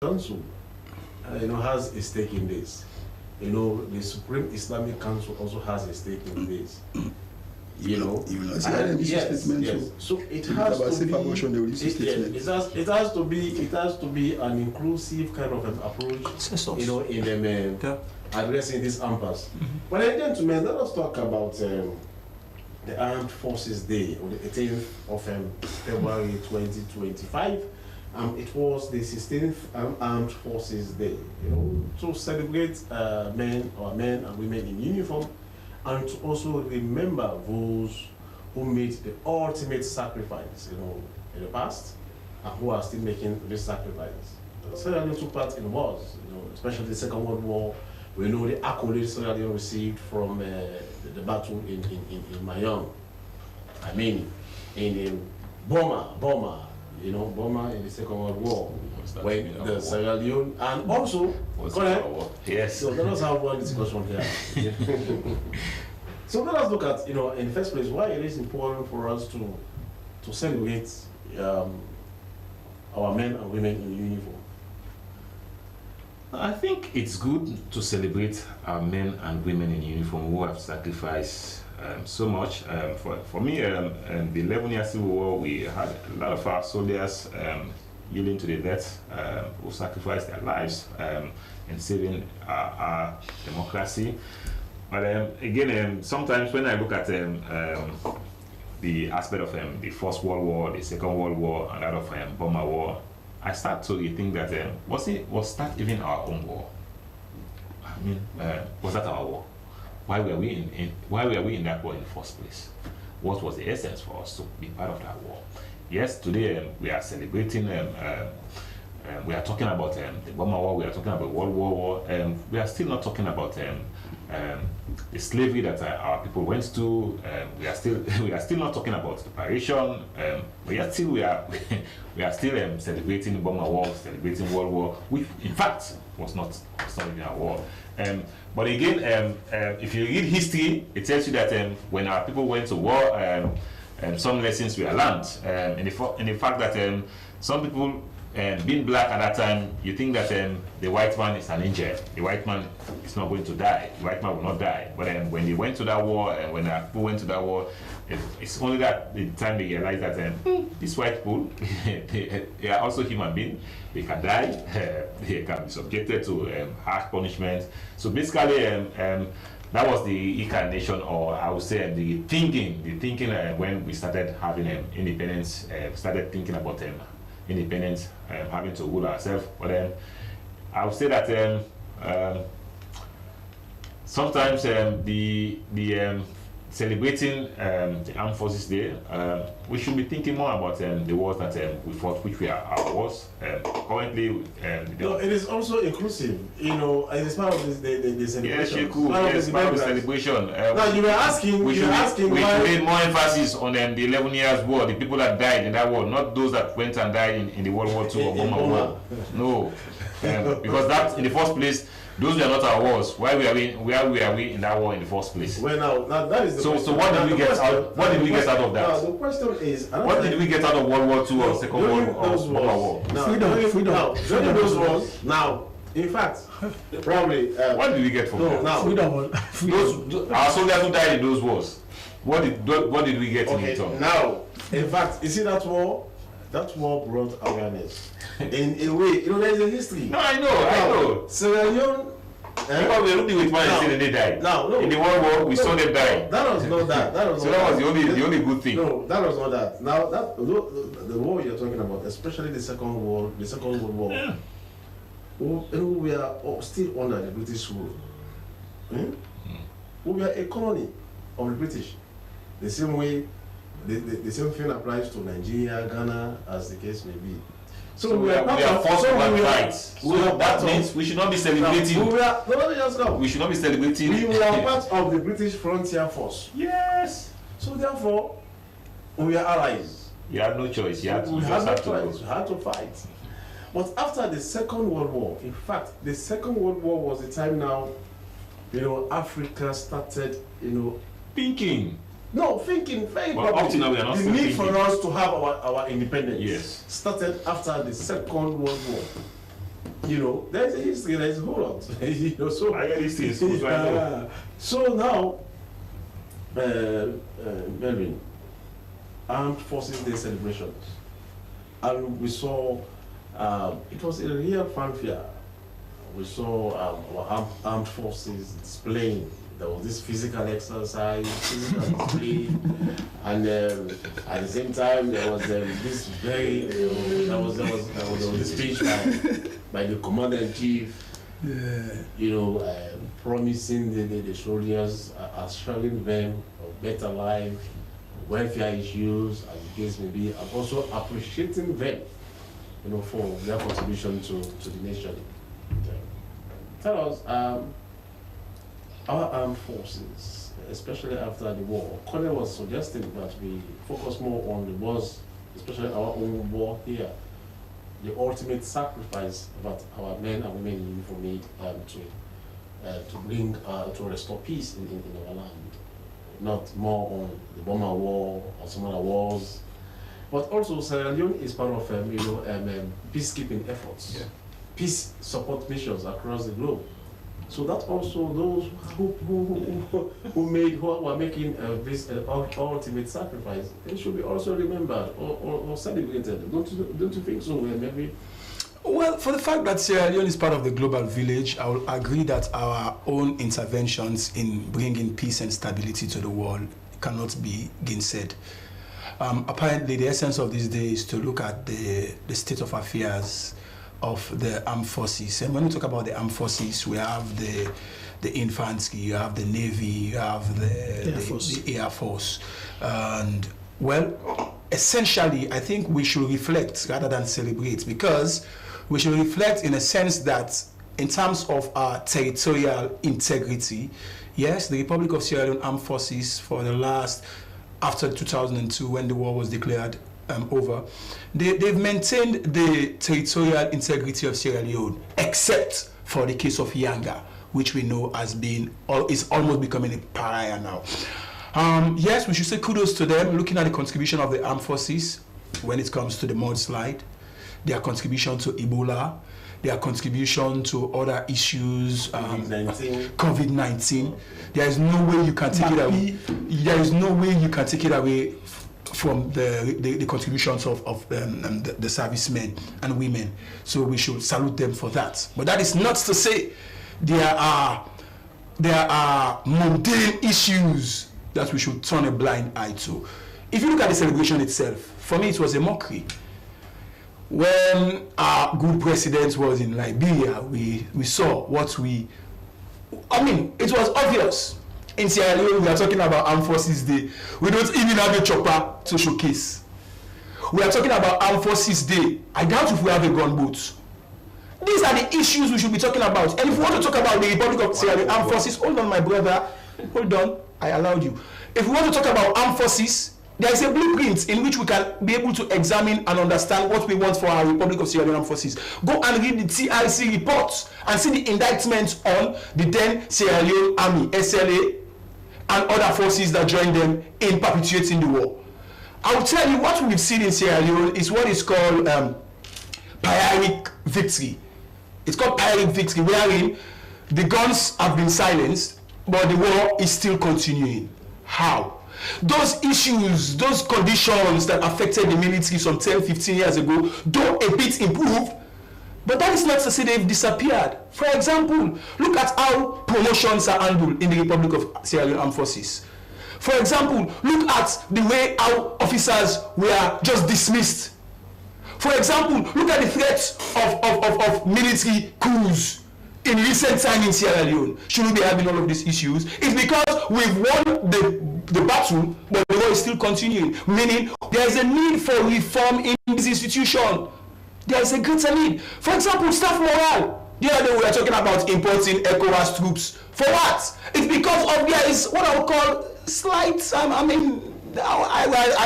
Council, has a stake in this. The Supreme Islamic Council also has a stake in this. Yes. So it has to be. It has to be an inclusive kind of an approach. In addressing this impasse. But gentlemen, let us talk about the Armed Forces Day on the 18th of February 2025. It was the 16th Armed Forces Day, to celebrate men and women in uniform, and to also remember those who made the ultimate sacrifice, in the past, and who are still making this sacrifice. Sierra Leone took part in wars, especially the Second World War. We know the accolades Sierra Leone received from the battle in Mayang. I mean, in Burma, Burma in the Second World War, when the Sierra Leone, and also, yes. So let us have one discussion here. So let us look at, in the first place, why it is important for us to celebrate our men and women in uniform. I think it's good to celebrate our men and women in uniform who have sacrificed so much. For me, the 11-year Civil War, we had a lot of our soldiers yielding to the death, who sacrificed their lives in saving our democracy. But again, sometimes when I look at the aspect of the First World War, the Second World War, and that of Burma War, I start to think that was that even our own war? I mean, was that our war? Why were we in that war in the first place? What was the essence for us to be part of that war? Yes, today we are celebrating. We are talking about the Burma War. We are talking about World War. We are still not talking about the slavery that our people went to. We are still not talking about preparation. We are still celebrating Burma War, celebrating World War, which in fact was not even a war. But again, if you read history, it tells you that when our people went to war, some lessons were learned. In the fact that some people, being black at that time, you think that the white man is an angel. The white man is not going to die. The white man will not die. But when they went to that war, when our people went to that war, it's only that the time they realized that these white people, they are also human beings. They can die. They can be subjected to harsh punishment. So basically, that was the incarnation, or I would say the thinking when we started having independence. Started thinking about independence, having to rule ourselves. But I would say that sometimes the celebrating the Armed Forces Day, we should be thinking more about the wars that we fought, which were our wars. Currently, it is also inclusive. It is part of the celebration. Yes, cool. Yes, part of the celebration. Now you were asking. We should put more emphasis on the 11 years war, the people that died in that war, not those that went and died in the World War II or Burma War. No, because that in the first place, those were not our wars. Where were we in that war in the first place? Well, now that is the question. So what did we get out? What did we get out of that? Now, the question is, what did we get out of World War II or Second World War? Freedom. During those wars. Now, in fact, probably. What did we get from that? Now, freedom. Our soldiers who died in those wars. What did we get in return? Now, in fact, you see that war? That war brought awareness. In a way, there is a history. No, I know. Sierra Leone. Because we looked with man and they died. No. In the World War, we saw them die. That was not that. That was the only good thing. No, that was not that. Now the war you're talking about, especially the Second World War, yeah. We are still under the British rule. We are a colony of the British. The same way, the same thing applies to Nigeria, Ghana, as the case may be. So we are forced to fight. So that means we should not be celebrating. We should not be celebrating. We were part of the British Frontier Force. Yes. So therefore, we are allies. You had no choice. You had to fight. But after the Second World War, in fact, the Second World War was the time now, Africa started, thinking very well, up to now we are not the need for us to have our independence yes. started after the Second World War. there's a history, there's a whole lot. So I get these things. So now, Melvin, Armed Forces Day celebrations, and we saw it was a real fanfare. We saw our armed forces displaying. There was this physical exercise, physical display, and at the same time there was this very there was this speech by the commander-in-chief, promising the soldiers, assuring them of better life, welfare issues, as the case may be, and also appreciating them, for their contribution to the nation. Tell us, our armed forces, especially after the war, Colin was suggesting that we focus more on the wars, especially our own war here, the ultimate sacrifice that our men and women in uniform need to bring, to restore peace in our land. Not more on the Burma War or some other wars, but also Sierra Leone is part of peacekeeping efforts, peace support missions across the globe. So that also those who are making this ultimate sacrifice, they should be also remembered or celebrated. Don't you think so? Maybe. Well, for the fact that Sierra Leone is part of the global village, I will agree that our own interventions in bringing peace and stability to the world cannot be gainsaid. Apparently, the essence of this day is to look at the state of affairs of the armed forces. And when we talk about the armed forces, we have the infantry, you have the navy, you have the Air Force. And well, essentially, I think we should reflect rather than celebrate, because we should reflect in a sense that in terms of our territorial integrity, yes, the Republic of Sierra Leone Armed Forces for the last, after 2002 when the war was declared over, they've maintained the territorial integrity of Sierra Leone, except for the case of Yanga, which we know is almost becoming a pariah now. Yes, we should say kudos to them, looking at the contribution of the armed forces when it comes to the mudslide, their contribution to Ebola, their contribution to other issues, COVID-19. There is no way you can take it away. There is no way you can take it away from the contributions of the servicemen and women. So we should salute them for that. But that is not to say there are mundane issues that we should turn a blind eye to. If you look at the celebration itself, for me it was a mockery. When our good president was in Liberia, we saw what it was obvious. In Sierra Leone, we are talking about Armed Forces Day. We don't even have a chopper to showcase. We are talking about Armed Forces Day. I doubt if we have a gunboat. These are the issues we should be talking about. And if we want to talk about the Republic of Sierra Leone Armed Forces, hold on, my brother. Hold on. I allowed you. If we want to talk about armed forces, there is a blueprint in which we can be able to examine and understand what we want for our Republic of Sierra Leone Armed Forces. Go and read the TRC reports and see the indictments on the then Sierra Leone Army, SLA, and other forces that joined them in perpetuating the war. I will tell you what we've seen in Sierra Leone is what is called Pyrrhic victory. It's called Pyrrhic victory, wherein the guns have been silenced, but the war is still continuing. How? Those issues, those conditions that affected the military some 10, 15 years ago, though a bit improved, but that is not to say they've disappeared. For example, look at how promotions are handled in the Republic of Sierra Leone Armed Forces. For example, look at the way our officers were just dismissed. For example, look at the threats of military coups in recent time in Sierra Leone. Should we be having all of these issues? It's because we've won the battle, but the war is still continuing. Meaning, there is a need for reform in this institution. There is a greater need. For example, staff morale. The other day we were talking about importing ECOWAS troops. For what? It's because of there is what I would call slight, I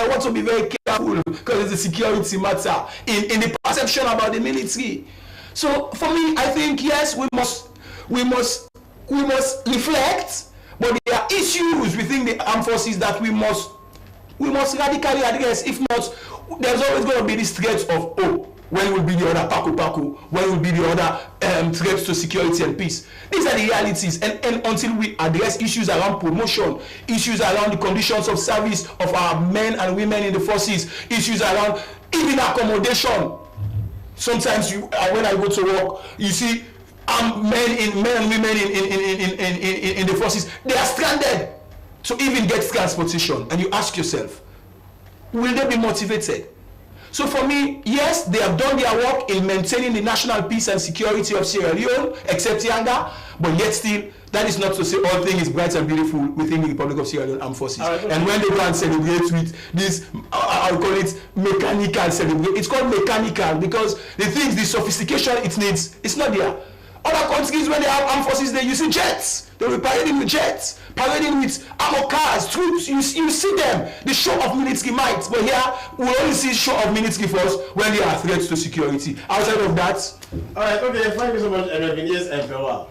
want to be very careful because it's a security matter in the perception about the military. So for me, I think yes, we must reflect, but there are issues within the armed forces that we must radically address. If not, there's always going to be this threat of when will be the other Paku, when will be the other threats to security and peace. These are the realities, and until we address issues around promotion, issues around the conditions of service of our men and women in the forces, issues around even accommodation. Sometimes when I go to work, you see men and women in the forces, they are stranded to even get transportation, and you ask yourself, will they be motivated? So for me, yes, they have done their work in maintaining the national peace and security of Sierra Leone, except Yanga, but yet still, that is not to say all things is bright and beautiful within the Republic of Sierra Leone Armed Forces. And when they go and celebrate with this, I'll call it mechanical celebration. It's called mechanical because the things, the sophistication it needs, it's not there. Other countries, when they have armed forces, they use jets. They will be parading with jets, parading with armored cars, troops. You see them, the show of military might. But here, we only see show of military force when there are threats to security. Outside of that. All right, okay, thank you so much, Yes, Emperor.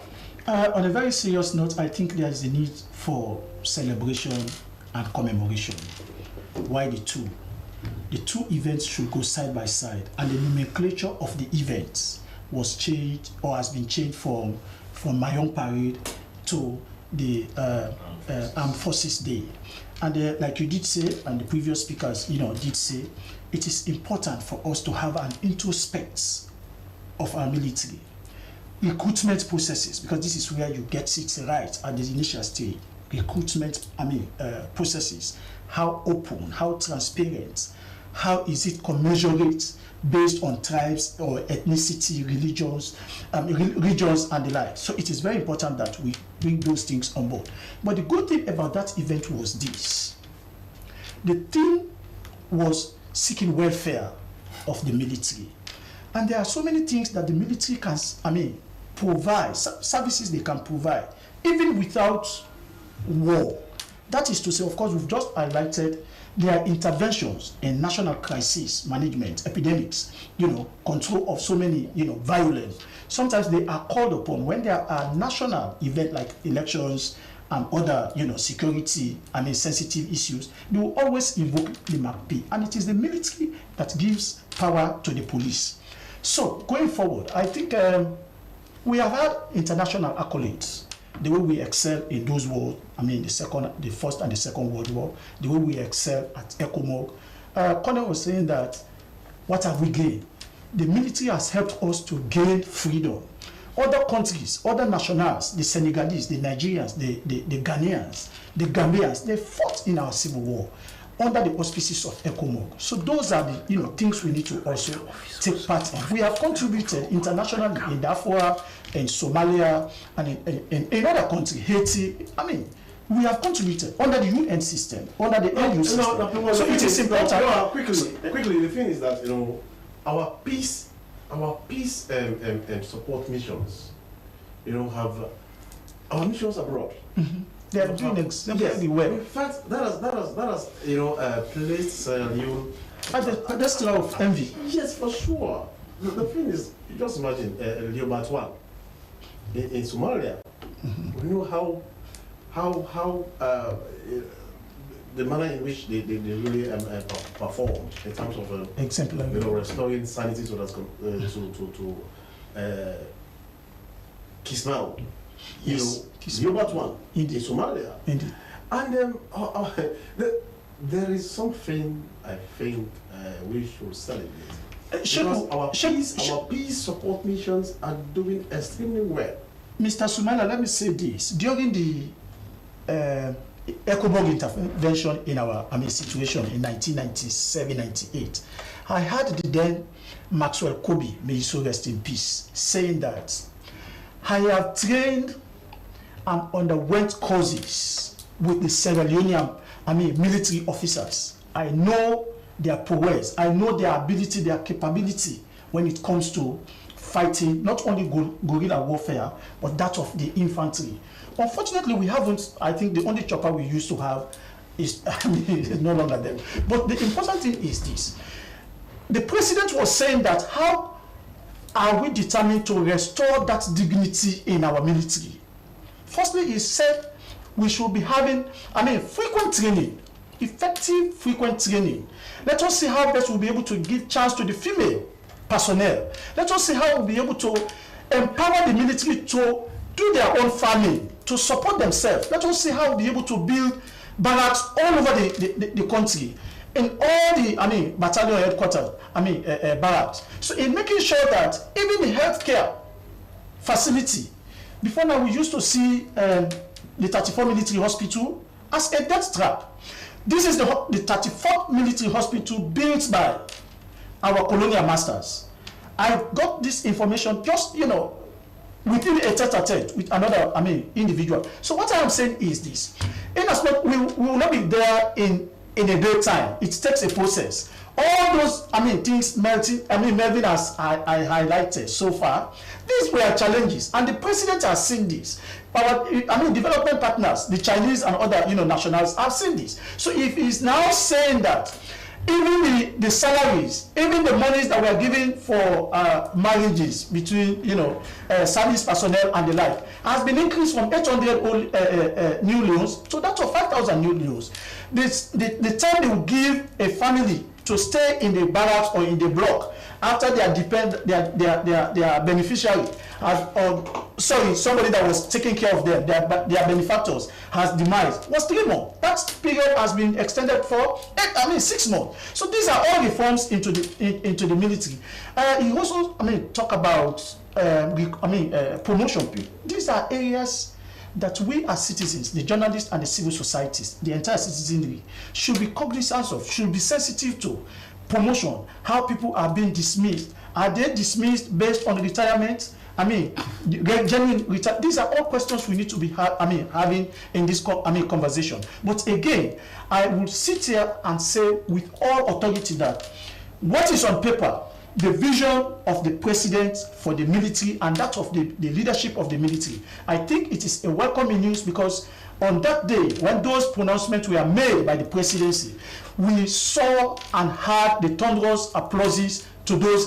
On a very serious note, I think there is a need for celebration and commemoration. Why the two? The two events should go side by side, and the nomenclature of the events was changed or has been changed from Mayong Parade to the Armed Forces Day. And like you did say, and the previous speakers, did say, it is important for us to have an introspect of our military. Recruitment processes, because this is where you get it right at the initial stage. Recruitment, processes. How open, how transparent, how is it commensurate based on tribes or ethnicity, regions and the like. So it is very important that we bring those things on board. But the good thing about that event was this. The theme was seeking welfare of the military. And there are so many things that the military can, provide, services they can provide, even without war. That is to say, of course, we've just highlighted their interventions in national crisis management, epidemics, control of so many, violence. Sometimes they are called upon when there are national events like elections and other, security, sensitive issues. They will always invoke the MACP, and it is the military that gives power to the police. So going forward, I think we have had international accolades. The way we excel in those wars, the First and the Second World War, the way we excel at ECOMOG. Colonel was saying that, what have we gained? The military has helped us to gain freedom. Other countries, other nationals, the Senegalese, the Nigerians, the Ghanaians, the Gambians, they fought in our civil war under the auspices of ECOMOG. So those are the things we need to also take part in. We have contributed internationally in Darfur, in Somalia, and in other countries, Haiti. We have contributed under the UN system, under the AU system. So it is important. Quickly, the thing is that our peace support missions, have our missions abroad. Mm-hmm. They are doing exceptionally well. In fact, that has placed Sierra Leone at the pedestal of envy. Yes, for sure. The thing is, you just imagine Leopard 1 in Somalia. Mm-hmm. You know how the manner in which they really performed in terms of exemplary, restoring sanity to Kismayo. Yes. Leopard 1 in Somalia. Indeed. And there is something I think we should celebrate. Because our peace support missions are doing extremely well. Mr. Sumaila, let me say this. During the ECOMOG intervention in our situation in 1997-98, I heard the then Maxwell Kobe, may he so rest in peace, saying that I have trained and underwent courses with the Sierra Leonean military officers. I know their prowess, I know their ability, their capability when it comes to fighting not only guerrilla warfare, but that of the infantry. Unfortunately, we haven't. I think the only chopper we used to have is no longer there. But the important thing is this. The president was saying that how are we determined to restore that dignity in our military? Firstly, he said we should be having, frequent training, effective frequent training. Let us see how best we'll be able to give chance to the female personnel. Let us see how we'll be able to empower the military to do their own farming, to support themselves. Let us see how we'll be able to build barracks all over the country, in all the, battalion headquarters, barracks. So in making sure that even the healthcare facility, before now we used to see the 34th Military Hospital as a death trap. This is the 34th Military Hospital built by our colonial masters. I got this information just, within a tete-a-tete with another, individual. So what I am saying is this: in as much we will not be there in a daytime. It takes a process. All those, things melting, Melvin as I highlighted so far, these were challenges, and the president has seen this. Our, development partners, the Chinese and other, nationals have seen this. So if he's now saying that even the salaries, even the monies that were given for marriages between, service personnel and the like, has been increased from 800 new loans to that of 5,000 new loans. The time they will give a family to stay in the barracks or in the block after their beneficiary somebody that was taking care of them, their benefactors, has demised, was 3 months. That period has been extended for 6 months. So these are all reforms into the military. He also talk about promotion. These are areas that we as citizens, the journalists and the civil societies, the entire citizenry, should be cognizant of, should be sensitive to. Promotion, how people are being dismissed. Are they dismissed based on retirement? Genuine retire. These are all questions we need to be having in this conversation. But again, I will sit here and say with all authority that what is on paper, the vision of the president for the military and that of the leadership of the military, I think it is a welcoming news, because on that day when those pronouncements were made by the presidency, we saw and heard the thunderous applauses to those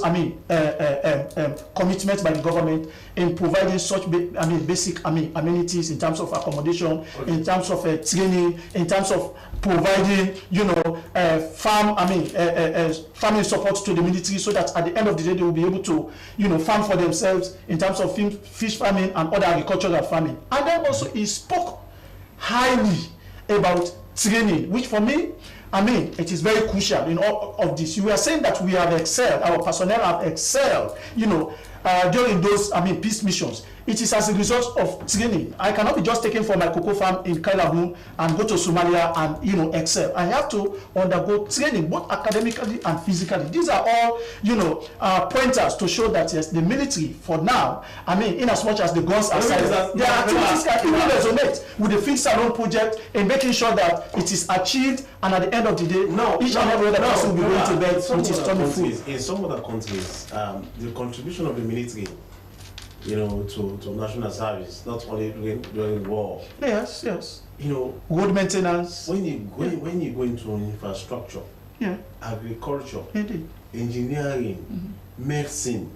commitments by the government in providing such basic amenities in terms of accommodation, okay, in terms of training, in terms of providing farming support to the military, so that at the end of the day they will be able to farm for themselves in terms of fish farming and other agricultural farming. And then also he spoke highly about training, which for me, it is very crucial in all of this. You are saying that we have excelled, our personnel have excelled, during those, peace missions. It is as a result of training. I cannot be just taken from my cocoa farm in Kailabun and go to Somalia and, excel. I have to undergo training, both academically and physically. These are all, pointers to show that, yes, the military, for now, in as much as the guns are silent, their activities can even resonate with the Fix Salon project in making sure that it is achieved, and at the end of the day, each and every other person will be going to bed with his tummy full. In some other countries, the contribution of the military, to national service, not only during war. Yes. Road maintenance. When you go into infrastructure, agriculture, indeed, engineering, medicine,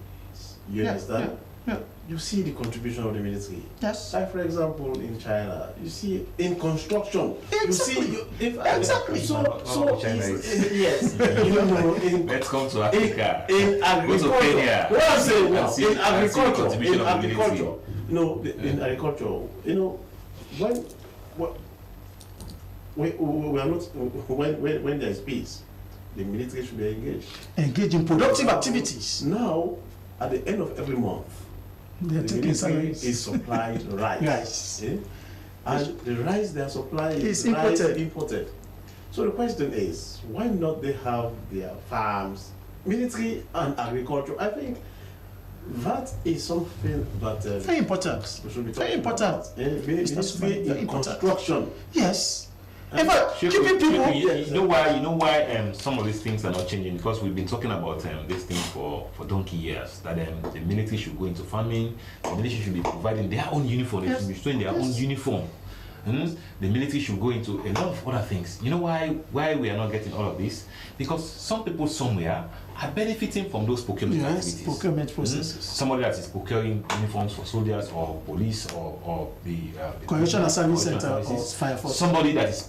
you understand? Yeah. You see the contribution of the military. Yes. Like, for example, in China, you see in construction. Exactly. Exactly. So China is. yes. Let's come to Africa. In agriculture. Go to Kenya. What I'm saying now, in contribution agriculture, of in agriculture, when there is peace, the military should be engaged. Engage in productive activities. Now, at the end of every month, the military is supplied rice. Rice. And the rice they are supplying is imported. So the question is, why not they have their farms, military and agriculture? I think that is something that very important. We should be very important. Ministry in construction. Yes. In fact, keeping people. You know why some of these things are not changing? Because we've been talking about this thing for donkey years. That the military should go into farming. The military should be providing their own uniform. They should be showing their own uniform. And the military should go into a lot of other things. You know why we are not getting all of this? Because some people somewhere are benefiting from those procurement activities. Procurement processes. Somebody that is procuring uniforms for soldiers or police or the correctional service center or fire force. Somebody that is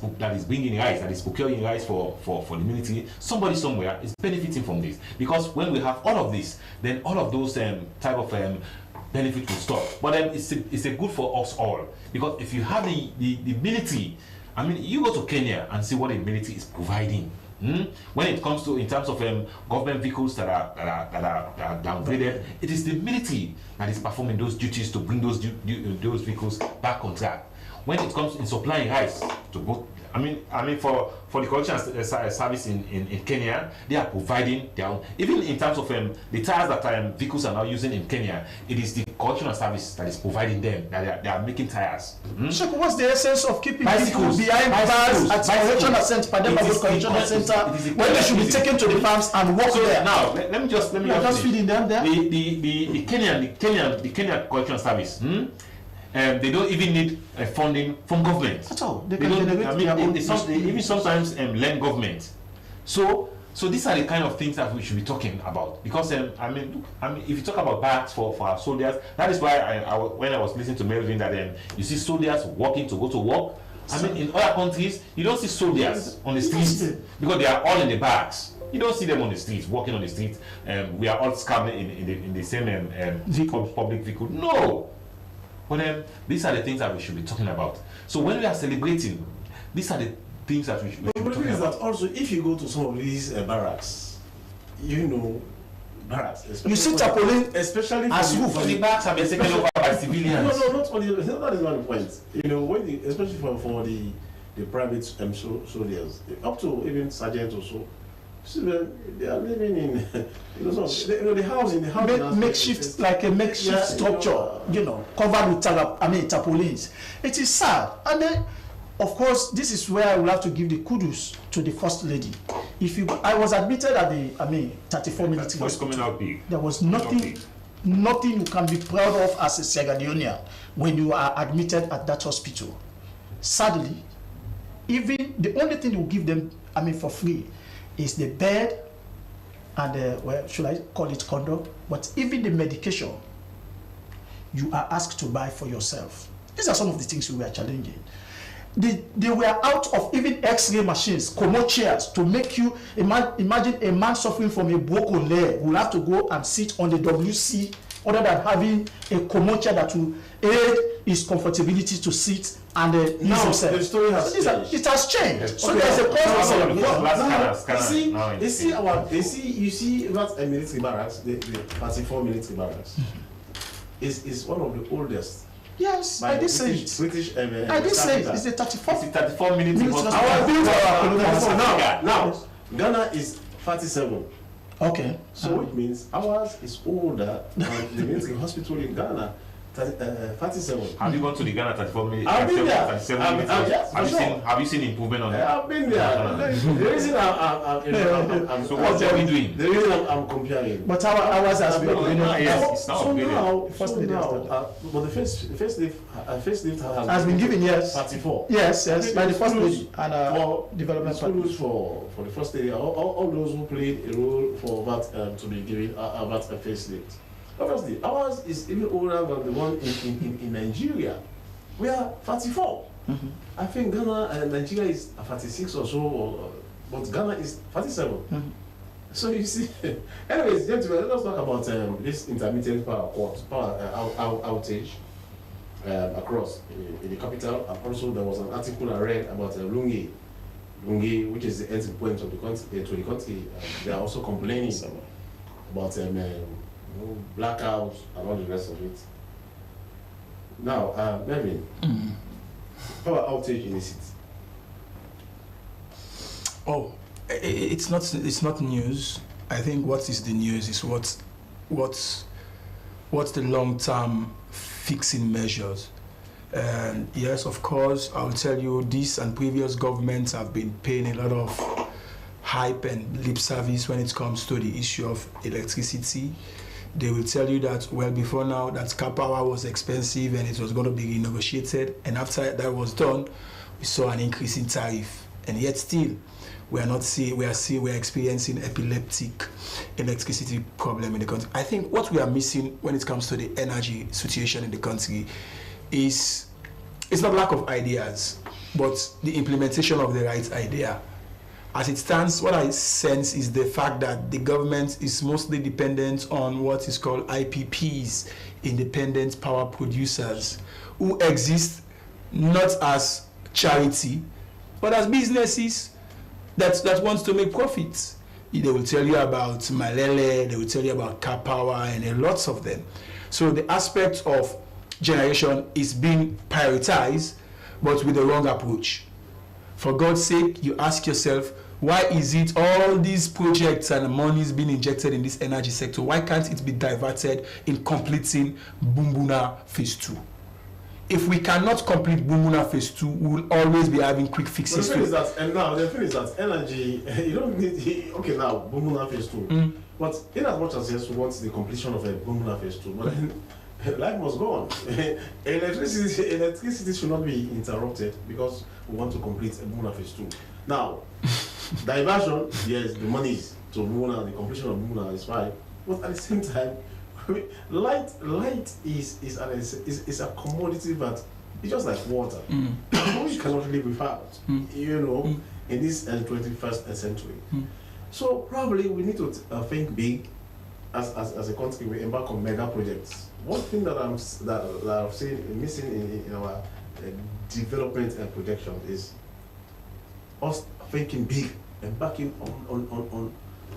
bringing rice, that is procuring rice for the military. Somebody somewhere is benefiting from this, because when we have all of this, then all of those type of benefit will stop. But then it's a good for us all, because if you have the military, I mean, you go to Kenya and see what the military is providing. When it comes to in terms of government vehicles that are downgraded, it is the military that is performing those duties to bring those vehicles back on track. When it comes in supplying rice to both, I mean for the collection service in Kenya, they are providing their own. Even in terms of the tires that vehicles are now using in Kenya, it is the collection service that is providing them. That they are making tires. So what's the essence of keeping people behind bars at collection center when they should be taken to the farms and work there? Now let me just feeding them there. The Kenyan collection service. They don't even need funding from government at all. They even sometimes lend government. So these are the kind of things that we should be talking about, because I mean if you talk about barracks for our soldiers, that is why when I was listening to Melvin that you see soldiers walking to go to work. I mean, in other countries you don't see soldiers on the streets because they are all in the barracks. You don't see them on the streets, walking on the streets. We are all scavenging in the same public vehicle. No. But these are the things that we should be talking about. So when we are celebrating, these are the things that we should be talking about. That also, if you go to some of these barracks, barracks. You see tarpaulin, especially for the barracks have been taken over by civilians. No, not only that is not the point. Especially for the private soldiers, up to even sergeants or so. They are living in the house makeshift, like a makeshift structure, covered with tarpaulins. It is sad, and then of course this is where I will have to give the kudos to the First Lady. I was admitted at the 34 military hospital. There was nothing you can be proud of as a Sierra Leonean when you are admitted at that hospital. Sadly, even the only thing you give them for free is the bed and should I call it condo? But even the medication you are asked to buy for yourself. These are some of the things we were challenging. They were out of even X-ray machines, Komo chairs, to make you imagine a man suffering from a broken leg will have to go and sit on the WC, other than having a Komo chair that will aid his comfortability to sit and use himself. The story has changed. It has changed. Yes. So there's a You see that military barracks, the 34 military barracks, is one of the oldest. Yes, I did say it. British. I did say it. It's the 34 military. Now, Ghana is 37. Okay. So it means ours is older than the military hospital in Ghana. 37. Have you gone to the Ghana 34 minutes? I've been there. Have you seen improvement on that? I've been there. The reason I'm so what are we doing? The reason I'm comparing. But ours has been but the first lift has been given, yes. 34. Yes, by the First Lady and development schools for the First Lady. All those who played a role for that to be given about a first lift. Obviously, ours is even older than the one in Nigeria. We are 34. Mm-hmm. I think Ghana and Nigeria is 36 or so, but Ghana is 37. Mm-hmm. So you see, anyways, gentlemen, let's talk about this intermittent power outage across in the capital. And also, there was an article I read about Lungi, which is the entry point of the country to the country. They are also complaining about blackouts and all the rest of it. Now, Melvin, power outage in the city. Oh, it's not news. I think what is the news is what's the long-term fixing measures. And yes, of course, I will tell you, this and previous governments have been paying a lot of hype and lip service when it comes to the issue of electricity. They will tell you that, well, before now, that car power was expensive and it was going to be renegotiated. And after that was done, we saw an increase in tariff. And yet still, we are experiencing epileptic electricity problem in the country. I think what we are missing when it comes to the energy situation in the country is, it's not lack of ideas, but the implementation of the right idea. as it stands, what I sense is the fact that the government is mostly dependent on what is called IPPs, independent power producers, who exist not as charity, but as businesses that wants to make profits. They will tell you about Malele, they will tell you about Car Power, and lots of them. So the aspect of generation is being prioritized, but with the wrong approach. For God's sake, you ask yourself, why is it all these projects and money is being injected in this energy sector? Why can't it be diverted in completing Bumbuna Phase 2? If we cannot complete Bumbuna Phase 2, we will always be having quick fixes. But the thing is that energy, you don't need, okay, now, Bumbuna Phase 2. But in as much as yes, we want the completion of a Bumbuna Phase 2, but then life must go on. Electricity should not be interrupted because we want to complete a Bumbuna Phase 2. Now, diversion, yes, the money is to Bumbuna, the completion of Bumbuna is fine, but at the same time, light is a commodity, but it's just like water, which cannot live without. You know, in this 21st century. So probably we need to think big as a country. We embark on mega projects. One thing that I've seen missing in our development and projection is us thinking big, embarking on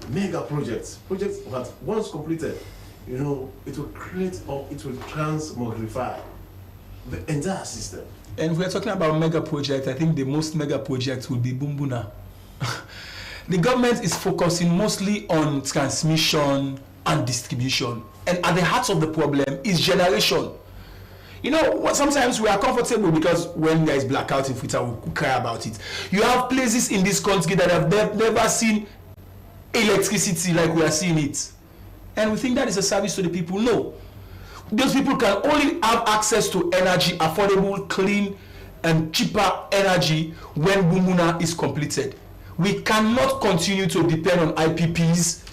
mega projects that once completed, you know, it will create or it will transmogrify the entire system. And if we're talking about mega projects, I think the most mega projects will be Bumbuna. The government is focusing mostly on transmission and distribution. And at the heart of the problem is generation. You know, sometimes we are comfortable because when there is blackout in Twitter, we cry about it. You have places in this country that have never seen electricity like we are seeing it. And we think that is a service to the people. No. Those people can only have access to energy, affordable, clean, and cheaper energy when Bumbuna is completed. We cannot continue to depend on IPPs,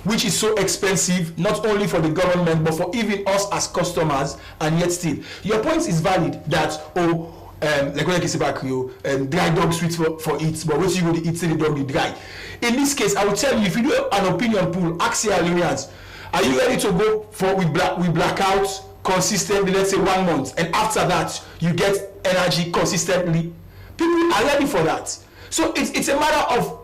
which is so expensive, not only for the government, but for even us as customers, and yet still. Your point is valid that, like when I say back, dry dog sweet for it, but what you go to eat, say the dog be dry. In this case, I will tell you, if you do an opinion poll, ask your Algerians, are you ready to go with blackout consistently, let's say 1 month, and after that, you get energy consistently? People are ready for that. So it's a matter of,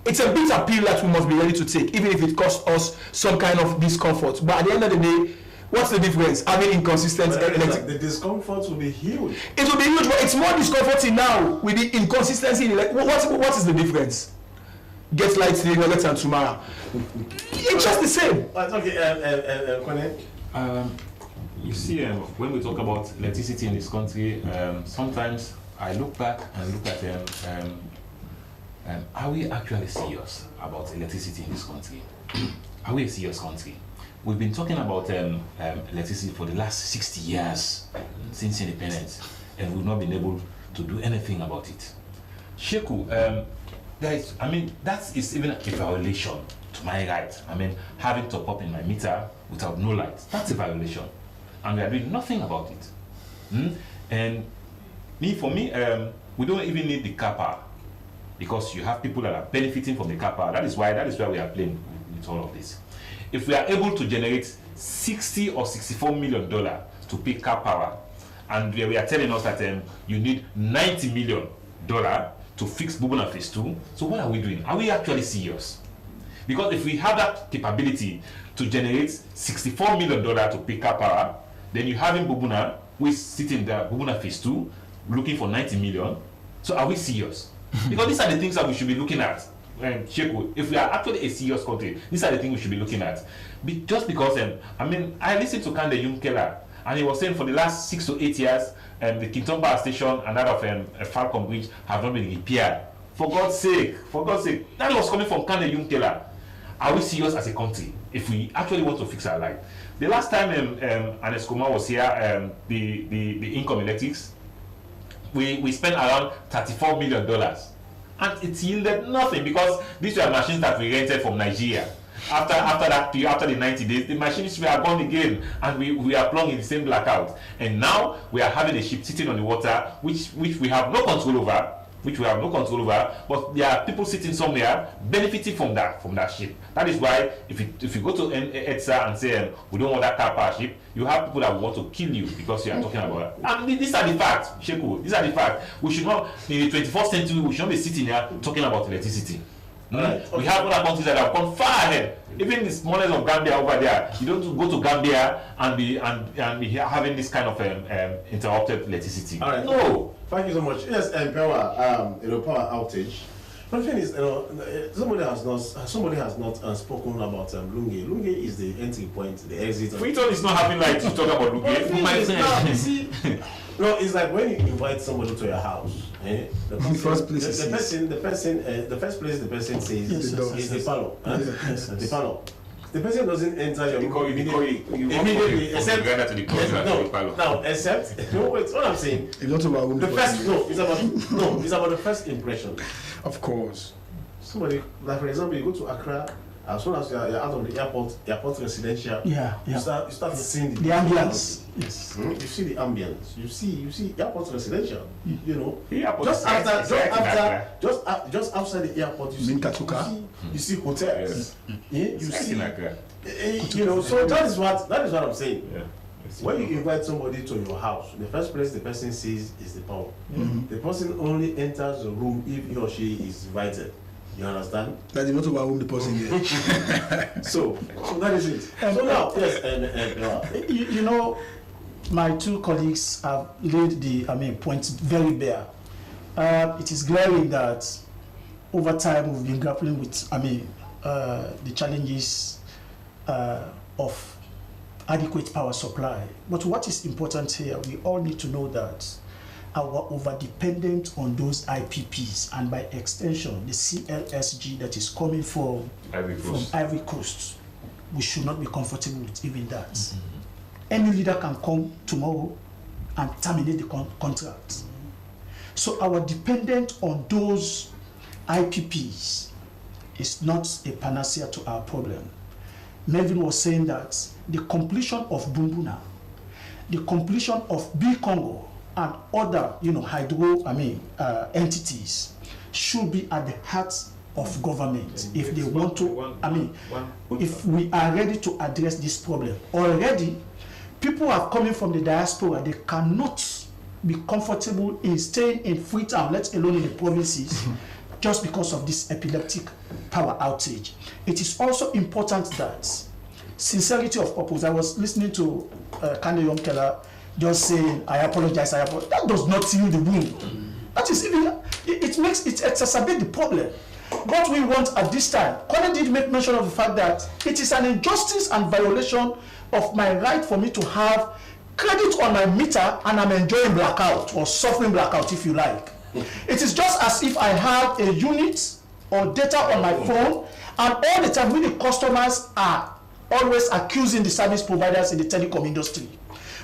it's a bit appeal that we must be ready to take, even if it costs us some kind of discomfort. But at the end of the day, what's the difference? Having inconsistent electric. The discomfort will be huge. It will be huge, but it's more discomforting now with the inconsistency. What is the difference? Get light today, not get tomorrow. It's just the same. Okay, you see, when we talk about electricity in this country, sometimes I look back and look at are we actually serious about electricity in this country? Are we a serious country? We've been talking about electricity for the last 60 years since independence, and we've not been able to do anything about it. Sheku, that is even a violation to my right. Having top up in my meter without no light, that's a violation, and we are doing nothing about it. And for me, we don't even need the Car Power, because you have people that are benefiting from the Car Power. That is why we are playing with all of this. If we are able to generate $60 or $64 million to pay Car Power, and we are telling us that you need $90 million to fix Bumbuna Phase 2, so what are we doing? Are we actually serious? Because if we have that capability to generate $64 million to pay Car Power, then you have in Bumbuna, who is sitting there, Bumbuna Phase 2, looking for 90 million. So are we serious? Because these are the things that we should be looking at. Sheku, if we are actually a serious country, these are the things we should be looking at. Just because, I listened to Kande Yumkela, and he was saying for the last 6 to 8 years, the Kingston Power Station and that of Falcon Bridge have not been repaired. For God's sake, that was coming from Kande Yumkela. Are we serious as a country if we actually want to fix our life? The last time Ernest Kumar was here, the Income Electrics, we spent around $34 million, and it yielded nothing, because these were machines that we rented from Nigeria. After the 90 days, the machines were gone again, and we are plunged in the same blackout. And now we are having a ship sitting on the water, which we have no control over, which we have no control over, but there are people sitting somewhere benefiting from that ship. That is why if you go to EDSA and say we don't want that car power ship, you have people that want to kill you because you are talking about it. And these are the facts, Sheku. These are the facts. We should not, in the 21st century, we should not be sitting here talking about electricity. Right. Okay. We have other countries that have gone far ahead. Even the smallest of Gambia over there, you don't go to Gambia and be having this kind of interrupted electricity. All right. No. Thank you so much. Yes, power outage. But the thing is, somebody has not spoken about Lunge. Lunge is the entry point, the exit. Freetown is not having like to talk about Lunge. You see, no, it's like when you invite somebody to your house. The first place the person says is the parlor. The parlor. The person doesn't enter your room immediately, except what I'm saying. It's not about it's about the first impression. Of course. Somebody, like for example, you go to Accra. As soon as you're out of the airport residential, you start seeing the ambience. Yes. You see the ambience. You see airport residential. You know, just outside the airport, you see hotels. You see, you know. So that is what I'm saying. Yeah. When you invite somebody to your house, the first place the person sees is the power. The person only enters the room if he or she is invited. You understand? That is not about whom the person is. So that is it. So now, yes, you know, my two colleagues have laid the points very bare. It is glaring that over time we've been grappling with the challenges of adequate power supply. But what is important here, we all need to know that our over-dependence on those IPPs and by extension the CLSG that is coming from Ivory Coast, we should not be comfortable with even that. Any leader can come tomorrow and terminate the contract. So our dependence on those IPPs is not a panacea to our problem. Melvin was saying that the completion of Bumbuna, the completion of B Congo, and other, hydro, entities should be at the heart of government if they want to, if we are ready to address this problem. Already, people are coming from the diaspora, they cannot be comfortable in staying in Freetown, let alone in the provinces, just because of this epileptic power outage. It is also important that sincerity of purpose. I was listening to Kande Yom Keller just saying, I apologize. That does not seal the wound. That is even, it exacerbates the problem. What we want at this time, Kande did make mention of the fact that it is an injustice and violation of my right for me to have credit on my meter and I'm enjoying blackout or suffering blackout if you like. It is just as if I have a unit or data on my phone and all the time when the customers are always accusing the service providers in the telecom industry.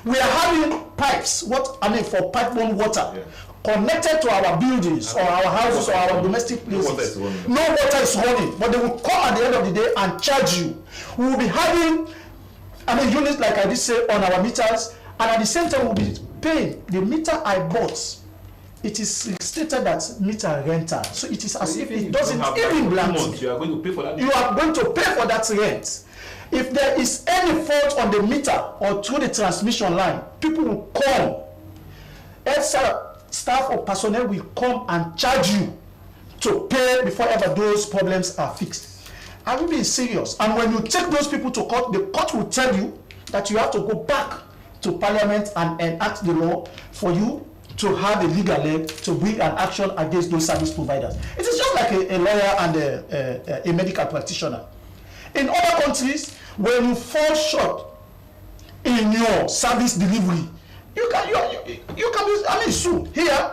We are having pipes, for pipe-borne water, connected to our buildings or our houses or our domestic places. No water is running, but they will come at the end of the day and charge you. We will be having units like I did say on our meters, and at the same time we'll be paying the meter I bought. It is stated that meter rental, so it is as if it doesn't even belong. You are going to pay for that. You are going to pay for that rent. If there is any fault on the meter or through the transmission line, people will come. EDSA staff or personnel will come and charge you to pay before ever those problems are fixed. Are we being serious? And when you take those people to court, the court will tell you that you have to go back to Parliament and enact the law for you to have a legal leg to bring an action against those service providers. It is just like a lawyer and a medical practitioner. In other countries, when you fall short in your service delivery, you can be sued. Here,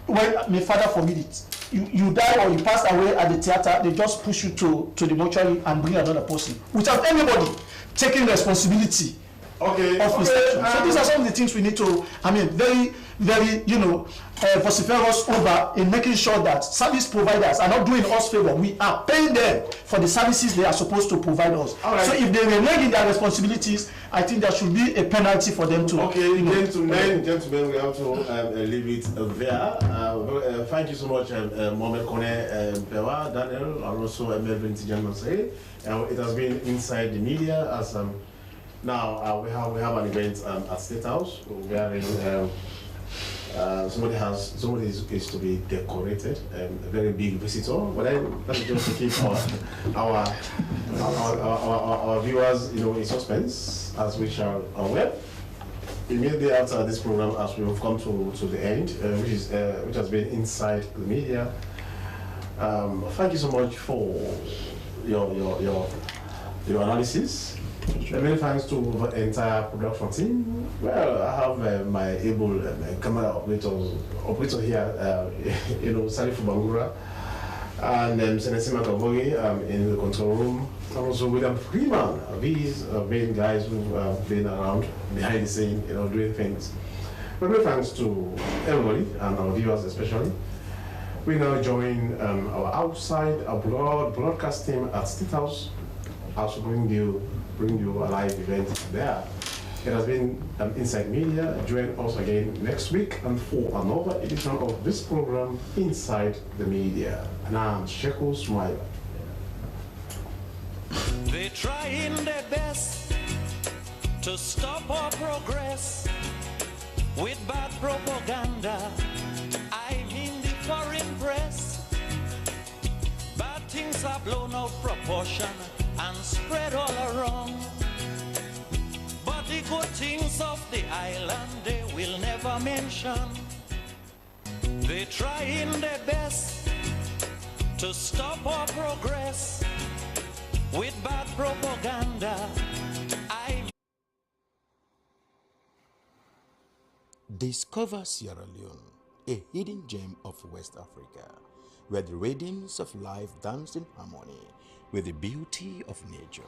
when my father forbid it, you die or you pass away at the theater, they just push you to the mortuary and bring another person without anybody taking responsibility. Okay. So these are some of the things we need to, very, very, vociferous over in making sure that service providers are not doing us favor. We are paying them for the services they are supposed to provide us. Right. So if they renege in their responsibilities I think there should be a penalty for them to. Okay, gentlemen, we have to leave it there. Thank you so much, Mohamed Kone, Pewa, Daniel, and also Melvin Tijan. It has been Inside the Media. As now we have an event at State House. We are in. Somebody is to be decorated, a very big visitor. But then that's just to keep our viewers, in suspense, as we shall aware. Immediately after this program, as we have come to the end, which has been Inside the Media. Thank you so much for your analysis. Many thanks to the entire production team. Well, I have my able camera operator here, Salifu Bangura, and Senesima Kavogi in the control room. And also William Freeman. These being guys who have been around behind the scene, doing things. But many thanks to everybody and our viewers especially. We now join our broadcast team at State House. Also bring you a live event there. It has been Inside Media. Join us again next week and for another edition of this program, Inside the Media. And I'm Sheko Smile. They're trying their best to stop our progress with bad propaganda. I mean the foreign press. Bad things are blown out of proportion and spread all around. But the good things of the island they will never mention. They're trying their best to stop our progress with bad propaganda. Discover Sierra Leone, a hidden gem of West Africa, where the rhythms of life dance in harmony with the beauty of nature.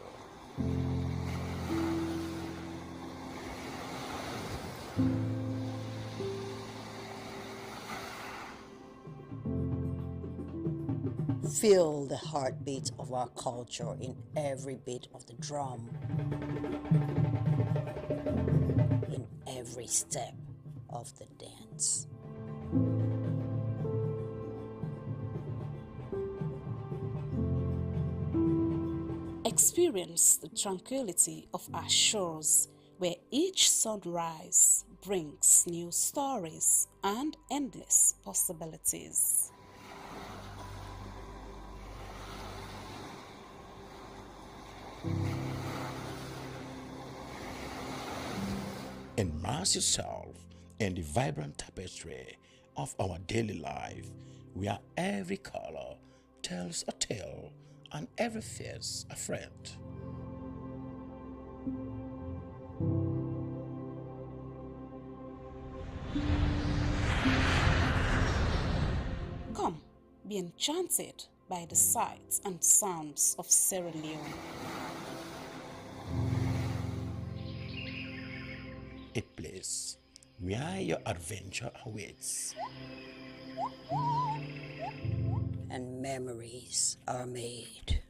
Feel the heartbeat of our culture in every beat of the drum, in every step of the dance. Experience the tranquility of our shores, where each sunrise brings new stories and endless possibilities. Immerse yourself in the vibrant tapestry of our daily life, where every color tells a tale and every face a friend. Come, be enchanted by the sights and sounds of Sierra Leone. A place where your adventure awaits. And memories are made.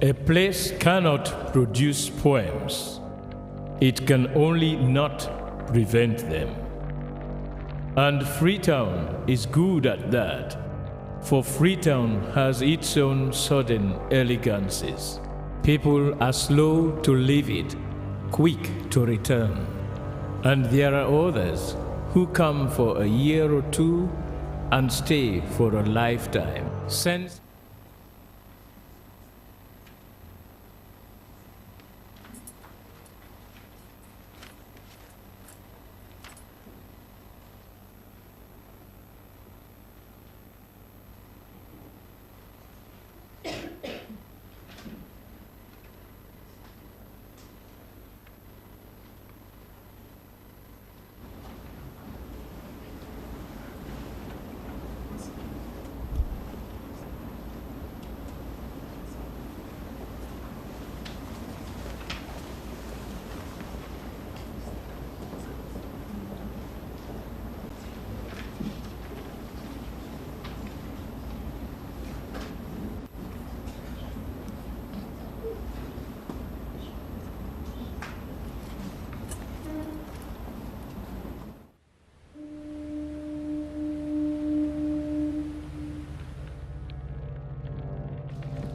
A place cannot produce poems. It can only not prevent them. And Freetown is good at that, for Freetown has its own sudden elegances. People are slow to leave it, quick to return. And there are others who come for a year or two and stay for a lifetime. Since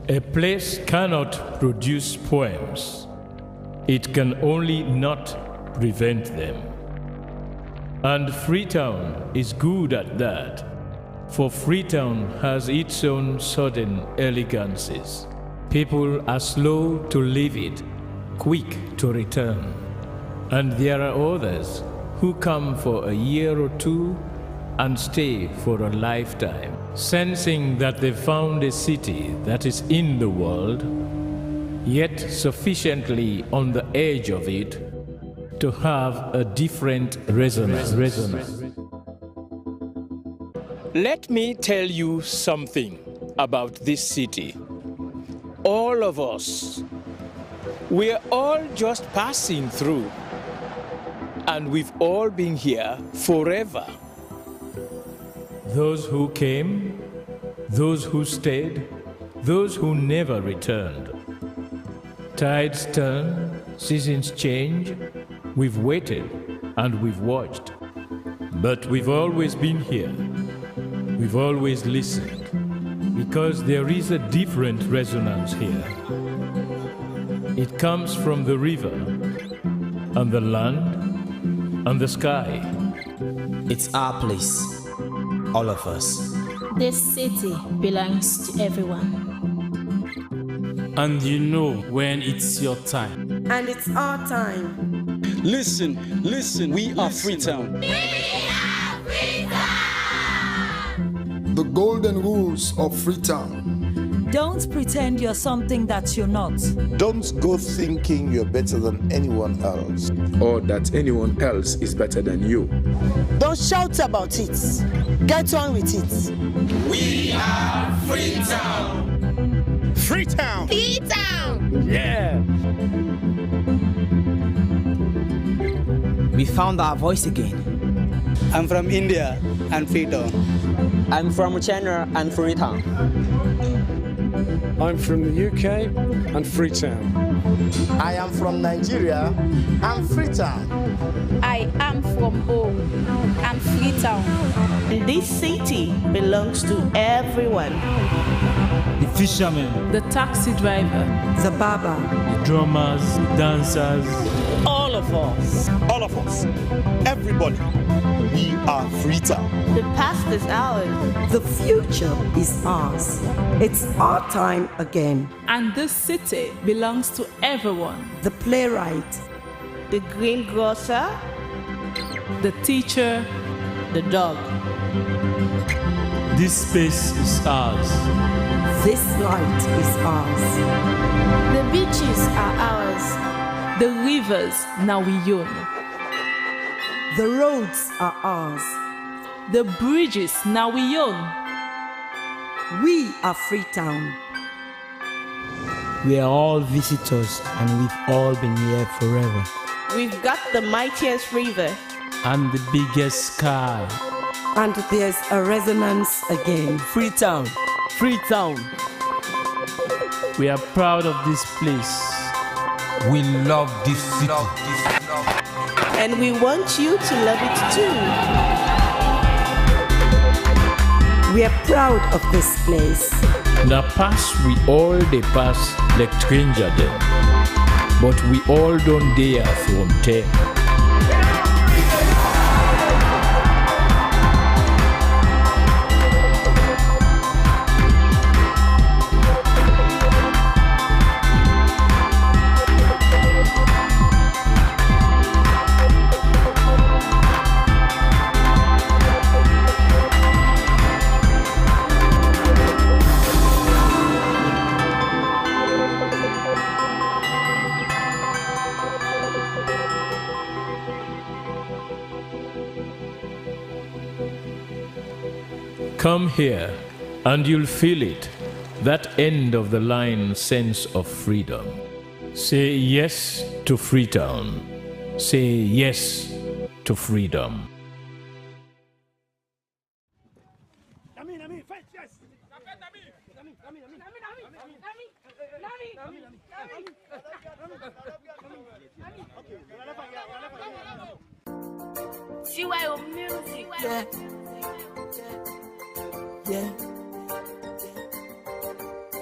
A place cannot produce poems. It can only not prevent them. And Freetown is good at that, for Freetown has its own sudden elegances. People are slow to leave it, quick to return. And there are others who come for a year or two and stay for a lifetime, sensing that they found a city that is in the world, yet sufficiently on the edge of it to have a different resonance. Let me tell you something about this city. All of us, we're all just passing through, and we've all been here forever. Those who came, those who stayed, those who never returned. Tides turn, seasons change, we've waited and we've watched. But we've always been here. We've always listened, because there is a different resonance here. It comes from the river, and the land, and the sky. It's our place, all of us. This city belongs to everyone. And you know when it's your time. And it's our time. Listen, we are Freetown. We are Freetown! The golden rules of Freetown. Don't pretend you're something that you're not. Don't go thinking you're better than anyone else, or that anyone else is better than you. Don't shout about it. Get on with it. We are Freetown. Freetown. Freetown. Yeah. We found our voice again. I'm from India and Freetown. I'm from China and Freetown. I'm from the UK and Freetown. I am from Nigeria and Freetown. I am from home and Freetown. This city belongs to everyone. The fishermen, the taxi driver, the barber, the drummers, the dancers. All of us. All of us. Everybody. We are Freetown. The past is ours. The future is ours. It's our time again. And this city belongs to everyone. The playwright, the greengrocer, the teacher, the dog. This space is ours. This light is ours. The beaches are ours. The rivers now we own. The roads are ours. The bridges now we own. We are Freetown. We are all visitors and we've all been here forever. We've got the mightiest river. And the biggest sky. And there's a resonance again. Freetown. Freetown. We are proud of this place. We love this city. And we want you to love it too. We are proud of this place. Na pass we all dey pass like stranger dem, but we all don dey from there. Come here, and you'll feel it, that end of the line sense of freedom. Say yes to Freetown. Say yes to freedom. CYO music. Yeah.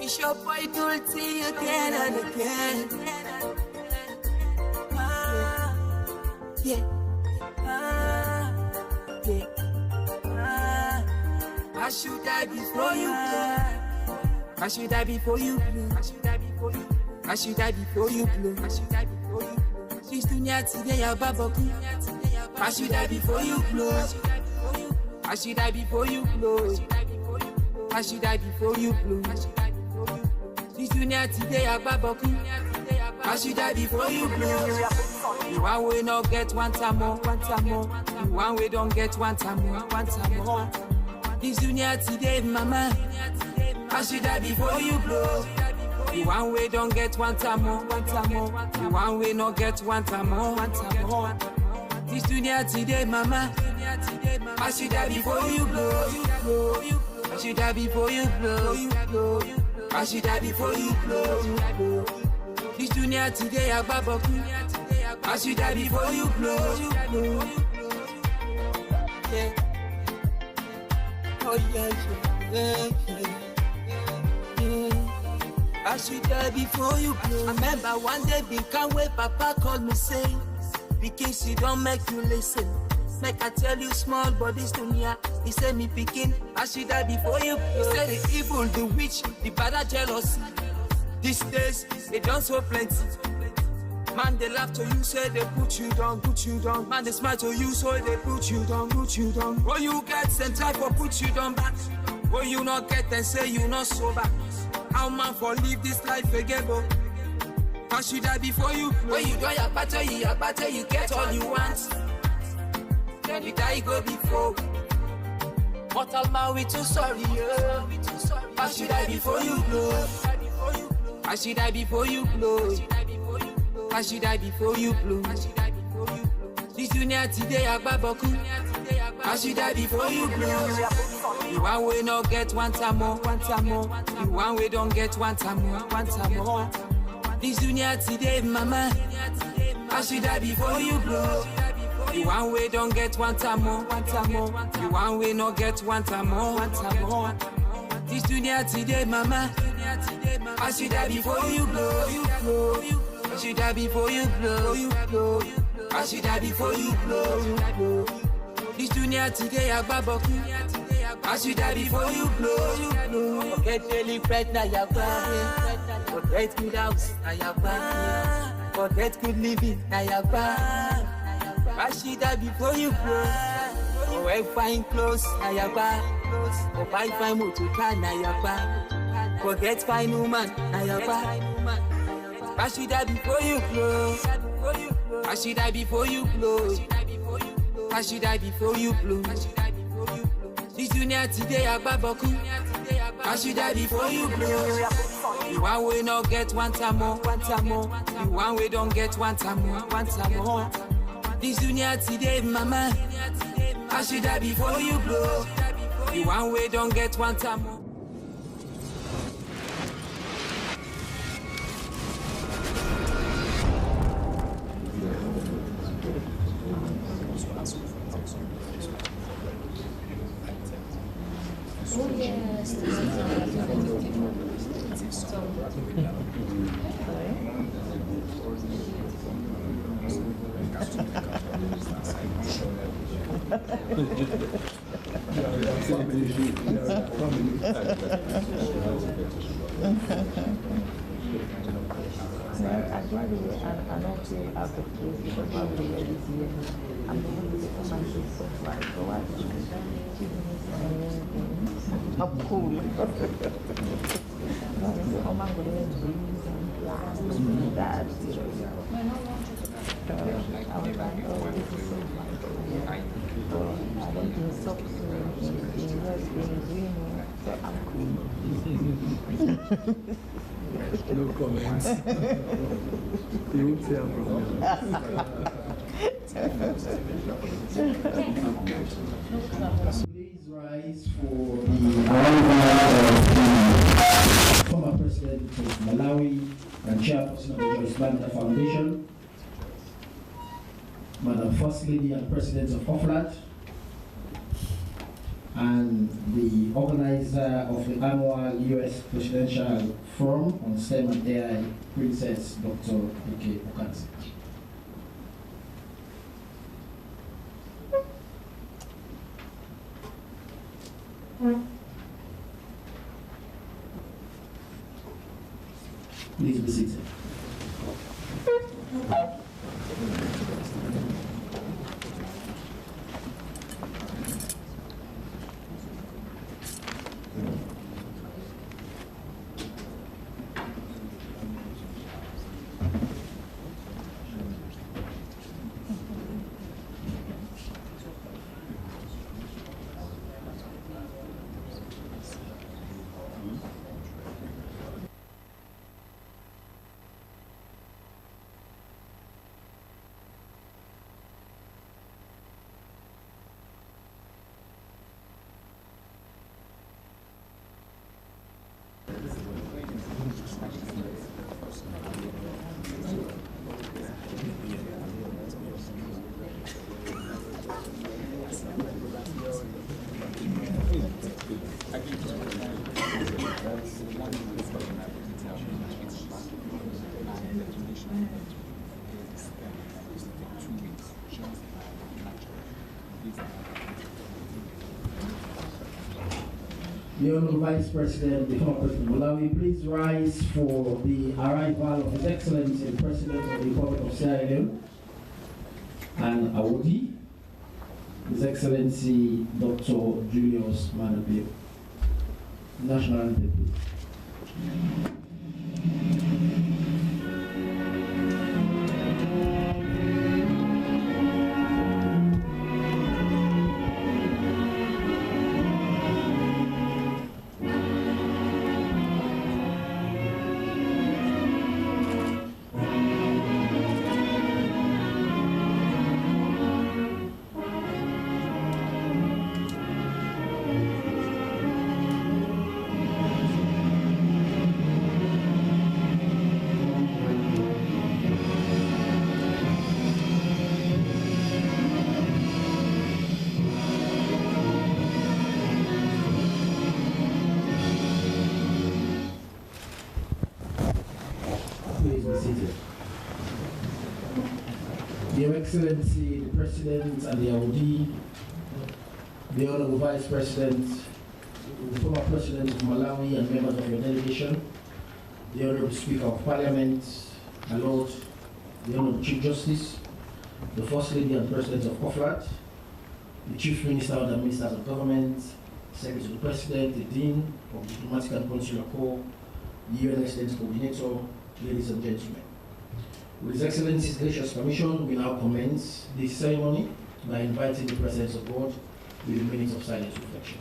It's your boy Dulce again and again. I should die before you. I should die before you. I should die before you. I should die before you. I should die before you. This dunya today ya babaku. I should die before you. I should die before you. I should die before you. This dunya today ya babaku. I should die before you. You one way not get one time more. You one way don't get one time more. This dunya today, mama. I should die before you blow. You one way don't get one time more. You one way not get one time more. This dunya today, mama. I should die before you blow. I should die before you blow. I should die before you blow. This dunya today, ababaku. I should die before you blow. Yeah. Oh yeah. I should die before you blow. I remember one day, can't wait, Papa called me saying, because you don't make you listen. Make I tell you small, but this dunya, he said me picking, I should die before you blow. He said the evil, the witch, the bad jealousy. These days, they don't so plenty. Man, they laugh to you, say they put you down. Man, they smile to you, so they put you down. When you get sent try for put you down back. When you not get and say you not sober. How man for live this life again, bro? I should die before you. When you do your battle, you get all you want. Then you die go before. Mortal man, we too sorry, yeah. I should die before you, blow. I should die before you, blow. I should die before you blow. This dunya today ababaku. I should die before you blow. You one way not get one time more. You one way don't get one time more. This dunya today, mama. I should die before you blow. You one way don't get one time more. You one way not get one time more. This dunya today, mama. I should die before you blow. I should die before you blow. I should die before you blow. This dunya today ababaku. I should die before you blow. Forget daily bread na yaba. Forget good house na yaba. Forget good living na yaba. I should die before you blow. Wear fine clothes na yaba. Or buy fine motor car na yaba. Forget fine woman na yaba. I should die before you blow. I should die before you blow. I should die before you blow. This dunya today ababaku. I should die before you blow. You one way not get one time more. You one way don't get one time more. This dunya today, mama. I should die before you blow. You one way don't get one time more. No comments. You won't say Please rise for the arrival of the former president of Malawi and chairperson of the Joyce Banda Foundation, Madam First Lady and President of Oflat, and the organizer of the annual U.S. Presidential Forum on STEM and AI, Princess Dr. Ike Okansi. Please be seated. The Honorable Vice President, the former President of Malawi, please rise for the arrival of His Excellency the President of the Republic of Sierra Leone and awardee, His Excellency Dr. Julius Maada Bio. National anthem, please. Your Excellency, the President and the awardee, the Honorable Vice President, the former President of Malawi and members of your delegation, the Honorable Speaker of Parliament, my Lord, the Honorable Chief Justice, the First Lady and President of COFLAT, the Chief Minister and the Ministers of Government, Secretary to the President, the Dean of Diplomatic and Consular Corps, the UN Excellence Coordinator, ladies and gentlemen. With His Excellency's gracious permission, we now commence this ceremony by inviting the Presence of God with a minute of silent reflection.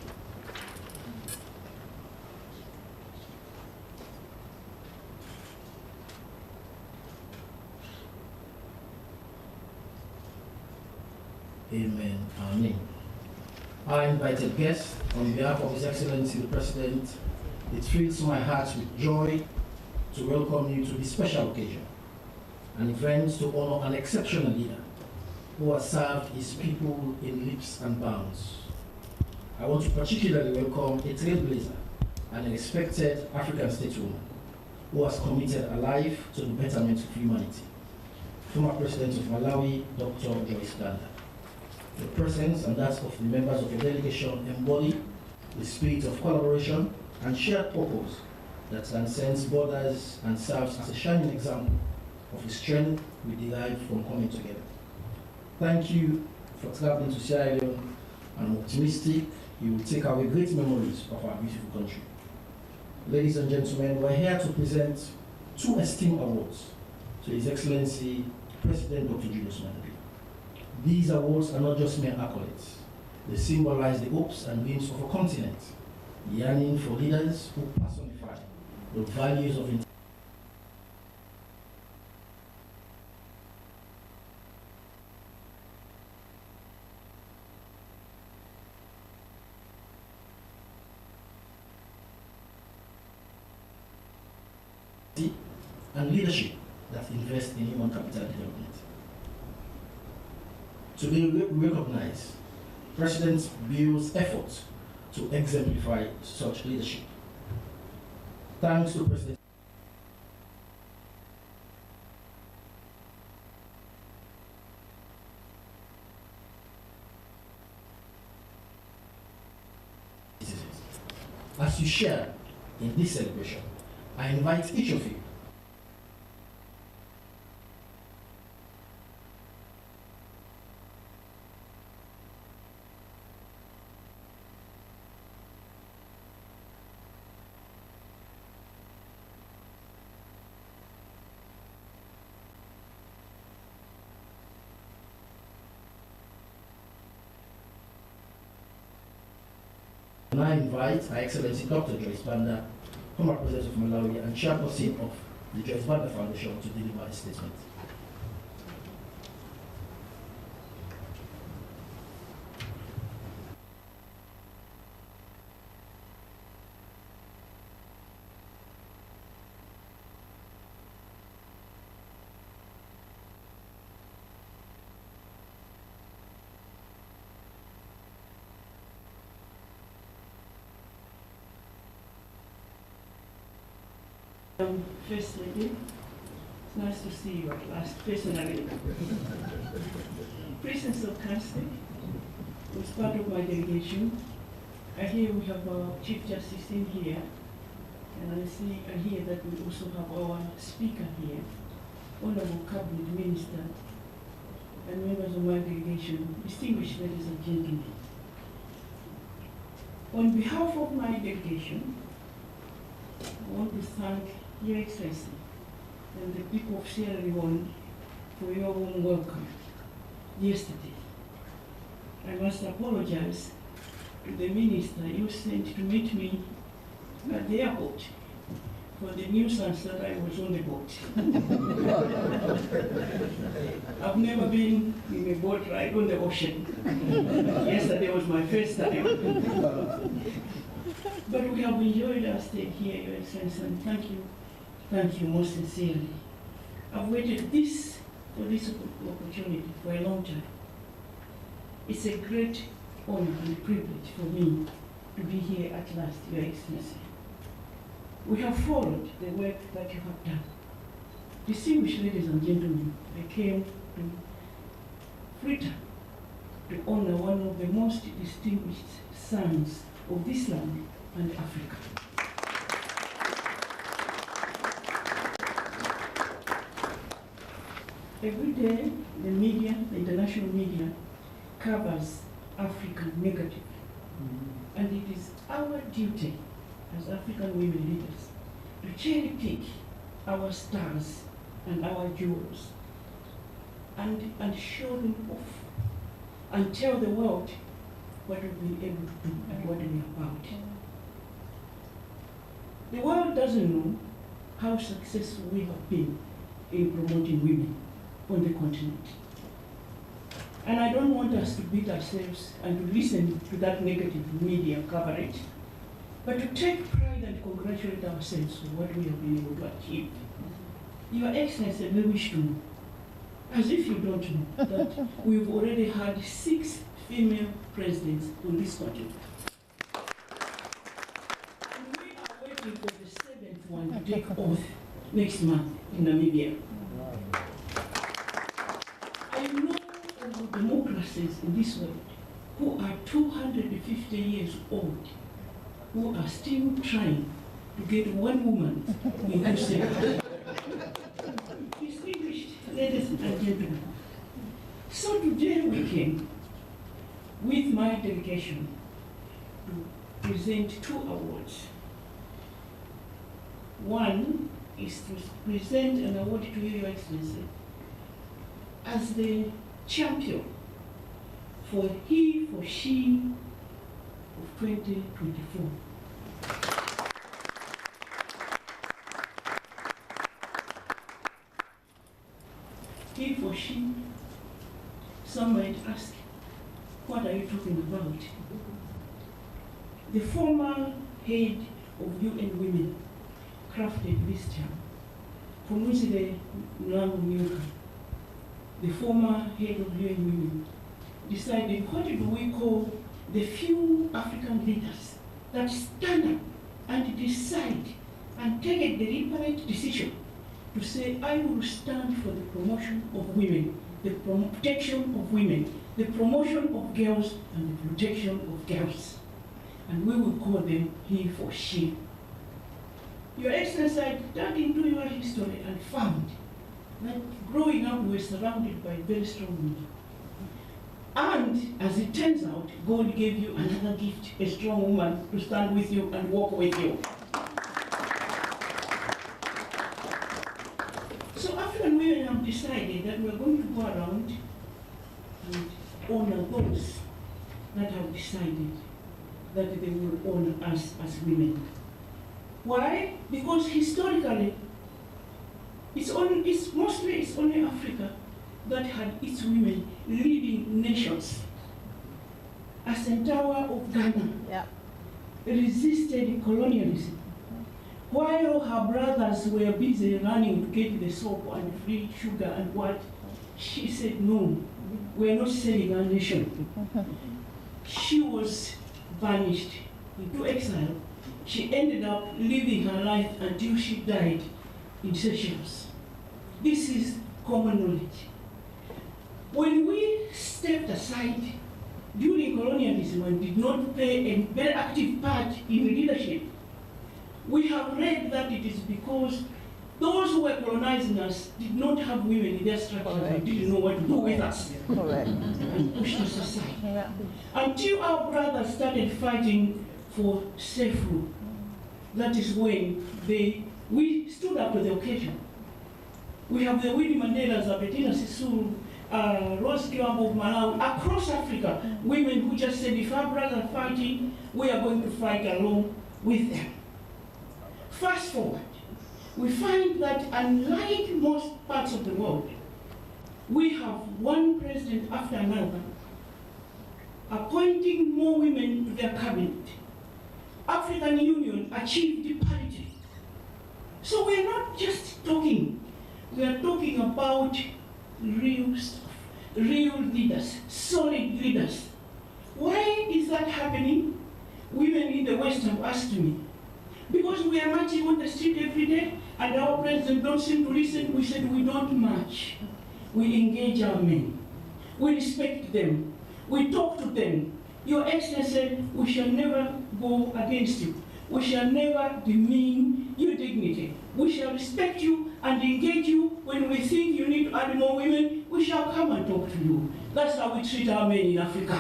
Amen. Amen. Our invited guests, on behalf of His Excellency the President, it fills my heart with joy to welcome you to this special occasion, an event to honor an exceptional leader who has served his people in leaps and bounds. I want to particularly welcome a trailblazer and a respected African stateswoman who has committed her life to the betterment of humanity, former President of Malawi, Dr. Joyce Banda. The presence and that of the members of your delegation embody the spirit of collaboration and shared purpose that transcends borders and serves as a shining example of the strength we derive from coming together. Thank you for traveling to Sierra Leone. I'm optimistic you will take away great memories of our beautiful country. Ladies and gentlemen, we're here to present two esteemed awards to His Excellency President Dr. Julius Maada Bio. These awards are not just mere accolades. They symbolize the hopes and dreams of a continent yearning for leaders who personify the values of integrity and leadership that invest in human capital development. Today we recognize President Bio's efforts to exemplify such leadership. Thanks to President as you share in this celebration, I invite each of you and I invite Her Excellency Dr. Joyce Banda, former President of Malawi and Chairperson of the Joyce Banda Foundation, to deliver a statement. First Lady, it's nice to see you at last, personally. Presence of Council was part of my delegation. I hear we have our Chief Justice in here, and I hear that we also have our Speaker here, Honorable Cabinet Minister, and members of my delegation, distinguished ladies and gentlemen. On behalf of my delegation, I want to thank Your Excellency and the people of Sierra Leone for your warm welcome yesterday. I must apologize to the minister you sent to meet me at the airport for the nuisance that I was on the boat. I've never been in a boat ride on the ocean. Yesterday was my first time. But we have enjoyed our stay here, Your Excellency, and thank you most sincerely. I've waited for this opportunity for a long time. It's a great honor and privilege for me to be here at last, Your Excellency. We have followed the work that you have done. Distinguished ladies and gentlemen, I came to Freetown to honor one of the most distinguished sons of this land and Africa. Every day, the media, the international media, covers Africa negatively. And it is our duty as African women leaders to cherry pick our stars and our jewels and show them off and tell the world what we've been able to do and what we're about. The world doesn't know how successful we have been in promoting women on the continent. And I don't want us to beat ourselves and to listen to that negative media coverage, but to take pride and congratulate ourselves for what we have been able to achieve. Your Excellency, we wish to know, as if you don't know, that we've already had 6 female presidents on this continent. And we are waiting for the 7th one to take oath next month in Namibia. I know of the democracies in this world who are 250 years old, who are still trying to get one woman in each sector. Distinguished ladies and gentlemen, so today we came with my delegation to present 2 awards. One is to present an award to you, Your Excellency, as the champion for he for she of 2024. He for she, some might ask, what are you talking about? The former head of UN Women crafted this term. Kumusile Mlambo Nyuka, the former head of UN Women, decided, what do we call the few African leaders that stand up and decide and take a deliberate decision to say, I will stand for the promotion of women, the protection of women, the promotion of girls, and the protection of girls. And we will call them he for she. Your Excellency, I dug into your history and found that growing up we were surrounded by very strong women. And as it turns out, God gave you another gift, a strong woman to stand with you and walk with you. So African women have decided that we're going to go around and honor those that have decided that they will honor us as women. Why? Because historically, it's only Africa that had its women leading nations. Asantewa of Ghana resisted colonialism. While her brothers were busy running to get the soap and free sugar and what, she said, no, we're not selling our nation. She was banished into exile. She ended up living her life until she died in Seychelles. This is common knowledge. When we stepped aside during colonialism and did not play a very active part in leadership, we have read that it is because those who were colonizing us did not have women in their structure. They didn't know what to do with us. And pushed us aside. Until our brothers started fighting for safe rule. That is when we stood up to the occasion. We have the Winnie Mandelas, Bettina Sisulu, Rose Kiwambo of Malawi, across Africa, women who just said, if our brothers are fighting, we are going to fight along with them. Fast forward, we find that unlike most parts of the world, we have one president after another appointing more women to their cabinet. African Union achieved parity. So we're not just talking, we are talking about real stuff, real leaders, solid leaders. Why is that happening? Women in the West have asked me. Because we are marching on the street every day and our president don't seem to listen. We said we don't march. We engage our men. We respect them. We talk to them. Your Excellency, we shall never go against you. We shall never demean your dignity. We shall respect you and engage you. When we think you need to add more women, we shall come and talk to you. That's how we treat our men in Africa.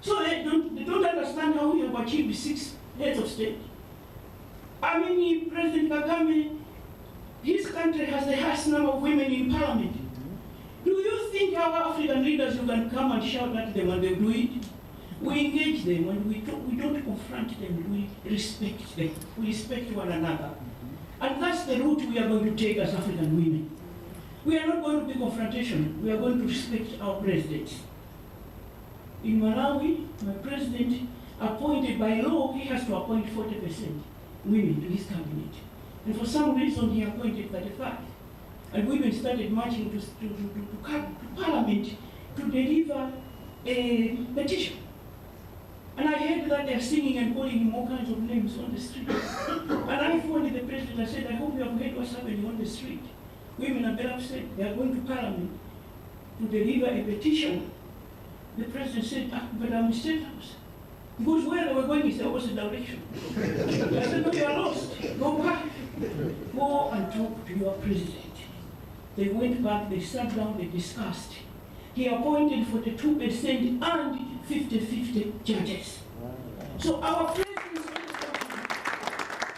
So they don't understand how we have achieved 6 heads of state. I mean, President Kagame, his country has the highest number of women in parliament. Do you think our African leaders, you can come and shout at them and they do it? We engage them and we don't confront them, we respect them. We respect one another. And that's the route we are going to take as African women. We are not going to be confrontational. We are going to respect our president. In Malawi, my president appointed by law, he has to appoint 40% women to his cabinet. And for some reason, he appointed 35. And women started marching to parliament to deliver a petition. And I heard that they're singing and calling him all kinds of names on the street. And I phoned the president, I said, I hope you have heard what's happening on the street. Women are very upset. They are going to parliament to deliver a petition. The president said, but I'm in State House. Because where they were going is the opposite direction. I said, no, you are lost. Go back. Go and talk to your president. They went back, they sat down, they discussed. He appointed 42% and 50-50 judges. So our president,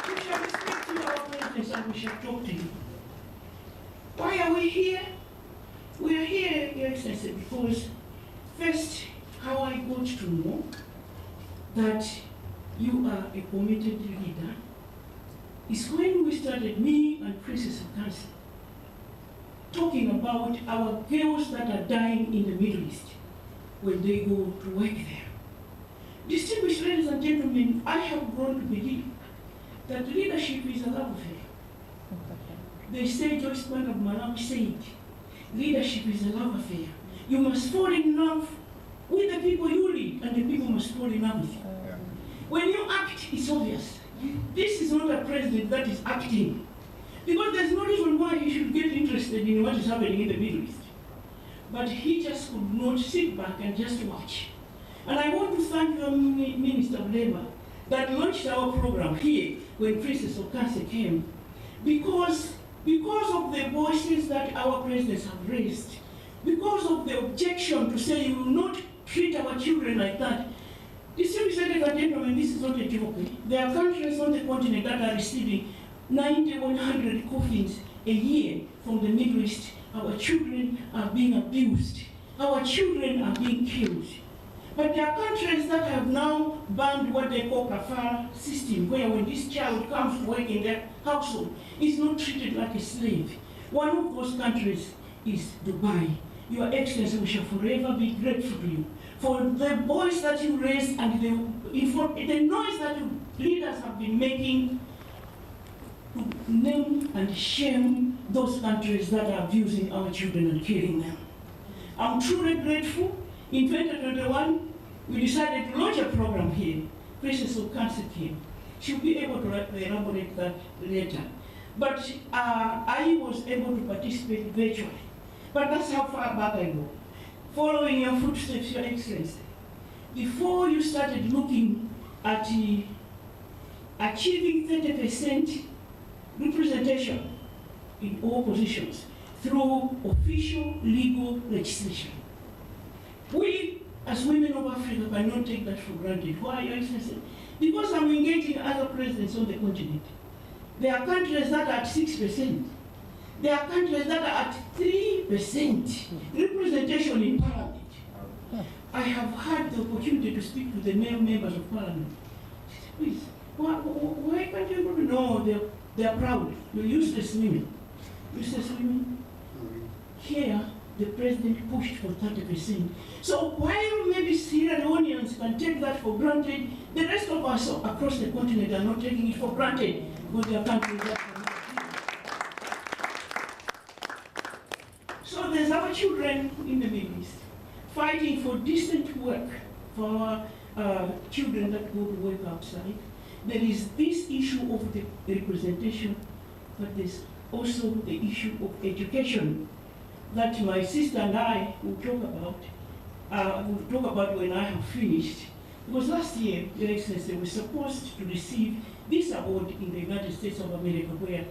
we shall respect you, our president, and we shall talk to you. Why are we here? We are here, Your Excellency, because first, how I got to know that you are a committed leader is when we started, me and Princess of Cancer, talking about our girls that are dying in the Middle East when they go to work there. Distinguished ladies and gentlemen, I have grown to believe that leadership is a love affair. They say, Joyce Band of Malawi said, leadership is a love affair. You must fall in love with the people you lead, and the people must fall in love with you. When you act, it's obvious. This is not a president that is acting. Because there's no reason why he should get interested in what is happening in the Middle East. But he just could not sit back and just watch. And I want to thank the Minister of Labour that launched our program here when Princess Okanse came, because of the voices that our presidents have raised, because of the objection to say you will not treat our children like that. Distinguished ladies and gentlemen, this is not a joke. There are countries on the continent that are receiving 90-100 coffins a year from the Middle East. Our children are being abused. Our children are being killed. But there are countries that have now banned what they call kafara system, where when this child comes to work in their household, he's not treated like a slave. One of those countries is Dubai. Your Excellency, we shall forever be grateful to you for the voice that you raised and the noise that you leaders have been making to name and shame those countries that are abusing our children and killing them. I'm truly grateful. In 2021, we decided to launch a program here. Princess Okanse came. She'll be able to elaborate that later. But I was able to participate virtually. But that's how far back I go. Following your footsteps, Your Excellency, before you started looking at achieving 30% representation in all positions through official legal legislation, we, as women of Africa, cannot take that for granted. Why, Your Excellency? Because I'm engaging other presidents on the continent. There are countries that are at 6%. There are countries that are at 3% representation in parliament. I have had the opportunity to speak to the male members of parliament. Please, why can't you know they are proud? You're useless women. Useless women. Here, the president pushed for 30%. So while maybe Sierra Leoneans can take that for granted, the rest of us across the continent are not taking it for granted because their countries are. So there's our children in the Middle East fighting for decent work for our children that go to work outside. There is this issue of the representation, but there's also the issue of education that my sister and I will talk about when I have finished. Because last year, Your Excellency, we were supposed to receive this award in the United States of America, where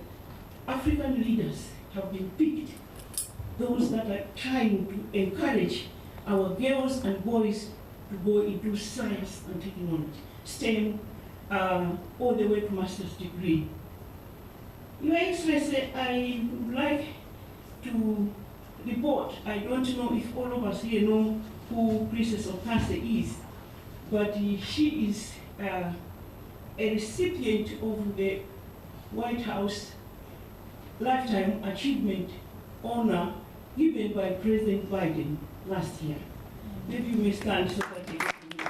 African leaders have been picked, those that are trying to encourage our girls and boys to go into science and technology, STEM, all the way to master's degree. Your Excellency, I would like to report, I don't know if all of us here know who Princess Okanse is, but she is a recipient of the White House Lifetime Achievement Honor given by President Biden last year. Maybe you may stand so that they get to me.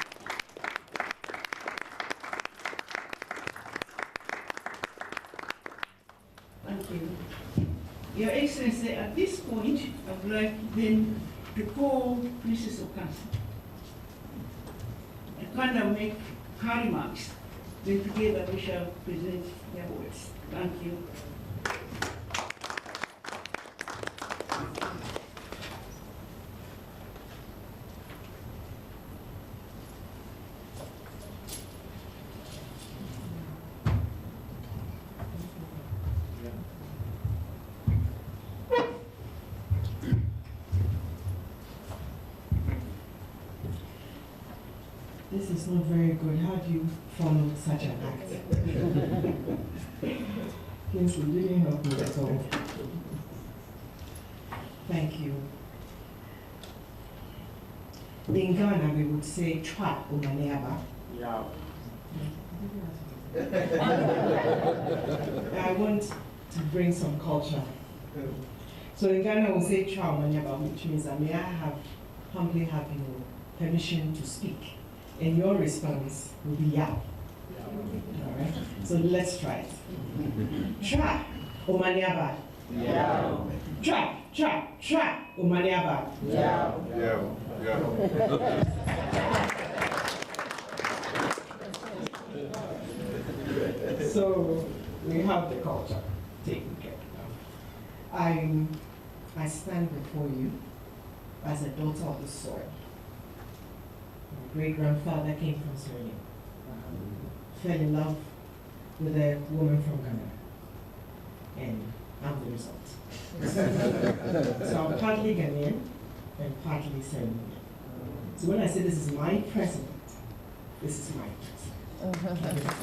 Thank you. Your Excellency, at this point, I would like then to call Princess Okanse and kind of make her remarks. Then together we shall present their words. Thank you. This is not very good. How do you follow such an act? Yes, it didn't help me at all. Thank you. In Ghana, we would say, Chwa Umaneaba. Yeah. I want to bring some culture. So in Ghana, we say Chwa Umaneaba, which means that may I humbly have your permission to speak. And your response will be yeah. All right? So let's try it. Chwa Umaneaba. Yeah. Tra, Umaniaba. Yeah. So we have the culture taken care of. I stand before you as a daughter of the soil. My great-grandfather came from Sierra Leone. Fell in love with a woman from Ghana, and I'm the result. So I'm partly Ghanaian and partly Sierra Leone. So when I say this is my president, this is my president.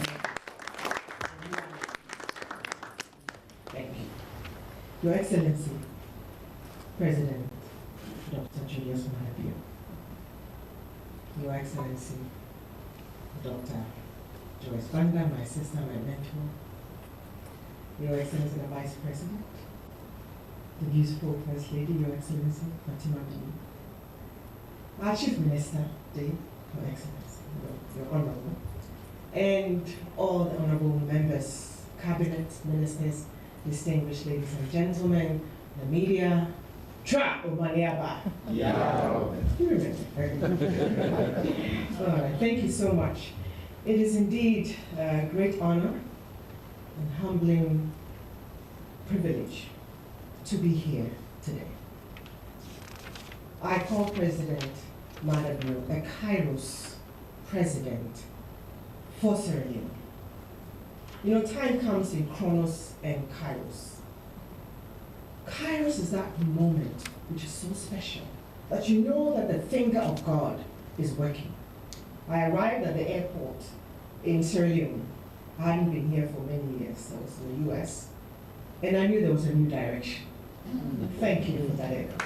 Thank you. Your Excellency, President Dr. Julius Mahabir, Your Excellency, Dr. Joyce Banda, my sister, my mentor, Your Excellency, the Vice President, the beautiful First Lady, Your Excellency, Fatima Dee, our Chief Minister, Your Excellency, Your Honorable, and all the honorable members, cabinet, ministers, distinguished ladies and gentlemen, the media, Tra Omaniaba. Yeah. You remember. All right, thank you so much. It is indeed a great honor and humbling privilege to be here today. I call President Mahabir a Kairos president for Sierra Leone. You know, time comes in Chronos and Kairos. Kairos is that moment which is so special that you know that the finger of God is working. I arrived at the airport in Sierra Leone. I hadn't been here for many years. I was in the US. And I knew there was a new direction. Thank you for that airport.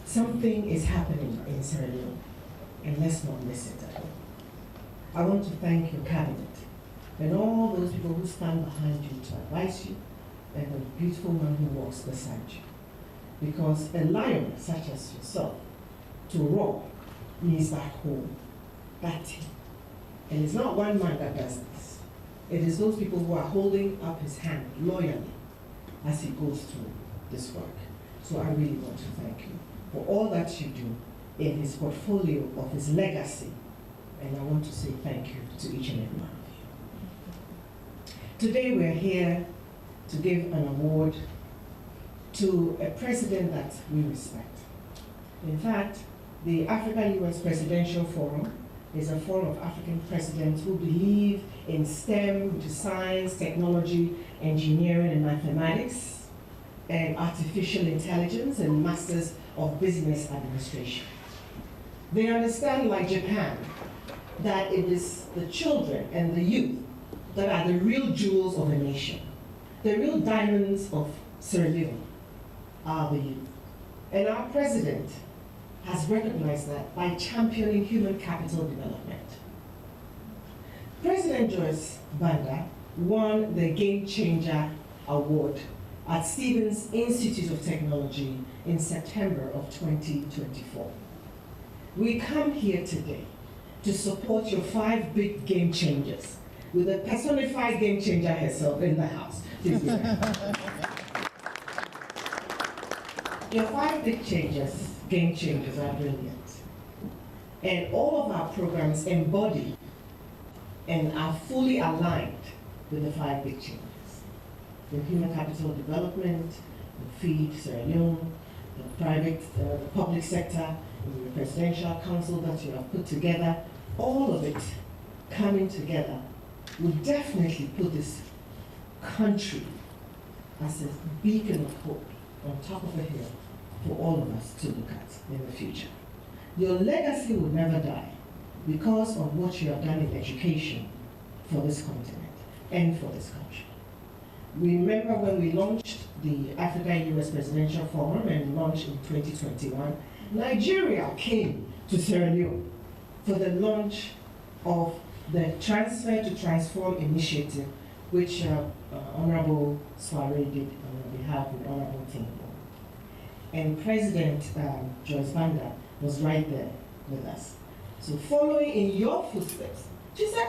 Something is happening in Sierra Leone, and let's not miss it at all. I want to thank your cabinet and all those people who stand behind you to advise you, and the beautiful one who walks beside you. Because a lion such as yourself, to roar means that whole, that team. And it's not one man that does this. It is those people who are holding up his hand loyally as he goes through this work. So I really want to thank you for all that you do in his portfolio of his legacy. And I want to say thank you to each and every one of you. Today we're here to give an award to a president that we respect. In fact, the Africa-US Presidential Forum is a forum of African presidents who believe in STEM, which is science, technology, engineering, and mathematics, and artificial intelligence, and masters of business administration. They understand, like Japan, that it is the children and the youth that are the real jewels of a nation. The real diamonds of Sierra Leone are the youth. And our president has recognized that by championing human capital development. President Joyce Banda won the Game Changer Award at Stevens Institute of Technology in September of 2024. We come here today to support your 5 big game changers with a personified game changer herself in the house. Please be there. Your 5 big game changers are brilliant. And all of our programs embody and are fully aligned with the 5 big changes. The human capital development, the Feed Sierra Leone, the public sector, the presidential council that you have put together, all of it coming together will definitely put this country as a beacon of hope on top of a hill for all of us to look at in the future. Your legacy will never die because of what you have done in education for this continent and for this country. Remember when we launched the Africa-US Presidential Forum and launched in 2021, Nigeria came to Sierra Leone for the launch of the Transfer to Transform initiative, which Honorable Soiree did on behalf of the Honorable Timbo. And President Joyce Banda was right there with us. So following in your footsteps, she said,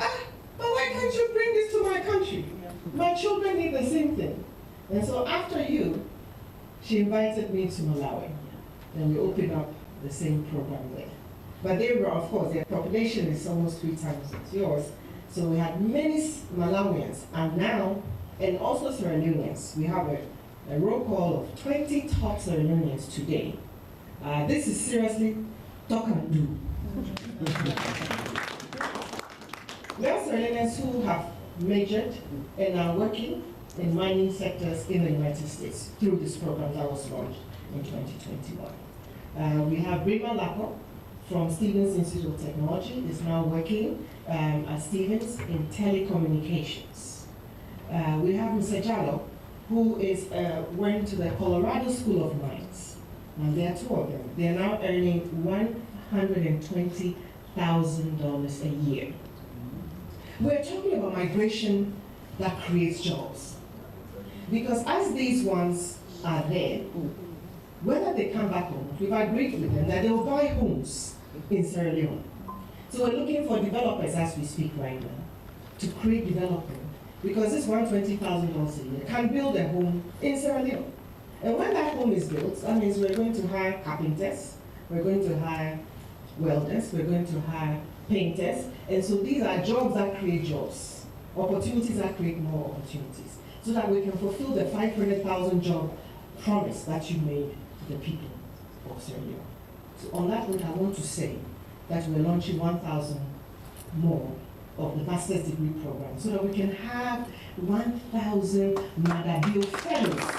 but why can't you bring this to my country? My children need the same thing. And so after you, she invited me to Malawi. And we opened up the same program there. But they were, of course, their population is almost 3 times yours. So we had many Malawians, and now, and also Sierra Leoneans. We have a roll call of 20 top Sierra Leoneans today. This is seriously talk and do. We have Sierra Leoneans who have majored and are working in mining sectors in the United States through this program that was launched in 2021. We have Rima Lako from Stevens Institute of Technology, is now working at Stevens in telecommunications. We have Mr. Jallo, who is went to the Colorado School of Mines. And there are 2 of them. They are now earning $120,000 a year. We're talking about migration that creates jobs. Because as these ones are there, whether they come back home, we've agreed with them that they will buy homes in Sierra Leone. So we're looking for developers as we speak right now to create development. Because this $120,000 a year can build a home in Sierra Leone. And when that home is built, that means we're going to hire carpenters, we're going to hire welders, we're going to hire painters. And so these are jobs that create jobs, opportunities that create more opportunities, so that we can fulfill the 500,000 job promise that you made to the people of Sierra Leone. So on that note, I want to say that we're launching 1,000 more of the master's degree program so that we can have 1,000 Madabio fellows.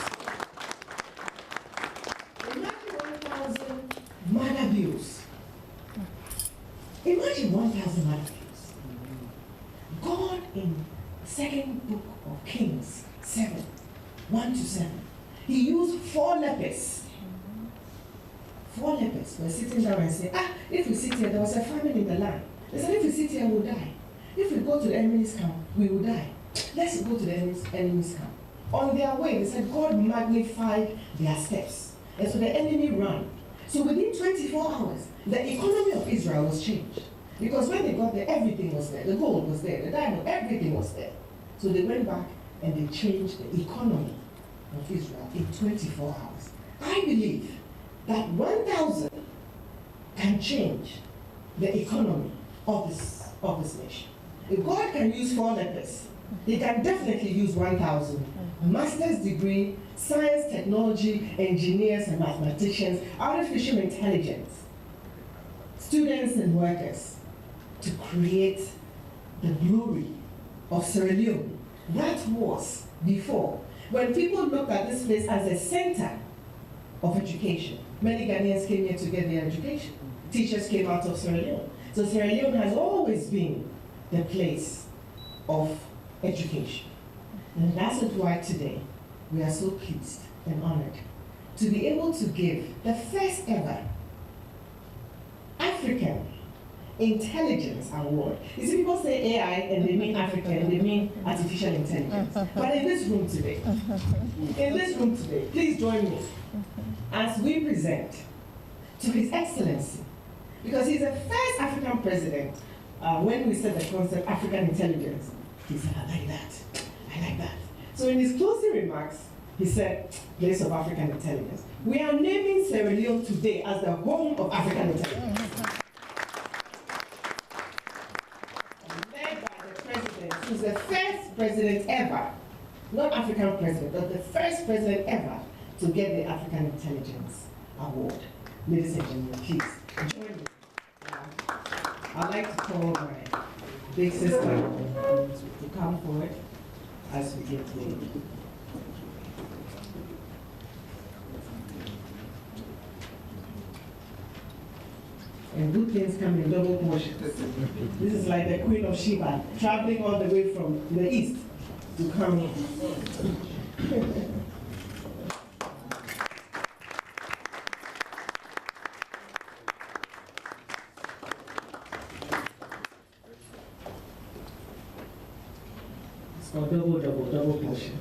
Imagine 1,000 Madabios. Imagine 1,000 Madabios. God in the 2nd book of Kings 7, 1-7, he used 4 lepers. 4 lepers were sitting down and saying, if we sit here, there was a famine in the land. They said, if we sit here, we'll die. If we go to the enemy's camp, we will die. Let's go to the enemy's camp. On their way, they said, God magnified their steps. And so the enemy ran. So within 24 hours, the economy of Israel was changed. Because when they got there, everything was there. The gold was there, the diamond, everything was there. So they went back and they changed the economy of Israel in 24 hours. I believe that 1,000 can change the economy of this nation. If God can use 4 lepers, he can definitely use 1,000 master's degree, science, technology, engineers and mathematicians, artificial intelligence, students and workers to create the glory of Sierra Leone. That was before. When people looked at this place as a center of education, many Ghanaians came here to get their education. Teachers came out of Sierra Leone. So Sierra Leone has always been the place of education. And that's why today we are so pleased and honored to be able to give the first ever African Intelligence Award. You see, people say AI and they mean African, they mean artificial intelligence. But in this room today, please join me as we present to His Excellency, because he's the first African president. When we said the concept African intelligence, he said, I like that, I like that. So in his closing remarks, he said, place of African intelligence. We are naming Sierra Leone today as the home of African intelligence. Led by the president, who's the first president ever, not African president, but the first president ever to get the African Intelligence Award. Ladies and gentlemen, please join me. I'd like to call my big sister to come forward as we get to it. And good things come in double portions. This is like the Queen of Sheba, traveling all the way from the east to come in. It's called double portion.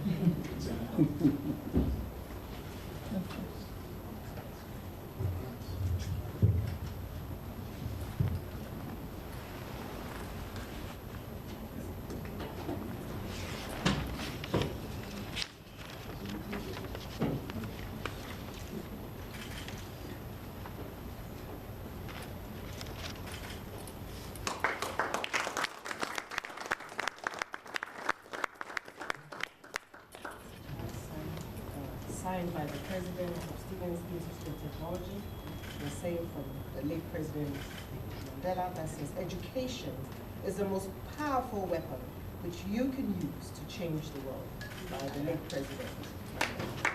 signed by the President of Stevens Institute of Technology, the same from the late President Mandela, that says education is the most powerful weapon which you can use to change the world, by the late President Mandela.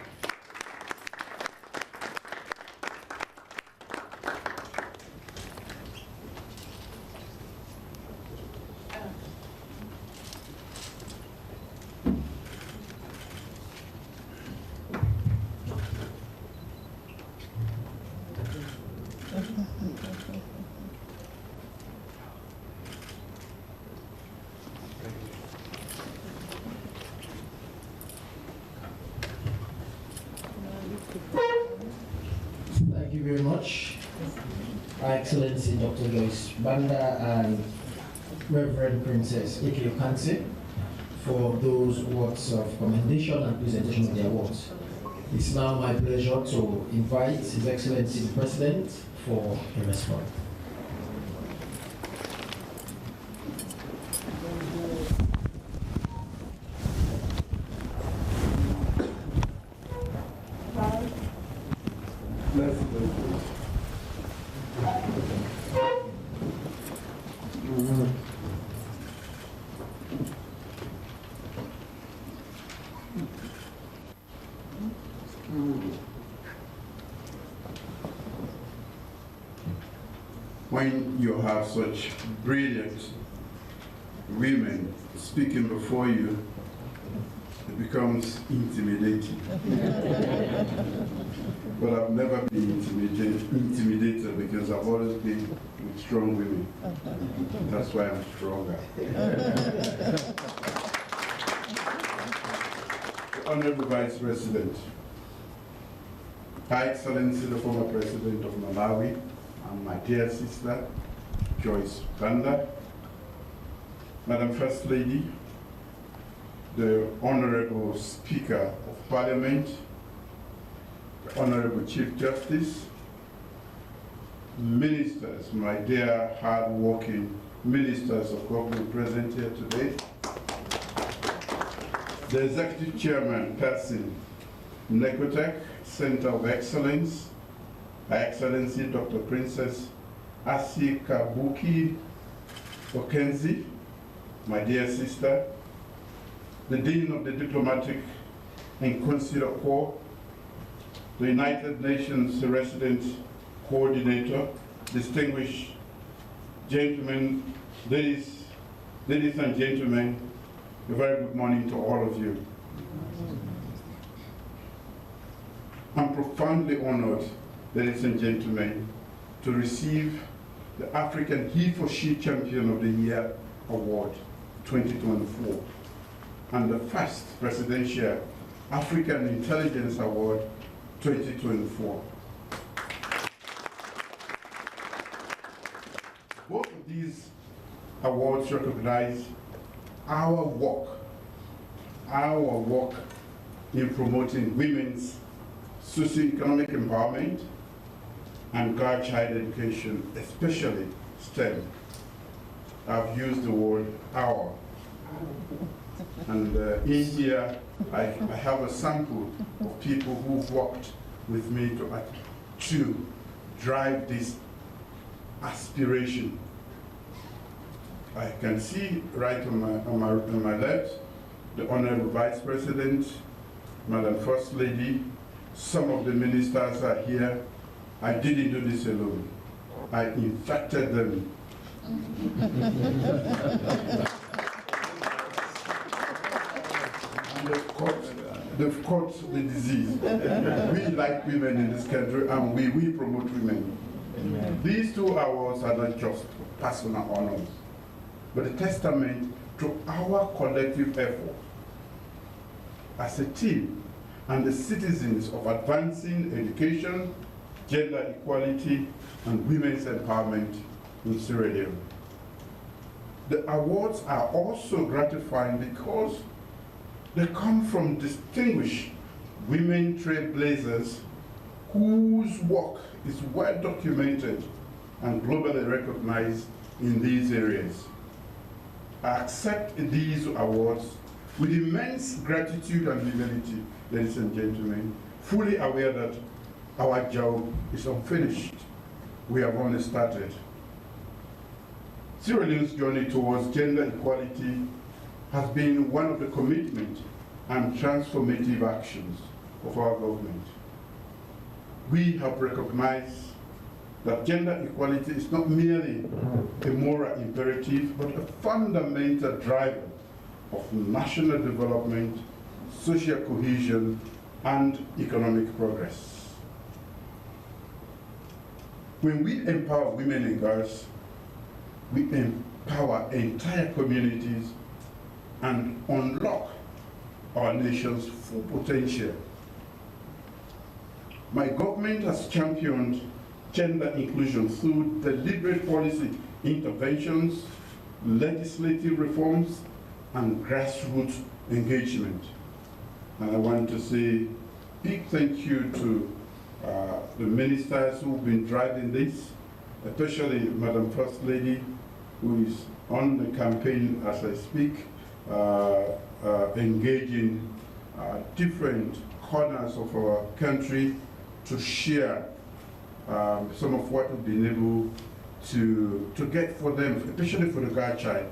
Thank you very much, Her Excellency Dr. Joyce Banda and Reverend Princess Ike Kansi, for those words of commendation and presentation of the awards. It's now my pleasure to invite His Excellency the President for a response. When you have such brilliant women speaking before you, it becomes intimidating. But I've never been intimidated because I've always been with strong women. That's why I'm stronger. The Honorable Vice President, Her Excellency the former President of Malawi, and my dear sister, Joyce Banda, Madam First Lady, the Honorable Speaker of Parliament, the Honorable Chief Justice, ministers, my dear hard-working ministers of government present here today, the Executive Chairman, Persin Necotech Center of Excellence, Her Excellency Dr. Princess Asikabuki Okenzi, my dear sister, the Dean of the Diplomatic and Consular Corps, the United Nations Resident Coordinator, distinguished gentlemen, ladies and gentlemen, a very good morning to all of you. I'm profoundly honored, ladies and gentlemen, to receive the African He for She Champion of the Year Award 2024 and the first Presidential African Intelligence Award 2024. Both of these awards recognize our work in promoting women's socio-economic empowerment and girl-child education, especially STEM. I've used the word our. And in here, I have a sample of people who've worked with me to drive this aspiration. I can see right on my left, the Honorable Vice President, Madam First Lady, some of the ministers are here. I didn't do this alone. I infected them. And they've caught the disease. We like women in this country, and we promote women. These two awards are not just personal honors, but a testament to our collective effort as a team and the citizens of advancing education, gender equality, and women's empowerment in Sierra Leone. The awards are also gratifying because they come from distinguished women trailblazers whose work is well documented and globally recognized in these areas. I accept these awards with immense gratitude and humility, ladies and gentlemen, fully aware that our job is unfinished. We have only started. Sierra Leone's journey towards gender equality has been one of the commitment and transformative actions of our government. We have recognized that gender equality is not merely a moral imperative, but a fundamental driver of national development, social cohesion, and economic progress. When we empower women and girls, we empower entire communities and unlock our nation's full potential. My government has championed gender inclusion through deliberate policy interventions, legislative reforms, and grassroots engagement. And I want to say big thank you to the ministers who've been driving this, especially Madam First Lady, who is on the campaign as I speak, engaging different corners of our country to share some of what we've been able to get for them, especially for the girl child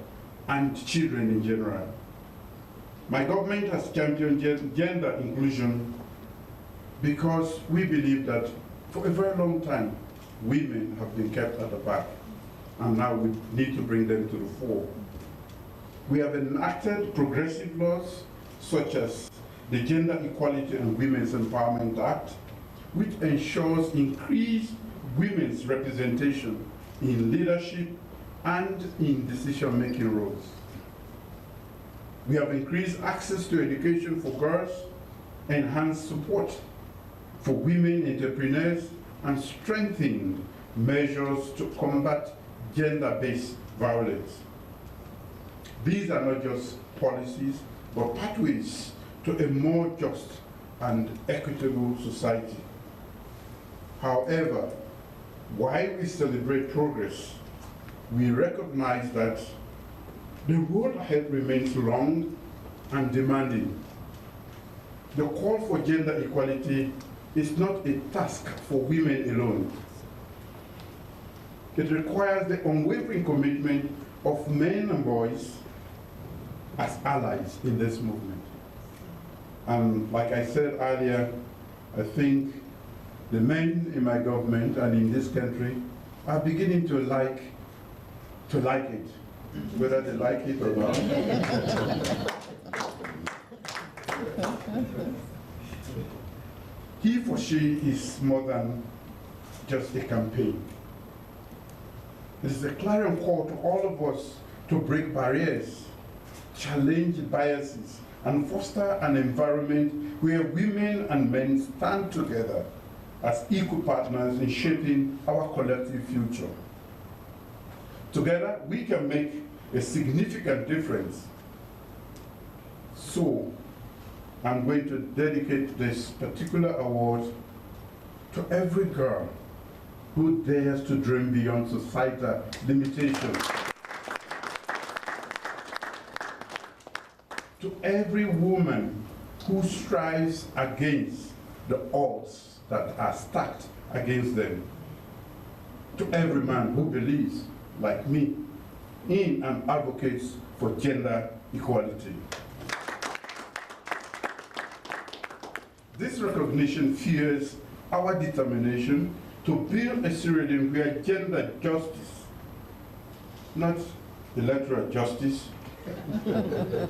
and children in general. My government has championed gender inclusion because we believe that for a very long time, women have been kept at the back, and now we need to bring them to the fore. We have enacted progressive laws such as the Gender Equality and Women's Empowerment Act, which ensures increased women's representation in leadership and in decision-making roles. We have increased access to education for girls, enhanced support for women entrepreneurs, and strengthened measures to combat gender-based violence. These are not just policies, but pathways to a more just and equitable society. However, while we celebrate progress, we recognize that the road ahead remains long and demanding. The call for gender equality is not a task for women alone. It requires the unwavering commitment of men and boys as allies in this movement. And like I said earlier, I think the men in my government and in this country are beginning to like it, whether they like it or not. He for she is more than just a campaign. It is a clarion call to all of us to break barriers, challenge biases, and foster an environment where women and men stand together as equal partners in shaping our collective future. Together, we can make a significant difference. So, I'm going to dedicate this particular award to every girl who dares to dream beyond societal limitations. To every woman who strives against the odds that are stacked against them. To every man who believes, like me, in and advocates for gender equality. This recognition fuels our determination to build a Sierra Leone where gender justice, not electoral justice,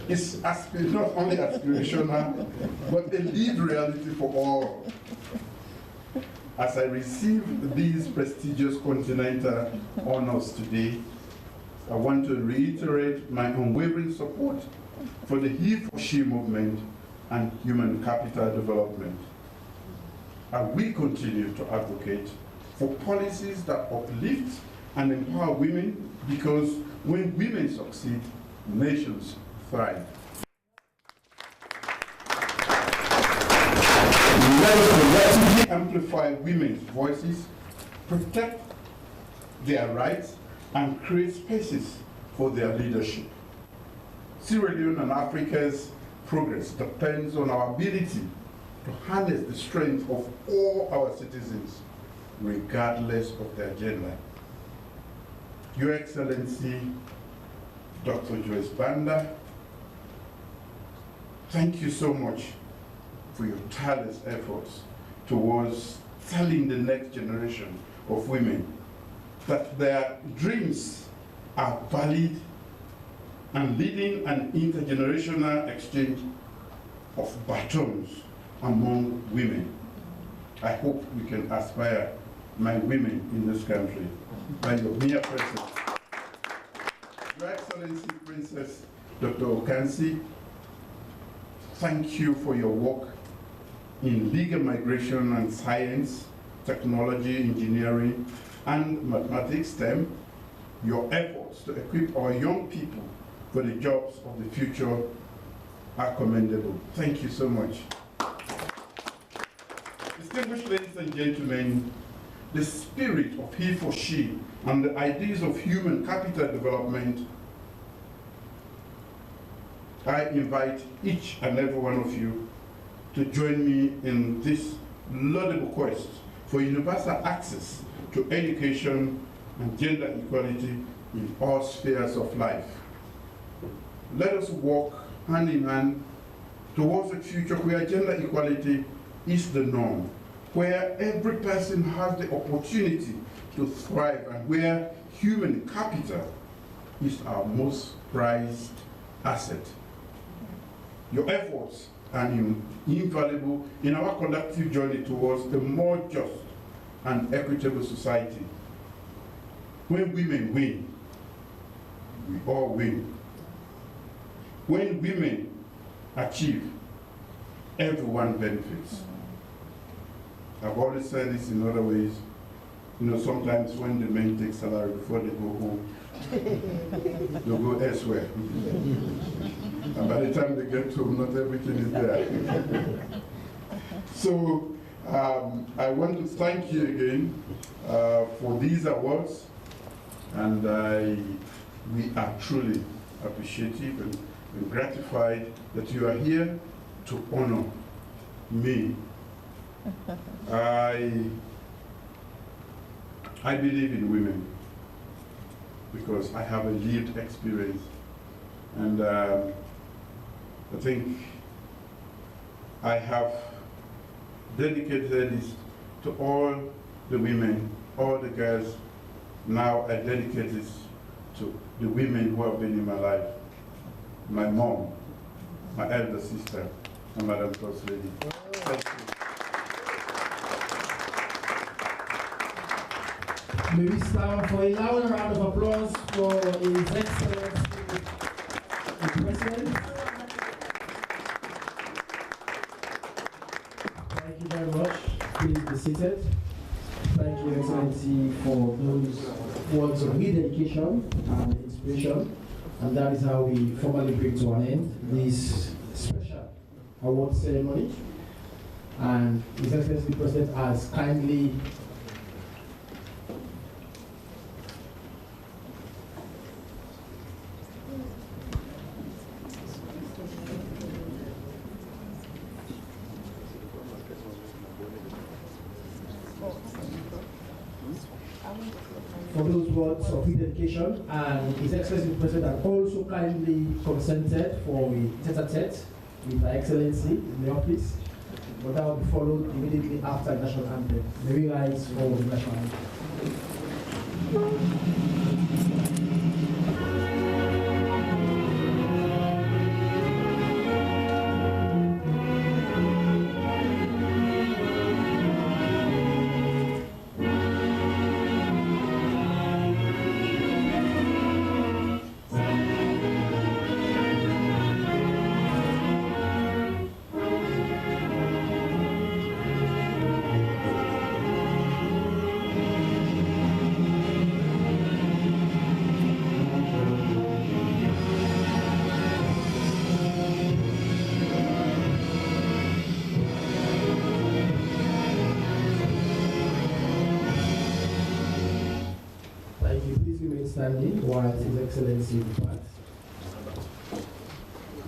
is not only aspirational, but a lead reality for all. As I receive these prestigious continental honors today, I want to reiterate my unwavering support for the He for She movement and human capital development. And we continue to advocate for policies that uplift and empower women, because when women succeed, nations thrive. Let us collectively amplify women's voices, protect their rights, and create spaces for their leadership. Sierra Leone and Africa's progress depends on our ability to harness the strength of all our citizens, regardless of their gender. Your Excellency, Dr. Joyce Banda, thank you so much for your tireless efforts towards telling the next generation of women that their dreams are valid and leading an intergenerational exchange of batons among women. I hope we can aspire my women in this country by your mere presence. Your Excellency, Princess Dr. Okansi, thank you for your work in legal migration and science, technology, engineering, and mathematics STEM. Your efforts to equip our young people for the jobs of the future are commendable. Thank you so much. Distinguished ladies and gentlemen, the spirit of he for she and the ideas of human capital development, I invite each and every one of you to join me in this laudable quest for universal access to education and gender equality in all spheres of life. Let us walk hand in hand towards a future where gender equality is the norm, where every person has the opportunity to thrive, and where human capital is our most prized asset. Your efforts are invaluable in our collective journey towards a more just and equitable society. When women win, we all win. When women achieve, everyone benefits. I've always said this in other ways. You know, sometimes when the men take salary before they go home, they'll go elsewhere. And by the time they get home, not everything is there. So I want to thank you again for these awards, and we are truly appreciative and gratified that you are here to honor me. I believe in women because I have a lived experience, and I think I have dedicated this to all the women, all the girls. Now I dedicate this to the women who have been in my life. My mom, my elder sister, and Madam First Lady. Thank you. May we stand for a loud round of applause for His Excellency, the President. Thank you very much. Please be seated. Thank you, Excellency, for those words of rededication and inspiration. And that is how we formally bring to an end this special award ceremony. And His Excellency the President has kindly for those words of rededication, and His Excellency the President has also kindly consented for a tete-a-tete with Her Excellency in the office, but that will be followed immediately after the national anthem. May we rise for the national anthem. Standing while His Excellency departs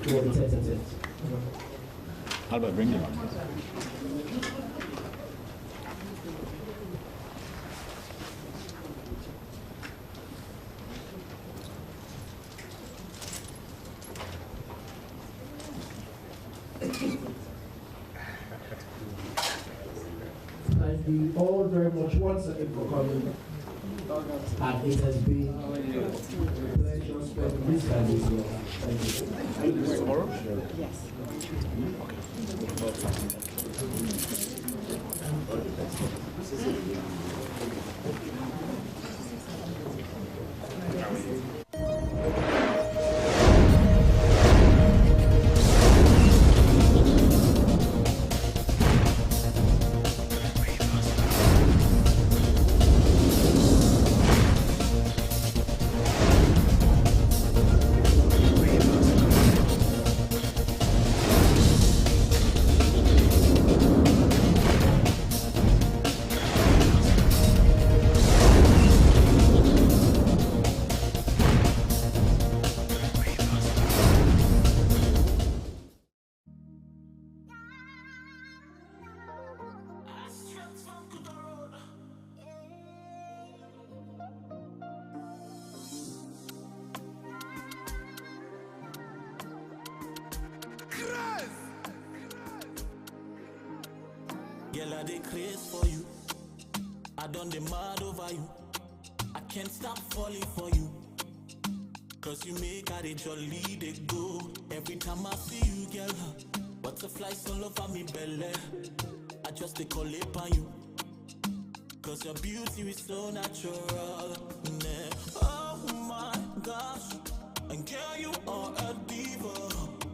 for the tete-a-tete. Albert, bring him up. Thank you all very much once again for coming. And it has been a pleasure spending this time with you. Thank you. Tomorrow? Yes. Girl, I dey craze for you. I done the mad over you. I can't stop falling for you. Cause you make I dey jolly dey go. Every time I see you, girl, butterflies all over me belly. I just dey call it on you. Cause your beauty is so natural. Nah. Oh my gosh. And girl, you are a diva.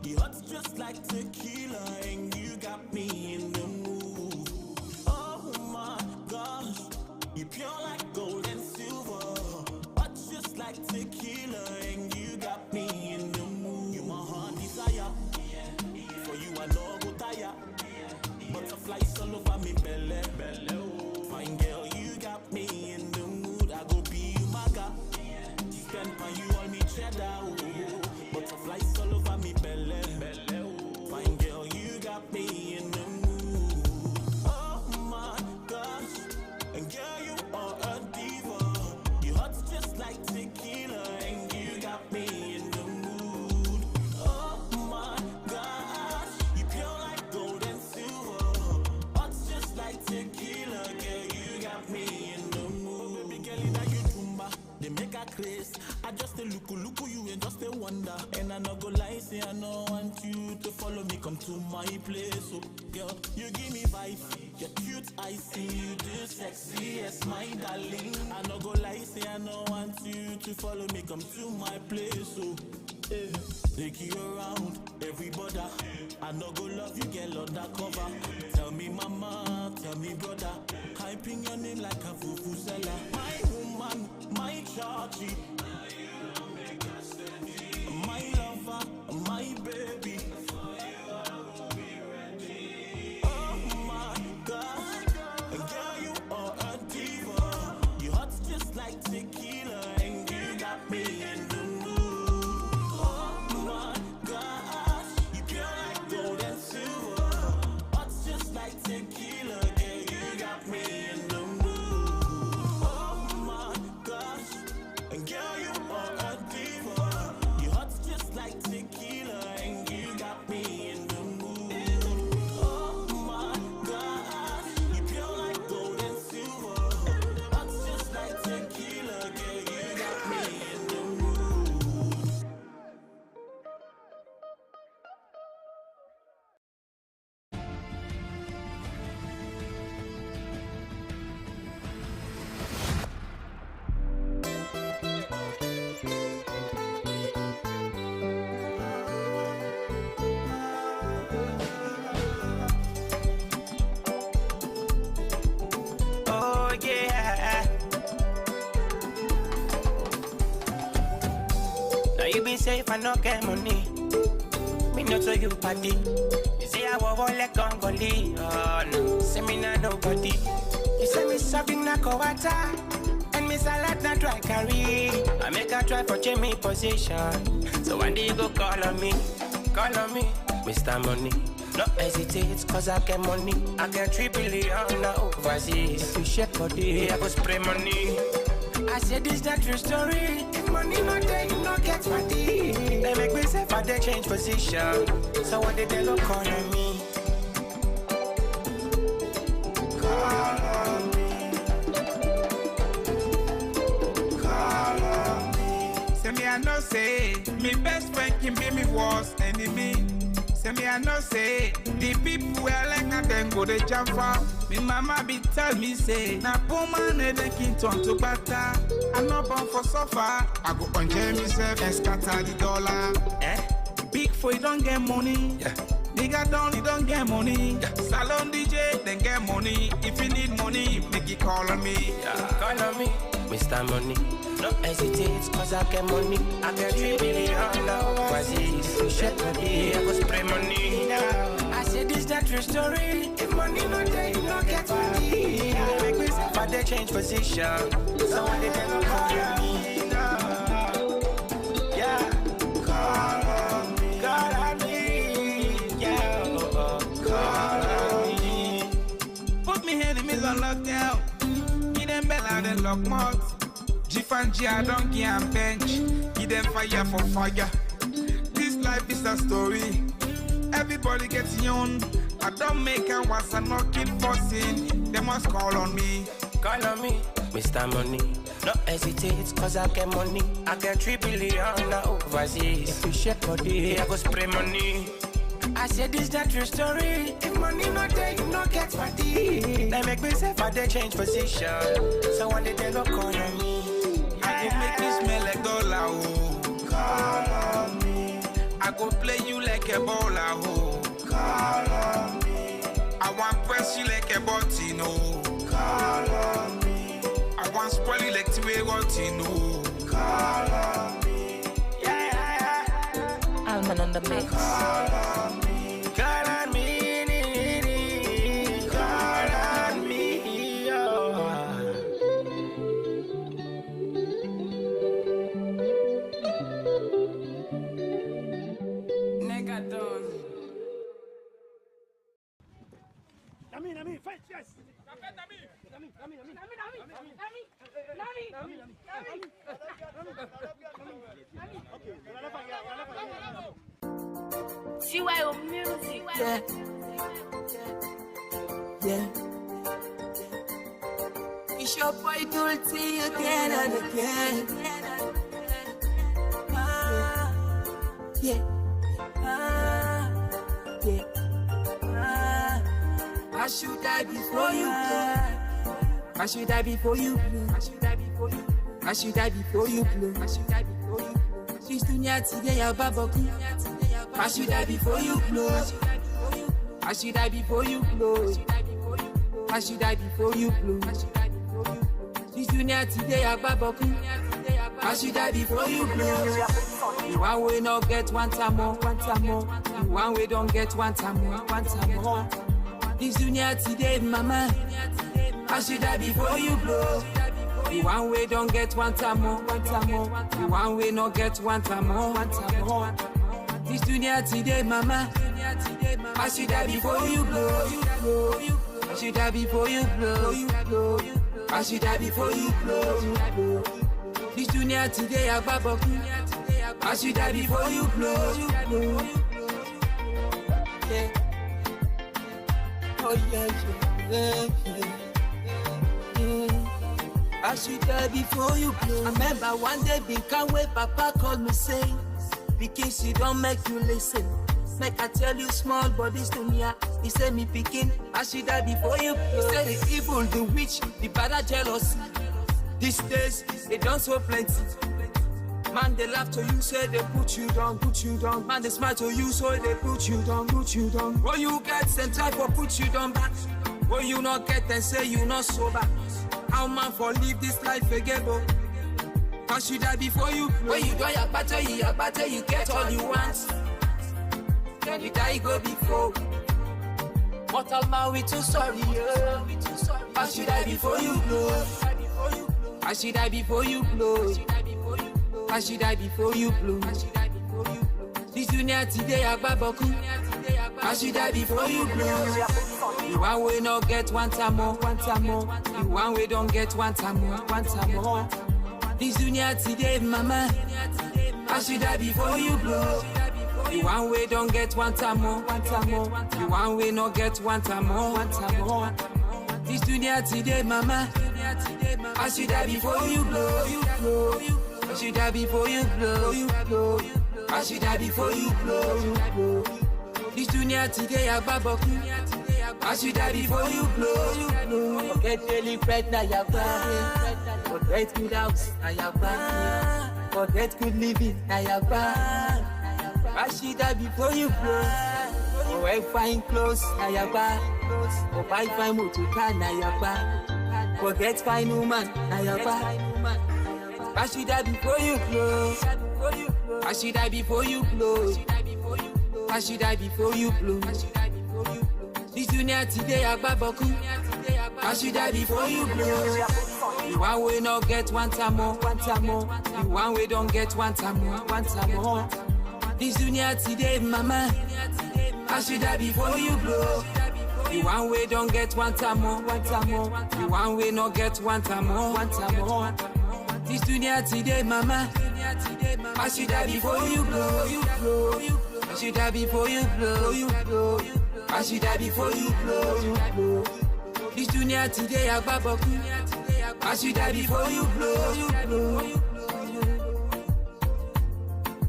You hot just like tequila. And you got me in the mood. Oh my gosh. You pure like gold and silver. Hot just like tequila. And you got me in the mood. You my heart desire. For you I no go tire. Butterflies all over me belly. Fine girl, you got me in the mood. I go be you maga. Spend on you all me cheddar. Butterflies all over me belly. Fine girl, you got me in the mood. Oh my gosh. And girl, you are a diva. You hot just like tequila. And you got me in the mood. Oh my gosh. You pure like gold and silver. Hot just like tequila. Girl, you got me in the mood. Baby girl, that you tumba. They make a craze. I just a look you and just a wonder. And I no go lie, say I no want you to follow me, come to my place. So girl, you give me vibes. You're cute, I see you do sexy as my darling. I no go lie, say I no want you to follow me, come to my place. So take you around everybody. I no go love you, girl, undercover. Tell me mama, tell me brother. Hyping your name like a vuvuzela. My woman, my chargy. My lover, my baby. Oh my gosh. Girl, you are a diva. You hot just like tequila. And you got me in the mood. Oh my gosh. You pure like gold and silver. Hot just like tequila. Girl, you got me in the mood. Oh my gosh. And girl, you are a diva. You hot just like tequila. And you got me in the mood. Oh my gosh. You pure like gold and silver. Hot just like tequila. Girl, you got me in the mood. Oh yeah. Now you be safe and not get money. Me not so you party. You say I will let Congolese. Oh no, say me not nobody. You say me serving na kowata. And me salad na try carry. I make a try for change me position. So one day you go call on me, Mr. Money. No hesitate, cause I get money. I get 3 billion now overseas. If you shake body, I go spray money. I said this that true story. If money not there, you not get money. They make me say if they change position. So what did they look on me? Call on me. Call on me. Say me I know say, me best friend can be me worst enemy. Say me I know say, the people where I like and then go they jump out. Me mama be tell me say, na poor man they can turn to butter. I'm not born for suffer. I go on myself and scatter the dollar. Big for you don't get money. Nigga don't get money. Salon DJ then get money. If you need money, make it call on me. Call on me, Mr. Money. No hesitate, cause I get money. I get 3 billion now overseas. You shake body, I go spray money. I said this that true story. If money not there, you not get money. They make me say but they change position. So when they don't call on me. Yeah, call on me. Call on me. Yeah, call on me. Put me enemies on lockdown. Give them bell out and lock mouth. Gif and G, I don't give bench. Give them fire for fire. This life is a story. Everybody gets young. I don't make a was a knocking forcing. They must call on me. Call on me, Mr. Money. No hesitate, cause I get money. I get 3 billion now overseas. If you shake body, I go spray money. I said this that true story. If money not there, you not get money. They make me say but they change position. So one day they go call on me. I go make you smell like dollar, oh. Call on me. I go play you like a baller, oh. Call on me. I want press you like a button, oh. Call on me. I want spoil you like two-way routine, oh. Call on me. Yeah. Alman on the mix. Call on me. Call on me. Call on me. Nami, fight, yes. See why your music. Yeah. It's your boy Dulce again and again. Yeah. I should die before you blow. I should die before you blow. I should die before you. I should die before you blow. I should die before you. This dunya today a baboki. I should die before you blow. I should die before you blow. I should die before you blow. This dunya today a baboki. I should die before you blow. You one way not get one time more, one time more. You one way don't get one time more, one time more. This dunya today, mama. I should die before you blow. You one way don't get one time more, one time more. You one way not get one time more, one time more. This dunya today, mama. I should die before you blow. I should die before you blow. I should die before you blow. This dunya today, I baboki. I should die before you blow. Yeah. Oh yeah. I should die before you blow. I remember one day can't wait, Papa called me saying, because you don't make you listen. Make I tell you small bodies to me. He said me picking, I should die before you blow. He said the evil, the witch, the bad jealousy. These days, they don't so plenty. Man, they laugh to you, say they put you down, put you down. Man, they smile to you, so they put you down, put you down. When you get same type for put you down back. When you not get and say you not sober. How man for live this life again, bro? I should die before you. When you do your battle, you get all you want. Then you die go before. Mortal man, we too sorry, yeah. I should die before you blow. I should die before you blow. I should die before you blow. This dunya today a baboku. I should die before you blow. You one way not get one time more, one time more. You one way don't get one time more, one time more. This dunya today, mama. I should die before you blow. You one way don't get one time more, one time more. You one way not get one time more, one time more. This dunya today, mama. I should die before you blow, you blow. I should die before you blow, you blow. I should die before you blow, you blow. This dunya today, I baboku. I should die before you blow, you blow. Forget daily bread, now you're back. Forget good house, now you're back. Forget good living, now you're back. I should die before you blow. Oh, I find clothes, now you're back. Oh, I find motor, now you're back. Forget fine woman, now you're back. I should die before you blow. I should die before you blow. I should die before you blow. This dunya today, I baboku. I should die before you blow. You one way not get one time more, one time more. You one way don't get one time more, one time more. This dunya today, mama. I should die before you blow. You one way don't get one time more, one time more. You one way not get one time more, one time more. This dunya today, mama. I should die before you blow, you blow. I should die before you blow, you blow. I should die before you blow, you blow. This dunya today, I baboku. I should die before you blow, you blow.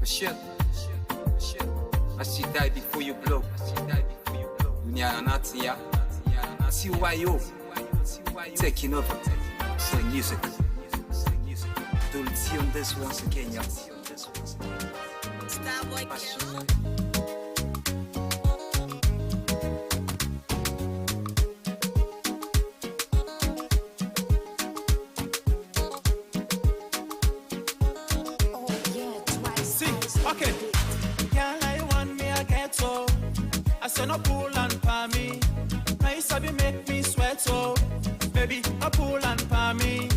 Shit. I should die before you blow. Dunya Natia. See why you taking over. Say music. Don't see on this once again, y'all. Starboy Killer. Okay, girl, I want me a ghetto. I say no pull and pa me. Nice have you make me sweat so. Baby, no pull and pa me.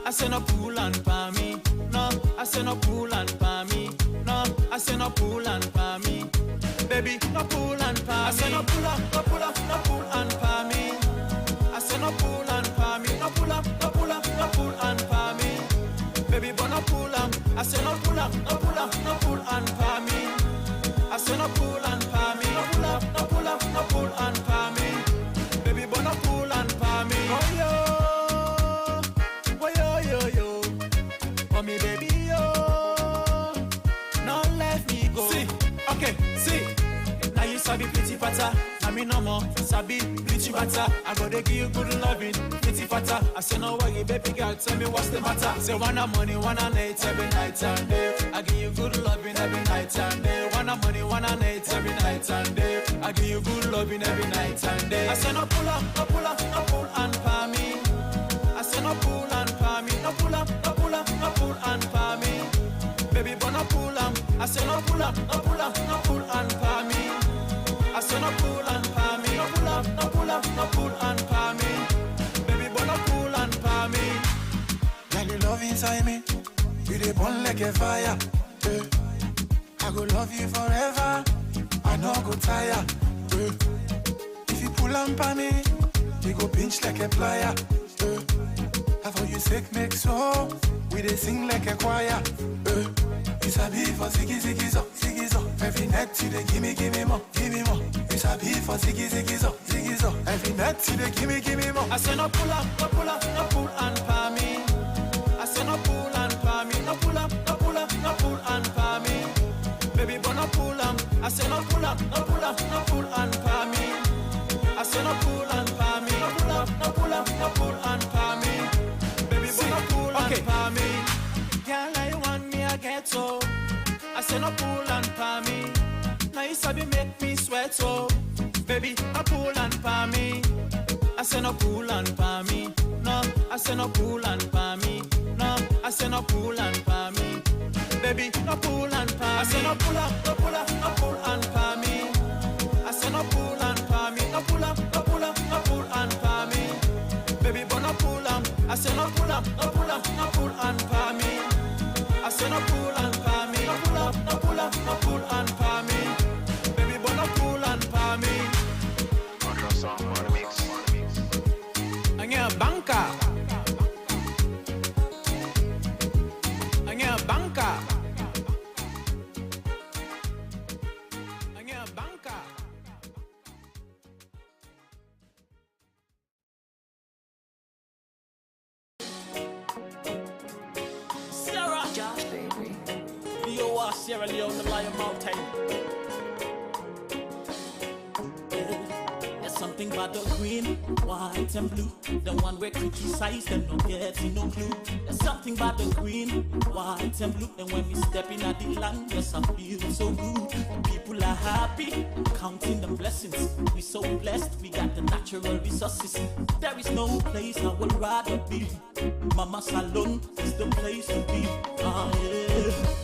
I say no pull and pa me. No, I say no pull and pa me. No, I say no pull and pa me. Baby, no pull and pa me. I say no pull up, no pull up, no pull and pa me. I say no pull and pa me. No pull up, no pull up, no pull and pa me. Baby, but no pull up. I say no pull up, no pull up, no pull and pa me. I say no pull and pa me. No pull up, no pull up, no pull and pa me. Baby, but no pull and pa me. Oh yo, yo. For me, baby, yo. Don't let me go. See, okay, see. Now you sabi pretty pata. I mean no more, sabi pretty pata. I gotta give you good loving, pretty pata. I say no worry, baby girl, tell me what's the matter. Say wanna money, wanna night, every night and day. I give you good loving every night and day. Wanna money, wanna night, every night and day. I give you good loving every night and day. I say no pull up, no pull up, no pull and pa me. I say no pull and pa me. No pull up, no pull up, no pull and pa me. Baby, but no pull up. I say no pull up, no pull up, no pull and pa me. I say no pull and pa me. No pull up, no pull up, no pull and pa me. Baby, but no pull and pa me. Girl, you love inside me. You dey burn like a fire. Yeah. I go love you forever. I no go tire. Yeah. If you pull and pa me, you go pinch like a plier. Yeah. I for you sake make so. We dey sing like a choir. Yeah. You sabi for ziggy ziggy zo, ziggy zo. Every night you dey give me more, give me more. You sabi for ziggy ziggy zo, ziggy zo. Every night you dey give me more. I say no pull up, no pull up, no pull and pa me. I say no pull and pa me. No pull up, no pull up, no pull and pa me. Baby, but no pull up. I say no pull up, no pull up, no pull and pa me. I say no pull and pa me. No pull up, no pull up, no pull and pa me. Baby, but no pull and pa me. Girl, I want me a ghetto. I say no pull and pa me. Nice have you make me sweat so. Baby, no pull and pa me. I say no pull and pa me. No, I say no pull and pa me. No, I say no pull and pa me. Baby, no pull and pa me. I say no pull up, no pull up, no pull and pa me. I say no pull and pa me. No pull up, no pull up, no pull and pa me. Baby, but no pull up. I say no pull up, no pull up, no pull and pa me. I say no pull and pa me. No pull up, no pull up, no pull and pa me. Baby, but no pull and pa me. Sierra Leone, the Lion Mountain. There's something about the green, white and blue. The one we criticize them, no getting no clue. There's something about the green, white and blue. And when we step in at the land, yes, I feel so good. People are happy, counting the blessings. We so blessed, we got the natural resources. There is no place I would rather be. Mama Salon is the place to be. Yeah.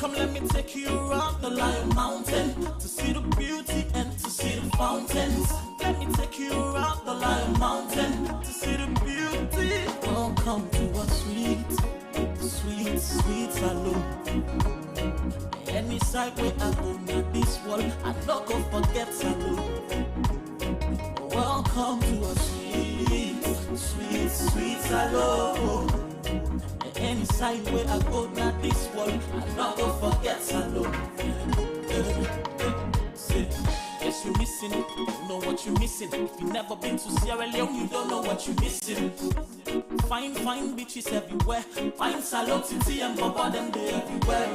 Come let me take you around the Lion Mountain to see the beauty and to see the fountains. Let me take you around the Lion Mountain to see the beauty. Oh, come to a sweet, sweet, sweet salon. Any side where I go near this wall, I don't go forget salon. Welcome to a sweet, sweet, sweet salon. Any side where I go near this wall, I don't go forget salon. Yes, you're missing, you know what you're missing. If you've never been to Sierra Leone, you don't know what you're missing. Fine, fine beaches everywhere. Fine salon, city and Baba, them they everywhere.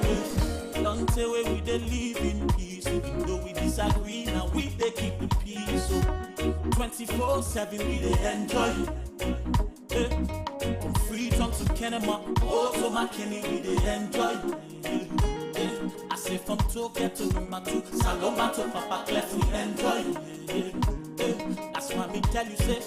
Don't tell where we they live in peace. Even though we disagree, now we they keep the peace. So 24/7 we they enjoy. From Freetown to Kenema, oh to McKinney we they enjoy. I say from Tokyo to Luma to Saloma to Papa Clef we enjoy. That's why me tell you say,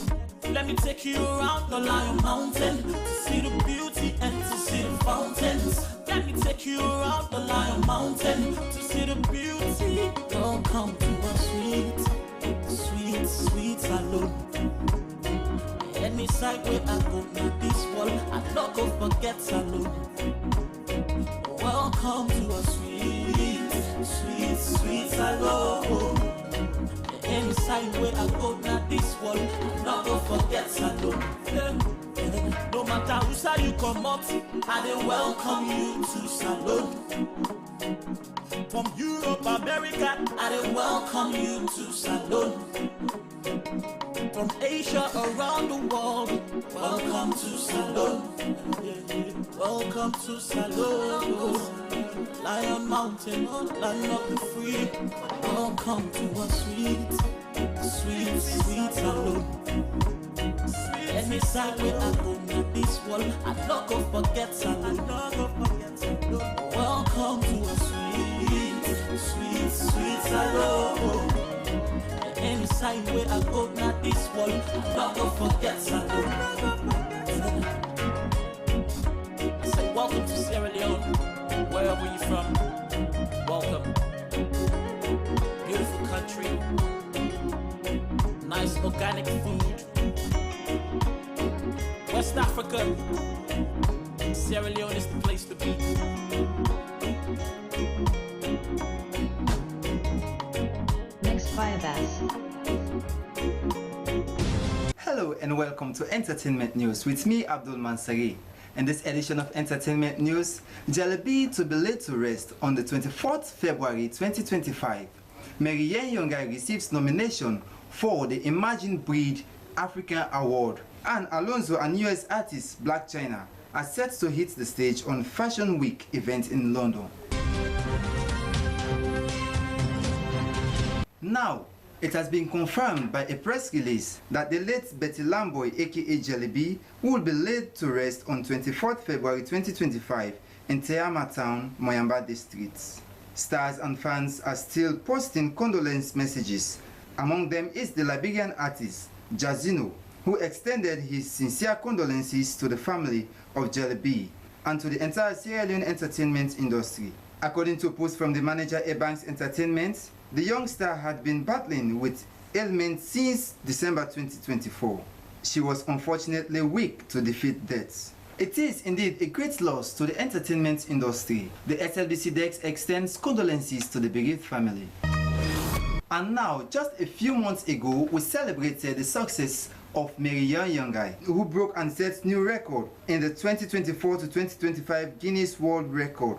let me take you around the Lion Mountain to see the beauty and to see the fountains. Let me take you around the Lion Mountain to see the beauty. Don't come to a sweet, sweet, sweet salon. Any side where I go near this wall, I don't go forget salon. Welcome to a sweet, sweet, sweet salon. Any side where I go near this wall, I don't go forget salon. No matter who side you come out, I dey welcome you to salon. From Europe, America, I dey welcome you to salon. From Asia around the world, welcome to salon. Welcome to salon. Lion Mountain, land of the free. Welcome to a sweet, sweet, sweet salon. Any side where I go near this wall, I don't go forget salon. Welcome to a sweet, sweet, sweet salon. Any side where I go near this wall, I don't go forget salon. I say welcome to Sierra Leone, wherever you're from. Welcome. Beautiful country, nice organic food. West Africa, Sierra Leone is the place to be. Next by Bass. Hello and welcome to Entertainment News with me, Abdul Mansari. In this edition of Entertainment News, Jelly B to be laid to rest on the 24th February 2025. Mary Yen Yongai receives nomination for the Imagine Breed African Award, and Alonzo and US artist Black China are set to hit the stage on Fashion Week event in London. Now, it has been confirmed by a press release that the late Betty Lamboy aka Jelly B will be laid to rest on 24th February 2025 in Teama Town, Moyamba District. Stars and fans are still posting condolence messages. Among them is the Liberian artist Jazino, who extended his sincere condolences to the family of Jelly B and to the entire Sierra Leone entertainment industry. According to a post from the manager Ebanks Entertainment, the young star had been battling with ailments since December 2024. She was unfortunately weak to defeat death. It is indeed a great loss to the entertainment industry. The SLBC Dex extends condolences to the bereaved family. And now, just a few months ago, we celebrated the success of Mary Yen Yongai, who broke and set new record in the 2024 to 2025 Guinness World Record.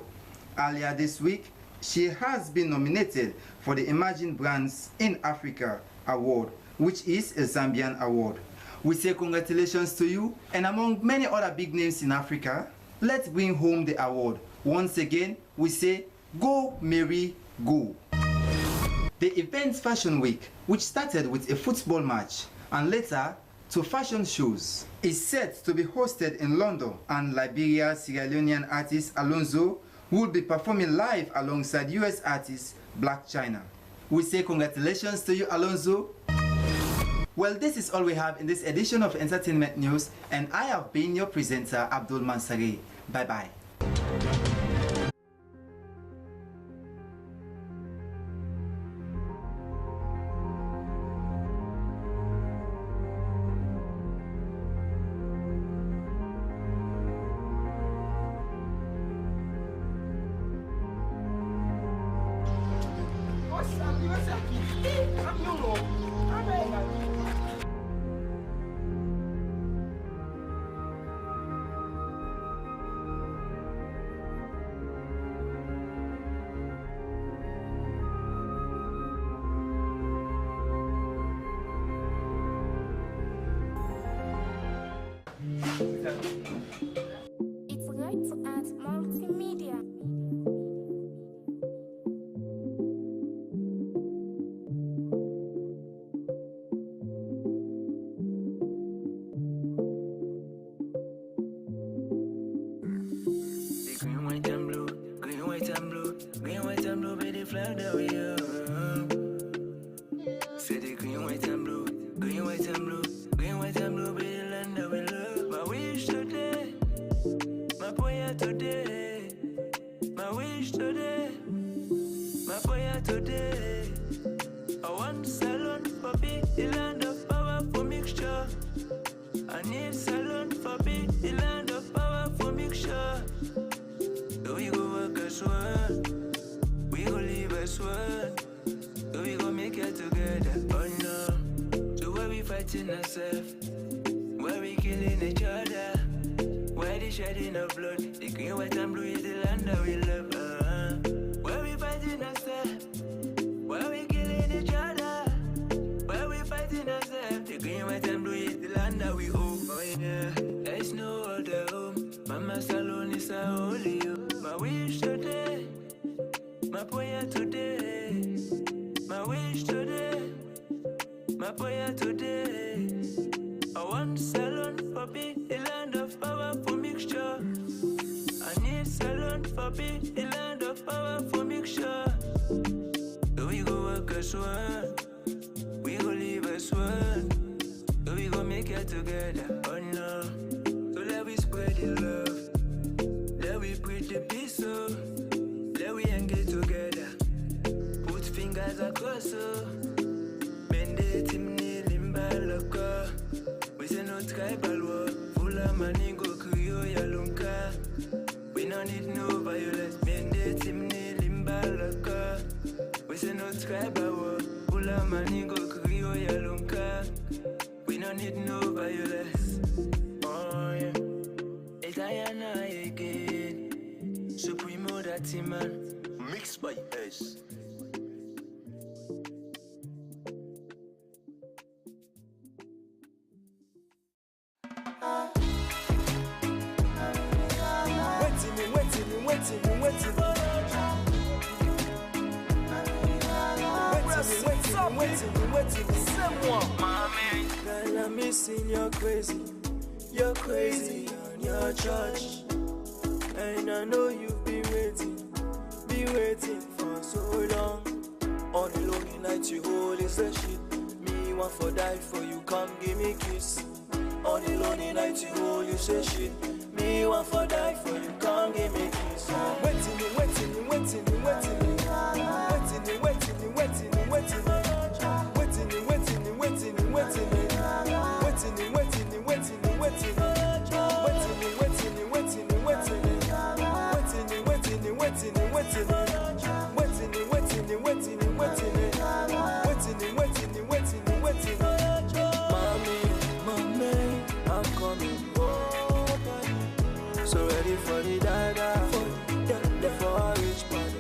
Earlier this week, she has been nominated for the Imagine Brands in Africa Award, which is a Zambian award. We say congratulations to you, and among many other big names in Africa, let's bring home the award. Once again, we say Go Mary Go. The event's Fashion Week, which started with a football match and later to fashion shows, is set to be hosted in London, and Liberia Sierra Leonean artist Alonzo will be performing live alongside US artist Black China. We say congratulations to you, Alonzo. Well, this is all we have in this edition of Entertainment News, and I have been your presenter, Abdul Mansari. Bye-bye. It's right to add multimedia. Green, white and blue, green, white and blue, green, white and blue, be the flag that we have. Say the green, white and blue, green, white and blue, green, white and blue, be the land that we love. My wish today, my prayer today, my wish today, my prayer today. I want salon for be the land of powerful mixture. I need salon for be the land of powerful mixture. So we go work as one, we go live as one. So we go make it together. Oh no, so where we fighting ourselves, where we killing each other, where the shedding of blood. The green, white and blue is the land that we love. Where we fighting ourselves, where we killing each other, where we fighting ourselves. The green, white and blue is the land that we own. Oh yeah, there's no other home. Mama Salon is a holy home. My wish today, my prayer today, my wish today, my prayer today. I want salon for be the land of powerful mixture. I need salon for be the land of powerful mixture. So we go work as one, we go live as one. So we go make it together. Oh no, so let we spread the love, let we breathe the peace, so let we engage together. Put fingers across, so mende timni limba loka. We say no tribal war, full of money go Creole yalunka. We no need no violence, mende timni limba loka. We say no tribal war, full of money go Creole yalunka. We no need no violence. Oh yeah, it's Diana again. Supremo that man, mixed by S. Girl, I'm missing you're crazy on your church. And I know you've been waiting for so long. On a lonely night you hold is the shit. Me want for die for you, come give me kiss. On a lonely night you hold you say shit. Me want for die for you, come give me kiss. Waiting. Mommy, I'm coming. So ready for the dada, before I reach party.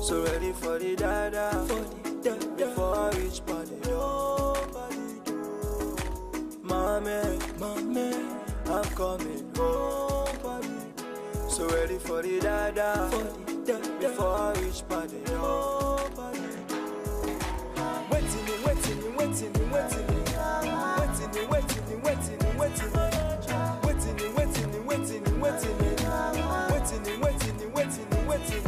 So ready for the dada, before I reach party. Nobody do. Mommy, I'm coming home, party. So ready for the dada, before I reach party. Nobody. Waiting, waiting, waiting, waiting, waiting, waiting, waiting, waiting, waiting, waiting, waiting, waiting, waiting, waiting, waiting, waiting, waiting,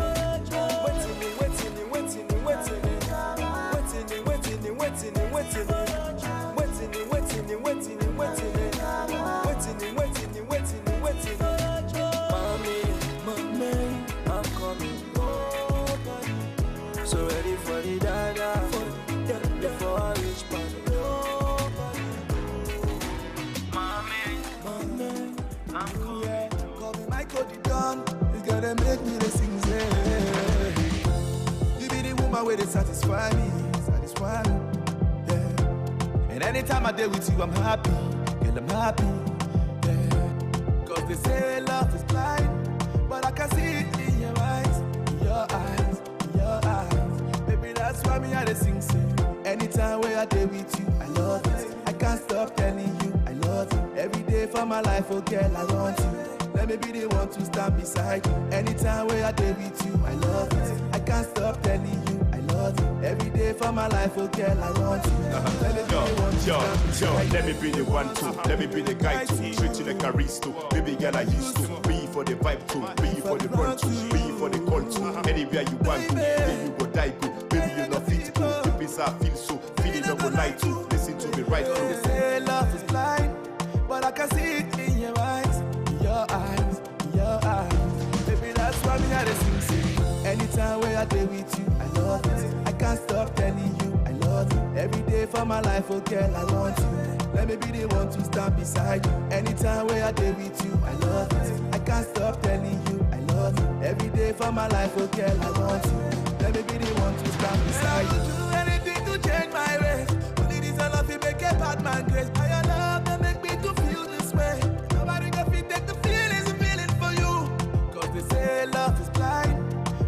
so ready for the dada, before I reach party. Mommy, I'm coming. Call me Michael the Don. You gotta make me the sing. You be the woman where they satisfy me. Yeah. And anytime I deal with you, I'm happy. Girl, I'm happy. Yeah. Cause they say love is blind, but I can see it in your eyes, your eyes, your eyes. Baby, that's why me I dey sing. Anytime where I deal with you, I love it. I can't stop telling you I love you. Every day for my life, oh girl, I want you. Let me be the one to stand beside you. Anytime where I deal with you, I love it. I can't stop telling you I love you. Every day for my life, oh girl, I want you. Let me be the one to stand beside you. Let me be the one to, let me be the guy to, treat you like a wrist to, baby girl I used to, be for the vibe to, be for the run to, be for the call to, anywhere you want to, then you go die good, baby you not fit to, the piece I feel so, feeling no go lie to, listen to me right through. They say love is blind, but I can see it in your eyes, your eyes, your eyes. Baby, that's why me I dey sing. Anytime where I deal with you, I love it. I can't stop telling you I love you. Every day for my life, oh girl, I want you. Let me be the one to stand beside you. Anytime where I deal with you, I love it. I can't stop telling you I love you. Every day for my life, oh girl, I want you. Let me be the one to stand beside you. I would do anything to change my ways. Only this I love you make a bad man grace. By your love that make me to feel this way. Nobody can fit take the feelings I'm feeling for you. Cause they say love is blind,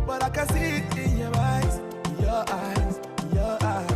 but I can see it in your eyes, your eyes, your eyes.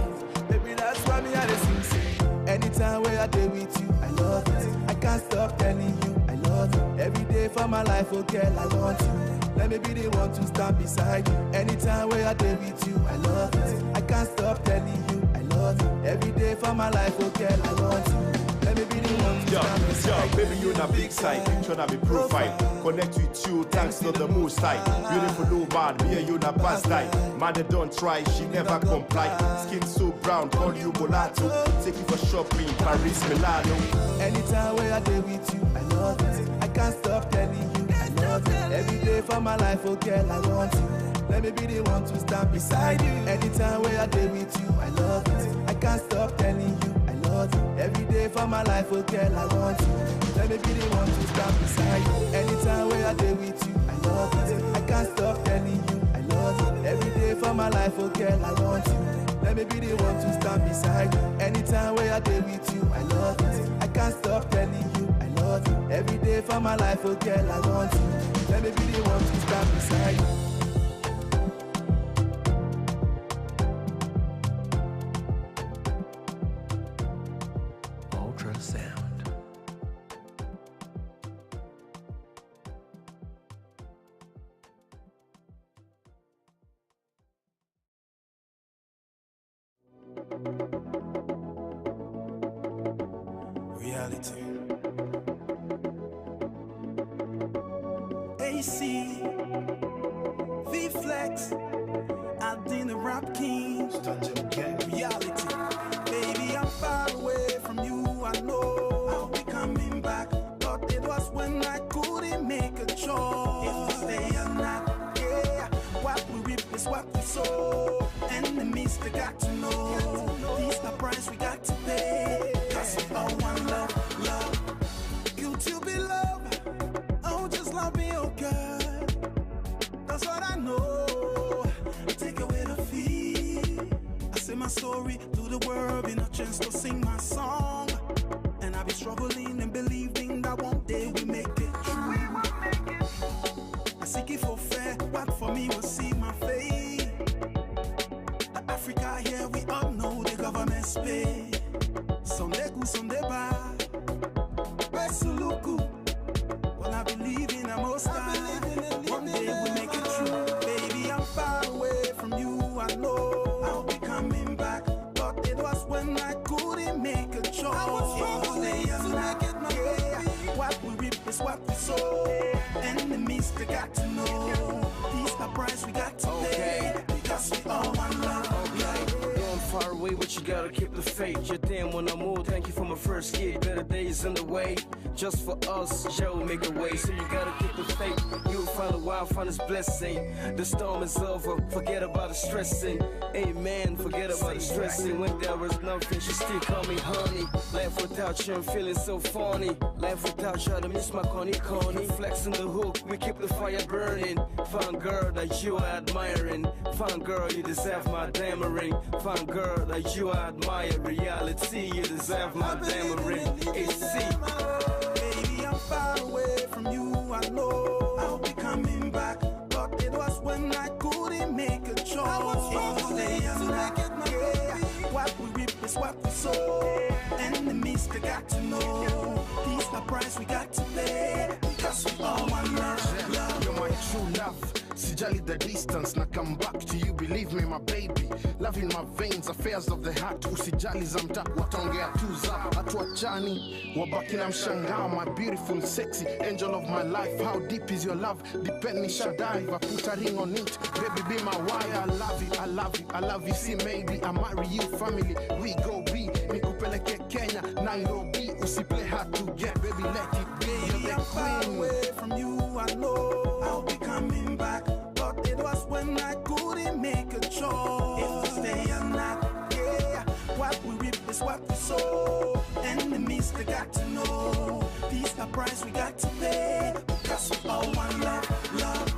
Baby, that's why me I dey sing. Anytime where I deal with you, I love it. I can't stop telling you I love you. Every day for my life, oh girl, I want you. Let me be the one to stand beside you. Anytime where I deal with you, I love it. I can't stop telling you I love you. Every day for my life, oh girl, I want you. Let me be the one to stand beside you. Baby, you on a big side, picture on me profile. Connect with you, thanks to the most high. Beautiful woman, me and you na past die. Man, they don't try, she never comply. Skin so brown, call you mulatto. Take you for shopping, Paris, Milano. Anytime where I deal with you, I love it. I can't stop telling you I love you. Every day for my life, oh girl, I want you. Let me be the one to stand beside you. Anytime where I deal with you, I love it. I can't stop telling you I love you. Every day for my life, oh girl, I want you. Let me be the one to stand beside you. Anytime where I deal with you, I love it. I can't stop telling you I love you. Every day for my life, oh girl, I want you. Let me be the one to stand beside you. Anytime where I deal with you, I love it. I can't stop telling you I love you. Every day for my life, oh girl, I want you. Let me be the one to stand beside you. Ultrasound. Reality. AC, V-Flex, I did the rap king. Reality. Baby, I'm far away from you, I know. I'll be coming back, but it was when I couldn't make a choice. If we stay or not, yeah. What we reap is what we sow. Enemies, they got to know. This the price we got to pay. Cause we all want love, love. Could you be love? Oh, just love me, oh God. That's what I know. Take away the fear. I say my story to the world, been a chance to sing my song. And I be struggling and believing that one day we make it true. I seek it for fair, what for me will see my fate. money, but you gotta keep the faith. You're damn when I move, thank you for my first year. Better days on the way, just for us, Joe make a way. So you gotta keep the faith, you'll find a while, find this blessing. The storm is over, forget about the stressing. Amen, forget about the stressing. When there was nothing, she still call me honey. Life without you, I'm feeling so funny. Life without you, I miss my corny. Flexing the hook, we keep the fire burning. Found girl that you are admiring. Found girl, you deserve my diamond ring. Found girl that you are admire. Reality, you deserve my diamond ring. AC. Baby, I'm far away from you, I know I'll be coming back, but it was when I couldn't make a choice. I was wrong to make it my baby. What we reap is what we sow. Enemies, they got to know. This the price we got to pay, because we all want love. You're my true love. Sijali the distance, na come back to you, believe me my baby. Love in my veins, affairs of the heart. Usijali za mtaa, wataongea tu zap. Hatuachani, wabaki na mshangao. My beautiful, sexy angel of my life. How deep is your love? Depending shall dive. I put a ring on it, baby be my wire. I love you, I love you, I love you. See maybe I marry you, family we go be. Nikupeleke Kenya, Nairobi. Usi play hard to get, baby let it be. You're the far away from you, I know I'll be coming back, but it was when I couldn't make a choice. If we stay or not, yeah. What we reap is what we sow. Enemies, they got to know. This the price we got to pay, because we all want love, love.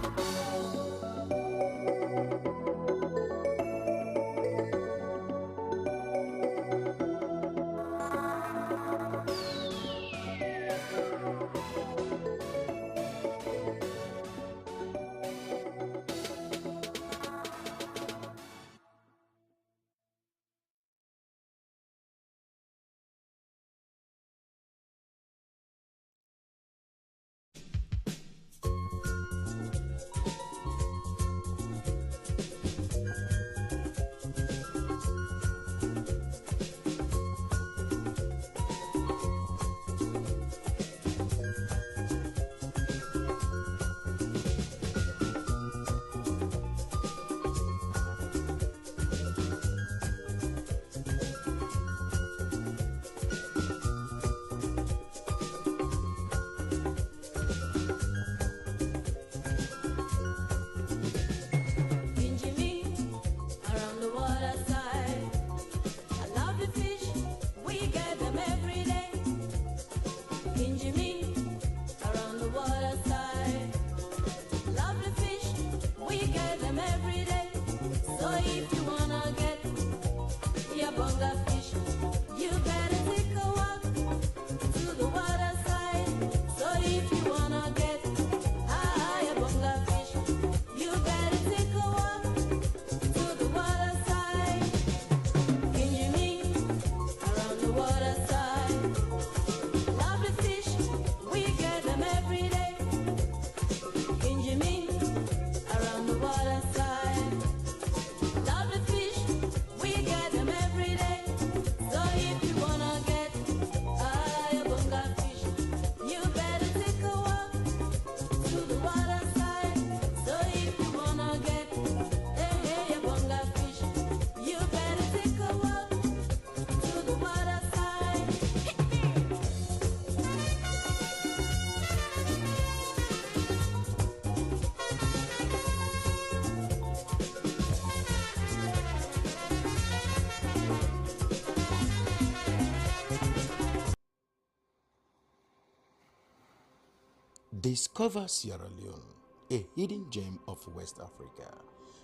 Discover Sierra Leone, a hidden gem of West Africa,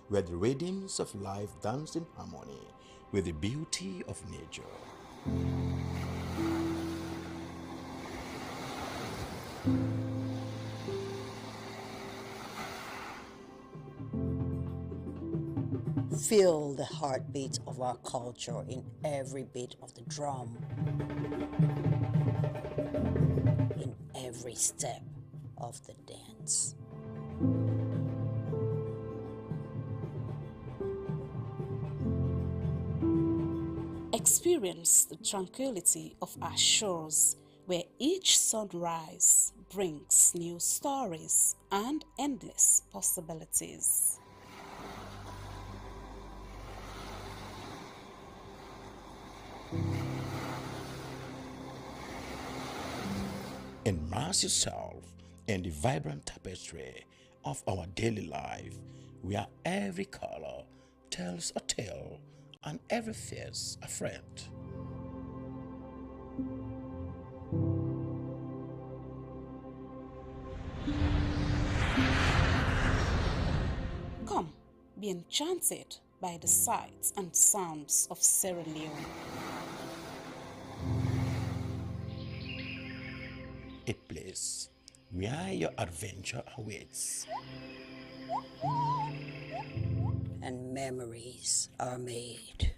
where the rhythms of life dance in harmony with the beauty of nature. Feel the heartbeat of our culture in every beat of the drum, in every step of the dance. Experience the tranquility of our shores, where each sunrise brings new stories and endless possibilities. Immerse yourself in the vibrant tapestry of our daily life, where every color tells a tale and every face a friend. Come, be enchanted by the sights and sounds of Sierra Leone. A place where your adventure awaits. And memories are made.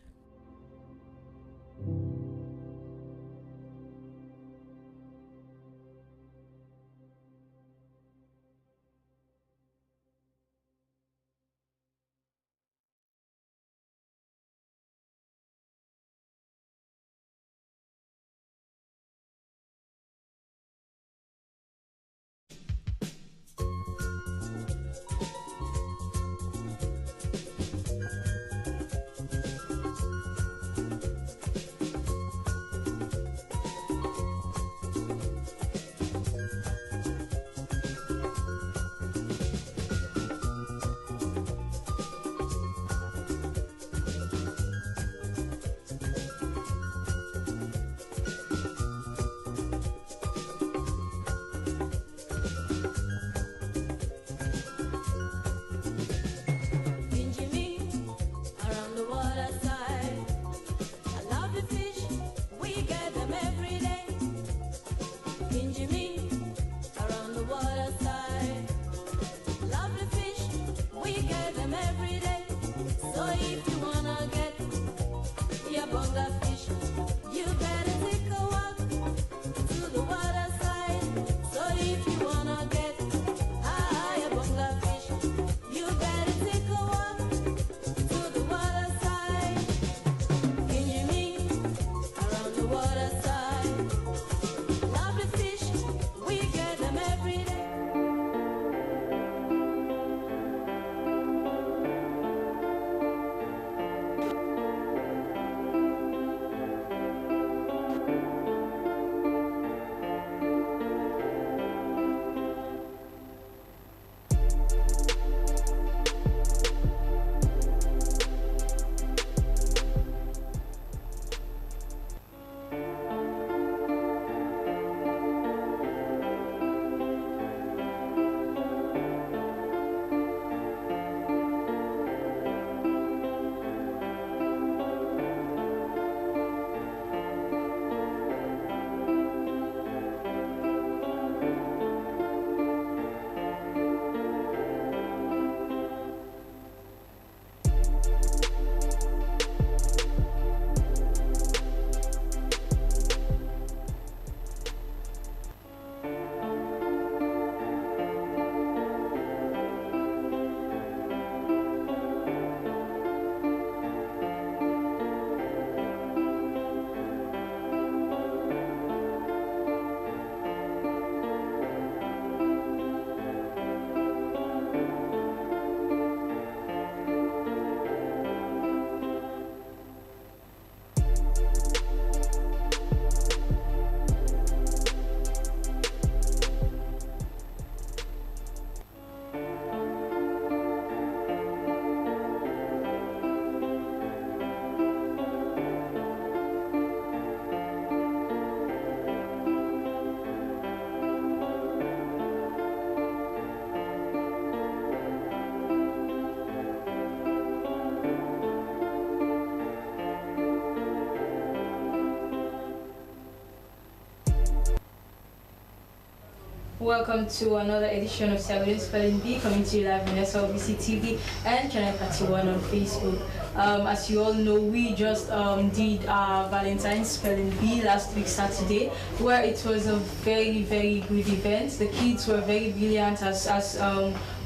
Welcome to another edition of Saturday Spelling Bee, coming to you live on SLBC TV and Channel 31 on Facebook. As you all know, we just did our Valentine's Spelling Bee last week Saturday, where it was a very good event. The kids were very brilliant as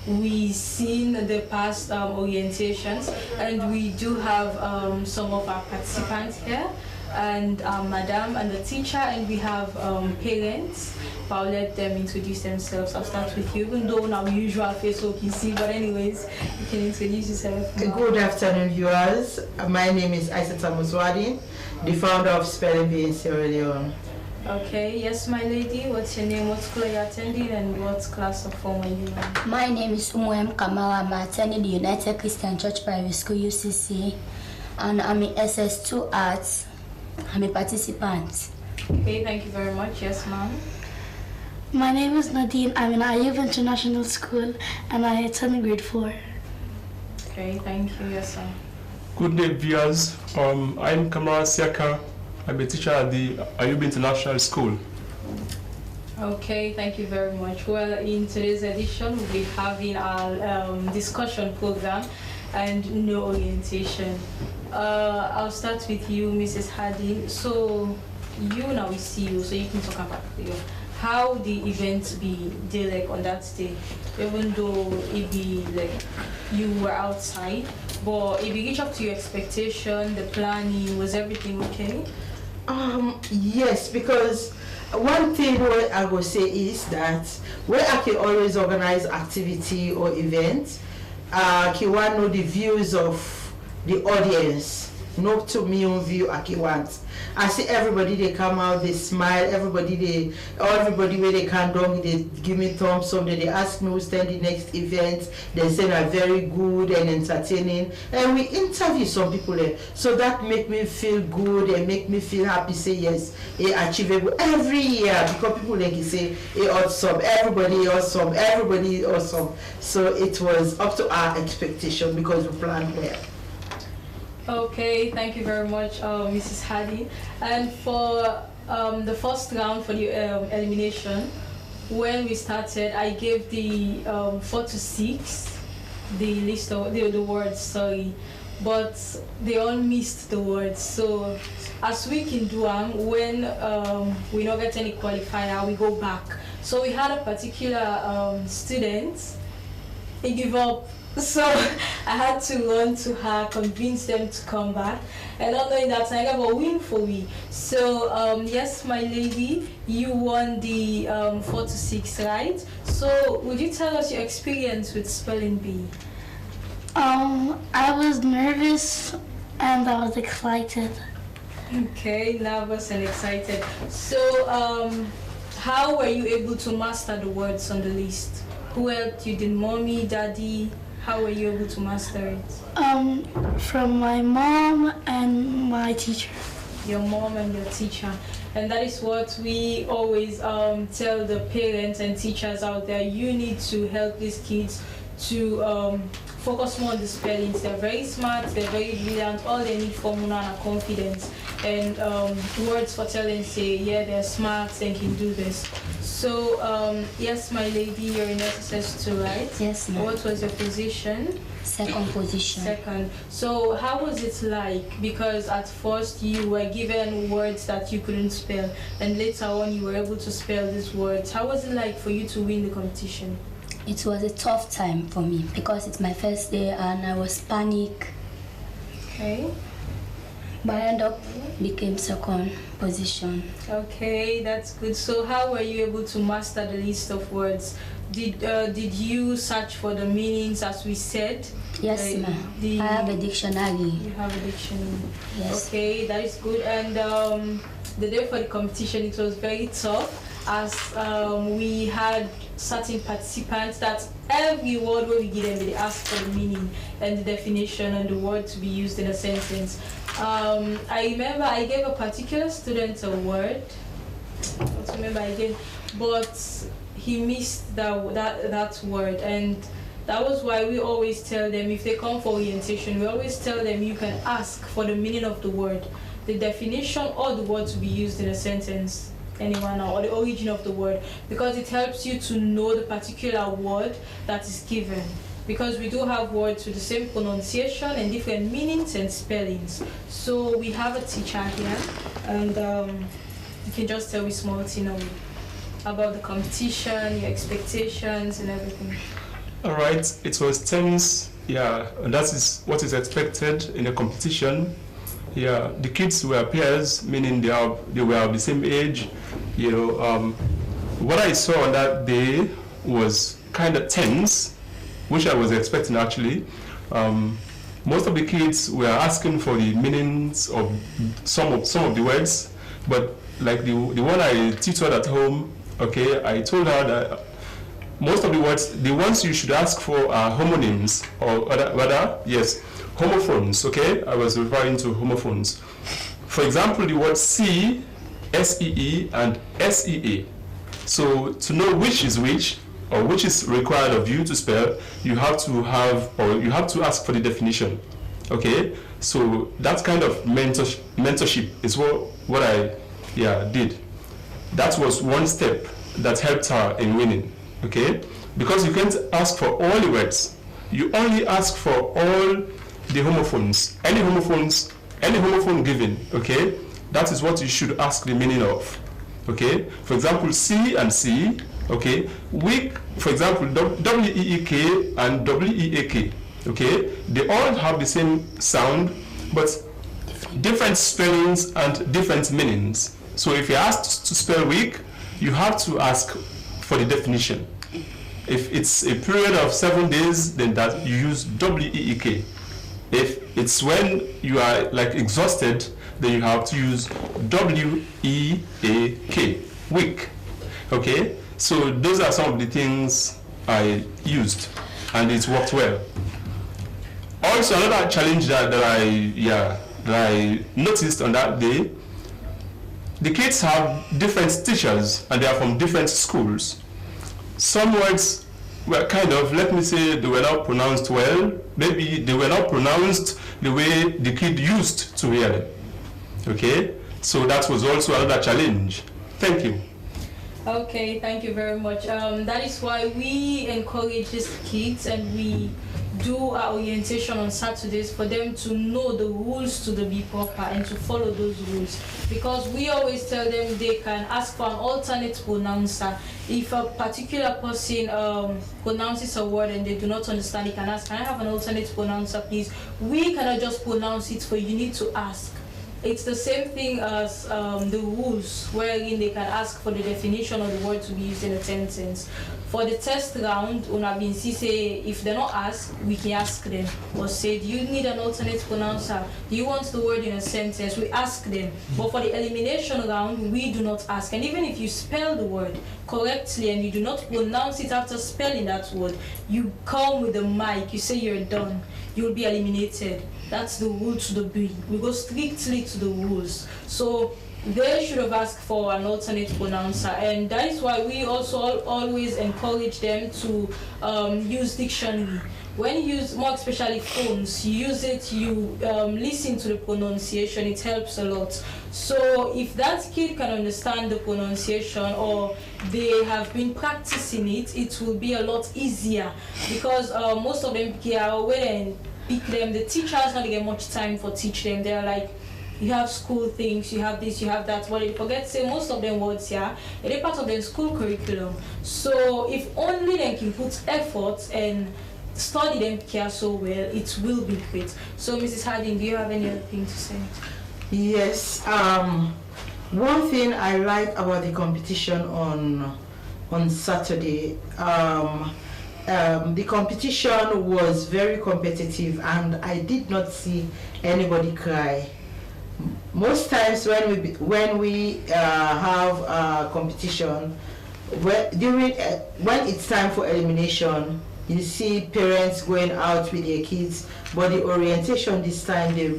we seen the past orientations, and we do have some of our participants here, and Madam and the teacher, and we have parents. I'll let them introduce themselves. I'll start with you, even though our usual face you can see, but anyways, you can introduce yourself. Good afternoon, viewers. My name is Aisata Muswadi, the founder of Spelling Bee in Sierra Leone. Okay, yes, my lady. What's your name? What school are you attending, and what class of form are you in? My name is Umuem Kamala. I'm attending the United Christian Church Private School, UCC, and I'm in SS2 Arts. I'm a participant. Okay, thank you very much. Yes, ma'am. My name is Nadine. I'm in Ayub International School, and I attend grade 4. Okay, thank you. Yes, sir. Good day, viewers. I'm Kamara Siaka. I'm a teacher at the Ayub International School. Okay, thank you very much. Well, in today's edition, we'll be having our discussion program and no orientation. I'll start with you, Mrs. Hadi. So, you now we see you, so you can talk about how the event be day like on that day, even though it be like you were outside, but if you reach up to your expectation, the planning, was everything okay? Yes, because one thing what I will say is that where I can always organize activity or event, I can want know the views of the audience, not to me own view I can want. I see everybody they come out, they smile, everybody where they come down, they give me thumbs up, they ask me who's the next event, they say they're very good and entertaining, and we interview some people there, so that make me feel good and make me feel happy, say yes, achievable every year, because people like you say, awesome, everybody awesome, so it was up to our expectation because we planned well. Okay, thank you very much, Mrs. Hadi. And for the first round for the elimination, when we started, I gave the 4 to 6, the list of the words, sorry, but they all missed the words. So as we can do when we don't get any qualifier, we go back. So we had a particular student, he gave up. So I had to run to her, convince them to come back, and not knowing that I got a win for me. So yes, my lady, you won the 4 to 6, right? So would you tell us your experience with spelling bee? I was nervous and I was excited. Okay, nervous and excited. So how were you able to master the words on the list? Who helped you? Did mommy, daddy? How were you able to master it? From my mom and my teacher. Your mom and your teacher. And that is what we always tell the parents and teachers out there. You need to help these kids to focus more on the spellings. They're very smart, they're very brilliant. All they need for Muna are confidence. And words for telling say, yeah, they're smart, they can do this. So, yes, my lady, you're in SSS2, right? Yes, ma'am. What was your position? Second position. Second. So, how was it like? Because at first you were given words that you couldn't spell, and later on you were able to spell these words. How was it like for you to win the competition? It was a tough time for me because it's my first day and I was panic. Okay. But I ended up became second position. Okay, that's good. So how were you able to master the list of words? Did you search for the meanings as we said? Yes, ma'am. I have a dictionary. You have a dictionary. Yes. Okay, that is good. And the day for the competition, it was very tough as we had certain participants that every word where we give them, they ask for the meaning and the definition and the word to be used in a sentence. I remember I gave a particular student a word. I don't remember again, but he missed that word, and that was why we always tell them if they come for orientation, we always tell them you can ask for the meaning of the word, the definition or the word to be used in a sentence, anyone or the origin of the word, because it helps you to know the particular word that is given. Because we do have words with the same pronunciation and different meanings and spellings. So we have a teacher here, and you can just tell me small thing about the competition, your expectations and everything. All right, it was tense, yeah, and that is what is expected in a competition. Yeah, the kids were peers, meaning they were of the same age. You know, what I saw on that day was kind of tense, which I was expecting actually. Most of the kids were asking for the meanings of some of the words, but like the one I tutored at home, okay, I told her that most of the ones you should ask for are homonyms, or rather, yes, homophones, okay? I was referring to homophones. For example, the word C, S-E-E, and S-E-A. So to know which is which, or which is required of you to spell, you have to ask for the definition, okay? So that kind of mentorship is what I did. That was one step that helped her in winning, okay? Because you can't ask for all the words. You only ask for all the homophones. Any homophone given, okay? That is what you should ask the meaning of, okay? For example, C and C, okay? Weak, for example, W-E-E-K and W-E-A-K, okay? They all have the same sound, but different spellings and different meanings. So if you're asked to spell week, you have to ask for the definition. If it's a period of 7 days, then that you use W-E-E-K. If it's when you are like exhausted, then you have to use W-E-A-K, week. Okay? So those are some of the things I used, and it worked well. Also, another challenge that I noticed on that day, the kids have different teachers and they are from different schools. Some words were kind of, let me say, they were not pronounced well. Maybe they were not pronounced the way the kid used to hear them. Okay? So that was also another challenge. Thank you. Okay, thank you very much. That is why we encourage these kids and we do our orientation on Saturdays for them to know the rules to be proper and to follow those rules. Because we always tell them they can ask for an alternate pronouncer. If a particular person pronounces a word and they do not understand, they can ask, can I have an alternate pronouncer, please? We cannot just pronounce it for you, you need to ask. It's the same thing as the rules, wherein they can ask for the definition of the word to be used in a sentence. For the test round, say if they're not asked, we can ask them. Or say, do you need an alternate pronouncer? Do you want the word in a sentence? We ask them. But for the elimination round, we do not ask. And even if you spell the word correctly and you do not pronounce it after spelling that word, you come with the mic, you say you're done, you'll be eliminated. That's the rule to the B. We go strictly to the rules. So they should have asked for an alternate pronouncer, and that is why we also always encourage them to use dictionary. When you use, more especially phones, you use it, you listen to the pronunciation, it helps a lot. So if that kid can understand the pronunciation or they have been practicing it, it will be a lot easier, because most of them are aware and pick them. The teachers not get much time for teach them. They're like, you have school things, you have this, you have that. But they forget to say most of them words here, they're part of their school curriculum. So if only they can put effort and study them care so well, it will be great. So Mrs. Harding, do you have any other thing to say? Yes. One thing I like about the competition on Saturday, the competition was very competitive and I did not see anybody cry. Most times when we have a competition, when it's time for elimination, you see parents going out with their kids, but the orientation this time, it's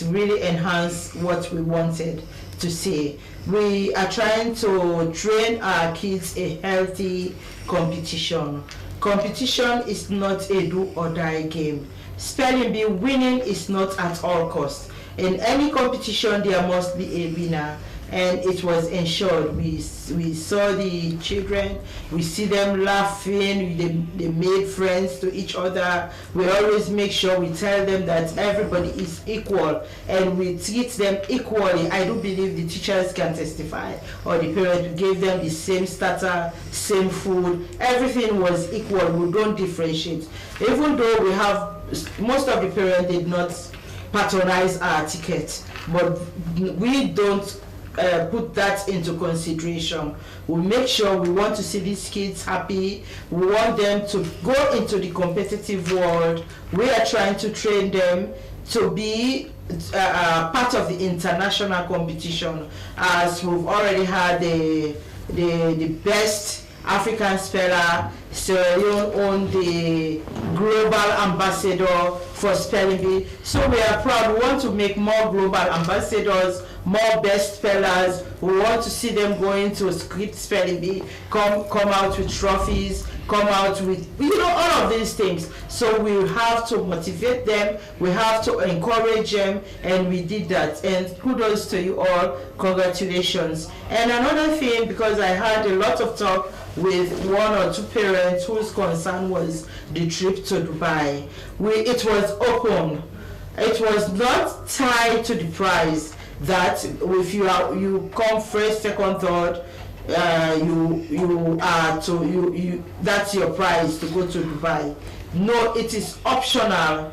really enhanced what we wanted to see. We are trying to train our kids a healthy competition. Competition is not a do or die game. Spelling bee, winning is not at all costs. In any competition, there must be a winner, and it was ensured. We saw the children, we see them laughing, they made friends to each other. We always make sure we tell them that everybody is equal and we treat them equally. I do believe the teachers can testify, or the parents gave them the same starter, same food, everything was equal. We don't differentiate. Even though we have, most of the parents did not patronize our ticket, but we don't put that into consideration. We make sure we want to see these kids happy. We want them to go into the competitive world. We are trying to train them to be part of the international competition, as we've already had the best African speller. Sierra Leone won the global ambassador for spelling bee. So we are proud. We want to make more global ambassadors, more best spellers. We want to see them going to script spelling bee, come out with trophies, come out with, you know, all of these things. So we have to motivate them, we have to encourage them, and we did that. And kudos to you all, congratulations. And another thing, because I had a lot of talk with one or two parents whose concern was the trip to Dubai. It was open. It was not tied to the price that if you come first, second, third, that's your prize to go to Dubai. No, it is optional.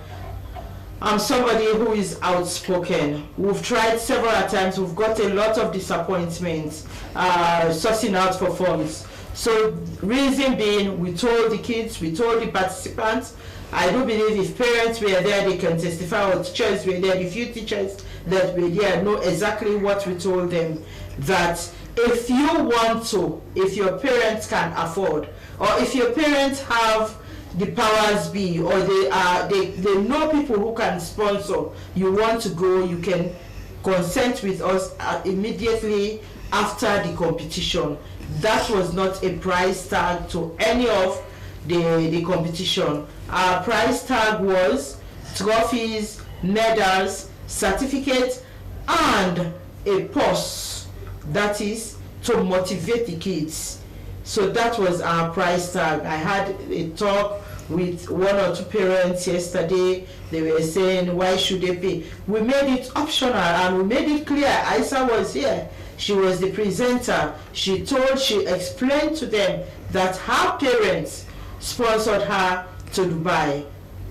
I'm somebody who is outspoken. We've tried several times. We've got a lot of disappointments sourcing out for funds. So reason being, we told the kids, we told the participants. I do believe if parents were there, they can testify, or teachers were there. The few teachers that were there know exactly what we told them, that if you want to, if your parents can afford, or if your parents have the powers be, or they know people who can sponsor, you want to go, you can consent with us immediately after the competition. That was not a price tag to any of the competition. Our price tag was trophies, medals, certificates, and a purse, that is to motivate the kids. So that was our price tag. I had a talk with one or two parents yesterday. They were saying, why should they pay? We made it optional and we made it clear. Isa was here. She was the presenter. She explained to them that her parents sponsored her to Dubai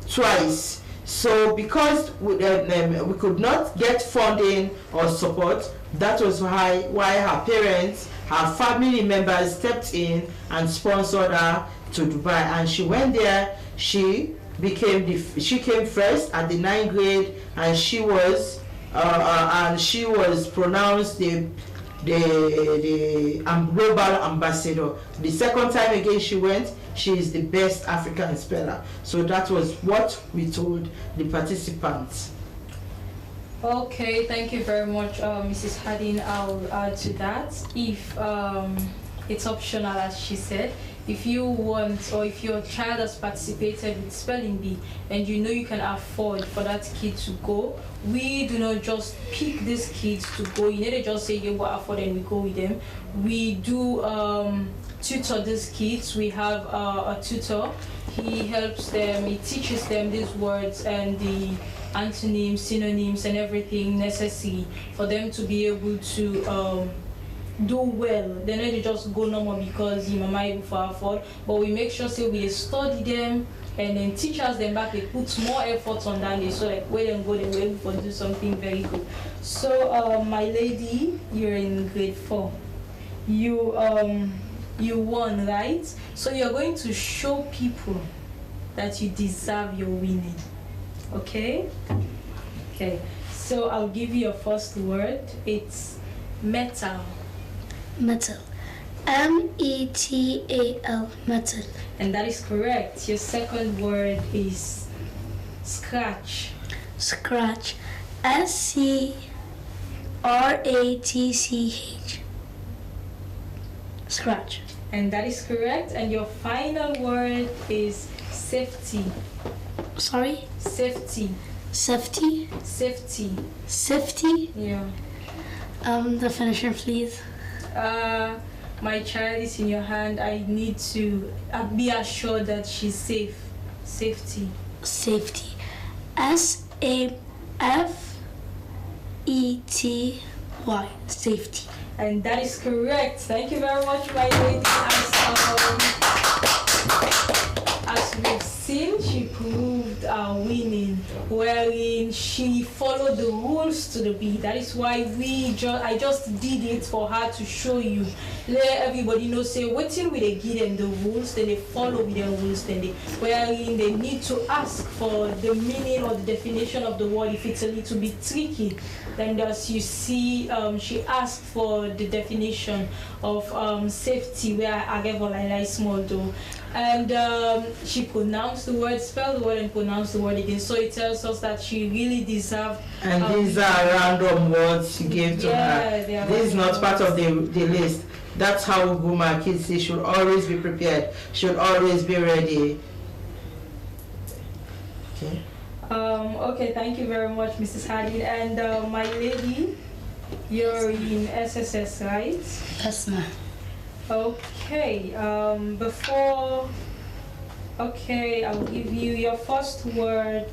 twice. So because we could not get funding or support, that was why her parents, her family members stepped in and sponsored her to Dubai. And she went there. She came first at the 9th grade, and she was pronounced the global ambassador. The second time again she went, she is the best African speller. So that was what we told the participants. Okay, thank you very much, Mrs. Hadin. I'll add to that. If it's optional, as she said, if you want, or if your child has participated with spelling bee and you know you can afford for that kid to go, we do not just pick these kids to go. You know, they just say you will afford and we go with them. We do tutor these kids. We have a tutor. He helps them, he teaches them these words and the antonyms, synonyms, and everything necessary for them to be able to do well. They know they just go normal because you mama able for afford, but we make sure say we study them and then teachers them back, they put more effort on that day, so like where them go, they will able to do something very good. So my lady, you're in grade 4. You won, right? So you're going to show people that you deserve your winning. Okay? Okay. So I'll give you your first word. It's metal. Metal. M-E-T-A-L. Metal. And that is correct. Your second word is scratch. Scratch. S-C-R-A-T-C-H. Scratch. And that is correct. And your final word is safety. Sorry? Safety. Safety? Safety. Safety? Yeah. Definition, please. My child is in your hand. I need to be assured that she's safe. Safety. Safety. S-A-F-E-T-Y. Safety. And that is correct. Thank you very much, my lady. As we've since she proved winning, wherein she followed the rules to the beat. That is why I just did it for her to show you. Let everybody know, say, waiting with they give them the rules, then they follow with the rules, then wherein they need to ask for the meaning or the definition of the word. If it's a little bit tricky, then as you see, she asked for the definition of safety, where I gave a small though. And she pronounced the word, spelled the word, and pronounced the word again. So it tells us that she really deserved. And these are random words she gave to her. This is not part of the list. That's how Guma kids say should always be prepared, should always be ready. Okay. Okay, thank you very much, Mrs. Hardin. And my lady, you're in SSS, right? Yes, ma'am. Okay, okay, I'll give you your first word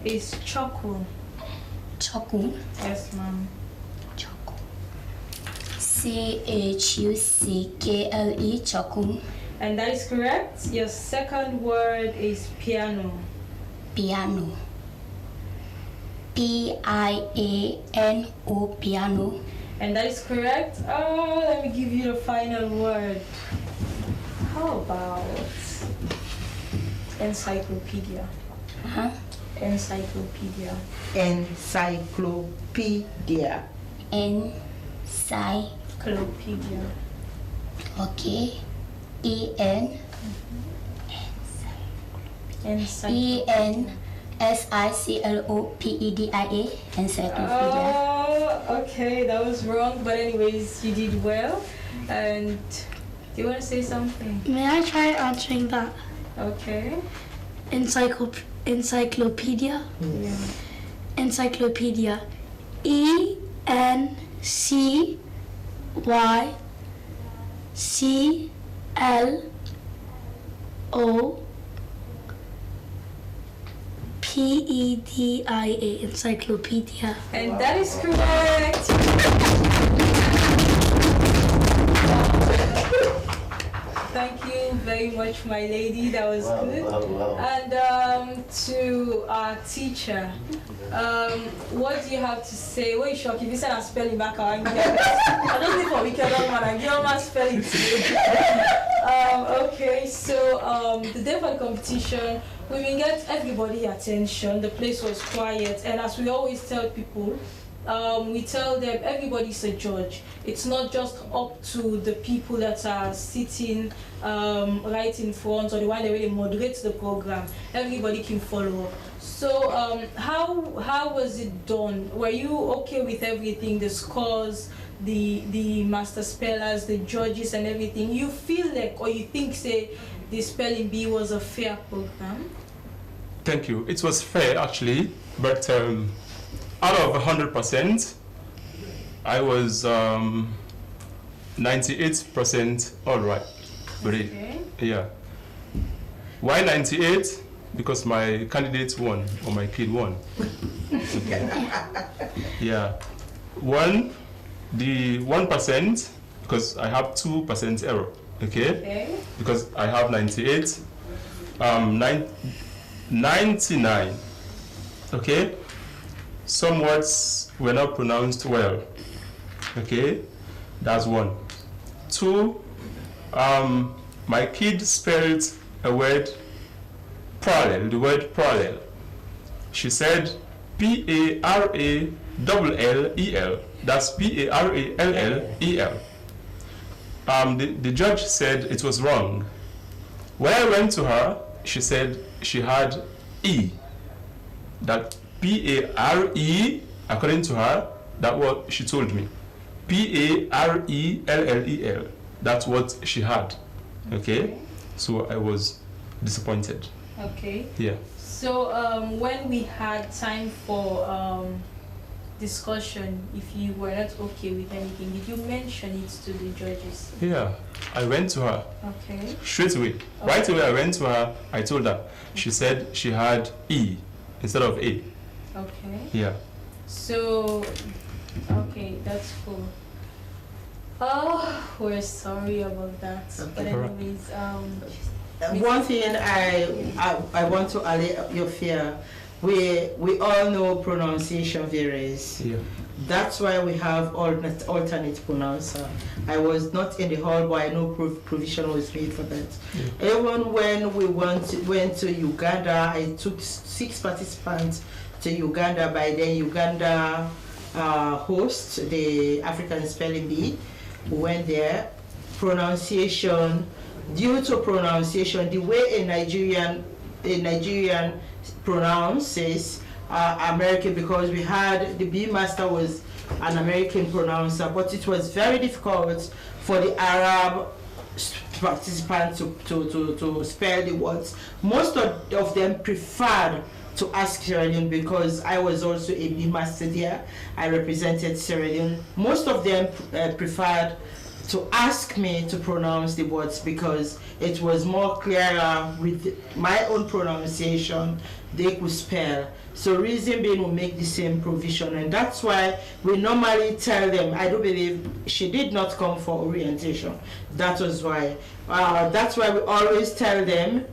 is choco. Choco? Yes, ma'am. Choco. CHUCKLE, choco. And that is correct. Your second word is piano. Piano. PIANO, piano. And that is correct. Let me give you the final word. How about encyclopedia? Huh? Encyclopedia. Encyclopedia. Encyclopedia. Okay. ENCYCLOPEDIA, encyclopedia. Okay, that was wrong, but anyways, you did well. And do you want to say something? May I try answering that? Okay. Encyclopedia. Yeah. Encyclopedia. ENCYCLOPEDIA, encyclopedia. And that is correct. Thank you very much, my lady. That was good. And to our teacher, what do you have to say? What is shocking? If you said I'm spelling back, I don't think for wicked man. I give my spelling today. Okay, so the day for the competition, we will get everybody attention. The place was quiet, and as we always tell people, we tell them everybody's a judge. It's not just up to the people that are sitting right in front or the one that really moderates the program. Everybody can follow up. So how was it done? Were you okay with everything, the scores, the master spellers, the judges and everything? You feel like, or you think, say, the spelling bee was a fair program? Thank you. It was fair actually, but out of 100%, I was 98% all right. Okay. Yeah. Why 98? Because my candidate won, or my kid won. Okay. Yeah. The 1%, because I have 2% error. Okay? Because I have 98. 99. Okay? Some words were not pronounced well. Okay? That's 1. 2, my kid spelled a word parallel, the word parallel. She said P-A-R-A-L-L-E-L. That's P-A-R-A-L-L-E-L. The judge said it was wrong. When I went to her, she said she had E. That P-A-R-E, according to her, that's what she told me. P-A-R-E-L-L-E-L. That's what she had. Okay? So I was disappointed. Okay. Yeah. So when we had time for discussion, if you were not okay with anything, did you mention it to the judges? Yeah. I went to her. Okay. Straight away. Okay. Right away I went to her, I told her. She said she had E instead of A. Okay. Yeah. So, okay, that's cool. Oh, we're sorry about that. But anyways, One thing I want to allay your fear, we all know pronunciation varies. Yeah. That's why we have alternate pronouncer. I was not in the hall, but I know provision was made for that. Yeah. Even when we went to Uganda, I took 6 participants to Uganda. By then, Uganda hosts the African Spelling Bee. We went there. Pronunciation, due to pronunciation, the way a Nigerian pronounces American, because we had the Bee Master was an American pronouncer, but it was very difficult for the Arab participants to spell the words. Most of them preferred to ask Sierra Leone, because I was also a Bee Master there. I represented Sierra Leone. Most of them preferred to ask me to pronounce the words because it was more clearer with my own pronunciation. They could spell. So reason being, we make the same provision, and that's why we normally tell them. I do believe she did not come for orientation. That was why. That's why we always tell them,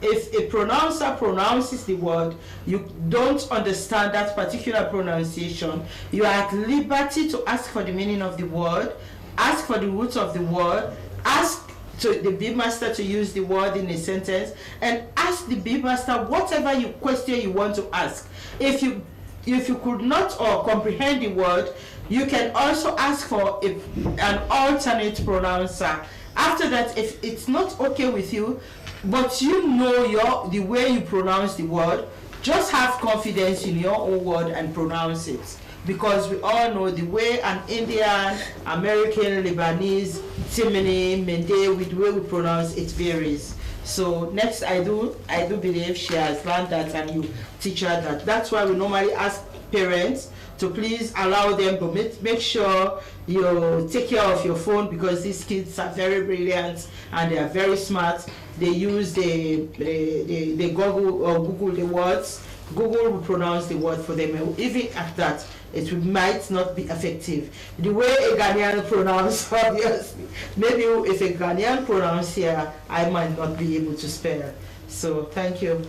if a pronouncer pronounces the word, you don't understand that particular pronunciation, you are at liberty to ask for the meaning of the word, ask for the roots of the word, ask to the Bee Master to use the word in a sentence, and ask the Bee Master whatever question you want to ask. If you could not or comprehend the word, you can also ask for an alternate pronouncer. After that, if it's not okay with you, but you know the way you pronounce the word, just have confidence in your own word and pronounce it. Because we all know the way an Indian, American, Lebanese, Timini, Mende, with the way we pronounce it varies. So next, I do believe she has learned that, and you teach her that. That's why we normally ask parents to please allow them to make sure you take care of your phone, because these kids are very brilliant and they are very smart. They use the Google the words. Google will pronounce the word for them. Even at that, it might not be effective. The way a Ghanaian pronounces, obviously, maybe if a Ghanaian pronounces here, I might not be able to spell. So thank you.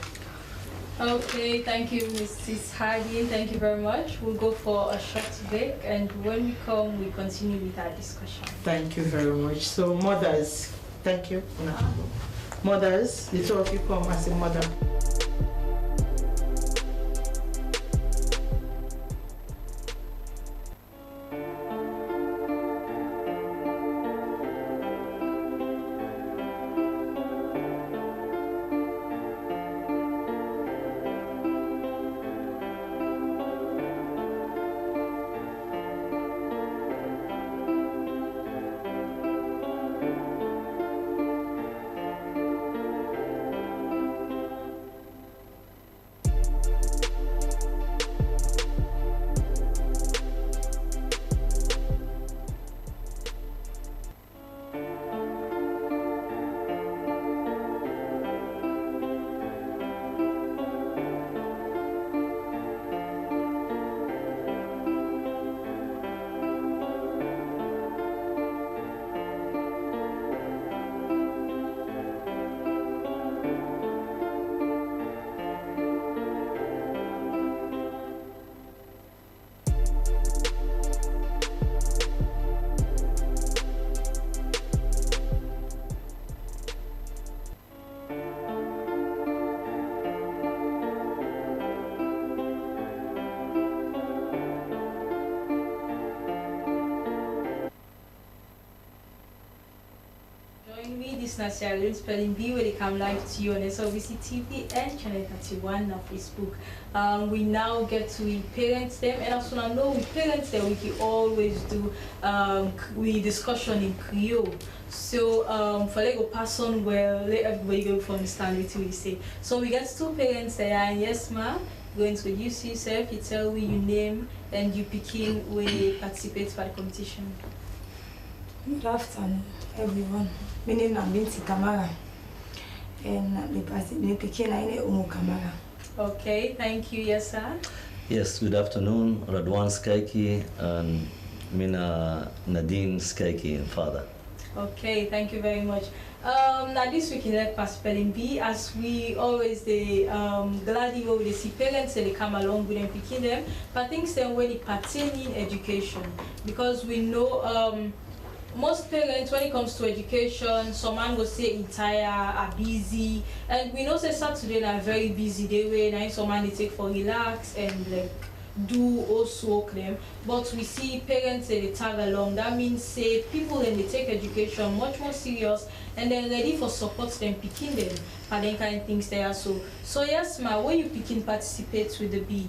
Okay, thank you, Mrs. Hardy. Thank you very much. We'll go for a short break, and when we come, we continue with our discussion. Thank you very much. So mothers, thank you. No. Mothers, the two of you come as a mother. Sierra Leone Spelling Bee, where they come live to you on SLBC TV and Channel 31 on Facebook. We now get to parents them, and as I know with parents them, we can always do we discussion in Creole. So for like a person well, let everybody go to understand what we say. So we get 2 parents there, and yes ma'am, go introduce yourself, you tell me your name, and you begin we participate for the competition. Good afternoon, everyone. My name is Binti Kamara, and I became Umu Kamara. Okay, thank you. Yes, sir. Yes, good afternoon. Radwan Skaiki and Mina Nadine Skaiki, father. Okay, thank you very much. Now this week in Lekpa Spelling Bee, as we always gladly go with the see parents and they come along with them picking them, but things then when it pertaining education, because we know most parents when it comes to education, some man will say entire are busy, and we know say Saturday are very busy day way now some man they take for relax and like do also work them, but we see parents they tag along. That means say people and they take education much more serious and they're ready for support them picking them and then kind of things there. So yes ma, when you picking participate with the bee,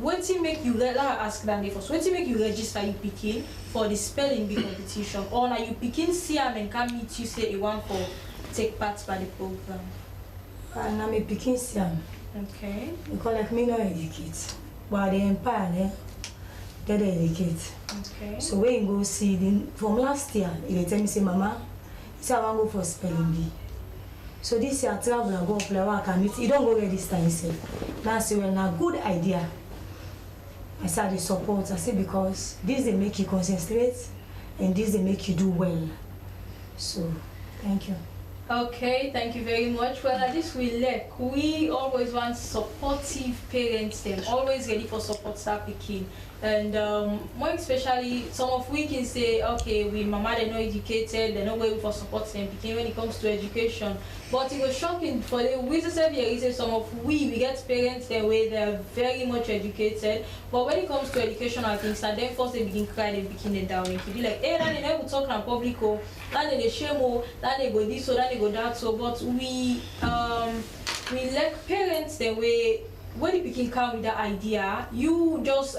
what to make you ask them first, what to make you register you picking for the spelling bee competition, or now you picking Siam and come meet you say you want for take part by the program? And I'm picking Siam. Okay. Because like me no educate. But the empire, they educate. Okay. So when you go see them from last year, they tell me say, Mama, say I want to go for spelling bee. So this year I travel and go play work and you don't go register yourself. Now I say, well, now good idea. I said the support. I say because this they make you concentrate and this they make you do well. So thank you. Okay, thank you very much. Well, at this we always want supportive parents, them always ready for support start picking. And more especially, some of we can say, okay, we mama they're not educated, they're not waiting for support them picking when it comes to education. But it was shocking for the reason here some of we get parents their way they're very much educated, but when it comes to educational things, and then first they begin crying, they begin them down. It be like, hey, then they never talk in public, oh, then they shame, oh, then they go this, so then they go that, so. But we let parents the way when the picking come with that idea, you just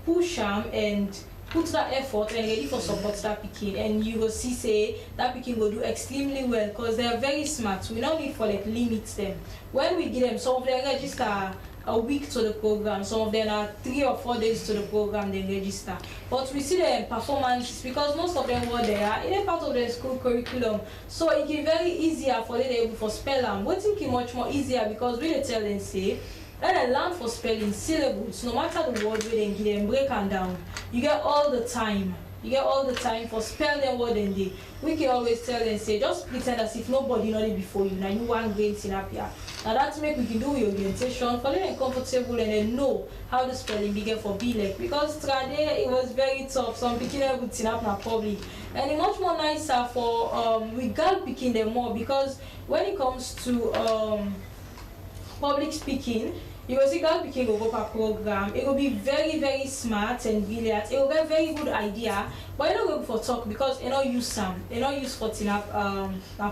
push them and put that effort and ready for support that picking, and you will see say that picking will do extremely well because they are very smart. We don't need for like limits them. When we give them, some of them register a week to the program, some of them are 3 or 4 days to the program they register. But we see their performances because most of them were there, it is part of their school curriculum. So it is very easier for them able for spell them. We think it much more easier because we tell them say when I learn for spelling syllables, no matter the word we then give them break them down. You get all the time. You get all the time for spell them word and day. We can always tell them say just pretend as if nobody know it before you. Now you want great in up here. Now that's make we can do your orientation for them comfortable and then know how the spelling begin for be like, because today it was very tough. Some picking would tin up in public. And it's much more nicer for we girl picking them more, because when it comes to public speaking, you will see girl picking over per program. It will be very, very smart and brilliant. It will get very good idea, but you don't go for talk because you don't use some. You don't use for tin up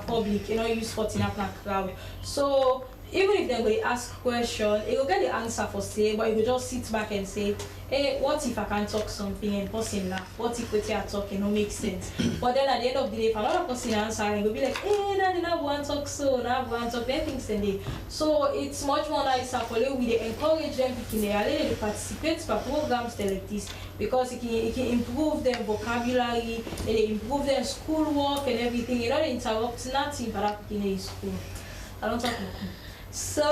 public. You don't use for tin up crowd. So even if they will ask question, it will get the answer for say, but you will just sit back and say, hey, what if I can talk something and person laugh? What if what you are talking don't make sense? But then at the end of the day, if another person answer, it will be like, hey, now they not want to talk so, now want to talk things and they. So it's much more nicer for them. We encourage them to participate for programs like this because it can improve their vocabulary, it improve their schoolwork and everything. You know, they interrupt nothing for that in school. I don't talk about. So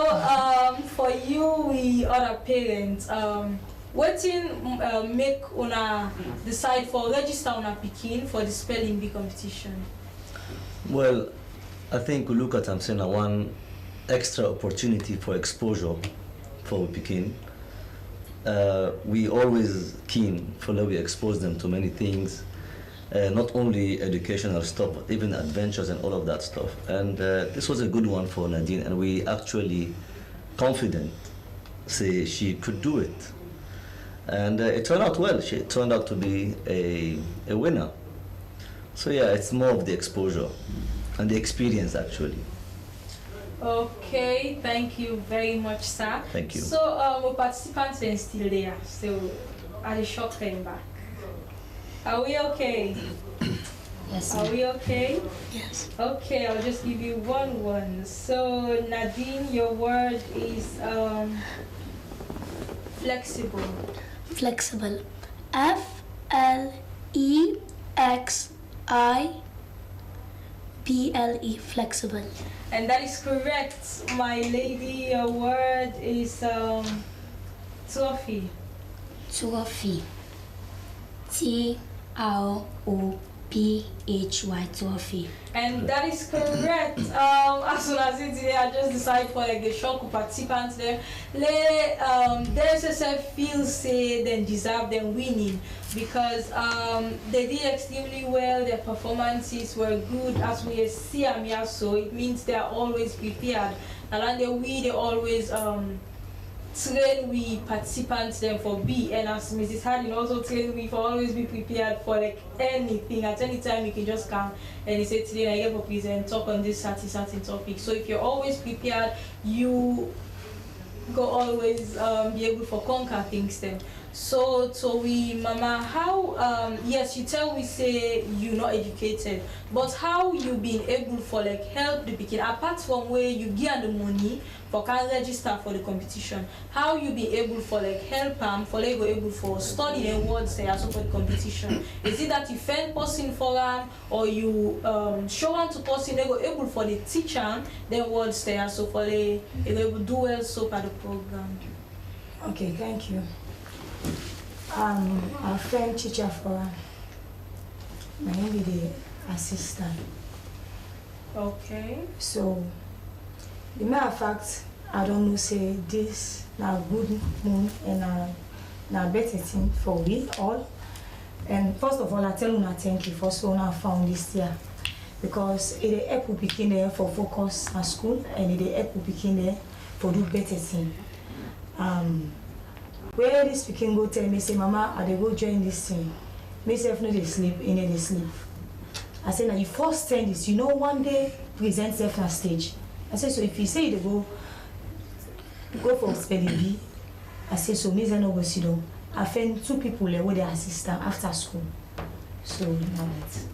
for you, we other parents, what make una decide for register una picking for the spelling bee competition? Well, I think we look at saying one extra opportunity for exposure for picking. We always keen for we expose them to many things. Not only educational stuff, but even adventures and all of that stuff. And this was a good one for Nadine, and we actually confident say she could do it. And it turned out well. She turned out to be a winner. So yeah, it's more of the exposure and the experience actually. Okay, thank you very much, sir. Thank you. So our participants are still there, so are the shop came back. Are we okay? Yes. Are we okay? Yes. Okay, I'll just give you one. So Nadine, your word is flexible. Flexible. F-L-E-X-I-B-L-E. Flexible. And that is correct, my lady. Your word is trophy. Trophy. T-R-O-P-H-Y. PHY12A. And that is correct. As soon as it today, I just decided for like the shock participants there. The SSF feel say they deserve them winning because they did extremely well. Their performances were good, as we see them here. So it means they are always prepared. And then they always train we participants them for B, and as Mrs. Harding also train we for always be prepared for like anything. At any time you can just come and you say today I get for present talk on this certain topic. So if you're always prepared, you go always be able to conquer things then. So we mama, how yes, you tell we say you're not educated, but how you been able for like help the pikin apart from where you get the money for can register for the competition, how you be able for like help them for like go able for study and words they also for the competition? Is it that you find person for them or you show them to person they go able for the teacher then words they also for they able do well so for the program? Okay, thank you. Our friend teacher for my name be the assistant. Okay. So the matter of fact, I don't know say this now good moon and now better thing for we all. And first of all, I tell you thank you for so now found this year because it help we begin there for focus at school and it help we begin there for do better thing. Where this speaking go tell me say mama I dey go join this thing. Myself no dey sleep, in dey sleep. I say now you first send this, you know one day present self on stage. I say so if you say you go for spelling bee, I say so me no go sit down. I find 2 people there with their assistant after school. So now that.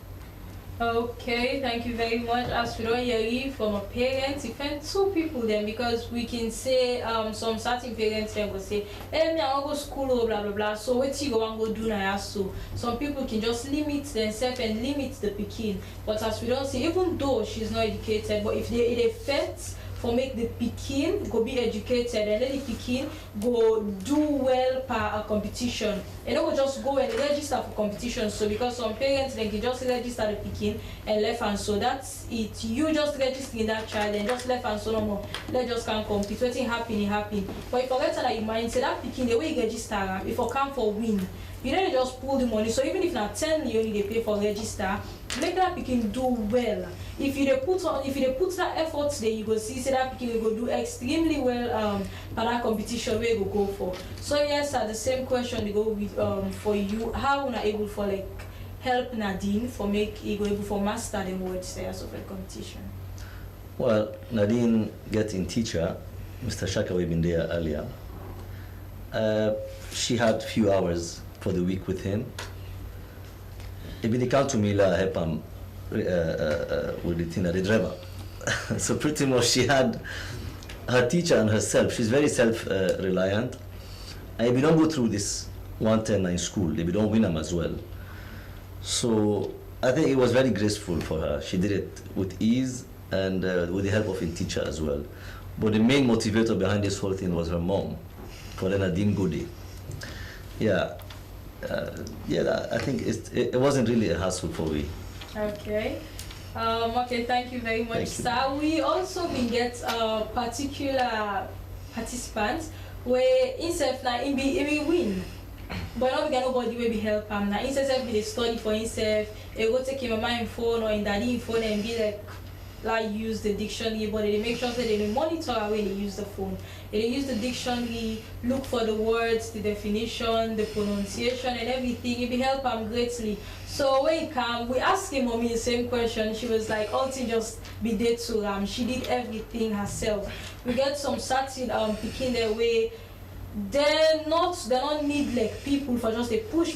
Okay, thank you very much. As we don't hear from a parent, you find 2 people then because we can say some certain parents then will say, hey, me I want to go school or blah blah blah. So what you go and go do now? So some people can just limit themselves and limit the pikin. But as we don't see, even though she's not educated, but if they fit for make the pikin go be educated and let the pikin go do well per a competition. And don't just go and register for competition. So because some parents they can just register the pikin and left and so that's it. You just registering that child and just left and so no more. They just can't compete. What's happen. But if you get that in mind, say that pikin the way you register, if you come for win, you don't just pull the money. So even if not 10 million they pay for register, make that pikin do well. If you put that effort there, you go see that pikin will go do extremely well for that competition where you go for. So yes, the same question they go with for you. How are able for like help Nadine for make you go able for master the words there so for the competition? Well, Nadine getting teacher, Mr. Shaka we've been there earlier. She had few hours for the week with him. If they come to me, help him with the thing at the driver. So pretty much she had her teacher and herself. She's very self-reliant. And if you don't go through this 110 in school, if you don't win them as well. So I think it was very graceful for her. She did it with ease and with the help of a teacher as well. But the main motivator behind this whole thing was her mom, Colena Dean Goody. Yeah. I think it wasn't really a hassle for me. Okay. Okay, thank you very much, sir. We also been get particular participants where instead now it be win. But not get nobody will be help him. Now instead be the study for himself, he go take him my phone or in daddy phone and be like use the dictionary, but they make sure that they monitor when they use the phone. They use the dictionary, look for the words, the definition, the pronunciation and everything. It will help them greatly. So when he came, we asked him mommy the same question. She was like, all things just be there to she did everything herself. We get some certain picking their way. They don't need like people for just they push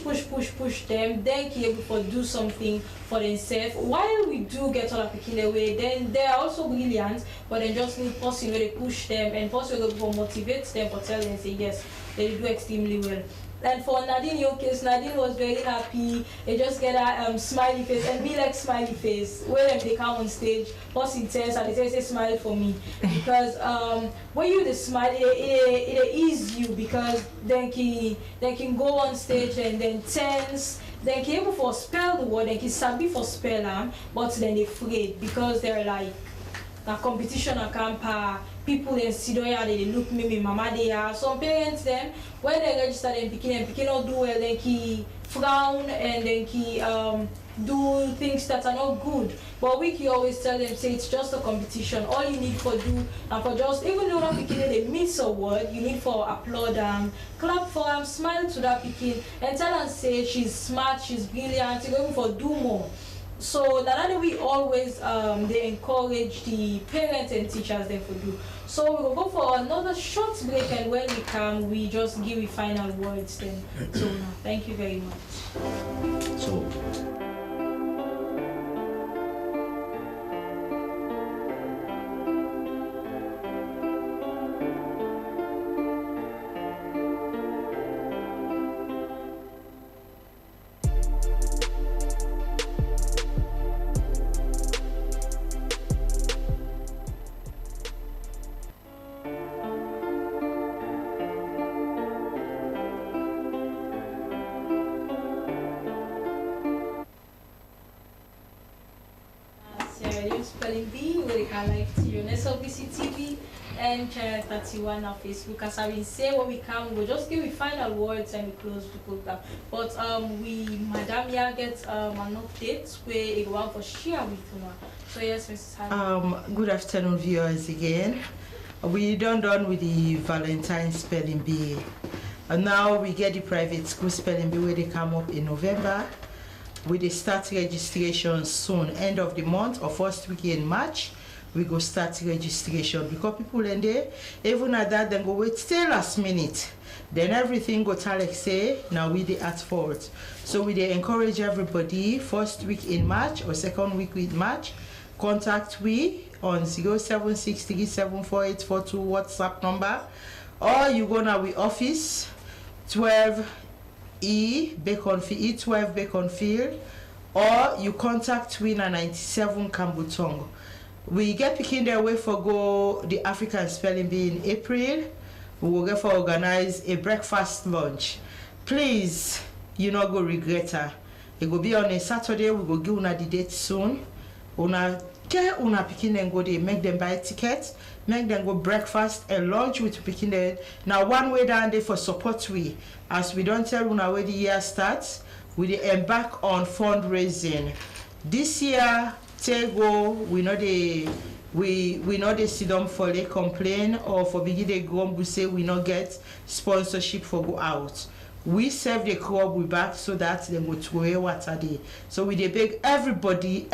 them, then be able to do something for themselves. While we do get all picking their way, then they are also brilliant, but they just need person where they push them and person where motivate them for tell them say yes, they do extremely well. And for Nadine, your case, Nadine was very happy. They just get a smiley face and be like smiley face. When they come on stage, what's intense and they say smile for me. Because when you the smile, it ease you because then can go on stage and then tense, they can able for spell the word, they can sabi for spell them, but then they afraid because they're like a competition a camper. People in Sidoya they look me mama they are. Some parents them when they register them picking not do well, then he frown and then he do things that are not good. But we can always tell them, say it's just a competition. All you need for do and for just, even though that picking they miss a word, you need for applaud them, clap for them, smile to that picking, and tell them say she's smart, she's brilliant, you're going for do more. So that we always they encourage the parents and teachers there for do. So we will go for another short break, and when we come, we just give you final words then. So thank you very much. So. Spelling Bee, where you can like to on SLBC TV and Channel 31 on Facebook. As I will say, when we come, we'll just give you final words and we close the program. But Madam here gets an update where you go out for share with you. So yes, Mrs. Hannah. Good afternoon, viewers again. We done with the Valentine Spelling Bee. And now we get the private school spelling bee where they come up in November. We dey start registration soon, end of the month or first week in March. We go start registration because people in there, even at that, then go wait till last minute. Then everything go tell like say now we dey at fault. So we dey encourage everybody first week in March or second week in March. Contact we on 0763748442 WhatsApp number, or you go now we office 12 E12 Beaconfield, or you contact Winner 97 Kambutong. We get picking their way for go the African Spelling Bee in April. We will get for organize a breakfast lunch. Please, you not go regret her. It will be on a Saturday. We will give una the date soon. Una get una picking and go there, make them buy tickets, make them go breakfast and lunch with picking there. Now one way down there for support we. As we don't tell una where the year starts, we embark on fundraising. This year, Tego, we know they sit down for they complain or for begin they grumble say we not get sponsorship for go out. We serve the club we back so that they go to away water day. So we they beg everybody,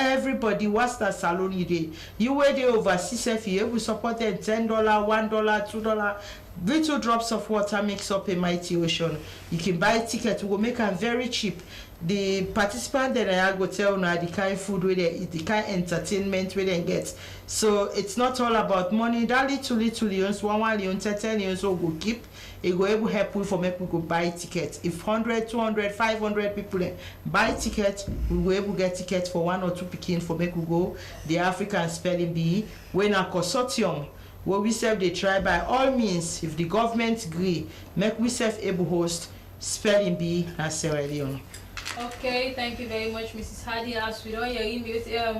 what's that salon you day? You wear the overseas if you able support them $10, $1, $2. Little drops of water makes up a mighty ocean. You can buy tickets, we will make them very cheap. The participant that I go tell now the kind of food where they eat, the kind of entertainment where they get. So it's not all about money. That little leons, 1 leon, 10 leons will go keep. It go able help we for make we go buy tickets. If 100, 200, 500 people buy tickets, we will able get tickets for 1 or 2 picking for make we go the African Spelling Bee. When a consortium where we serve they try by all means, if the government agree, make we serve able host Spelling Bee and Sierra Leone. Okay, thank you very much, Mrs. Hardy. As we don't hear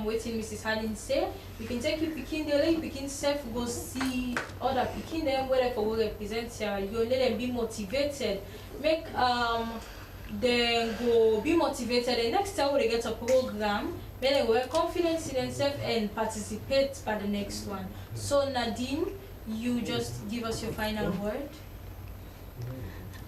waiting Mrs. Hardy say, we can take you picking the link, picking self, go see other picking them, whatever we represent here. You let them be motivated. Make them go be motivated. And next time when they get a program, then they will have confidence in themselves and participate by the next one. So Nadine, you just give us your final word.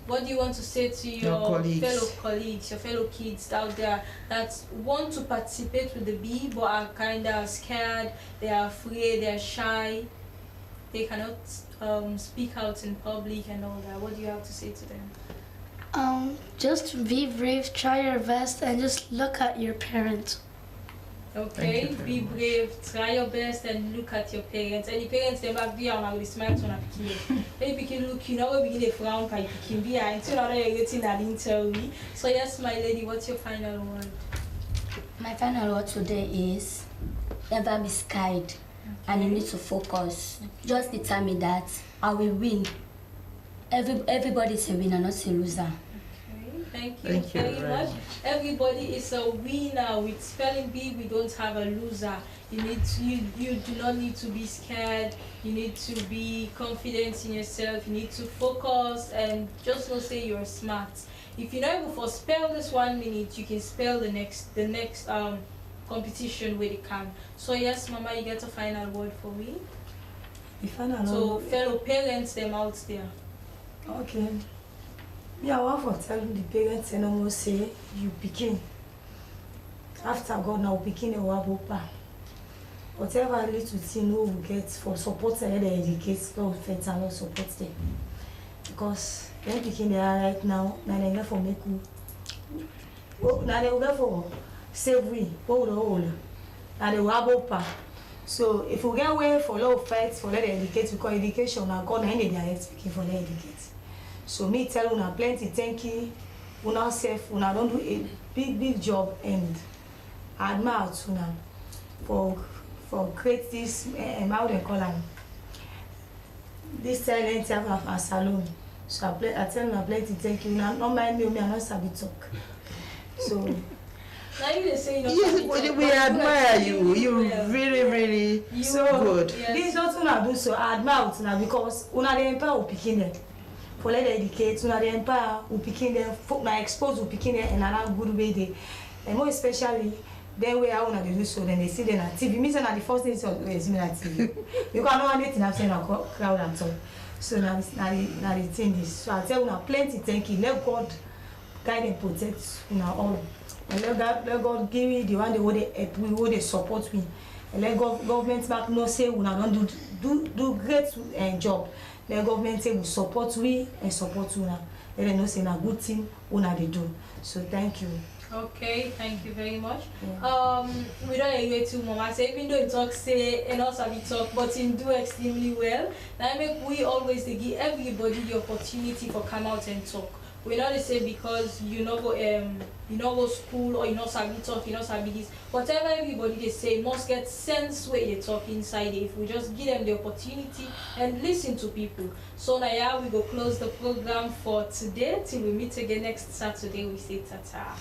What do you want to say to your fellow colleagues, your fellow kids out there that want to participate with the bee but are kind of scared, they are afraid, they are shy, they cannot speak out in public and all that? What do you have to say to them? Just be brave, try your best, and just look at your parents. Okay, be brave, try your best, and look at your parents. And the parents they back there and will smile to a kid. Maybe can look, you know, we begin a frown by picking beer until now you're getting that didn't me. So yes, my lady, what's your final word? My final word today is never be scared, and you need to focus. Just determine that I will win. Everybody's a winner, not a loser. Okay. Thank you Thank you very very much. much. Everybody is a winner. With spelling bee, we don't have a loser. You do not need to be scared. You need to be confident in yourself. You need to focus and just know say you're smart. If you're not able to spell this 1 minute, you can spell the next competition where they can. So yes, Mama, you get a final word for me. The final So word. fellow parents, them out there. Okay. Me, I want to tell the parents and almost say you begin. After God now begin a wabopa. Whatever little thing we will get for support and the educate, God will and not support them. Because when begin they are right now, now they go for make now they go for save we, hold on. Now they wabopa. So if we get away for low fights for let educate, because education now God now they direct speaking for let educate. So me tell una plenty thank you, una self, una don't do a big job and I admire una for create this how they call am this talent have a salon. So I tell una plenty thank you. Una not mind me I not sabi talk. So now you say yes, we admire you. You're really so good. Yes. This is what una do, so I admire una because una dey empower pikin dem. For let them educate, una dey empower pikin dem, na expose pikin dem in another good way dey. And more especially then way how una dey do so, then they see them on TV. Me say na the first thing is me on TV. Because I know anything I'm saying na crowd and talk. So na the thing is. So I tell una plenty thank you. Let God guide and protect una all. And let God give me the one they would help we, would they support me. And let government back no say we don't do great job. Let government say we support we and support una. Let them know say na good thing una they do. So thank you. Okay, thank you very much. Yeah. We don't anyway too Mama say even though in talk say and also we talk, but in do extremely well. That make we always give everybody the opportunity for come out and talk. We not say because you know go school or you know sabi talk, you know sabi this. Whatever everybody they say must get sense where they talk inside it. If we just give them the opportunity and listen to people. So now yeah, we go close the program for today till we meet again next Saturday. We say ta-ta.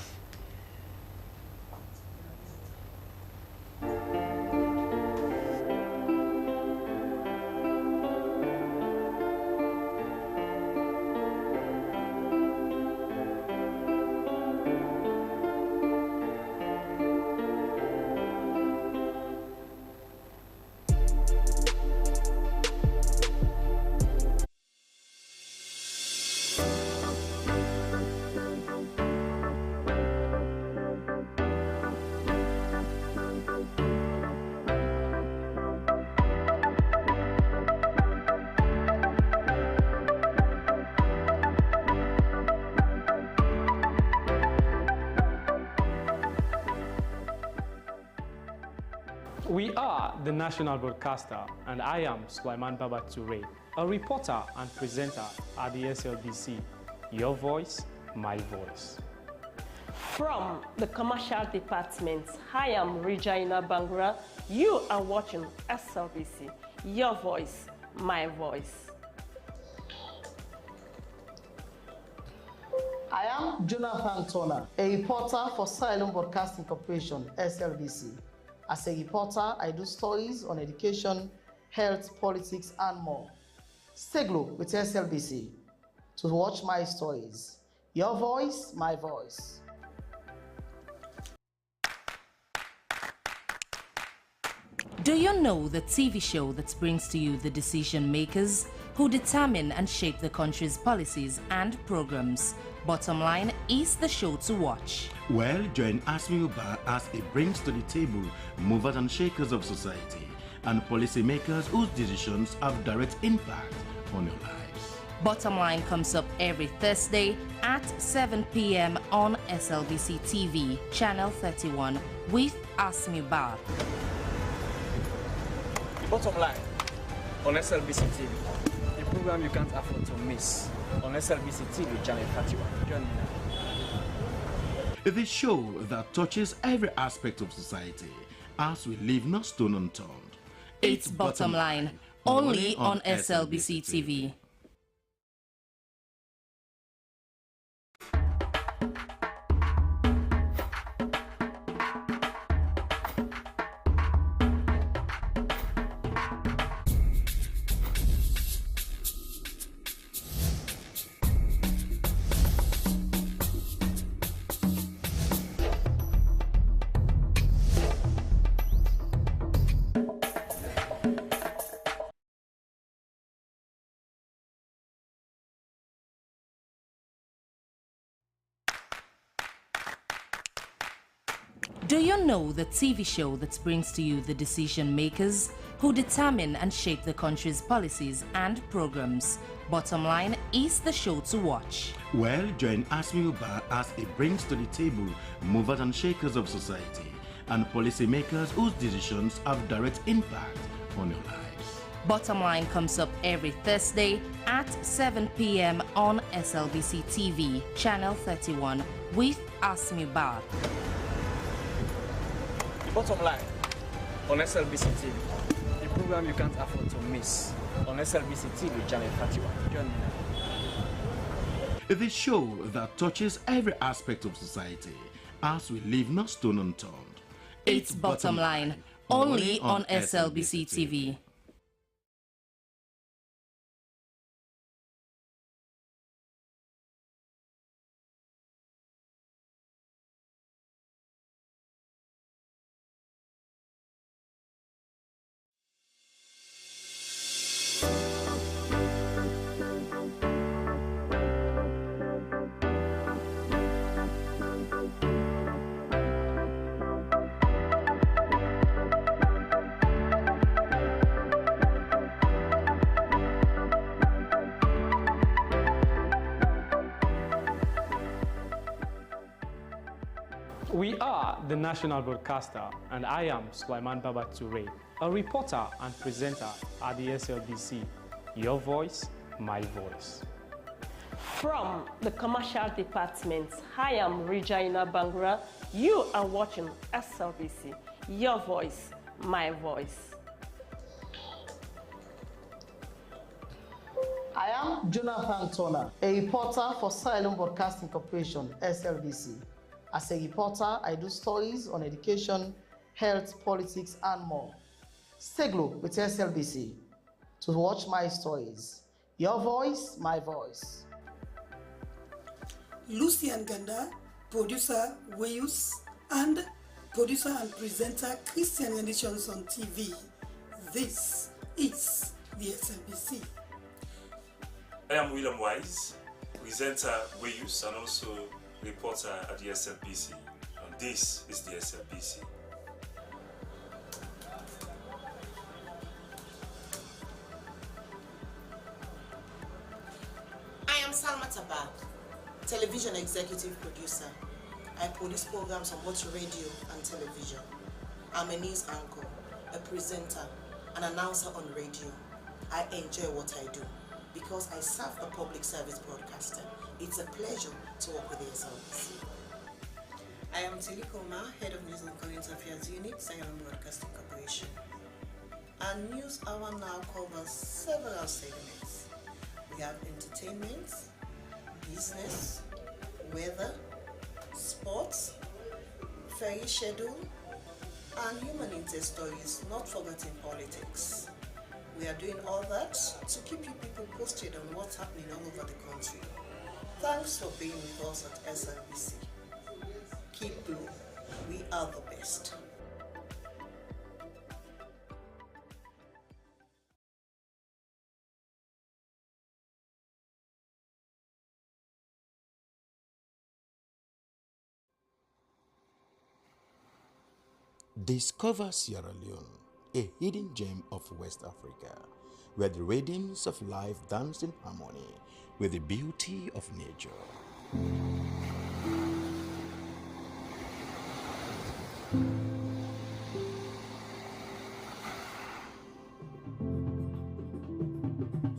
We are the national broadcaster, and I am Sulaiman Baba Toure, a reporter and presenter at the SLBC. Your voice, my voice. From the commercial department, I am Regina Bangura. You are watching SLBC. Your voice, my voice. I am Jonathan Turner, a reporter for Silent Broadcasting Corporation, SLBC. As a reporter, I do stories on education, health, politics, and more. Stay glued with SLBC to watch my stories. Your voice, my voice. Do you know the TV show that brings to you the decision makers who determine and shape the country's policies and programs? Bottom Line is the show to watch. Well, join Asmi Uba as it brings to the table movers and shakers of society and policymakers whose decisions have direct impact on your lives. Bottom Line comes up every Thursday at 7 p.m. on SLBC TV, Channel 31 with Asmi Uba. Bottom Line on SLBC TV, the program you can't afford to miss on SLBC TV, Channel 31. Join me now. The show that touches every aspect of society as we leave no stone unturned. It's Bottom Line, only on SLBC TV. Do you know the TV show that brings to you the decision makers who determine and shape the country's policies and programs? Bottom Line is the show to watch. Well, join Asmi Uba as it brings to the table movers and shakers of society and policymakers whose decisions have direct impact on your lives. Bottom Line comes up every Thursday at 7 p.m. on SLBC TV, Channel 31, with Asmi Uba. Bottom Line on SLBC TV, the program you can't afford to miss on SLBC TV, Channel 31. Join me now. The show that touches every aspect of society as we leave no stone unturned. It's Bottom Line, only on SLBC TV. We are the national broadcaster, and I am Sulaiman Baba Toure, a reporter and presenter at the SLBC. Your voice, my voice. From the commercial department, I am Regina Bangura. You are watching SLBC. Your voice, my voice. I am Jonathan Turner, a reporter for Silent Broadcasting Corporation, SLBC. As a reporter, I do stories on education, health, politics, and more. Stay glued with SLBC to watch my stories. Your voice, my voice. Lucian Ganda, producer Weyus, and producer and presenter Christian Editions on TV. This is the SLBC. I am William Wise, presenter Weyus and also reporter at the SLBC, and this is the SLBC. I am Salma Tabak, television executive producer. I produce programs on both radio and television. I'm a news anchor, a presenter, an announcer on radio. I enjoy what I do because I serve a public service broadcaster. It's a pleasure to work with the SLBC. I am Tilly Koma, Head of News and Current Affairs Unit, Silent Broadcasting Corporation. Our news hour now covers several segments. We have entertainment, business, weather, sports, ferry schedule, and human interest stories, not forgetting politics. We are doing all that to keep you people posted on what's happening all over the country. Thanks for being with us at SLBC. Keep blue. We are the best. Discover Sierra Leone, a hidden gem of West Africa, where the radiance of life danced in harmony with the beauty of nature.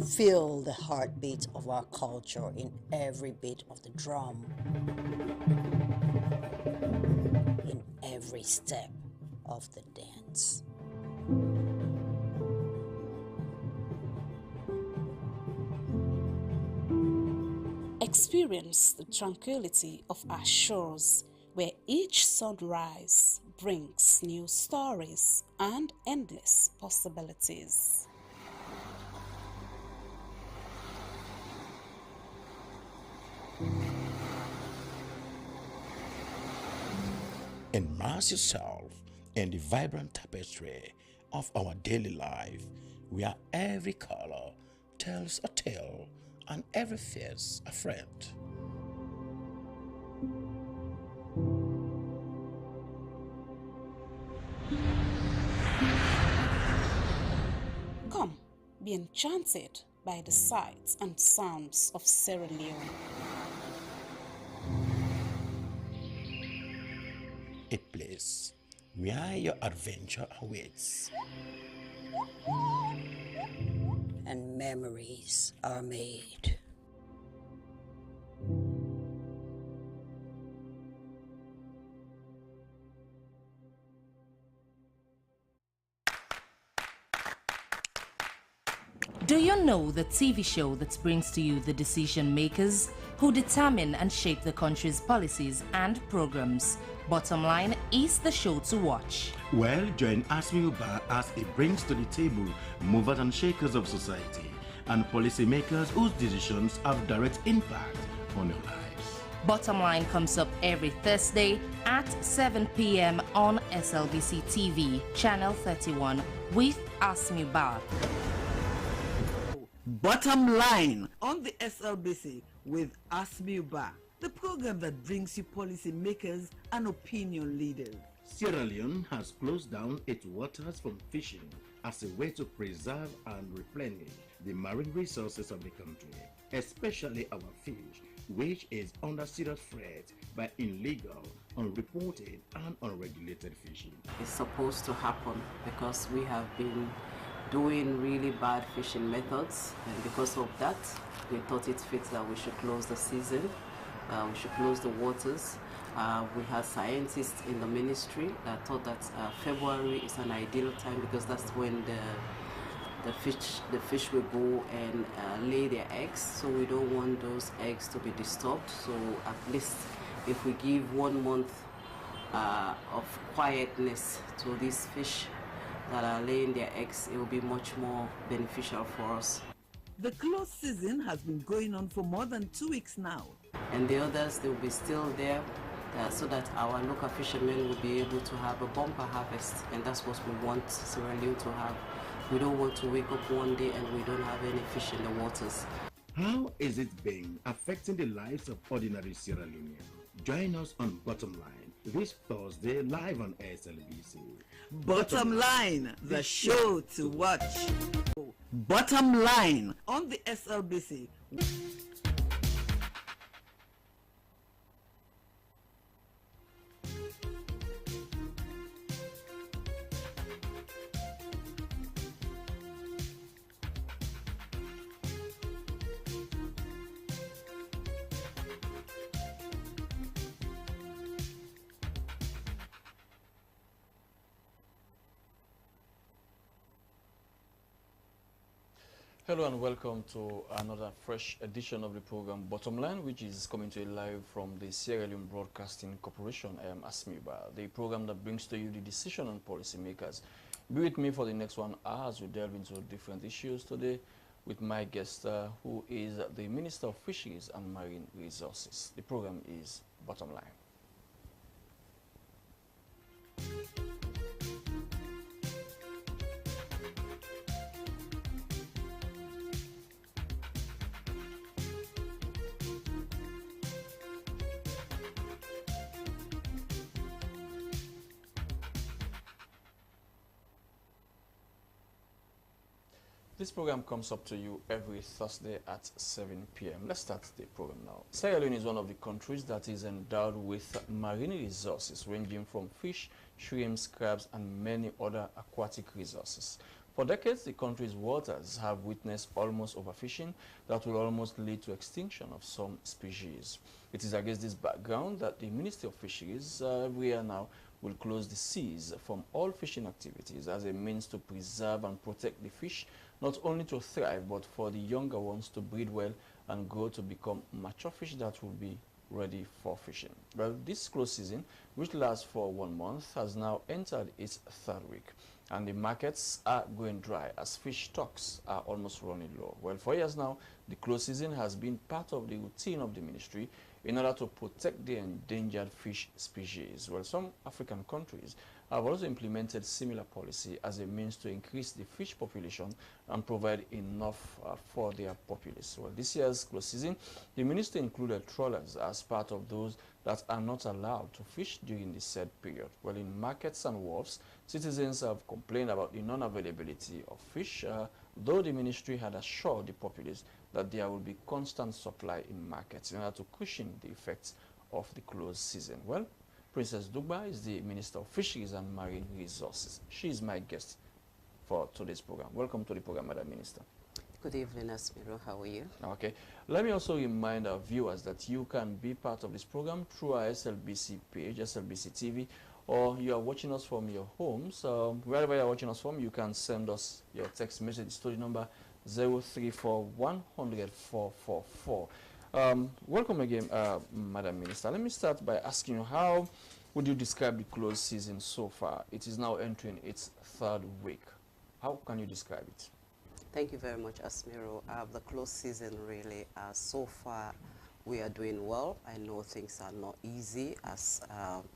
Feel the heartbeat of our culture in every beat of the drum, in every step of the dance. Experience the tranquility of our shores, where each sunrise brings new stories and endless possibilities. Immerse yourself in the vibrant tapestry of our daily life, where every color tells a tale and every face a friend. be enchanted by the sights and sounds of Sierra Leone. A place where your adventure awaits. And memories are made. Do you know the TV show that brings to you the decision makers who determine and shape the country's policies and programs? Bottom Line is the show to watch. Well, join Asmiuba as it brings to the table movers and shakers of society and policymakers whose decisions have direct impact on your lives. Bottom Line comes up every Thursday at 7 p.m. on SLBC TV, Channel 31 with Asmiuba. Bottom Line on the SLBC with Asmiuba, the program that brings you policy makers and opinion leaders. Sierra Leone has closed down its waters from fishing as a way to preserve and replenish the marine resources of the country, especially our fish, which is under serious threat by illegal, unreported and unregulated fishing. It's supposed to happen because we have been doing really bad fishing methods, and because of that we thought it fit that we should close the season, we should close the waters. We had scientists in the ministry that thought that February is an ideal time because that's when the fish will go and lay their eggs, so we don't want those eggs to be disturbed. So at least if we give 1 month of quietness to these fish that are laying their eggs, it will be much more beneficial for us. The close season has been going on for more than 2 weeks now. And the others, they will be still there so that our local fishermen will be able to have a bumper harvest, and that's what we want Sierra Leone to have. We don't want to wake up one day and we don't have any fish in the waters. How is it been affecting the lives of ordinary Sierra Leoneans? Join us on Bottom Line this Thursday live on SLBC. Bottom Line, the show to watch. Bottom Line on the SLBC. Hello and welcome to another fresh edition of the program Bottom Line, which is coming to you live from the Sierra Leone Broadcasting Corporation. I am Asmiuba, the program that brings to you the decision on policymakers. Be with me for the next 1 hour as we delve into different issues today with my guest, who is the Minister of Fisheries and Marine Resources. The program is Bottom Line. This program comes up to you every Thursday at 7 p.m. Let's start the program now. Sierra Leone is one of the countries that is endowed with marine resources ranging from fish, shrimps, crabs, and many other aquatic resources. For decades, the country's waters have witnessed almost overfishing that will almost lead to extinction of some species. It is against this background that the Ministry of Fisheries every year now will close the seas from all fishing activities as a means to preserve and protect the fish, not only to thrive, but for the younger ones to breed well and grow to become mature fish that will be ready for fishing. Well, this close season, which lasts for 1 month, has now entered its 3rd week, and the markets are going dry as fish stocks are almost running low. Well, for years now, the close season has been part of the routine of the ministry in order to protect the endangered fish species. Well, some African countries have also implemented similar policy as a means to increase the fish population and provide enough for their populace. Well, this year's close season, the ministry included trawlers as part of those that are not allowed to fish during the said period. Well, in markets and wharves, citizens have complained about the non-availability of fish, though the ministry had assured the populace that there will be constant supply in markets in order to cushion the effects of the closed season. Well, Princess Dugba is the Minister of Fisheries and Marine Resources. She is my guest for today's program. Welcome to the program, Madam Minister. Good evening, Asmiro. How are you? Okay. Let me also remind our viewers that you can be part of this program through our SLBC page, SLBC TV, or you are watching us from your homes. Wherever you are watching us from, you can send us your text message to the number 034-100-444. Welcome again, Madam Minister. Let me start by asking you, how would you describe the closed season so far? It is now entering its third week. How can you describe it? Thank you very much, Asmiro. The close season really, so far we are doing well. I know things are not easy as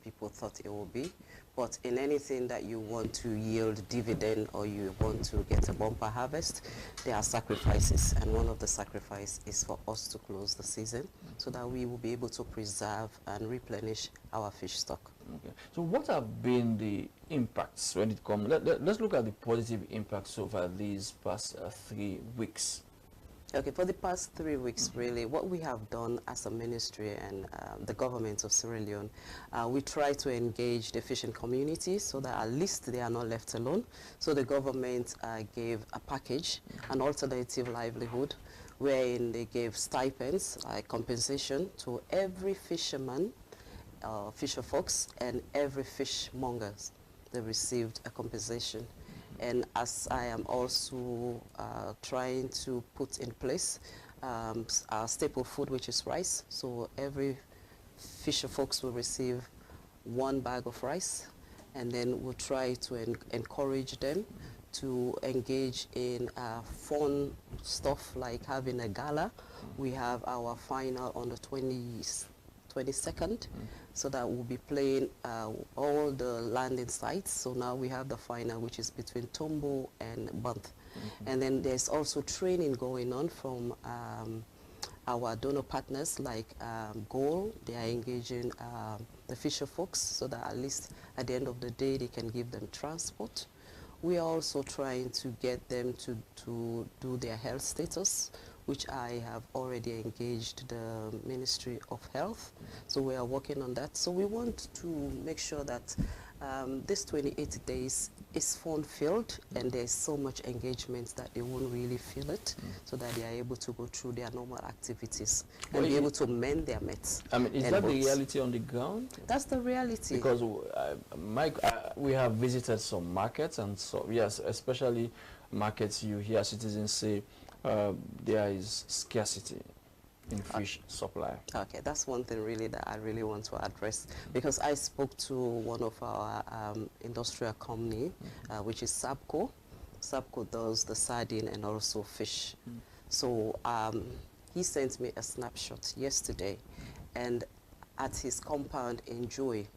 people thought it would be, but in anything that you want to yield dividend or you want to get a bumper harvest, there are sacrifices, and one of the sacrifices is for us to close the season so that we will be able to preserve and replenish our fish stock. Okay. So what have been the impacts when it comes? Let's look at the positive impacts over these past 3 weeks. Okay, for the past 3 weeks, really, what we have done as a ministry and the government of Sierra Leone, we try to engage the fishing community so that at least they are not left alone. So the government gave a package, an alternative livelihood, wherein they gave stipends, compensation to every fisherman, fisher folks, and every fishmonger. They received a compensation. And as I am also trying to put in place our staple food, which is rice, so every fisher folks will receive 1 bag of rice, and then we'll try to encourage them to engage in fun stuff like having a gala. We have our final on the 22nd, so that we'll be playing all the landing sites. So now we have the final, which is between Tombo and Banth. And then there's also training going on from our donor partners like Goal. They are engaging the fisher folks so that at least at the end of the day they can give them transport. We are also trying to get them to do their health status, which I have already engaged the Ministry of Health. So we are working on that. So we want to make sure that this 28 days is fun-filled and there's so much engagement that they won't really feel it, so that they are able to go through their normal activities and be able to mend their mates. I mean, is that the reality on the ground? That's the reality. Because Mike, we have visited some markets, and so yes, especially markets you hear citizens say there is scarcity in fish supply. Okay, that's one thing really that I really want to address, because I spoke to one of our industrial company, which is Sabco. Sabco does the sardine and also fish. So he sent me a snapshot yesterday, and at his compound in Joy,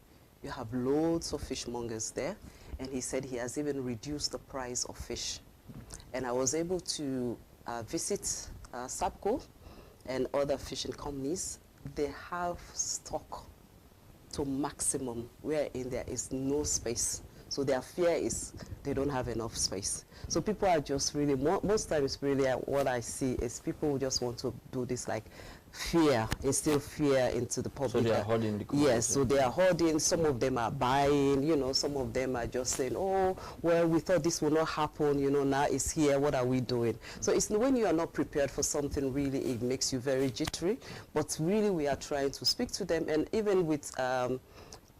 you have loads of fishmongers there, and he said he has even reduced the price of fish. And I was able to visit Sabco and other fishing companies. They have stock to maximum, wherein there is no space. So their fear is they don't have enough space. So people are just really, most times really what I see is people just want to do this like fear, instill fear into the public. So they are hoarding the community. Yes, so they are hoarding. Some of them are buying, you know, some of them are just saying, oh, well, we thought this would not happen, you know, now it's here, what are we doing? So it's when you are not prepared for something, really, it makes you very jittery. But really, we are trying to speak to them, and even with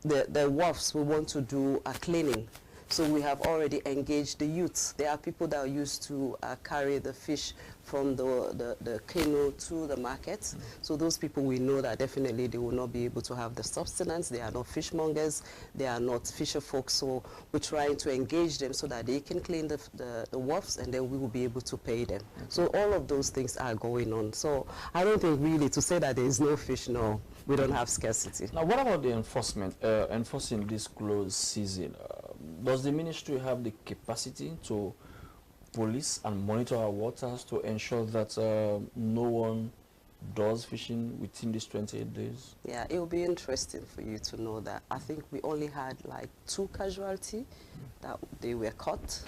the wharfs, we want to do a cleaning. So we have already engaged the youths. There are people that are used to carry the fish from the canoe to the market. So those people, we know that definitely they will not be able to have the sustenance. They are not fishmongers. They are not fisher folks. So we're trying to engage them so that they can clean the wharfs, and then we will be able to pay them. So all of those things are going on. So I don't think really to say that there is no fish, no, we don't have scarcity. Now, what about the enforcement, enforcing this closed season? Does the ministry have the capacity to police and monitor our waters to ensure that no one does fishing within these 28 days? Yeah, it will be interesting for you to know that I think we only had like 2 casualties that they were caught.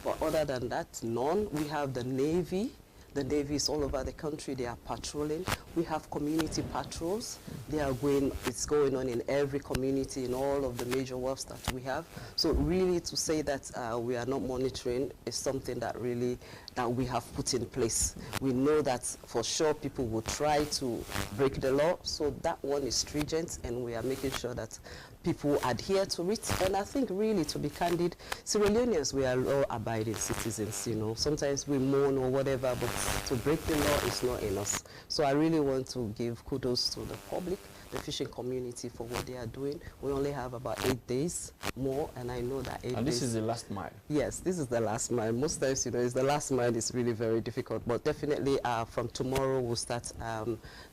But other than that, none. We have the Navy. The Navy is all over the country. They are patrolling. We have community patrols. It's going on in every community in all of the major wharfs that we have. So really to say that we are not monitoring is something that we have put in place. We know that for sure people will try to break the law. So that one is stringent, and we are making sure that people adhere to it. And I think really, to be candid, Sierra Leoneans, we are law-abiding citizens, you know. Sometimes we moan or whatever, but to break the law is not in us. So I really want to give kudos to the public, the fishing community, for what they are doing. We only have about 8 days more, and I know that 8 days... And this is the last mile? Yes, this is the last mile. Most times, you know, it's the last mile is really very difficult, but definitely from tomorrow we'll start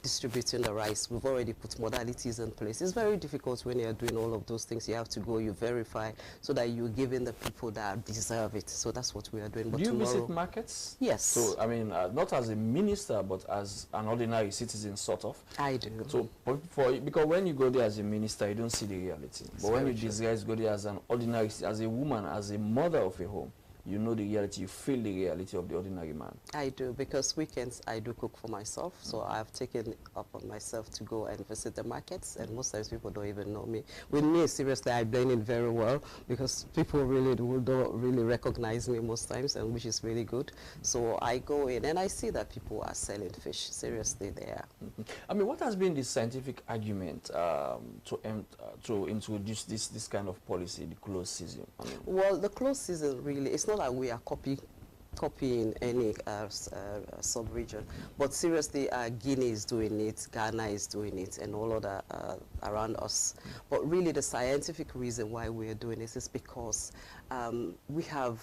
distributing the rice. We've already put modalities in place. It's very difficult when you're doing all of those things. You have to go, you verify, so that you're giving the people that deserve it. So that's what we are doing. But do you tomorrow, visit markets? Yes. So, I mean, not as a minister, but as an ordinary citizen, sort of? I do. So, because when you go there as a minister, you don't see the reality. But when you disguise, go there as an ordinary, as a woman, as a mother of a home, you know the reality, you feel the reality of the ordinary man. I do, because weekends I do cook for myself, so I've taken up on myself to go and visit the markets, and most times people don't even know me. With me, seriously, I blend in very well, because people really don't really recognize me most times, and which is really good. So I go in and I see that people are selling fish. Seriously, they are. I mean, what has been the scientific argument to introduce this kind of policy, the closed season? I mean, well, the closed season really, it's not like we are copying any sub-region, but seriously, Guinea is doing it, Ghana is doing it, and all other around us. But really, the scientific reason why we are doing this is because we have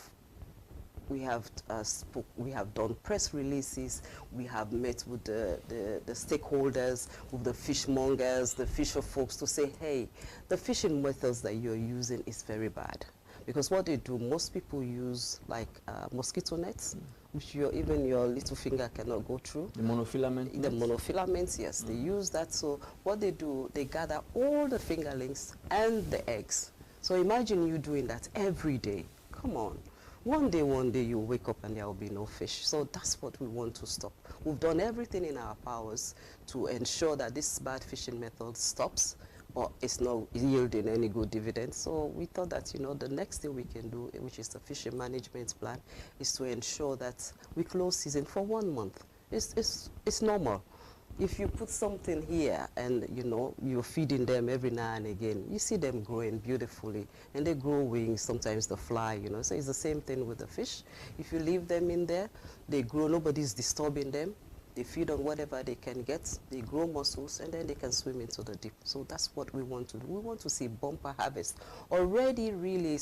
done press releases, we have met with the stakeholders, with the fishmongers, the fisher folks, to say, hey, the fishing methods that you're using is very bad. Because what they do, most people use like mosquito nets, which even your little finger cannot go through. The monofilament? The monofilaments, yes. They use that. So what they do, they gather all the fingerlings and the eggs. So imagine you doing that every day. Come on. One day you wake up and there will be no fish. So that's what we want to stop. We've done everything in our powers to ensure that this bad fishing method stops, or it's not yielding any good dividends. So we thought that, you know, the next thing we can do, which is the fishing management plan, is to ensure that we close season for 1 month. It's normal. If you put something here and, you know, you're feeding them every now and again, you see them growing beautifully, and they grow wings, sometimes they fly, you know. So it's the same thing with the fish. If you leave them in there, they grow, nobody's disturbing them. They feed on whatever they can get, they grow muscles, and then they can swim into the deep. So that's what we want to do. We want to see bumper harvest. Already really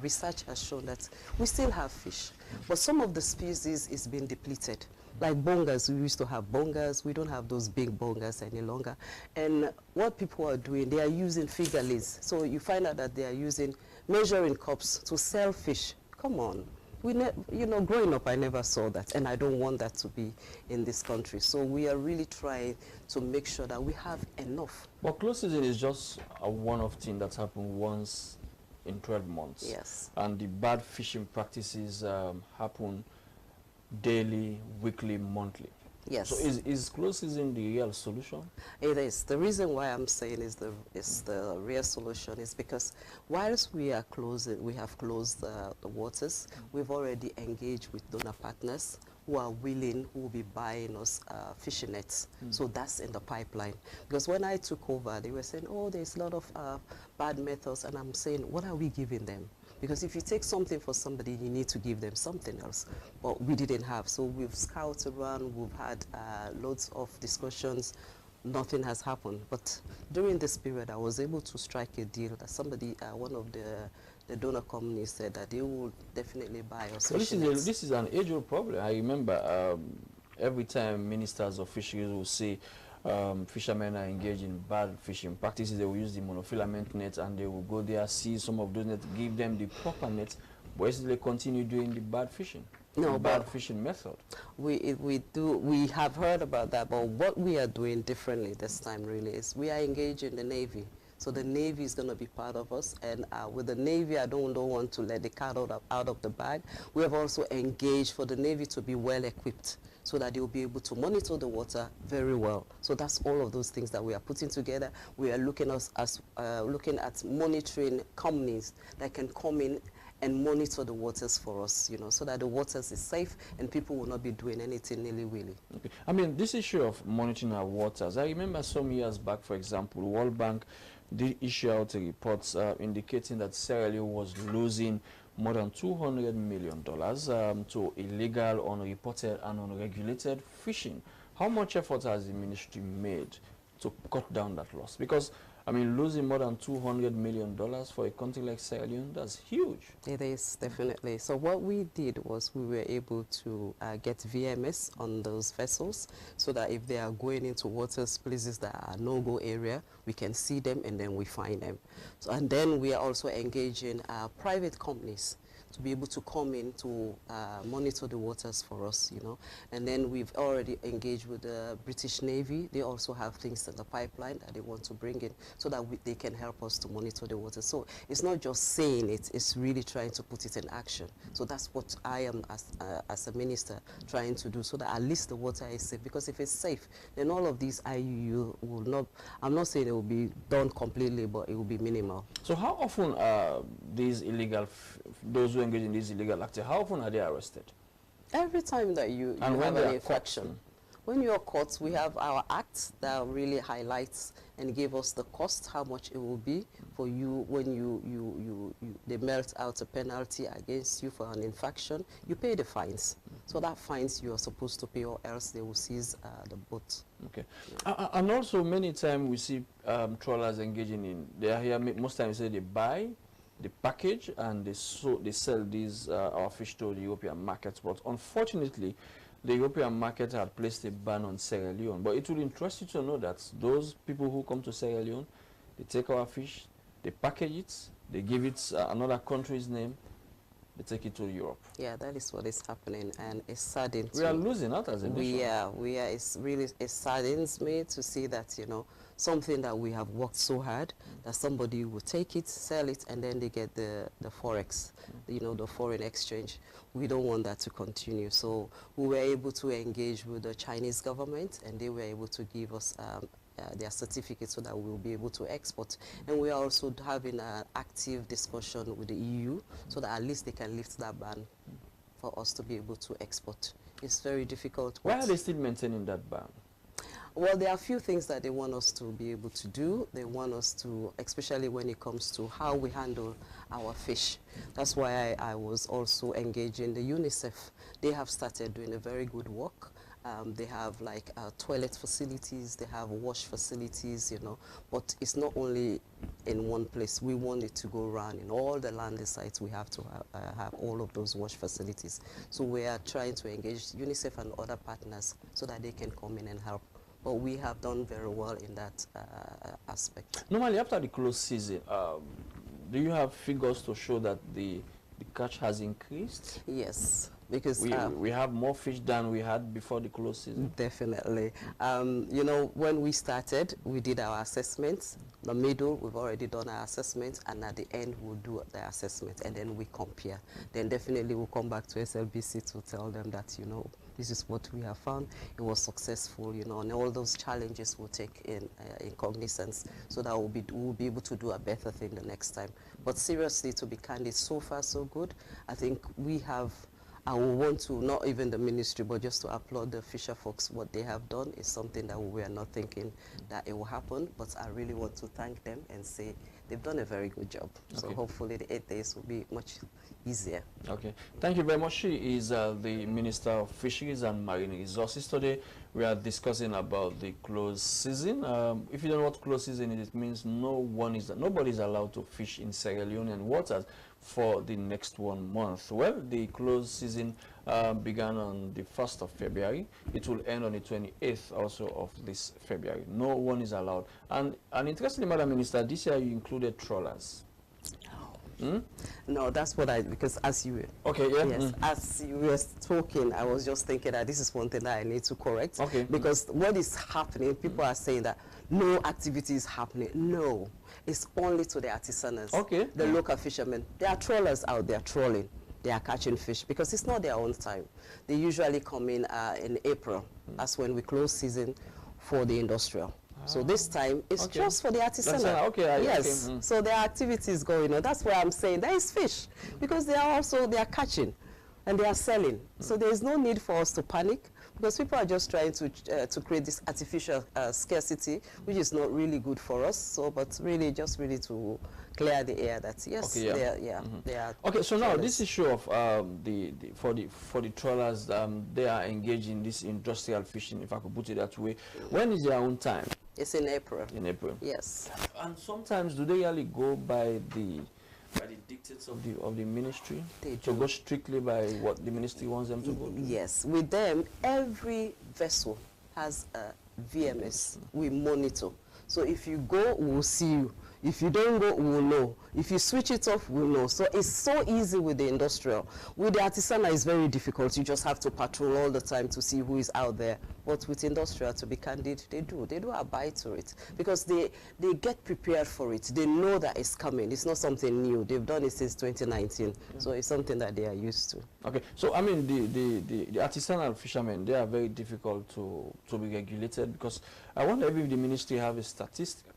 research has shown that we still have fish, but some of the species is being depleted. Like bongers, we used to have bongers. We don't have those big bongers any longer. And what people are doing, they are using fingerlings. So you find out that they are using measuring cups to sell fish. Come on. You know, growing up, I never saw that, and I don't want that to be in this country. So we are really trying to make sure that we have enough. But closed season is just a one-off thing that's happened once in 12 months. Yes. And the bad fishing practices happen daily, weekly, monthly. Yes. So is closed season the real solution? It is. The reason why I'm saying is the real solution is because whilst we are closing, we have closed the waters, we've already engaged with donor partners who are willing, who will be buying us fishing nets. So that's in the pipeline. Because when I took over, they were saying, oh, there's a lot of bad methods, and I'm saying, what are we giving them? Because if you take something for somebody, you need to give them something else. But we didn't have. So we've scouted around, we've had loads of discussions. Nothing has happened. But during this period, I was able to strike a deal that somebody, one of the donor companies said that they will definitely buy us. So this is an age-old problem. I remember every time ministers of fisheries will say, fishermen are engaged in bad fishing practices, they will use the monofilament nets, and they will go there, see some of those nets, give them the proper nets, but they continue doing the bad fishing. No, bad fishing method. We have heard about that, but what we are doing differently this time really is we are engaging the Navy. So the Navy is going to be part of us, and with the Navy, I don't want to let the cat out of the bag. We have also engaged for the Navy to be well equipped so that they'll be able to monitor the water very well. So that's all of those things that we are putting together. We are looking at monitoring companies that can come in and monitor the waters for us, you know, so that the waters is safe and people will not be doing anything nilly-willy. Okay. I mean, this issue of monitoring our waters, I remember some years back, for example, World Bank did issue out reports indicating that Sierra Leone was losing more than $200 million to illegal, unreported and unregulated fishing. How much effort has the ministry made to cut down that loss? Because I mean, losing more than $200 million for a country like Sierra Leone, that's huge. It is, definitely. So what we did was we were able to get VMS on those vessels so that if they are going into waters, places that are no-go area, we can see them and then we find them. So, and then we are also engaging private companies to be able to come in to monitor the waters for us, you know. And then we've already engaged with the British Navy. They also have things in the pipeline that they want to bring in so that they can help us to monitor the water. So it's not just saying it, it's really trying to put it in action. So that's what I am as a minister trying to do, so that at least the water is safe. Because if it's safe, then all of these IUU will not, I'm not saying it will be done completely, but it will be minimal. So how often are these illegal, those who engage in these illegal activities, how often are they arrested? Every time that you have an infraction. When you are caught, we have our act that really highlights and give us the cost, how much it will be for you when they melt out a penalty against you for an infraction. You pay the fines. So that fines you are supposed to pay, or else they will seize the boat. Okay. Yeah. And also many times we see trawlers engaging in, they are here, most times they buy the package and they sell these our fish to the European markets. But unfortunately, the European market had placed a ban on Sierra Leone. But it would interest you to know that those people who come to Sierra Leone, they take our fish, they package it, they give it another country's name, they take it to Europe. Yeah, that is what is happening, and it's saddening. We are losing out as a nation. We are. It saddens me to see that, you know, something that we have worked so hard, that somebody will take it, sell it, and then they get the forex, you know, the foreign exchange. We don't want that to continue. So we were able to engage with the Chinese government, and they were able to give us their certificates so that we will be able to export. And we are also having an active discussion with the EU so that at least they can lift that ban for us to be able to export. It's very difficult. Why are they still maintaining that ban? Well, there are a few things that they want us to be able to do. They want us to, especially when it comes to how we handle our fish. That's why I was also engaging the UNICEF. They have started doing a very good work. They have like toilet facilities, they have wash facilities, you know, but it's not only in one place. We want it to go around in all the landing sites. We have to have all of those wash facilities. So we are trying to engage UNICEF and other partners so that they can come in and help. But we have done very well in that aspect. Normally, after the close season, do you have figures to show that the catch has increased? Yes. Because we have more fish than we had before the close season. Definitely. You know, when we started, we did our assessments. The middle, we've already done our assessment, and at the end, we'll do the assessment, and then we compare. Then definitely we'll come back to SLBC to tell them that, you know, this is what we have found. It was successful, you know, and all those challenges we'll take in cognizance so that we'll be able to do a better thing the next time. But seriously, to be candid, so far so good. I think we have, I will want to, not even the ministry, but just to applaud the fisher folks. What they have done is something that we are not thinking that it will happen, but I really want to thank them and say they've done a very good job. Okay. So hopefully the 8 days will be much easier. Okay. Thank you very much. She is the Minister of Fisheries and Marine Resources. Today we are discussing about the close season. If you don't know what close season is, it means nobody is allowed to fish in Sierra Leonean waters for the next 1 month. Well, the close season began on the 1st of February. It will end on the 28th also of this February. No one is allowed. And interestingly, Madam Minister, this year you included trawlers. No, that's what because as you were, okay, yeah, yes, as you were talking, I was just thinking that this is one thing that I need to correct. Okay. Because what is happening, people are saying that no activity is happening. No, it's only to the artisanals. Okay. The local fishermen. There are trawlers out there trawling. They are catching fish because it's not their own time. They usually come in April. That's when we close season for the industrial. So this time it's just for the artisanal. Okay, yes. Okay. So there are activities going on. That's why I'm saying there is fish because they are catching and they are selling. So there is no need for us to panic because people are just trying to create this artificial scarcity, which is not really good for us. So, but really just really to clear the air that yes, okay, they are. Okay, so now this issue of for the trawlers, they are engaged in this industrial fishing, if I could put it that way. When is their own time? It's in April. In April. Yes. And sometimes do they really go by the dictates of the ministry? They to go strictly by what the ministry wants them to go to? Yes. With them, every vessel has a VMS. We monitor. So if you go, we'll see you. If you don't go, we'll know. If you switch it off, we'll know. So it's so easy with the industrial. With the artisanal, it's very difficult. You just have to patrol all the time to see who is out there. But with industrial, to be candid, they do abide to it because they get prepared for it. They know that it's coming. It's not something new. They've done it since 2019. So it's something that they are used to. Okay. So I mean, the artisanal fishermen, they are very difficult to be regulated because I wonder if the ministry have a statistic,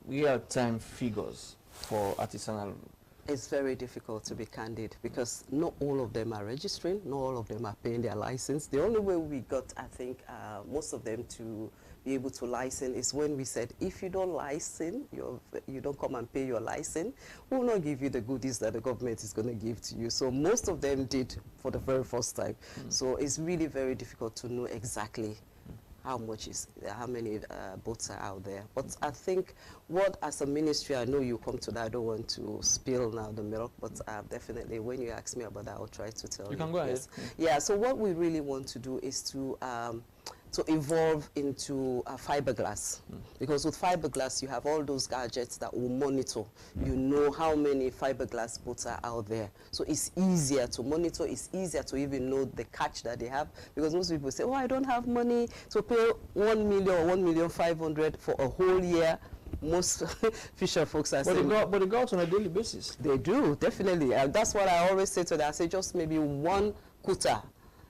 real-time figures for artisanal. It's very difficult to be candid because not all of them are registering, not all of them are paying their license. The only way we got, I think, most of them to be able to license is when we said, if you don't license, you don't come and pay your license, we'll not give you the goodies that the government is going to give to you. So most of them did for the very first time. So it's really very difficult to know exactly how many boats are out there. But I think as a ministry, I know you come to that, I don't want to spill now the milk, but definitely when you ask me about that, I'll try to tell you. You can go ahead. Yeah, so what we really want to do is to evolve into fiberglass. Because with fiberglass, you have all those gadgets that will monitor. You know how many fiberglass boats are out there. So it's easier to monitor. It's easier to even know the catch that they have. Because most people say, oh, I don't have money to pay 1 million or 1,500,000 for a whole year. Most fisher folks are saying. But they go out on a daily basis. They do, definitely. That's what I always say to them. I say just maybe one quota,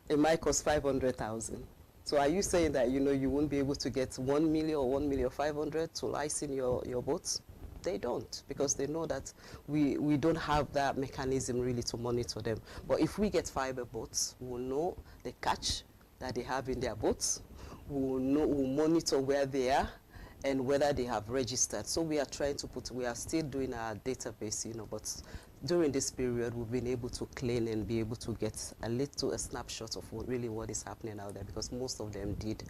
it might cost 500,000. So are you saying that, you won't be able to get 1 million or 1,500,000 to license your boats? They don't, because they know that we don't have that mechanism really to monitor them. But if we get fiber boats, we'll know the catch that they have in their boats. We'll monitor where they are and whether they have registered. So we are still doing our database, but during this period, we've been able to clean and be able to get a snapshot of what is happening out there, because most of them did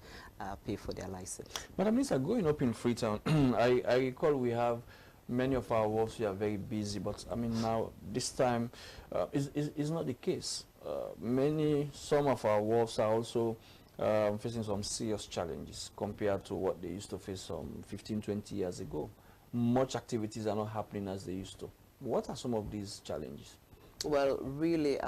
pay for their license. Madam Minister, growing up in Freetown, I recall we have many of our wharves who are very busy, but I mean now this time is not the case. Some of our wharves are also facing some serious challenges compared to what they used to face some 15, 20 years ago. Much activities are not happening as they used to. What are some of these challenges? Well, really,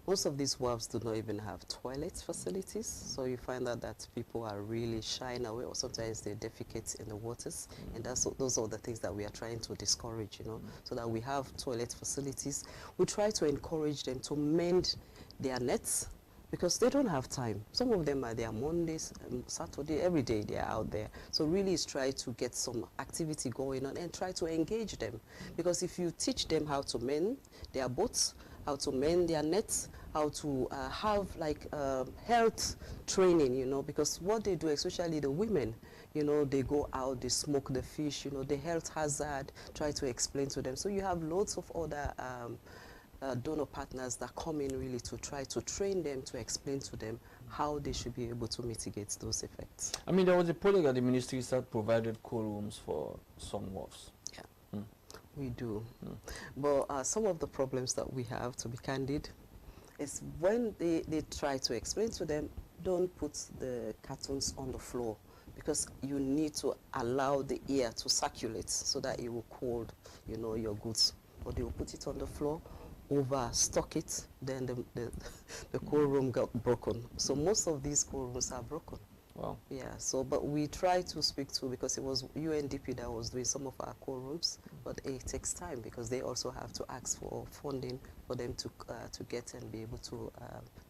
most of these wharves do not even have toilet facilities. So you find out that people are really shying away, or sometimes they defecate in the waters. And those are the things that we are trying to discourage, so that we have toilet facilities. We try to encourage them to mend their nets, because they don't have time. Some of them are there Mondays, Saturday, every day they are out there. So really is try to get some activity going on and try to engage them. Because if you teach them how to mend their boats, how to mend their nets, how to have health training, because what they do, especially the women, they go out, they smoke the fish, the health hazard, try to explain to them. So you have loads of other donor partners that come in really to try to train them, to explain to them how they should be able to mitigate those effects. I mean, there was a project that the ministry that provided cool rooms for some wharves. Yeah, we do. But some of the problems that we have, to be candid, is when they try to explain to them, don't put the cartons on the floor. because you need to allow the air to circulate so that it will cool, you know, your goods. But they will put it on the floor, overstock it, then the cold room got broken. So most of these cold rooms are broken. Wow. Yeah, so, but we try to speak to, because it was UNDP that was doing some of our cold rooms, but it takes time because they also have to ask for funding for them to get and be able to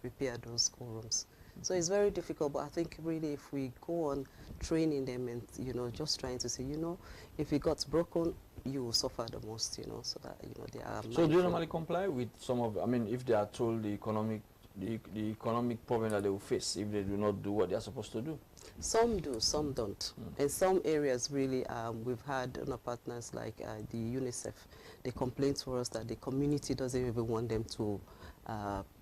repair those cold rooms. So it's very difficult, but I think really if we go on training them and, you know, just trying to say, you know, if it got broken, you will suffer the most, you know, so that, you know, they are So do you normally comply with some of, I mean, if they are told the economic problem that they will face if they do not do what they are supposed to do? Some do, some don't. In some areas, really, we've had partners like the UNICEF. They complain to us that the community doesn't even want them to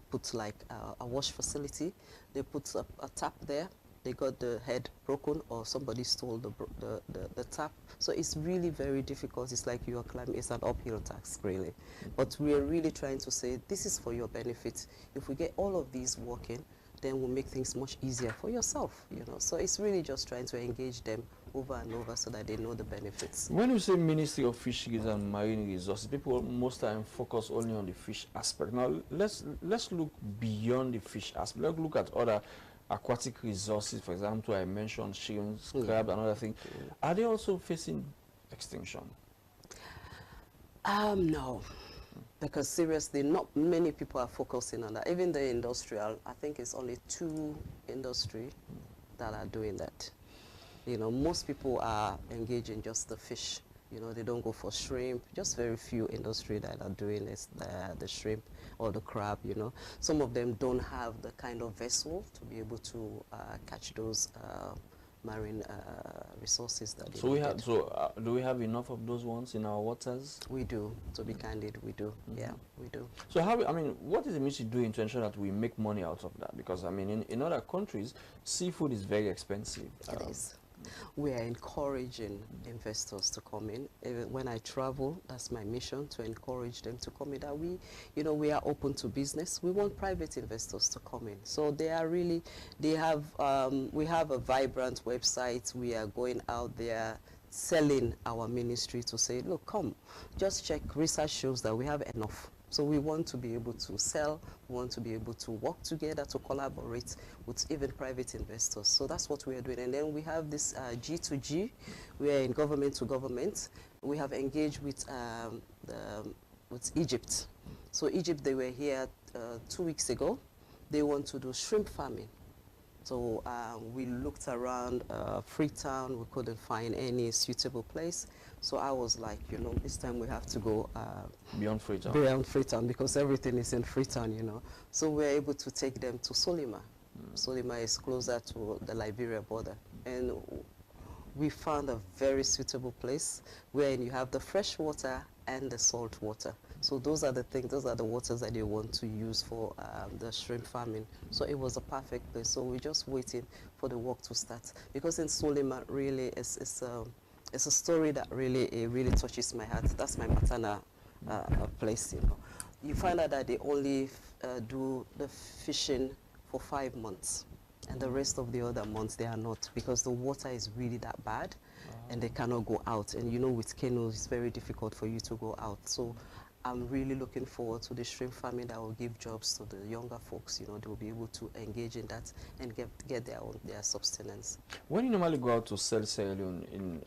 put like a wash facility. They put a tap there. They got the head broken, or somebody stole the tap. So it's really very difficult. It's like you are climbing. It's an uphill task, really. But we are really trying to say this is for your benefit. If we get all of these working, then we'll make things much easier for yourself, you know. So it's really just trying to engage them over and over so that they know the benefits. When you say Ministry of Fisheries and Marine Resources, people most time focus only on the fish aspect. Now let's look beyond the fish aspect. Let's look at other aquatic resources. For example, I mentioned shrimps, crab, and other things. Are they also facing extinction? No. Because seriously, not many people are focusing on that. Even the industrial, I think it's only 2 industries that are doing that. You know, most people are engaged in just the fish. You know, they don't go for shrimp. Just very few industries that are doing this, the shrimp or the crab, you know. Some of them don't have the kind of vessel to be able to catch those marine resources that so we have. So do we have enough of those ones in our waters? We do. To be candid, we do. Yeah, we do. So how? I mean, what is the ministry doing to ensure that we make money out of that? Because I mean, in other countries, seafood is very expensive. It is. We are encouraging investors to come in. Even when I travel, that's my mission, to encourage them to come in. That we, you know, we are open to business. We want private investors to come in. So they are really, they have, we have a vibrant website. We are going out there selling our ministry to say, look, come, just check. Research shows that we have enough. So we want to be able to sell, we want to be able to work together, to collaborate with even private investors. So that's what we are doing. And then we have this G2G, we are in government to government. We have engaged with Egypt. So Egypt, they were here 2 weeks ago. They want to do shrimp farming. So we looked around Freetown, we couldn't find any suitable place. So I was like, you know, this time we have to go beyond Freetown. Beyond Freetown, because everything is in Freetown, you know. So we're able to take them to Solima. Solima is closer to the Liberia border. And we found a very suitable place where you have the fresh water and the salt water. So those are the things, those are the waters that they want to use for the shrimp farming. So it was a perfect place. So we're just waiting for the work to start. Because in Solima, really, it's a story that really touches my heart. That's my maternal place, you know. You find out that they only do the fishing for 5 months. And the rest of the other months, they are not, because the water is really that bad, and they cannot go out. And you know, with canoes, it's very difficult for you to go out. So I'm really looking forward to the shrimp farming that will give jobs to the younger folks. You know, they will be able to engage in that and get their subsistence. When you normally go out to sell Sierra Leone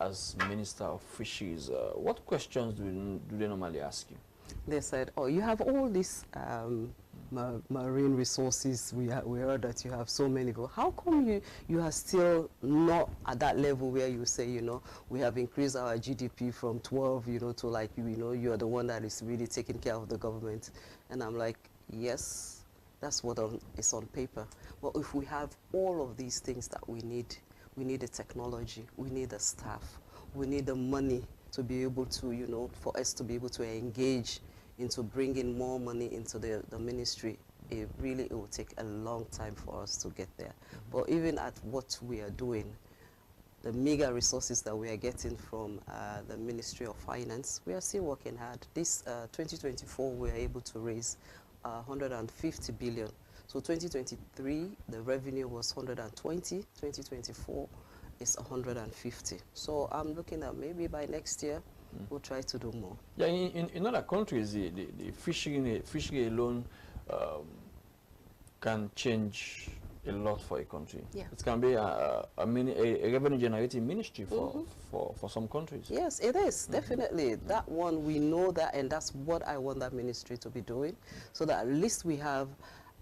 as Minister of Fisheries, what questions do they normally ask you? They said, oh, you have all these marine resources. We heard that you have so many. But how come you are still not at that level where you say, you know, we have increased our GDP from 12, you know, to like, you know, you are the one that is really taking care of the government. And I'm like, yes, that's what is on paper. But if we have all of these things that we need the technology, we need the staff, we need the money to be able to, you know, for us to be able to engage into bringing more money into the ministry. It will take a long time for us to get there. But even at what we are doing, the meager resources that we are getting from the Ministry of Finance, we are still working hard. This 2024, we are able to raise 150 billion So 2023, the revenue was 120. 2024 is 150. So I'm looking at maybe by next year, we'll try to do more. Yeah, in other countries, the fishery alone can change a lot for a country. Yeah. It can be a revenue generating ministry for some countries. Yes, it is, definitely. That one, we know that, and that's what I want that ministry to be doing, so that at least we have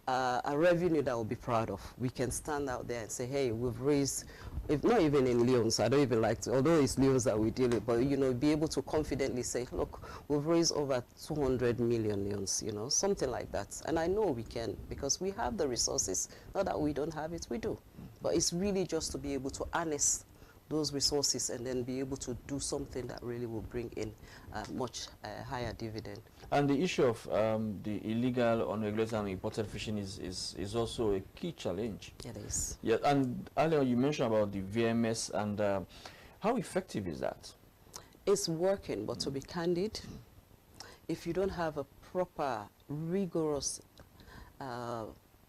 a revenue that we'll be proud of. We can stand out there and say, hey, we've raised, if not even in Leons, I don't even like to, although it's Leons that we deal with, but, you know, be able to confidently say, look, we've raised over 200 million Leons, you know, something like that. And I know we can, because we have the resources. Not that we don't have it, we do. But it's really just to be able to harness those resources and then be able to do something that really will bring in much higher dividend. And the issue of the illegal, unregulated and imported fishing is also a key challenge. It is. Yeah, and earlier you mentioned about the VMS, and how effective is that? It's working, but to be candid, if you don't have a proper, rigorous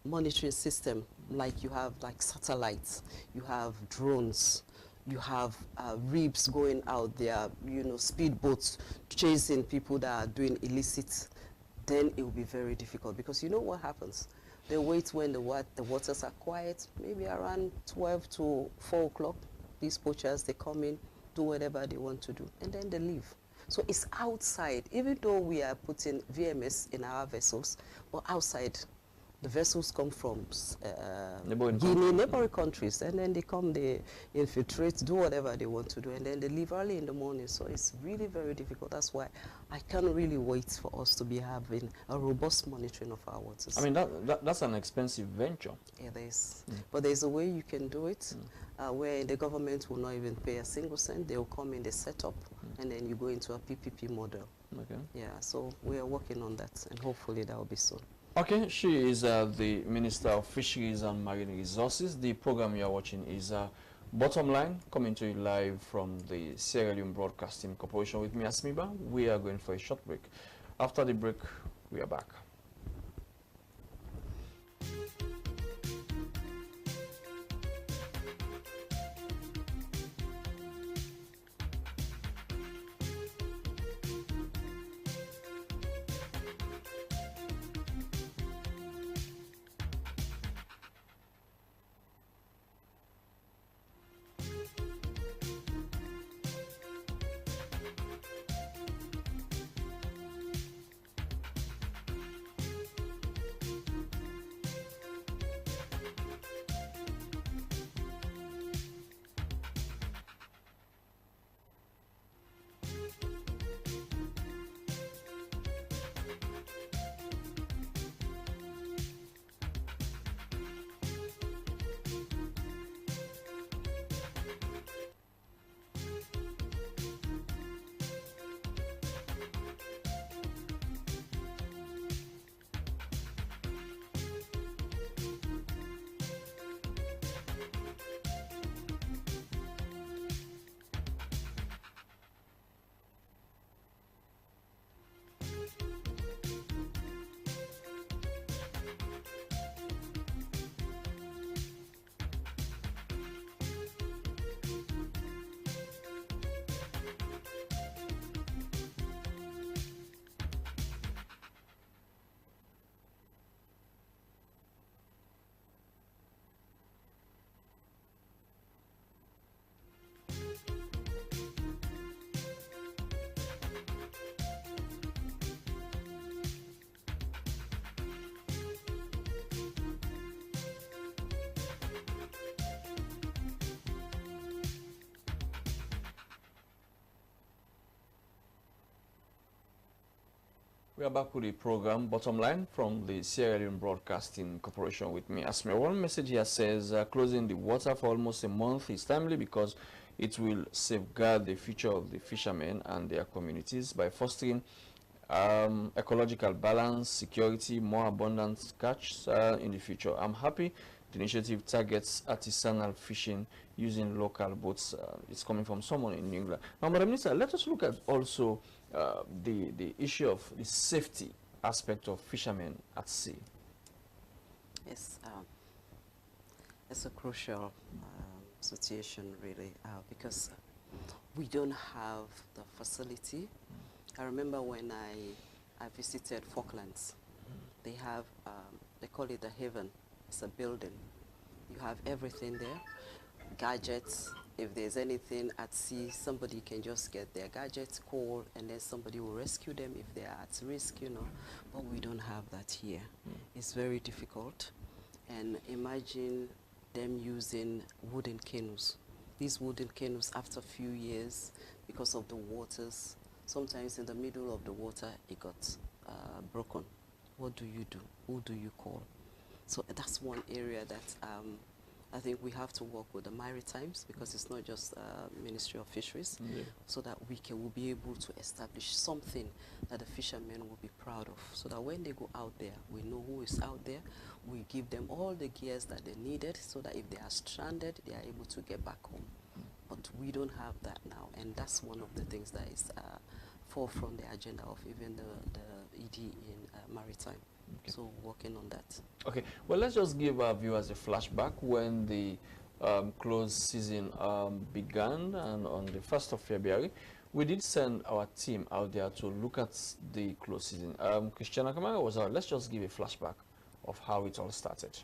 monitoring system, like you have like satellites, you have drones, you have ribs going out there, you know, speedboats chasing people that are doing illicit, then it will be very difficult, because you know what happens? They wait when the waters are quiet, maybe around 12 to 4 o'clock. These poachers, they come in, do whatever they want to do, and then they leave. So it's outside, even though we are putting VMS in our vessels, but outside. The vessels come from Guinea, neighboring countries, and then they come, they infiltrate, do whatever they want to do, and then they leave early in the morning. So it's really very difficult. That's why I can't really wait for us to be having a robust monitoring of our waters. I mean, that's an expensive venture. It is. But there's a way you can do it, where the government will not even pay a single cent. They will come in, they set up, and then you go into a PPP model. Okay. Yeah, so we are working on that, and hopefully that will be soon. Okay, she is the Minister of Fisheries and Marine Resources. The program you are watching is Bottom Line, coming to you live from the Sierra Leone Broadcasting Corporation with me, Asmiba. We are going for a short break. After the break, we are back. We are back with the program Bottom Line from the Sierra Leone Broadcasting Corporation with me, Asma. One message here says closing the water for almost a month is timely because it will safeguard the future of the fishermen and their communities by fostering ecological balance, security, more abundant catch in the future. I'm happy the initiative targets artisanal fishing using local boats. It's coming from someone in New England. Now, Madam Minister, let us look at also the issue of the safety aspect of fishermen at sea. It's a crucial situation, really, because we don't have the facility. I remember when I visited Falklands, they have, they call it the Haven. It's a building. You have everything there, gadgets. If there's anything at sea, somebody can just get their gadgets, call, and then somebody will rescue them if they are at risk, you know. But we don't have that here. It's very difficult. And imagine them using wooden canoes. These wooden canoes, after a few years, because of the waters, sometimes in the middle of the water, it got broken. What do you do? Who do you call? So that's one area that I think we have to work with the Maritimes, because it's not just Ministry of Fisheries, so that we'll be able to establish something that the fishermen will be proud of, so that when they go out there, we know who is out there. We give them all the gears that they needed, so that if they are stranded, they are able to get back home. But we don't have that now, and that's one of the things that is forefront the agenda of even the ED in Maritime. Okay. So working on that. Okay, well, let's just give our viewers a flashback when the close season began, and on the 1st of February, we did send our team out there to look at the close season. Christiana Kamara was out. Let's just give a flashback of how it all started.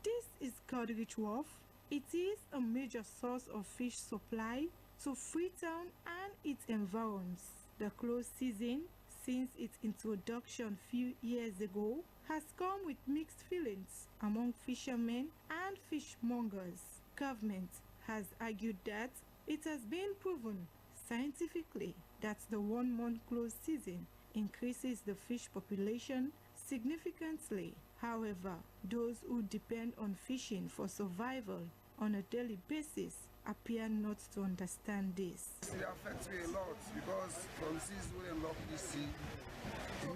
This is Goderich Wharf. It is a major source of fish supply to Freetown and its environs. The close season, since its introduction few years ago, has come with mixed feelings among fishermen and fishmongers. Government has argued that it has been proven scientifically that the 1 month close season increases the fish population significantly. However, those who depend on fishing for survival on a daily basis appear not to understand this. It affects me a lot, because from season when lock this sea,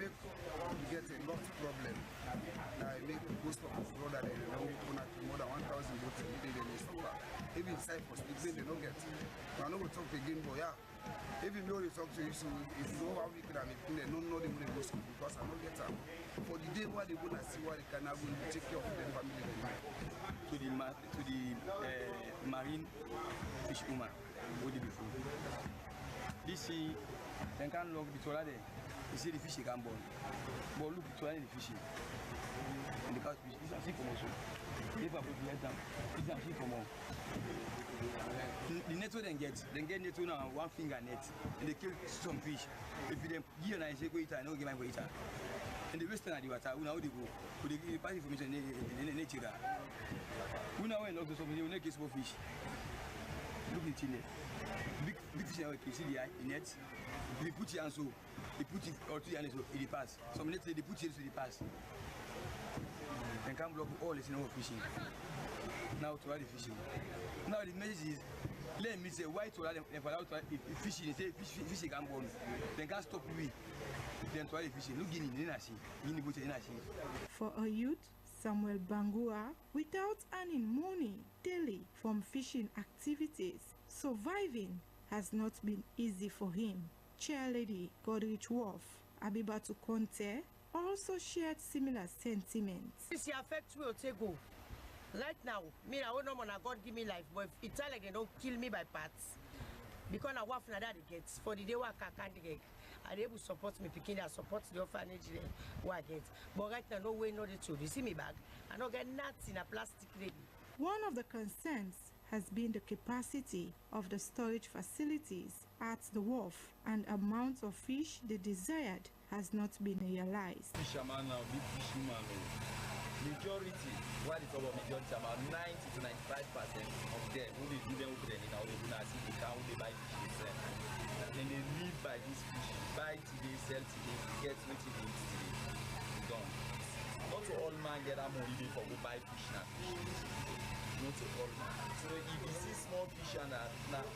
it get a lot of problem. Now it make most of us brother they don't more than 1,000 boats a day they suffer. Even Cyprus, they don't get. I know we talk again, but yeah. Even though they talk to you, so if you know how we can make they don't know they will go school, because I don't get them. For the day where they go and see what they can have, we take care of their family. To the marine fish woman, what did before? This sea, they can't look the toilet. You see the fish can born. But look to the fish. And the catch fish, this is a commotion. If I put the head down, it's a commotion. The net they get net now 1 finger net, and they kill some fish. If you give an I say go eat, I don't give my go eat. And the western of the water, we know they go. We give pass information in nature. We know when look to something, we make small fish. Look at it. Big fish you see the eye, the net. They put it and so they put it or 2 and so it pass. Some nets they put it so it pass. They can block all the fishing. Now to the fishing. Now the message is, let me say why to them fishing, say fishing can born. They can't stop me. Then to the fishing. Look in For a youth, Samuel Bangura, without earning money daily from fishing activities, surviving has not been easy for him. Chairlady Goderich Wharf, Abibatu Conte, also shared similar sentiments. This affects me or take go. Right now, me I don't know when God give me life, but if it's like they don't kill me by parts, because I work for that they get for the day work I can't get. I able to support me picking, I support the orphanage who I get. But right now, no way, no the truth. You see me back, I don't get nuts in a plastic lady. One of the concerns has been the capacity of the storage facilities at the wharf, and amount of fish they desired has not been realized. Fisherman now, big fisherman. Majority, what is about majority, about 90 to 95% of them, who they do them with them, now they do not see the cow, they buy fish, and they live by this fish, buy today, sell today, get what they need today. Done. Not to all man get that money for go buy fish now. Not to all man. So if you see small fish and now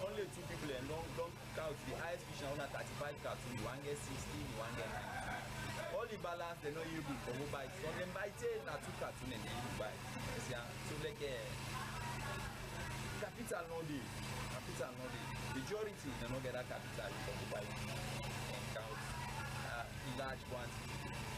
only 2 people and don't count the highest fish now 35 cartoon, you want get 60, you want get 90. All the balance they're not able to go buy. So them buy 10 na 2 cartoon and then you buy. So like capital no day. Majority they not get that capital for go buy and count. large ones.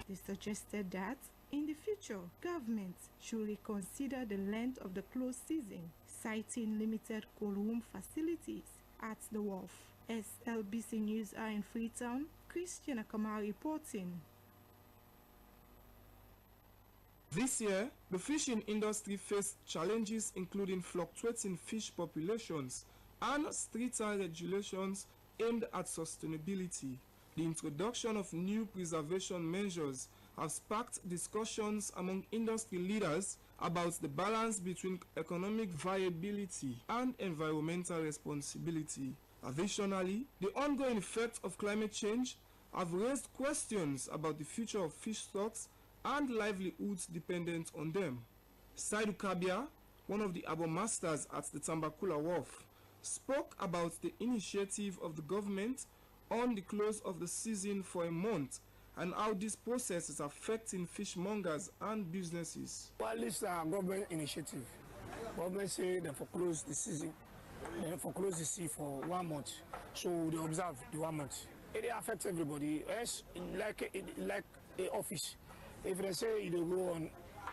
They suggested that in the future, government should reconsider the length of the closed season, citing limited cold room facilities at the wharf. SLBC News are in Freetown. Christian Akamara reporting. This year, the fishing industry faced challenges including fluctuating fish populations and stricter regulations aimed at sustainability. The introduction of new preservation measures have sparked discussions among industry leaders about the balance between economic viability and environmental responsibility. Additionally, the ongoing effects of climate change have raised questions about the future of fish stocks and livelihoods dependent on them. Saidu Kabia, one of the harbour masters at the Tambakula Wharf, spoke about the initiative of the government on the close of the season for a month and how this process is affecting fishmongers and businesses. Well, this government initiative. Government say they foreclose the season. They foreclose the sea for 1 month. So they observe the 1 month. It affects everybody. Yes, like an office. If they say they go on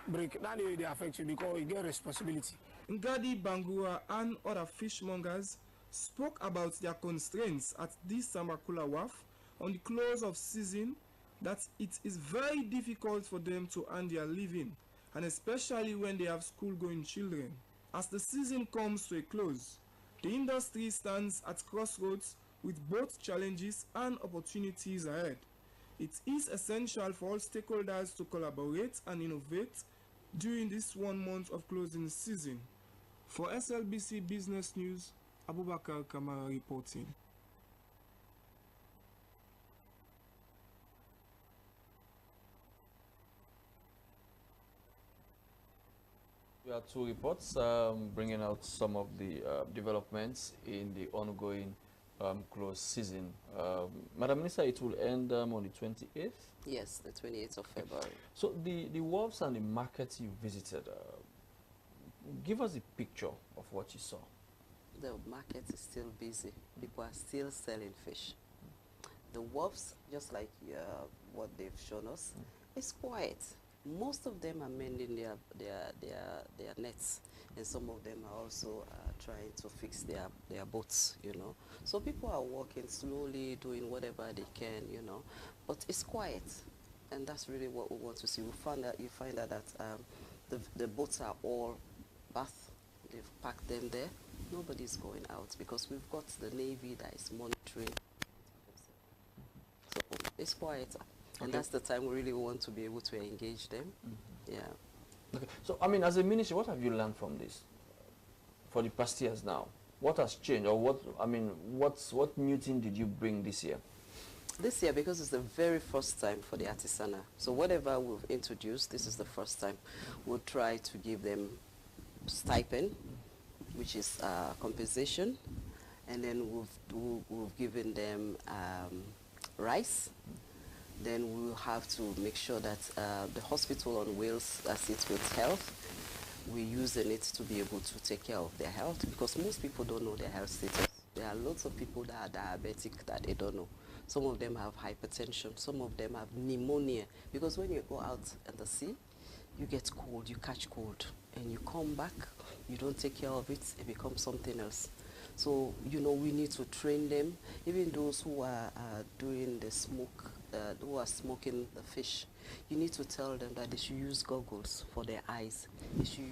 break, then they affect you because you get responsibility. Ngadi Bangura and other fishmongers spoke about their constraints at this Tambakula Wharf on the close of season, that it is very difficult for them to earn their living, and especially when they have school-going children. As the season comes to a close, the industry stands at crossroads with both challenges and opportunities ahead. It is essential for all stakeholders to collaborate and innovate during this 1 month of closing season. For SLBC Business News, Abubakar Kamara reporting. We have 2 reports bringing out some of the developments in the ongoing closed season. Madam Minister, it will end on the 28th? Yes, the 28th of February. So the wharves and the markets you visited, give us a picture of what you saw. The market is still busy. People are still selling fish. The wharves, just like what they've shown us, it's quiet. Most of them are mending their nets, and some of them are also trying to fix their boats, you know. So people are walking slowly, doing whatever they can, you know. But it's quiet, and that's really what we want to see. You find out that the boats are all bathed. They've packed them there. Nobody's going out because we've got the Navy that is monitoring. So it's quieter. And Okay. that's the time we really want to be able to engage them. Yeah. Okay. So, I mean, as a ministry, what have you learned from this for the past years now? What has changed, or what new thing did you bring this year? This year, because it's the very first time for the artisanal, so whatever we've introduced, this is the first time. We'll try to give them stipend, which is compensation, and then we've given them rice. Then we'll have to make sure that the hospital on wheels assists with health. We're using it to be able to take care of their health, because most people don't know their health status. There are lots of people that are diabetic that they don't know. Some of them have hypertension, some of them have pneumonia, because when you go out at the sea, you get cold, you catch cold, and you come back, you don't take care of it, it becomes something else. So, you know, we need to train them, even those who are doing the smoke, who are smoking the fish. You need to tell them that they should use goggles for their eyes. They should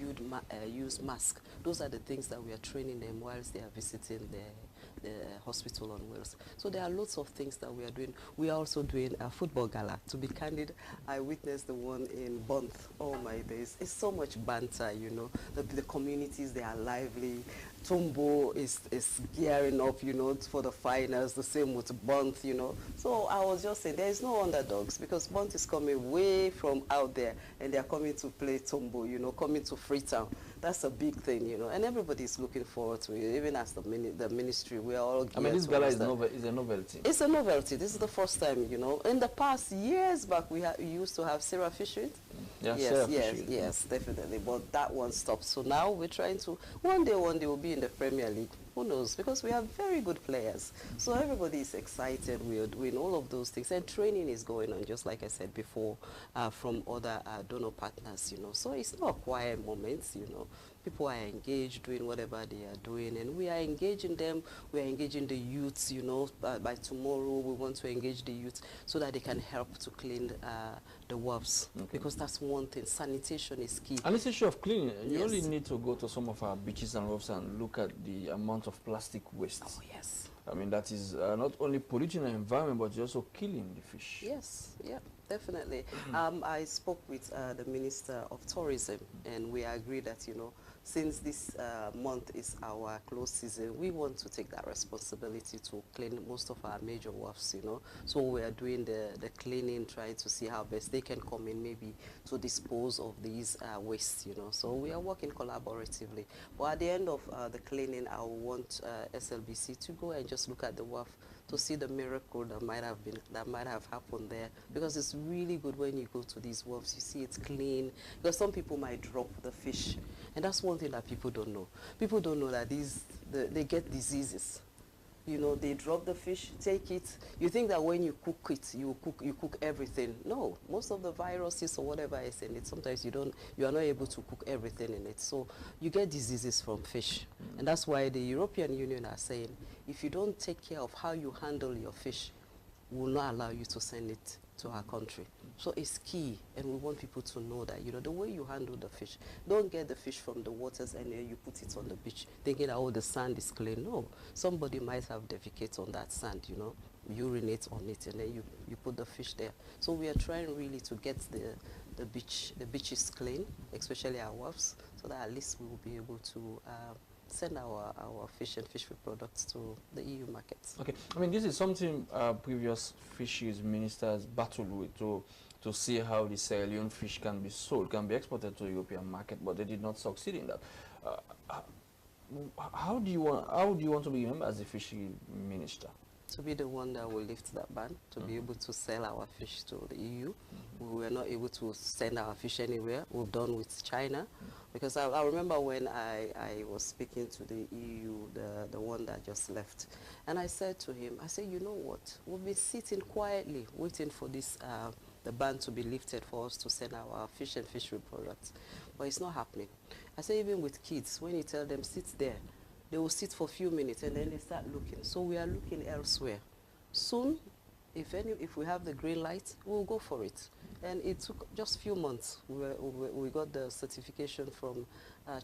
use masks. Those are the things that we are training them whilst they are visiting the hospital on wheels. So there are lots of things that we are doing. We are also doing a football gala. To be candid, I witnessed the one in Bonth. Oh my days. It's so much banter, you know. The communities, they are lively. Tombo is gearing up, you know, for the finals. The same with Bonth, you know. So I was just saying, there is no underdogs, because Bonth is coming way from out there, and they are coming to play Tombo, you know, coming to Freetown. That's a big thing, you know, and everybody's looking forward to it. Even as the ministry, we are all geared. I mean, this gala is a novelty. It's a novelty. This is the first time, you know. In the past, years back, we used to have Sarah Fishing. Yeah, yes, definitely. But that one stopped. So now we're trying to, one day we'll be in the Premier League. Who knows? Because we have very good players. So everybody is excited. We are doing all of those things. And training is going on, just like I said before, from other donor partners, you know. So it's not a quiet moment, you know. People are engaged doing whatever they are doing, and we are engaging them. We are engaging the youths, you know. By tomorrow, we want to engage the youth so that they can help to clean the wharves. Okay. Because that's one thing. Sanitation is key. And this issue of cleaning, you only need to go to some of our beaches and wharves and look at the amount of plastic waste. Oh, yes. I mean, that is not only polluting the environment, but also killing the fish. Yes, yeah, definitely. I spoke with the Minister of Tourism, and we agreed that, you know, since this month is our close season, we want to take that responsibility to clean most of our major wharves, you know. So we are doing the cleaning, trying to see how best they can come in maybe to dispose of these wastes, you know. So we are working collaboratively. But at the end of the cleaning, I want SLBC to go and just look at the wharf to see the miracle that might have happened there, because it's really good when you go to these wharves, you see it's clean, because some people might drop the fish, and that's one thing that people don't know. People don't know that they get diseases. You know, they drop the fish, take it. You think that when you cook it, you cook everything. No, most of the viruses or whatever is in it, sometimes you are not able to cook everything in it. So you get diseases from fish. And that's why the European Union are saying, if you don't take care of how you handle your fish, we will not allow you to send it to our country. So it's key, and we want people to know that, you know, the way you handle the fish, don't get the fish from the waters and then you put it on the beach thinking that, oh, the sand is clean. No, somebody might have defecate on that sand, you know, urinate on it, and then you put the fish there. So we are trying really to get the beaches clean, especially our wharves, so that at least we will be able to send our fish and fish products to the EU markets. Okay, I mean, this is something previous fisheries ministers battled with to see how the Sierra Leone fish can be sold, can be exported to the European market, but they did not succeed in that. How do you want to be remembered as a fishery minister? To be the one that will lift that ban, to be able to sell our fish to the EU. We were not able to send our fish anywhere. We've done with China. Because I remember when I was speaking to the EU, the one that just left, and I said to him, I said, you know what, we've been sitting quietly waiting for this, the ban to be lifted for us to send our fish and fishery products, but it's not happening. I said, even with kids, when you tell them sit there, they will sit for a few minutes and then they start looking. So we are looking elsewhere. Soon, if we have the green light, we'll go for it. And it took just a few months. We got the certification from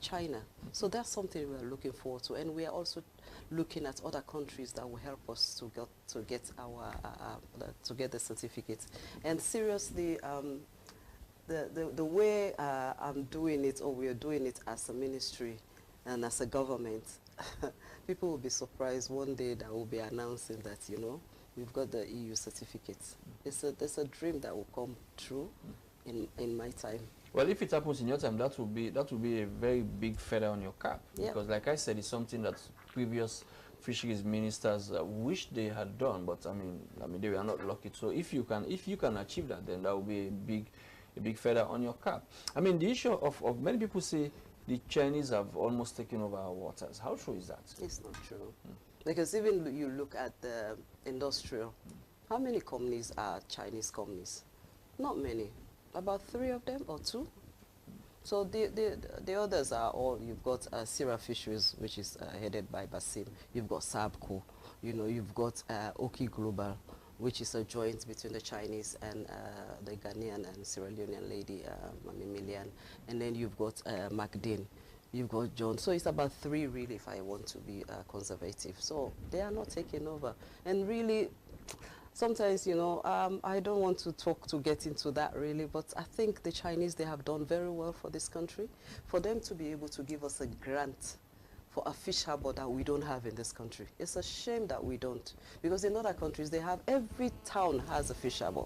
China. So that's something we are looking forward to. And we are also looking at other countries that will help us to get the certificate. And seriously, the way I'm doing it, or we are doing it as a ministry and as a government, people will be surprised one day that we'll be announcing that, you know, we've got the EU certificates. There's a dream that will come true in my time. Well, if it happens in your time, that will be a very big feather on your cap. Yeah. Because, like I said, it's something that previous fisheries ministers wish they had done, but I mean they were not lucky. So if you can achieve that, then that will be a big feather on your cap. I mean, the issue of many people say the Chinese have almost taken over our waters. How true is that? It's not true. Because even you look at the industrial, how many companies are Chinese companies? Not many. About 3 of them or 2. So the others are all, you've got Sierra Fisheries, which is headed by Basim. You've got Sabco. You know, you've got Oki Global, which is a joint between the Chinese and the Ghanaian and Sierra Leonean lady, Mami Milian. And then you've got MacDean. You've got John. So it's about 3 really, if I want to be conservative. So they are not taking over. And really, sometimes, you know, I don't want to get into that really, but I think the Chinese, they have done very well for this country. For them to be able to give us a grant for a fish harbor that we don't have in this country. It's a shame that we don't. Because in other countries, they have, every town has a fish harbor.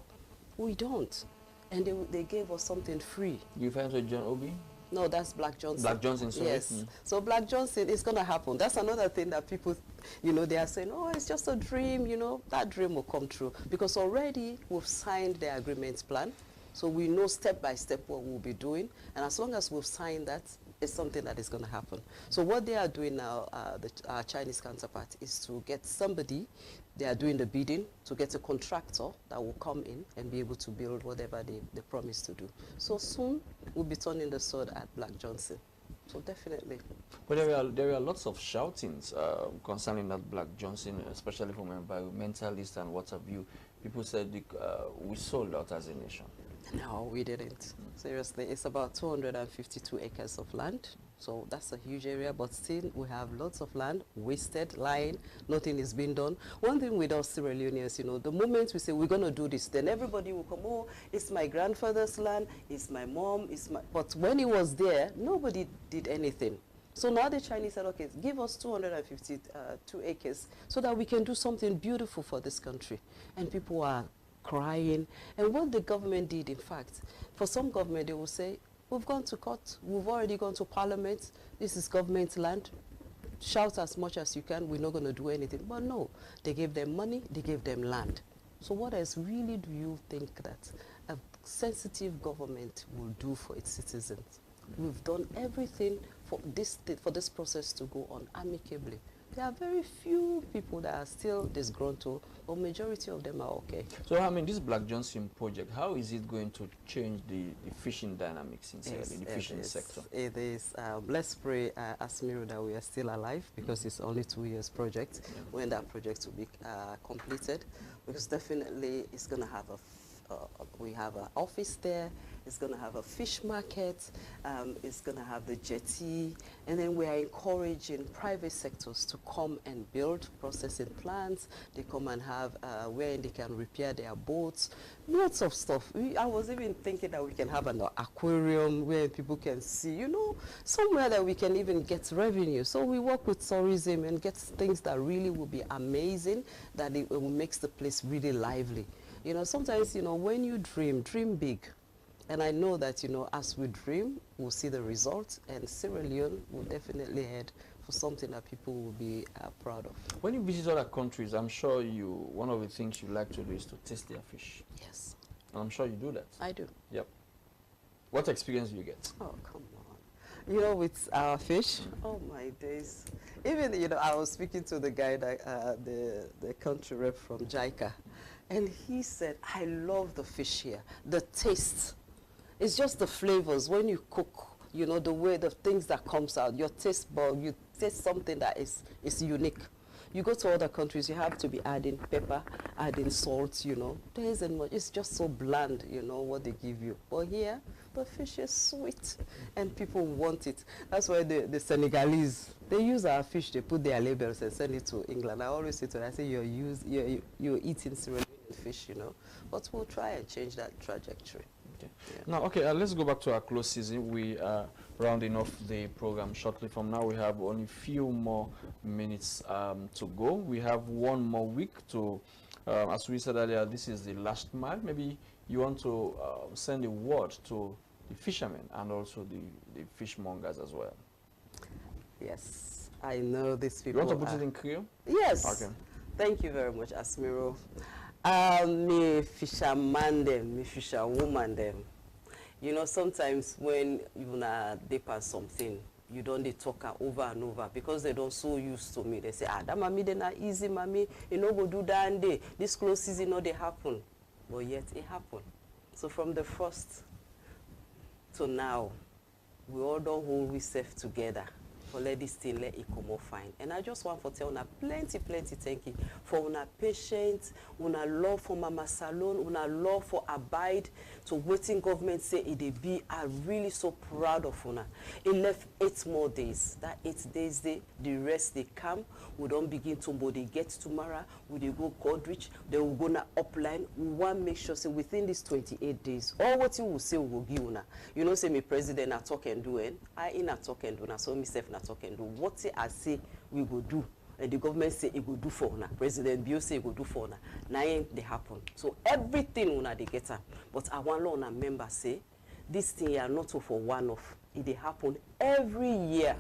We don't. And they gave us something free. You find with John Obi? No, that's Black Johnson. Black Johnson, sorry. Yes. So Black Johnson, it's going to happen. That's another thing that people, you know, they are saying, oh, it's just a dream, you know. That dream will come true. Because already we've signed the agreement plan. So we know step by step what we'll be doing. And as long as we've signed that, it's something that is going to happen. So what they are doing now, our Chinese counterpart, is to get somebody, they are doing the bidding, to get a contractor that will come in and be able to build whatever they promise to do. So soon, we'll be turning the sword at Black Johnson. So definitely. But there are lots of shoutings concerning that Black Johnson, especially from environmentalists and what have you. People said we sold out as a nation. No, we didn't. Seriously, it's about 252 acres of land. So that's a huge area, but still we have lots of land wasted, lying, nothing is being done. One thing with us Sierra Leoneans, you know, the moment we say we're going to do this, then everybody will come, oh, it's my grandfather's land, it's my mom, it's my... But when it was there, nobody did anything. So now the Chinese said, okay, give us 252 acres so that we can do something beautiful for this country. And people are crying. And what the government did, in fact, for some government, they will say, we've gone to court, we've already gone to parliament, this is government land, shout as much as you can, we're not going to do anything. But no, they gave them money, they gave them land. So what else really do you think that a sensitive government will do for its citizens? We've done everything for this process to go on amicably. There are very few people that are still disgruntled, but majority of them are okay. So, I mean, this Black Johnson project, how is it going to change the fishing dynamics in Sierra Leone, the fishing sector? It is. Let's pray, Asmiru, that we are still alive, because it's only 2 years project, when that project will be completed. Because definitely it's going to have we have an office there, it's going to have a fish market, it's going to have the jetty, and then we are encouraging private sectors to come and build processing plants. They come and have where they can repair their boats, lots of stuff. I was even thinking that we can have an aquarium where people can see, you know, somewhere that we can even get revenue. So we work with tourism and get things that really will be amazing, that it will make the place really lively. You know, sometimes, you know, when you dream big. And I know that, you know, as we dream, we'll see the results, and Sierra Leone will definitely head for something that people will be proud of. When you visit other countries, I'm sure one of the things you like to do is to taste their fish. Yes. And I'm sure you do that. I do. Yep. What experience do you get? Oh, come on. You know, with our fish, oh my days. Even, you know, I was speaking to the guy, that, the country rep from JICA, and he said, I love the fish here, the taste. It's just the flavors. When you cook, you know, the way the things that comes out, your taste bud, you taste something that is unique. You go to other countries, you have to be adding pepper, adding salt, you know. There isn't much. It's just so bland, you know, what they give you. But here, the fish is sweet, and people want it. That's why the Senegalese, they use our fish, they put their labels and send it to England. I always say to them, I say, you're eating Sierra Leone fish, you know. But we'll try and change that trajectory. Okay. Yeah. Now, okay, let's go back to our close season. We are rounding off the program shortly. From now, we have only few more minutes to go. We have one more week to, as we said earlier, this is the last mile. Maybe you want to send a word to the fishermen and also the fishmongers as well. Yes, I know these people. You want to put it in Creole? Yes. Okay. Thank you very much, Asmiro. Me fisherman them, me fisherwoman them. You know, sometimes when you dip on something, you don't they talk over and over because they don't so used to me. They say, that mommy, they not easy, mommy. You know, go do that and day. This close season, no, they happen. But yet it happened. So from the first to now, we all don't hold ourselves together. For let this thing, let it come out fine. And I just want to tell you, plenty thank you for una patience, una love for Mama Salon, una love for Abide, to waiting government say it be. I'm really so proud of una. It left 8 more days. That 8 days, the rest they come. We don't begin tomorrow. Get tomorrow. We they go Godrich. They will go na upline. We want to make sure say within these 28 days, all what you will say we will give una. You know, say me president na talk and do it. I in a talk and do na so myself na talk and do. What I say we will do. And the government say it will do for una. President Bio say it will do for una. Now they happen. So everything una they get up. But I want una member say this thing are not for one-off. It they happen every year.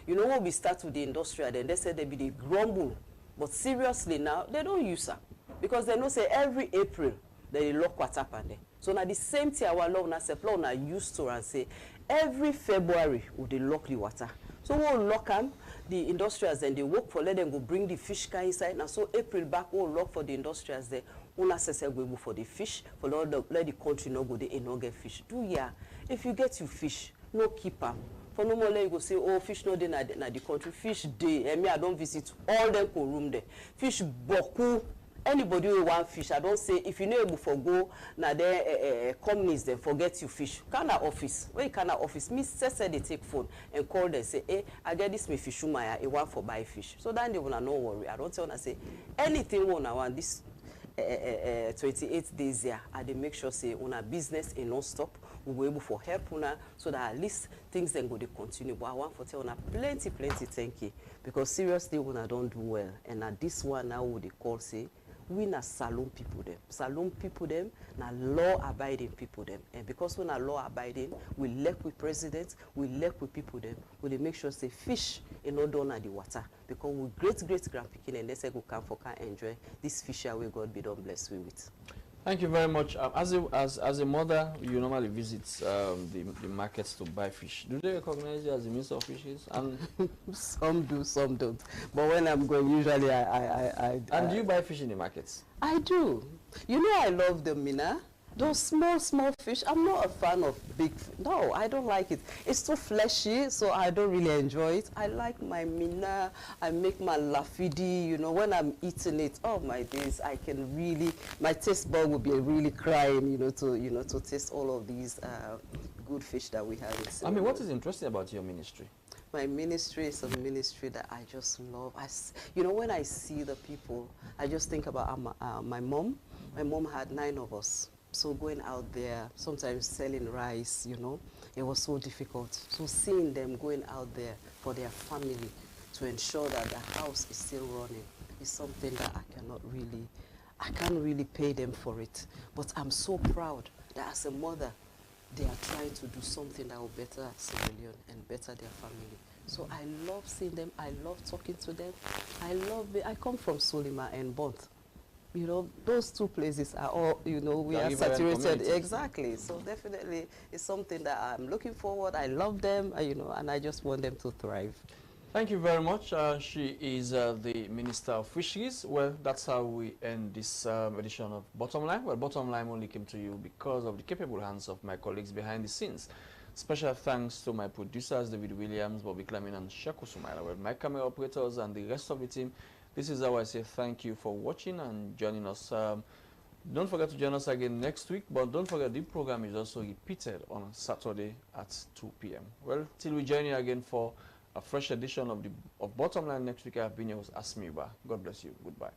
You know, when we start with the industrial, then they said they be the grumble. But seriously now, they don't use her. Because they know say every April, they lock what happened there. So now the same thing our law now say, law now used to and say every February we dey lock the water. So we'll lock them, the industrials, and they work for let them go bring the fish car inside. Now so April back we'll lock for the industrials there. Una say go for the fish for let the country no go there and no get fish. Do ya? If you get your fish, no keep them. For no more you go say, oh, fish no dey na the country. Fish dey. I mean, I don't visit all them co room there. Fish boku. Anybody who want fish, I don't say if you know able for go na there companies then forget you fish. Kana office. When you kana office, me say they take phone and call them say, hey, I get this me fish umaya, I want for buy fish. So then they wanna no worry. I don't tell wanna say anything wanna want this 28 days here. I they make sure say una business in non stop. We will able for help una so that at least things then go to continue. But I want for tell una plenty thank you because seriously una don't do well. And at this one now what they call say we na salon people them na law abiding people them, and because we na law abiding we left with presidents, we left with people them, we dey make sure say fish in no down at the water because we great grandpicking and they say go come for can enjoy this fish we God be done bless we with. Thank you very much. As a mother, you normally visit the markets to buy fish. Do they recognize you as a minister of fishes? And some do, some don't. But when I'm going, usually I And do you buy fish in the markets? I do. You know I love them, Mina. Those small fish, I'm not a fan of big fish. No, I don't like it. It's too fleshy, so I don't really enjoy it. I like my mina, I make my lafidi, you know, when I'm eating it, oh my days, I can really, my taste bud will be really crying, to taste all of these good fish that we have in Senegal. I mean, what is interesting about your ministry? My ministry is a ministry that I just love. When I see the people, I just think about my mom. My mom had 9 of us. So going out there, sometimes selling rice, it was so difficult. So seeing them going out there for their family to ensure that the house is still running is something that I can't really pay them for it. But I'm so proud that as a mother, they are trying to do something that will better Sierra Leone and better their family. So I love seeing them. I love talking to them. I come from Solima and Bont. Those two places are all, we are saturated. Exactly. So definitely it's something that I'm looking forward. I love them, and I just want them to thrive. Thank you very much. She is the Minister of Fisheries. Well, that's how we end this edition of Bottom Line. Well, Bottom Line only came to you because of the capable hands of my colleagues behind the scenes. Special thanks to my producers, David Williams, Bobby Clement, and Shaku Sumaila. Well, my camera operators and the rest of the team. This is how I say thank you for watching and joining us. Don't forget to join us again next week, but don't forget the program is also repeated on Saturday at 2 p.m. Well, till we join you again for a fresh edition of Bottom Line next week, I have been your host, Asmiuba. God bless you. Goodbye.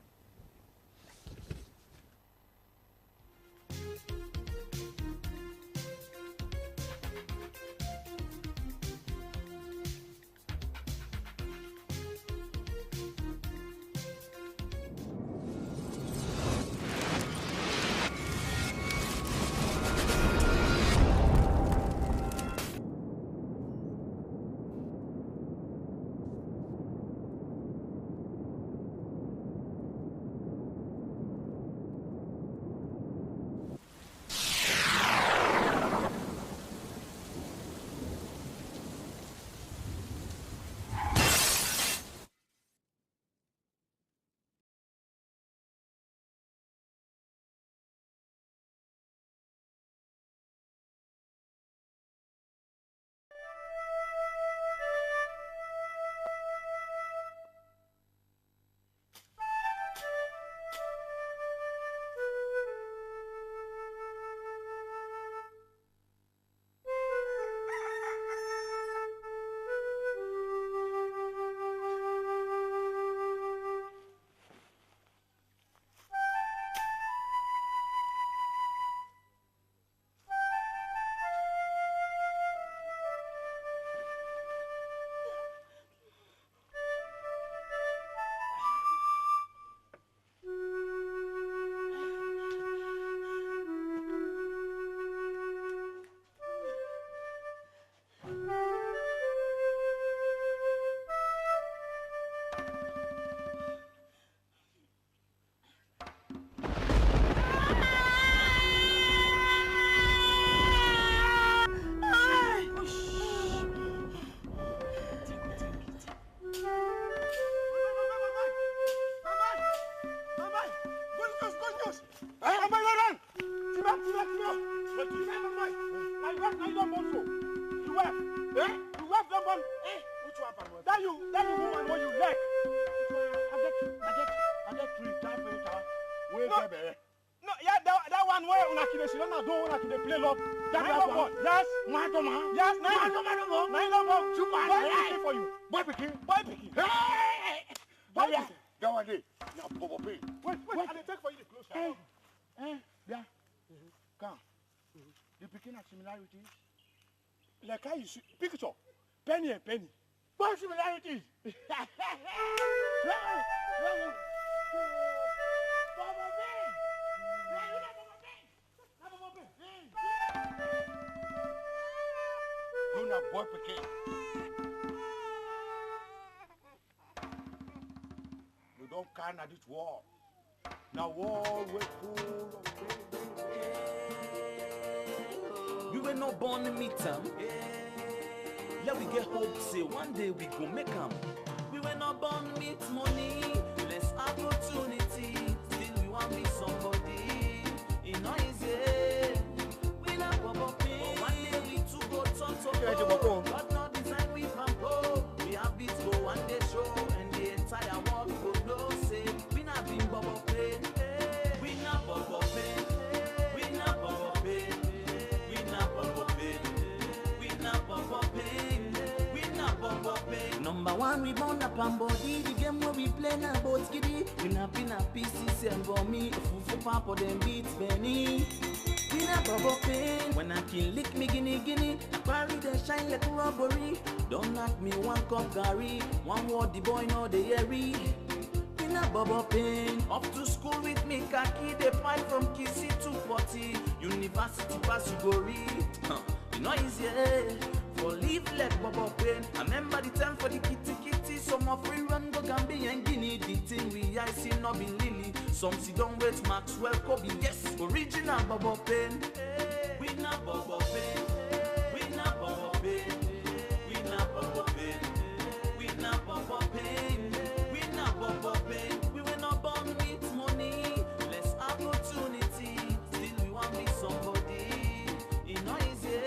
No, yeah, that one where una kide si don't know una kide play love. That one. Yes. Yes, no. Super. Boy picking for you. Boy picking. Hey. Boy picking. That one day. Now Bobo pay. Wait. I dey take for you the close. Yeah. Come. The picking have similarities. Like how you see picture. Penny and penny. What similarities? You not boy picking. You don't carry this war. Now war we full of pain. We were not born to meet them. Let we get hope, say one day we go make them. We were not born to meet money, less opportunity. Still we want be somebody. It's not easy. We not pop in. But one day we two go turn to but not design we from home. We have beats go one day show, and the entire world go know. Say we not been bubble pain. We not bubble pain. We not bubble pain. We not bubble pain. We not bubble pain. We not bubble pain. Number one, we born up on body. The game where we play now both giddy. We not been a PCC and for me. Fufu papa them beats Benny. We not bubble pain. When I can lick me guinea. I carry the shine like robbery. Don't knock me one cup Gary. One word the boy know the airy. We not bubble pain. Off to school with me khaki. They fight from Kissy to 40. University pass you go read. You know easy. For leave like bubble pain. I remember the time for the kitty. Some of free run go Gambia and Guinea. The thing we I see no be Lily. Some see don't wait Maxwell Kobe. Yes, original bubble pain. We not bubble pain. We not bubble pain. We not bubble pain. We not bubble pain. We not bubble pain. We were not born with money, less opportunity. Still we want be somebody. It's not easy.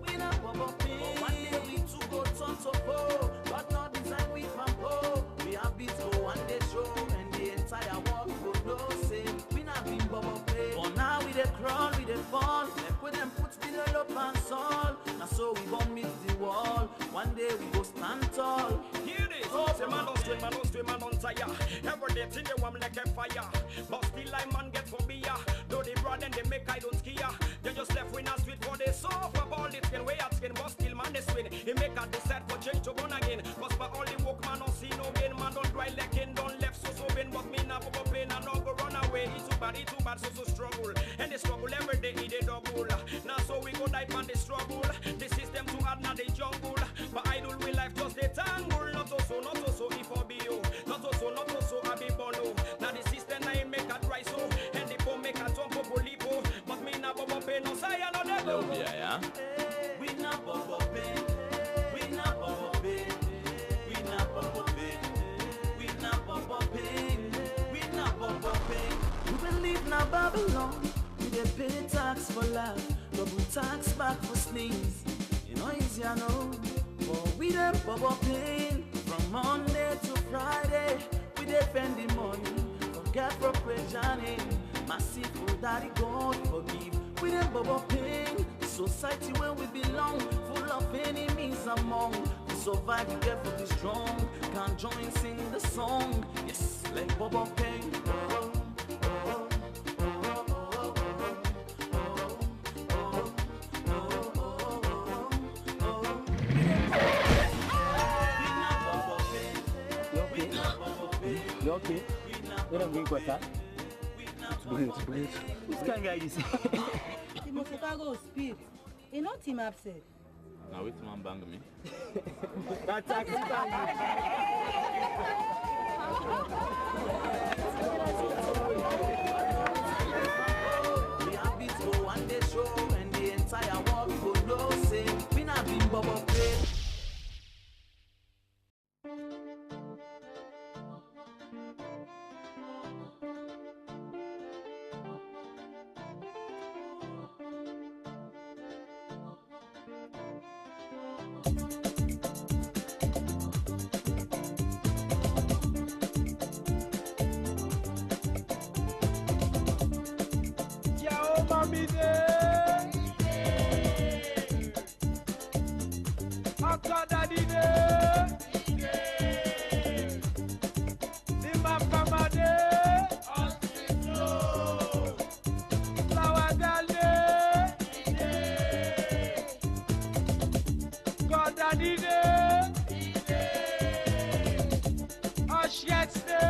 We not bubble pain. But one day we two go turn to four. But not design we from home. We have beats go one day show, and the entire world go know. Say we not been bubble pain. But now we dey crawl, we dey fall. Like with them put below up and soul. Now so we gon' meet the wall. One day we go stand tall. Here it is. Say man don't swim, man don't tire. Every day till they want like a fire. But still I man get for beer. Though they broad and they make I don't skier. They just left with a sweet for the soft. For all it skin way at skin, but still man they swing. He make a decide for change to born again. Cause for all the work man don't see no gain. Man don't dry like in, don't left so been. But me now for pain and not go run away. It's too bad, so struggle. And they struggle every day, it a double. Now so we go die man they struggle. The system too hard now they jungle. But I don't real life just they tangle. Not so if I be you. Not so I be bono. Now the system I make a dry so. And the poor make a jump up polipo. But me now bubble pain no say I no devil. We not bubble pain. We not bubble pain. We not bubble pain. We not bubble pain. We not bubble pain. We believe now Babylon. We dey pay tax for life. Double tax back for sneeze. You know easy I know. But we dem bubble pain. From Monday to Friday. We defend the money. Forget for Johnny. Merciful daddy God forgive. We dem bubble pain. Society where we belong. Full of enemies among. To survive you get for be strong. Can't join sing the song. Yes, like bubble pain. You okay? Where am I going to It's great. This kind of guy is. The Chicago speed. You know Team upset. Now which man bang me? That's actually. We have beats go one day show, and the entire world go know. Say we not been bubble pain. Yao mami de. Uncle daddy de. Ima pama de. Flower girl de. God daddy de. Oshiet de.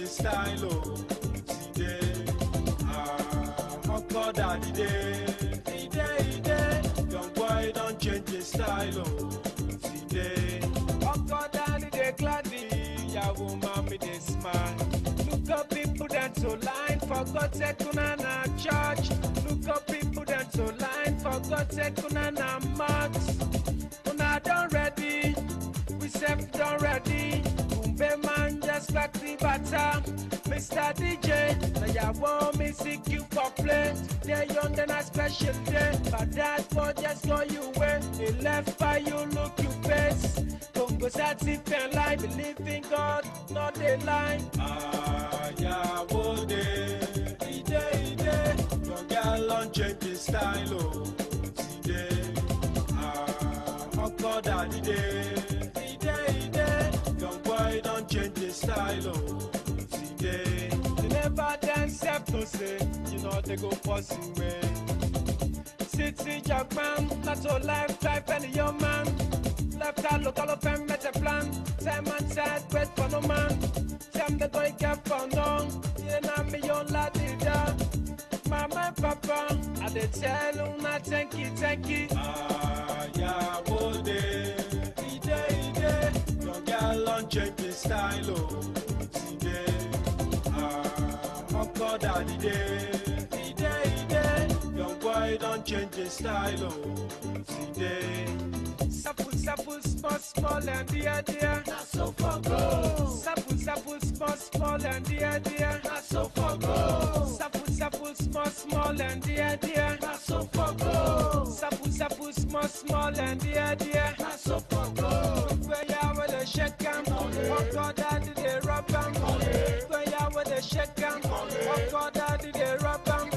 Style, oh, today, Uncle Daddy day, young boy don't change his style, oh, today, Uncle Daddy day gladly, Yahoo mommy they smile. Look up people that to line for God's sake, Kunana church. Look up people that to line for God's sake, Kunana marks. Una done ready, we self done ready. Man just like the butter, Mr. DJ. Now you want me seek you for play. They're young and a special day, but that boy just go you way. They left by you, look you face. Don't go satisfied and lie, believe in God, not they lie. Yeah, what day, young girl on change his style, oh, today. Uncle Daddy day. Boy don't change his style, oh, today. They never dance except to say, you know they go passing way. City young man, not so life any young man. Left a local of them met a plan. Time and side, wait for no man. Time the boy get found on. You know me young laddie da. Mama and papa, I they tell you not thank you. Yeah, all day. Girl on change his style, oh, today. Uncle Daddy day. Young boy don't change his style, oh, today. Sapple, small and dear. Not so for go. Sapple, small and dear. Not so for go. Sapple, small and dear. Not so for go. Sapple, small and dear. Not so for go. Where you with the shake and Uncle Daddy they rub and where you with the shake and Uncle Daddy they rub and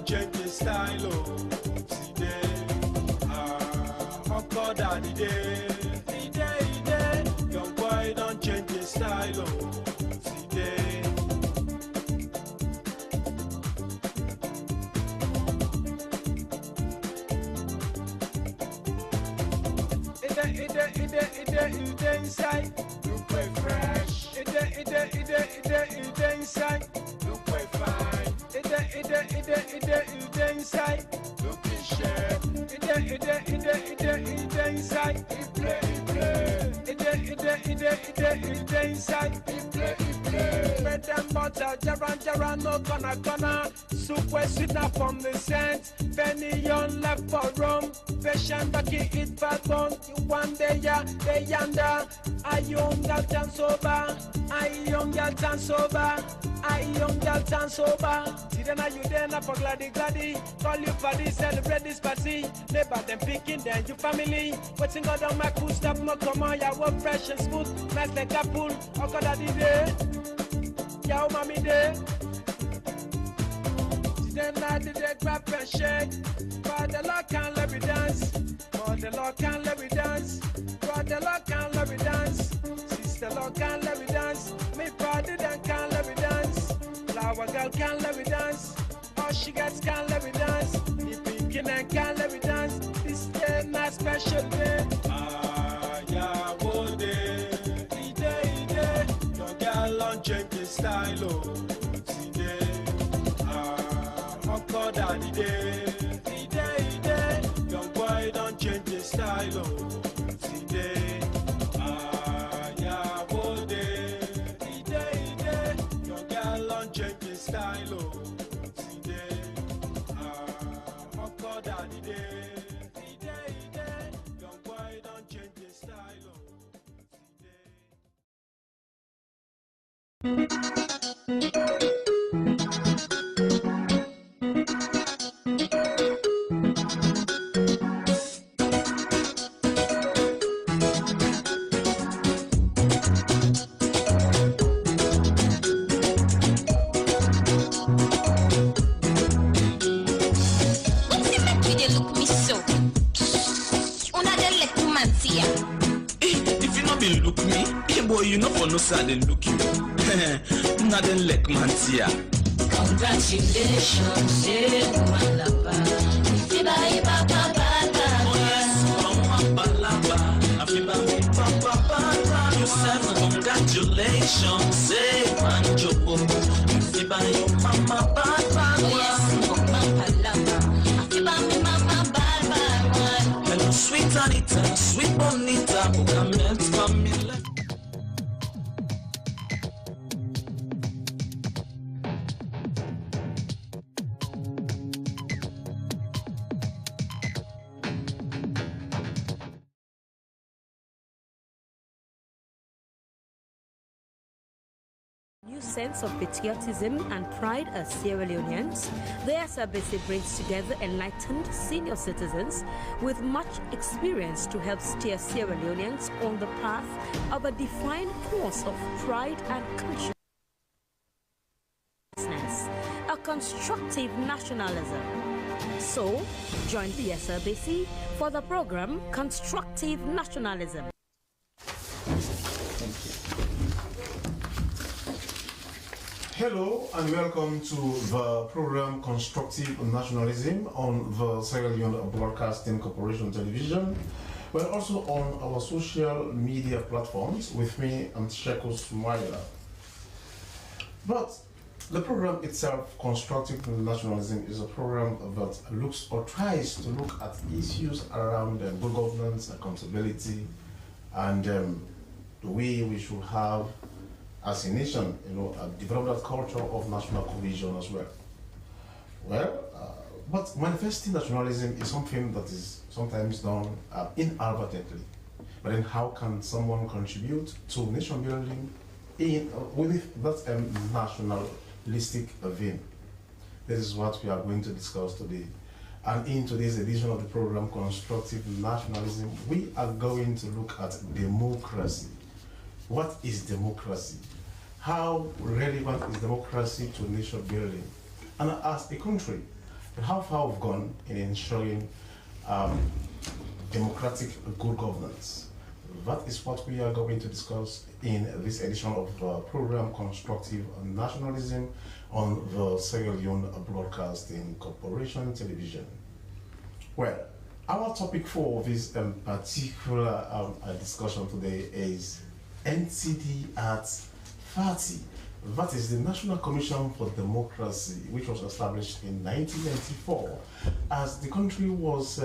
change his style, oh, today. Uncle Daddy day. Young boy don't change his style, oh, today. It inside. Look way fresh. It inside. Look way fine. It inside, looking sharp. It inside, it play. It inside, it play. Bread and butter, jaran, no gonna. Soup where sweet up from the scent. Penny on left for rum. Fish and bucky eat fat bone. You one day ya, they yonder. I young girl dance over. I young girl dance over. See then you there now for gladdy. Call you for this, celebrate this party. Neighbor them picking, then you family. Waiting God on my cool stuff, no come on, ya work fresh and smooth. Nice like a pool, Uncle Daddy day. Yao mommy day. See then I did they grab and shake. For the Lord can't let me dance. For the Lord can't let me dance. For the Lord can't let me dance. Sister Lord can't let me dance. Me father then can't let me dance. Flower girl can't let me dance. All she gets can't let me dance. Me pinking and can't let me dance. This day not special day. Yeah, what day? Your girl on change his style, oh, today. Uncle Daddy day. Young boy don't change his style, oh, today. I didn't look you. Not in like Mantia. Congratulations, Malaba. You said congratulations, say Manjobo. Mama Hello, sweet Anita, sweet Bonita, who can melt family. Sense of patriotism and pride as Sierra Leoneans, the SRBC brings together enlightened senior citizens with much experience to help steer Sierra Leoneans on the path of a defined course of pride and consciousness, a constructive nationalism. So, join the SRBC for the program Constructive Nationalism. Hello and welcome to the program Constructive Nationalism on the Sierra Leone Broadcasting Corporation Television, but also on our social media platforms. With me, I'm Sheko Sumaila. But the program itself, Constructive Nationalism, is a program that looks or tries to look at issues around good governance, accountability, and the way we should have as a nation, develop that culture of national cohesion as well. But manifesting nationalism is something that is sometimes done inadvertently. But then how can someone contribute to nation building with that nationalistic vein? This is what we are going to discuss today. And in today's edition of the program Constructive Nationalism, we are going to look at democracy. What is democracy? How relevant is democracy to nation building? And as a country, how far we've gone in ensuring democratic good governance? That is what we are going to discuss in this edition of the program Constructive Nationalism on the Sierra Leone Broadcasting Corporation Television. Well, our topic for this particular discussion today is NCD at 30. That is the National Commission for Democracy, which was established in 1994 as the country was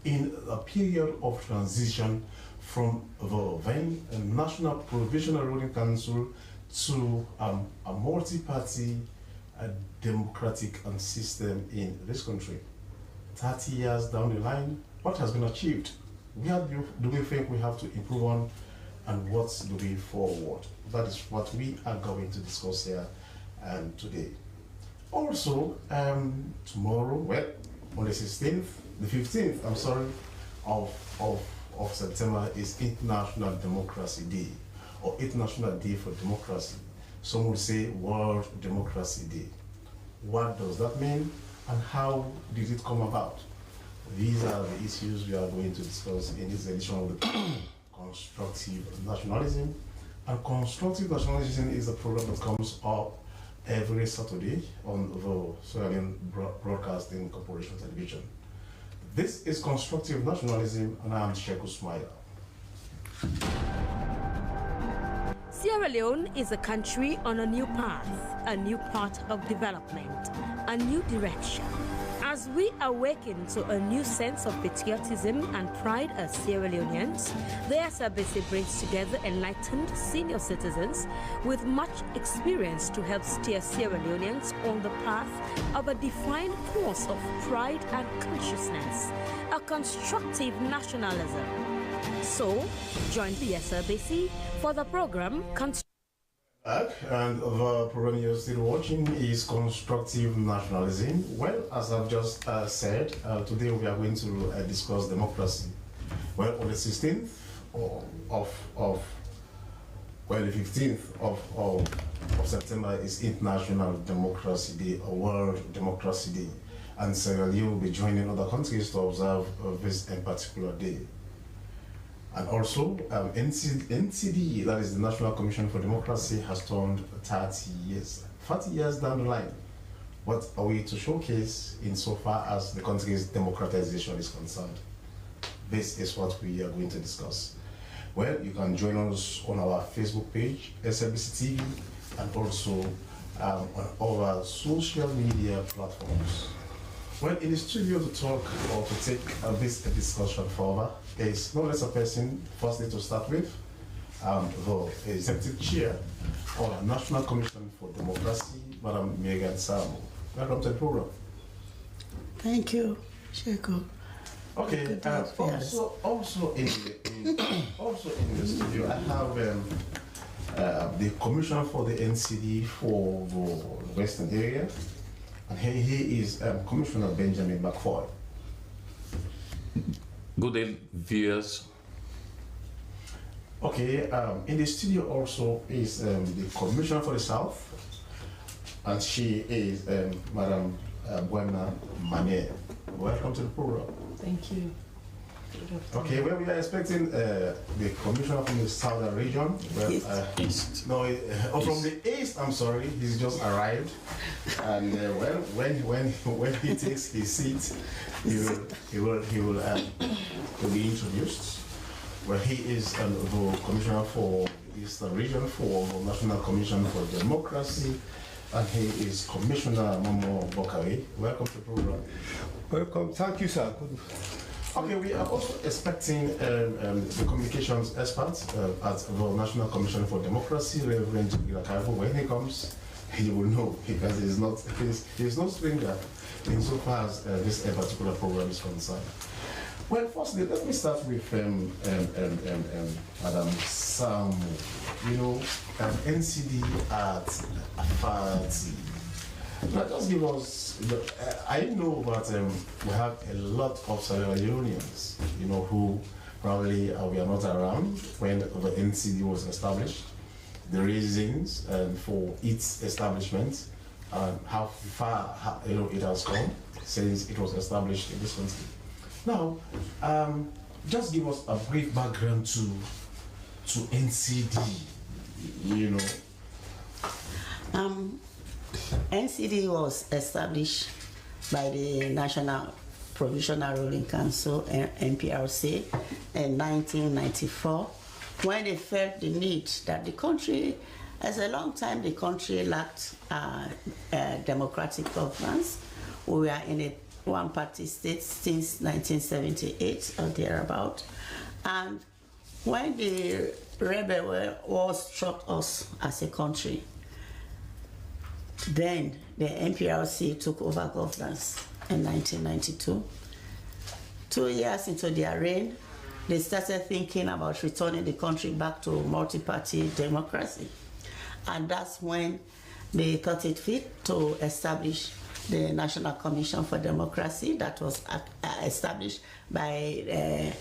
in a period of transition from the then National Provisional Ruling Council to a multi-party democratic system in this country. 30 years down the line, what has been achieved? Where do we think we have to improve on, and what's the way forward? That is what we are going to discuss here today. Also, tomorrow, on the 15th, of September is International Democracy Day, or International Day for Democracy. Some would say World Democracy Day. What does that mean, and how did it come about? These are the issues we are going to discuss in this edition of the Constructive Nationalism. And Constructive Nationalism is a program that comes up every Saturday on the Sierra Leone Broadcasting Corporation Television. This is Constructive Nationalism, and I am Sheko Sumaila. Sierra Leone is a country on a new path of development, a new direction. As we awaken to a new sense of patriotism and pride as Sierra Leoneans, the SRBC brings together enlightened senior citizens with much experience to help steer Sierra Leoneans on the path of a defined course of pride and consciousness, a constructive nationalism. So, join the SRBC for the program And the program you're still watching is Constructive Nationalism. Well, as I've just said, today we are going to discuss democracy. Well, on the 16th the 15th of September is International Democracy Day, or World Democracy Day. And Sierra Leone will be joining other countries to observe this in particular day. And also, NCD, that is the National Commission for Democracy, has turned 30 years. 30 years down the line, what are we to showcase insofar as the country's democratization is concerned? This is what we are going to discuss. Well, you can join us on our Facebook page, SLBC TV, and also on our social media platforms. Well, in the studio to talk or to take this discussion further is no less a person, firstly to start with, the Executive Chair of the National Commission for Democracy, Madam Megan Samo. Welcome to the program. Thank you, Sheko. Okay, also in the studio, I have the Commissioner for the NCD for the Western area, and he is Commissioner Benjamin McFoy. Good day, viewers. Okay, in the studio also is the Commissioner for the South, and she is Madam Buena Mane. Welcome to the program. Thank you. Okay, well, we are expecting the Commissioner from the Southern region. Well, East. No, from the East, I'm sorry, he's just arrived. And well, when he takes his seat, he will be introduced. Well, he is the Commissioner for the Eastern region for the National Commission for Democracy, and he is Commissioner Momo Bokari. Welcome to the program. Welcome. Thank you, sir. Okay, we are also expecting the communications experts at the National Commission for Democracy, Reverend Ilakavu. When he comes, he will know, because he's no stranger insofar as this particular program is concerned. Well, firstly, let me start with Madam Samu. You know, NCD at 30. Now, just give us, I know that we have a lot of Sierra Leoneans, you know, who probably were not around when the NCD was established, the reasons for its establishment, and how far it has come since it was established in this country. Now, just give us a brief background to NCD, you know. NCD was established by the National Provisional Ruling Council, NPRC, in 1994, when they felt the need that the country, as a long time, the country lacked democratic governance. We were in a one-party state since 1978 or thereabout. And when the rebel war struck us as a country, then the NPRC took over governance in 1992. 2 years into their reign, they started thinking about returning the country back to multi-party democracy. And that's when they thought it fit to establish the National Commission for Democracy that was established by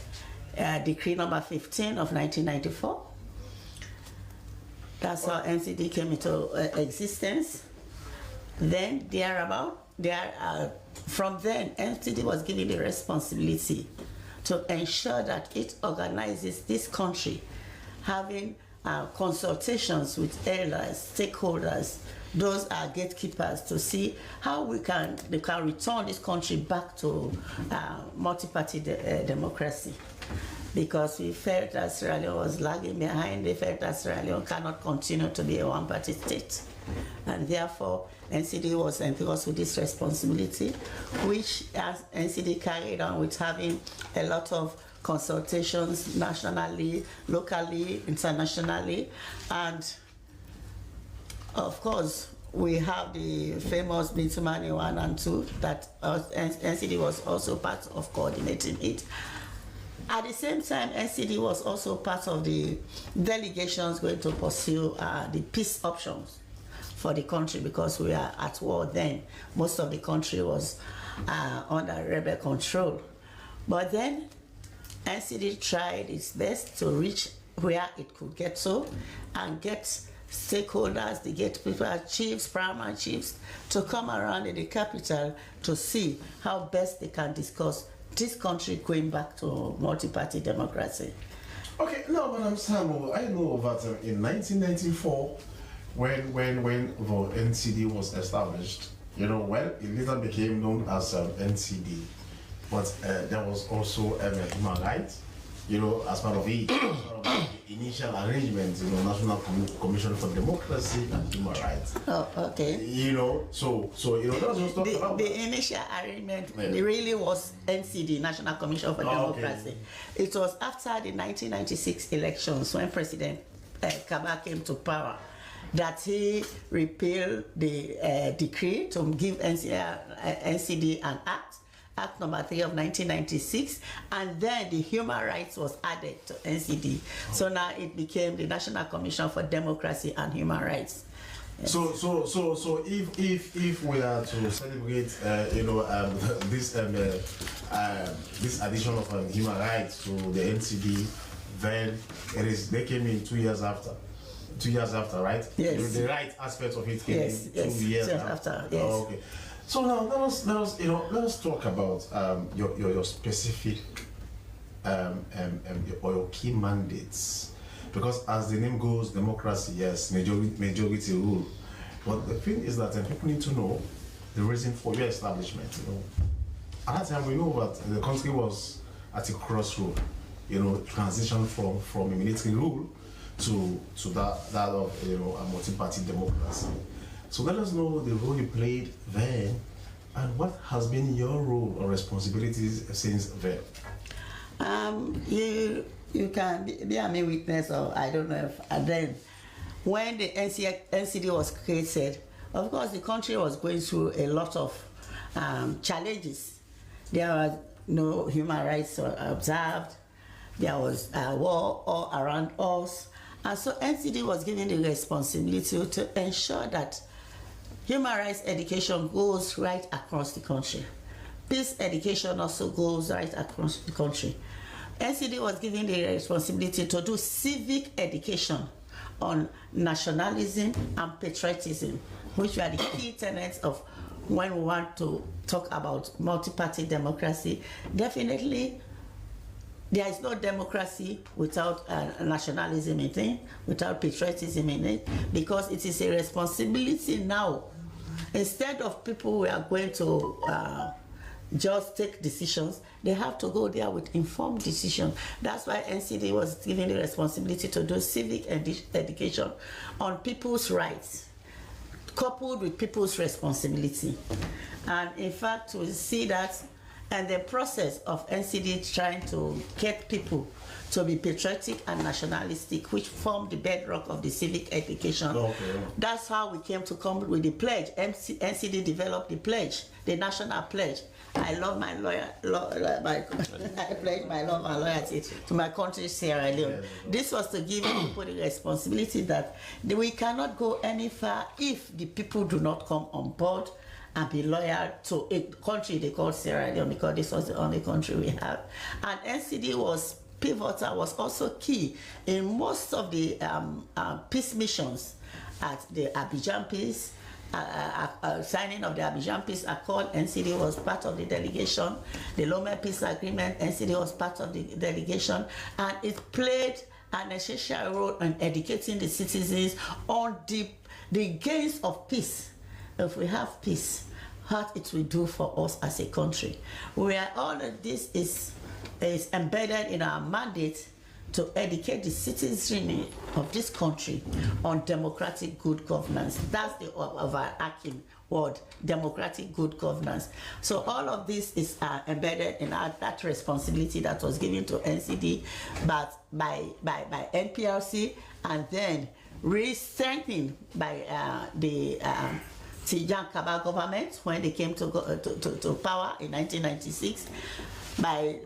Decree number 15 of 1994. That's how NCD came into existence. Then from then, NCD was given the responsibility to ensure that it organizes this country, having consultations with elders, stakeholders, those are gatekeepers, to see how they can return this country back to multi-party democracy. Because we felt that Sierra Leone was lagging behind, they felt that Sierra Leone cannot continue to be a one-party state. And therefore, NCD was entrusted with this responsibility, which as NCD carried on with having a lot of consultations nationally, locally, internationally, and of course, we have the famous Bintumani 1 and 2 that NCD was also part of coordinating it. At the same time, NCD was also part of the delegations going to pursue the peace options for the country, because we are at war then. Most of the country was under rebel control. But then NCD tried its best to reach where it could get to and get stakeholders, they get people, chiefs, paramount chiefs, to come around in the capital to see how best they can discuss this country going back to multi-party democracy. Okay, now, Madam Samuel, I know that in 1994, when the NCD was established, you know, well, it later became known as NCD, but there was also human rights, you know, as part of the initial arrangement, you know, National Commission for Democracy and Human Rights. Oh, okay. You know, so you know, let's just talk about the initial arrangement really was NCD, National Commission for Democracy. Okay. It was after the 1996 elections, when President Kaba came to power, that he repealed the decree to give NCD an Act number 3 of 1996, and then the human rights was added to NCD. So now it became the National Commission for Democracy and Human Rights. Yes. So if we are to celebrate, you know, this addition of human rights to the NCD, then they came in 2 years after. 2 years after, right? Yes. The right aspect of it came in 2 years after. Yes. Oh, okay. So now let us talk about your specific or your key mandates, because as the name goes, democracy, yes, majority rule. But the thing is that people need to know the reason for your establishment. You know, at that time we know that the country was at a crossroad. You know, transition from a military rule to that of, you know, a multi-party democracy. So let us know the role you played then, and what has been your role or responsibilities since then. You can be a witness, or I don't know if then when the NCD was created, of course the country was going through a lot of challenges. There was no human rights observed. There was war all around us. And so NCD was given the responsibility to ensure that human rights education goes right across the country. Peace education also goes right across the country. NCD was given the responsibility to do civic education on nationalism and patriotism, which were the key tenets of when we want to talk about multi-party democracy. Definitely, there is no democracy without nationalism in it, without patriotism in it, because it is a responsibility now. Instead of people who are going to just take decisions, they have to go there with informed decision. That's why NCD was given the responsibility to do civic education on people's rights, coupled with people's responsibility. And in fact, we see that, and the process of NCD trying to get people to be patriotic and nationalistic, which formed the bedrock of the civic education. Okay. That's how we came to come with the pledge. NCD developed the pledge, the national pledge. I love my I pledge my love and loyalty to my country, Sierra Leone. This was to give people the responsibility that we cannot go any far if the people do not come on board and be loyal to a country they call Sierra Leone, because this was the only country we have. And NCD was pivotal, was also key in most of the peace missions at the Abidjan Peace, signing of the Abidjan Peace Accord. NCD was part of the delegation. The Lomé Peace Agreement, NCD was part of the delegation, and it played an essential role in educating the citizens on the gains of peace. If we have peace, what it will do for us as a country. Where all of this is embedded in our mandate to educate the citizenry of this country on democratic good governance. That's the overarching word, democratic good governance. So all of this is embedded in that responsibility that was given to NCD, but by NPRC, and then re-strengthened by the Tijan Kaba government when they came to power in 1996. by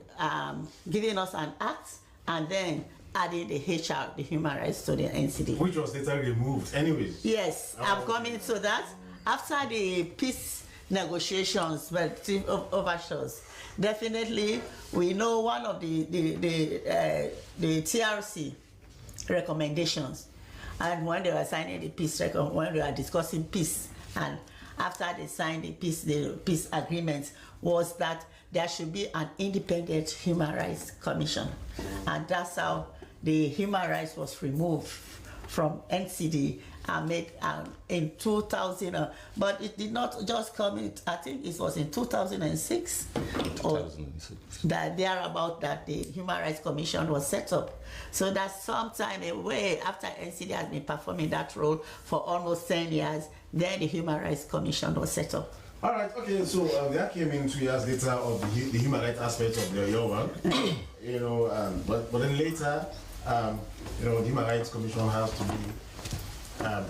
giving us an act and then adding the HR, the human rights, to the NCD. Which was later removed anyways. Yes, I'm coming to that. After the peace negotiations with overtures, definitely we know one of the TRC recommendations, and when they were signing the peace when they were discussing peace, and after they signed the peace agreement, was that there should be an independent human rights commission, and that's how the human rights was removed from NCD and made in 2000. But it did not just come in. I think it was in 2006. 2006. That thereabout that the Human Rights Commission was set up. So that's sometime away after NCD has been performing that role for almost 10 years. Then the Human Rights Commission was set up. All right, okay, so that came in 2 years later of the human rights aspect of your work, but then later, the Human Rights Commission has to be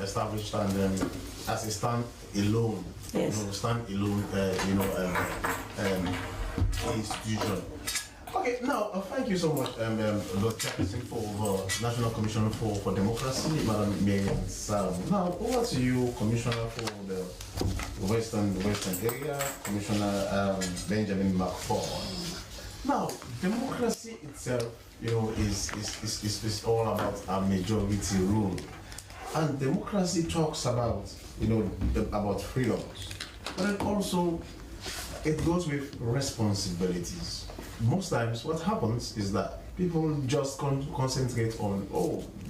established and as a stand-alone, institution. Okay, now thank you so much, the Chairperson for National Commission for Democracy, Madam Miriam Sam. Now over to you, Commissioner for the Western area, Commissioner Benjamin McFaul. Now, democracy itself, is all about a majority rule, and democracy talks about about freedoms, but then also it goes with responsibilities. Most times what happens is that people just concentrate on,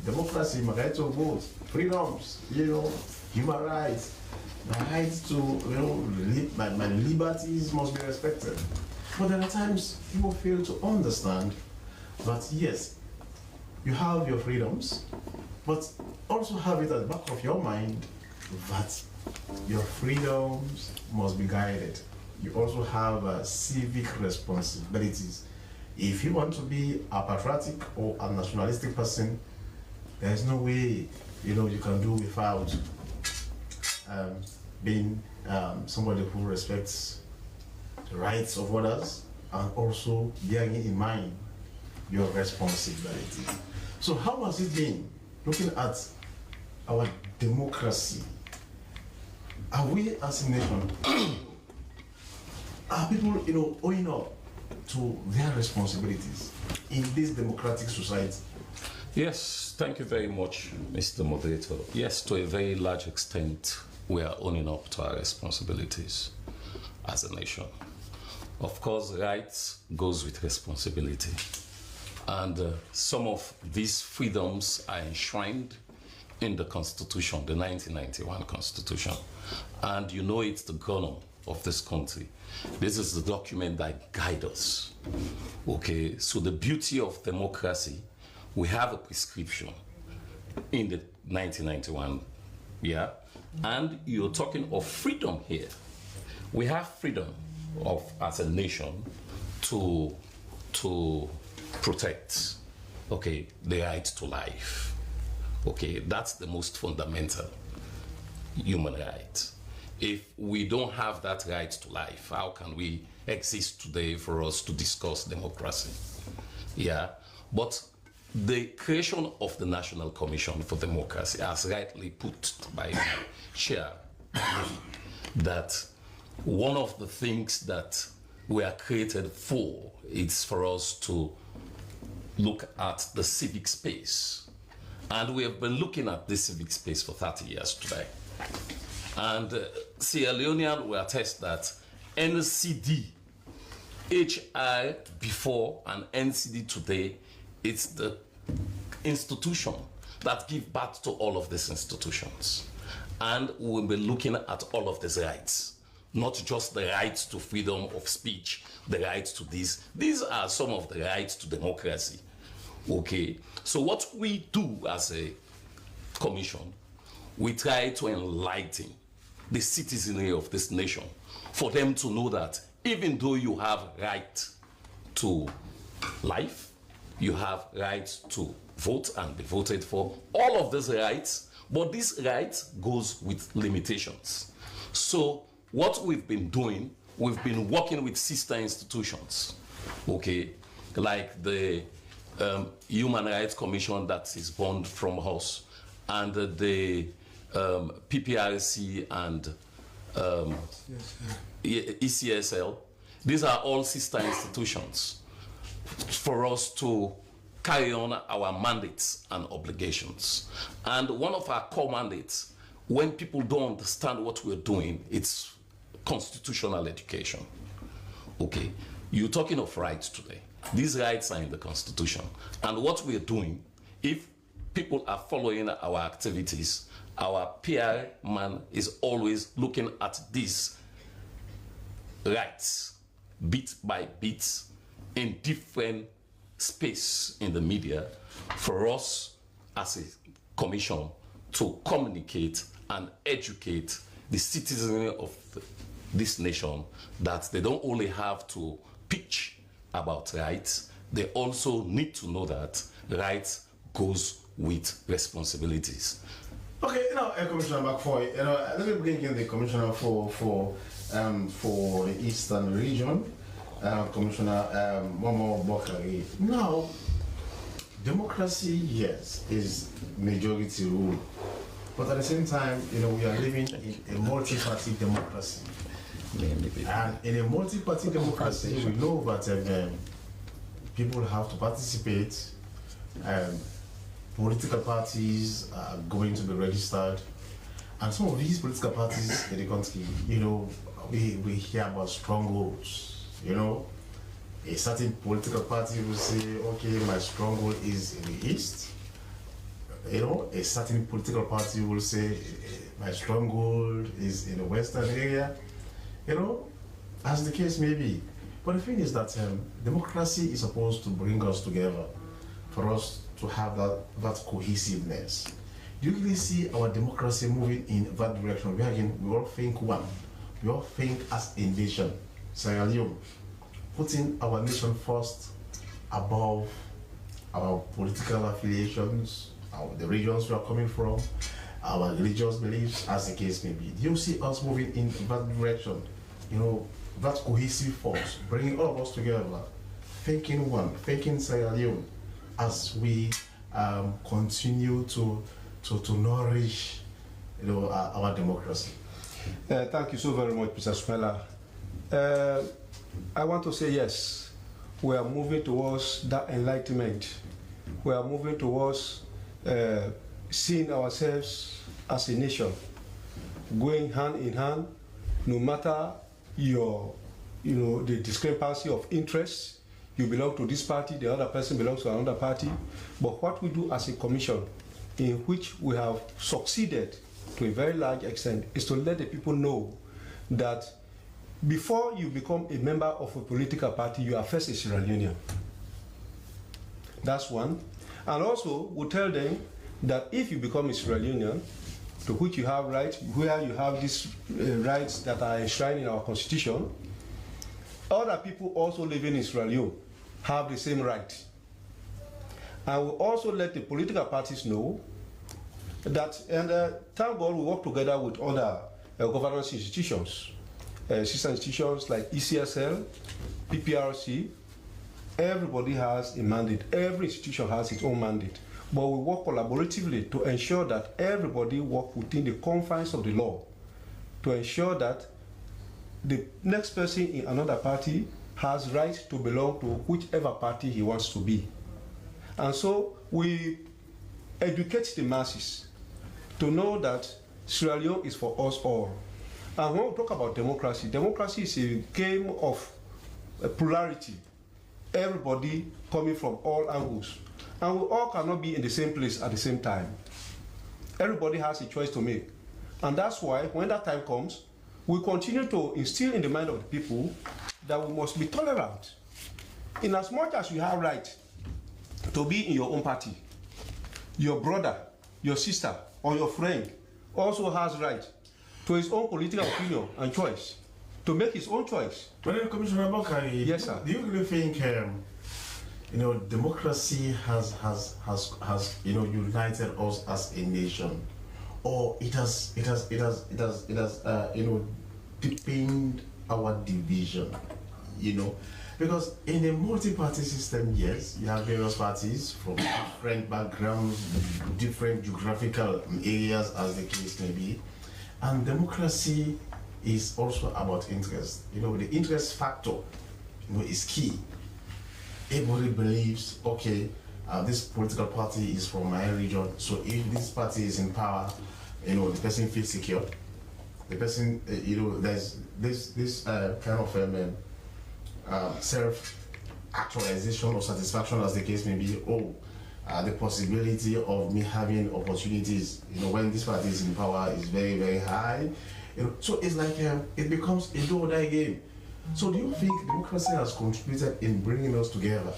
democracy, my right to vote, freedoms, human rights, my rights to, my liberties must be respected. But there are times people fail to understand that yes, you have your freedoms, but also have it at the back of your mind that your freedoms must be guided. You also have civic responsibilities. If you want to be a patriotic or a nationalistic person, there is no way you can do without being somebody who respects the rights of others and also bearing in mind your responsibility. So how has it been looking at our democracy? Are we as a nation are people, owing up to their responsibilities in this democratic society? Yes, thank you very much, Mr. Moderator. Yes, to a very large extent, we are owning up to our responsibilities as a nation. Of course, rights goes with responsibility. And some of these freedoms are enshrined in the Constitution, the 1991 Constitution. And it's the gunner of this country. This is the document that guides us. Okay, so the beauty of democracy, we have a prescription in the 1991, and you're talking of freedom here. We have freedom as a nation to protect, the right to life. That's the most fundamental human right. If we don't have that right to life, how can we exist today for us to discuss democracy? But the creation of the National Commission for Democracy, as rightly put by the chair, that one of the things that we are created for is for us to look at the civic space. And we have been looking at this civic space for 30 years today. And Sierra Leonean will attest that NCD, HR before and NCD today, it's the institution that gives birth to all of these institutions. And we'll be looking at all of these rights, not just the rights to freedom of speech, the rights to this. These are some of the rights to democracy. So what we do as a commission, we try to enlighten the citizenry of this nation for them to know that even though you have right to life, you have right to vote and be voted for, all of these rights, but these rights goes with limitations. So what we've been doing, we've been working with sister institutions okay, like the Human Rights Commission that is born from us, and the PPRC and ECSL. These are all sister institutions for us to carry on our mandates and obligations. And one of our core mandates, when people don't understand what we're doing, it's constitutional education. Okay, you're talking of rights today. These rights are in the Constitution. And what we're doing, if people are following our activities, our PR man is always looking at these rights, bit by bit, in different space in the media, for us as a commission to communicate and educate the citizens of this nation that they don't only have to pitch about rights, they also need to know that rights goes with responsibilities. Okay, Commissioner McFoy, let me bring in the Commissioner for the Eastern Region, Commissioner Momo Bokari. Now, democracy, yes, is majority rule, but at the same time, we are living in a multi-party democracy. And in a multi-party democracy, we know that people have to participate. Political parties are going to be registered, and some of these political parties in the country, we hear about strongholds. A certain political party will say, okay, my stronghold is in the east. A certain political party will say, my stronghold is in the western area. As the case may be. But the thing is that democracy is supposed to bring us together, for us to have that cohesiveness. Do you really see our democracy moving in that direction? We all think one. We all think as a nation. Sierra Leone, putting our nation first above our political affiliations, the regions we are coming from, our religious beliefs, as the case may be. Do you see us moving in that direction? That cohesive force, bringing all of us together, thinking one, thinking Sierra Leone, as we continue to nourish our democracy. Thank you so very much, Mr. Smela. I want to say yes, we are moving towards that enlightenment. We are moving towards seeing ourselves as a nation, going hand in hand, no matter the discrepancy of interests. You belong to this party, the other person belongs to another party. But what we do as a commission, in which we have succeeded to a very large extent, is to let the people know that before you become a member of a political party, you are first a Sierra Leonean. That's one. And also, we tell them that if you become a Sierra Leonean, to which you have rights, where you have these rights that are enshrined in our constitution, other people also living in Sierra Leone have the same right. And we also let the political parties know that, and thank God we work together with other governance institutions, sister institutions like ECSL, PPRC. Everybody has a mandate. Every institution has its own mandate. But we work collaboratively to ensure that everybody works within the confines of the law, to ensure that the next person in another party has right to belong to whichever party he wants to be. And so we educate the masses to know that Sierra Leone is for us all. And when we talk about democracy, democracy is a game of plurality. Everybody coming from all angles. And we all cannot be in the same place at the same time. Everybody has a choice to make. And that's why when that time comes, we continue to instill in the mind of the people that we must be tolerant. In as much as you have right to be in your own party, your brother, your sister, or your friend also has right to his own political opinion and choice, to make his own choice. But Commissioner Bokari, yes, sir. Do you really think democracy has united us as a nation, or it has deepened our division? you know, because in a multi-party system, yes, you have various parties from different backgrounds, different geographical areas, as the case may be, and democracy is also about interest. You know, the interest factor, you know, is key. Everybody believes, okay, this political party is from my region, so if this party is in power, you know, the person feels secure. The person, you know, there's this kind of self-actualization or satisfaction, as the case may be. The possibility of me having opportunities, you know, when this party is in power is very, very high. You know, so it's like it becomes a do-or-die game. So do you think democracy has contributed in bringing us together,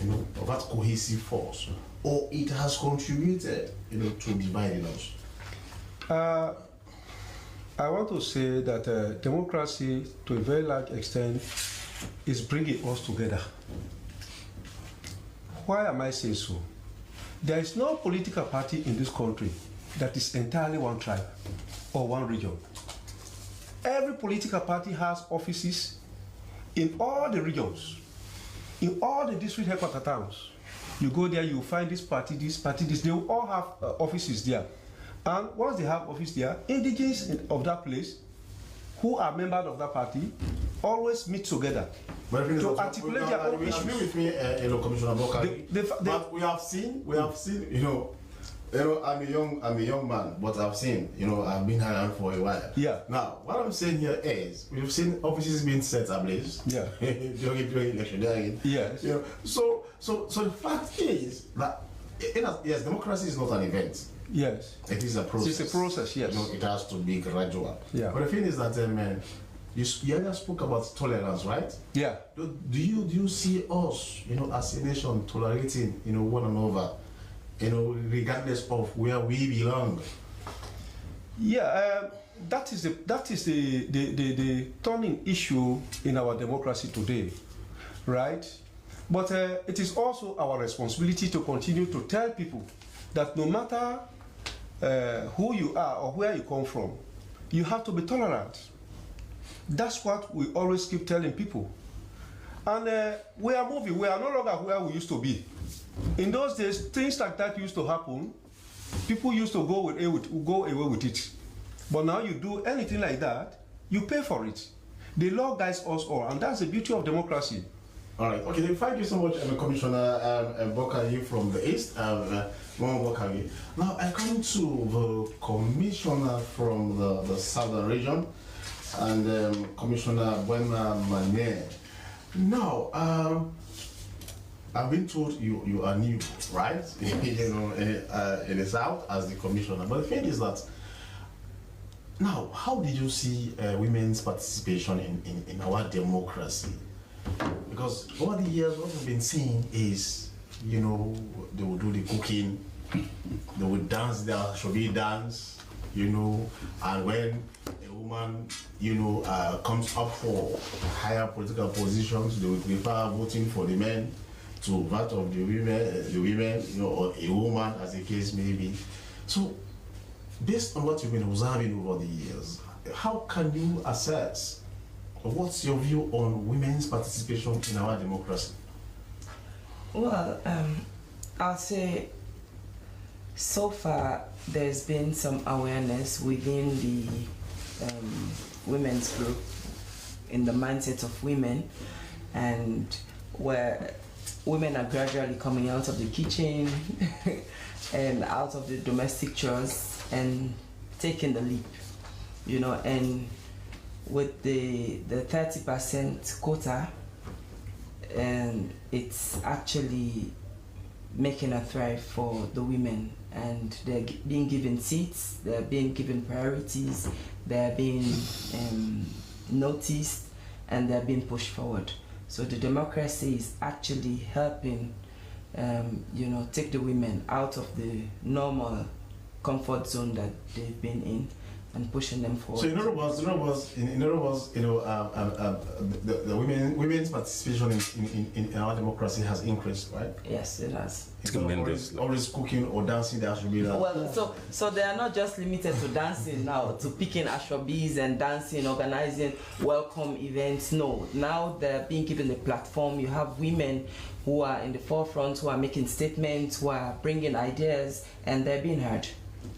you know, of that cohesive force, or it has contributed, you know, to dividing us? I want to say that democracy, to a very large extent, is bringing us together. Why am I saying so? There is no political party in this country that is entirely one tribe or one region. Every political party has offices in all the regions, in all the district headquarter towns. You go there, you find this party, this. They will all have offices there. And once they have office there, indigenes of that place who are members of that party always meet together to articulate their own issues. Agree with me, you know, Commissioner Bokari. But we have seen, you know, I'm a young man, but I've seen, you know, I've been around for a while. Yeah. Now, what I'm saying here is, we've seen offices being set ablaze. Yeah. during election. Yes. You know, so the fact is that, yes, democracy is not an event. Yes. It is a process. It's a process, yes. You know, it has to be gradual. Yeah. But the thing is that, you earlier spoke about tolerance, right? Yeah. Do you see us, you know, as a nation tolerating, you know, one another, you know, regardless of where we belong? Yeah, that is the turning issue in our democracy today, right? But it is also our responsibility to continue to tell people that no matter who you are or where you come from, you have to be tolerant. That's what we always keep telling people. And we are moving. We are no longer where we used to be. In those days, things like that used to happen. People used to go away with it. But now you do anything like that, you pay for it. The law guides us all, and that's the beauty of democracy. All right. Okay. Then thank you so much, Commissioner Bokari from the East, Bokari. Now I come to the Commissioner from the Southern region, and Commissioner Buena Mane. Now, I've been told you are new, right? You know, in the South as the Commissioner. But the thing is that, now, how did you see women's participation in our democracy? Because over the years, what we've been seeing is, you know, they will do the cooking, they will dance, there should be dance, you know, and when a woman, you know, comes up for higher political positions, they will prefer voting for the men to that of the women, you know, or a woman, as the case may be. So, based on what you've been observing over the years, how can you assess, what's your view on women's participation in our democracy? Well, I'll say so far there's been some awareness within the women's group in the mindset of women, and where women are gradually coming out of the kitchen and out of the domestic chores and taking the leap, you know, and with the 30% quota, and it's actually making a thrive for the women, and they're being given seats, they're being given priorities, they're being noticed, and they're being pushed forward. So the democracy is actually helping, you know, take the women out of the normal comfort zone that they've been in, and pushing them forward. So in other words, you know, the women's participation in our democracy has increased, right? Yes, it has. It's always cooking or dancing that should be that. Well, so they are not just limited to dancing now, to picking ashobis and dancing, organizing welcome events. No, now they're being given the platform. You have women who are in the forefront, who are making statements, who are bringing ideas, and they're being heard.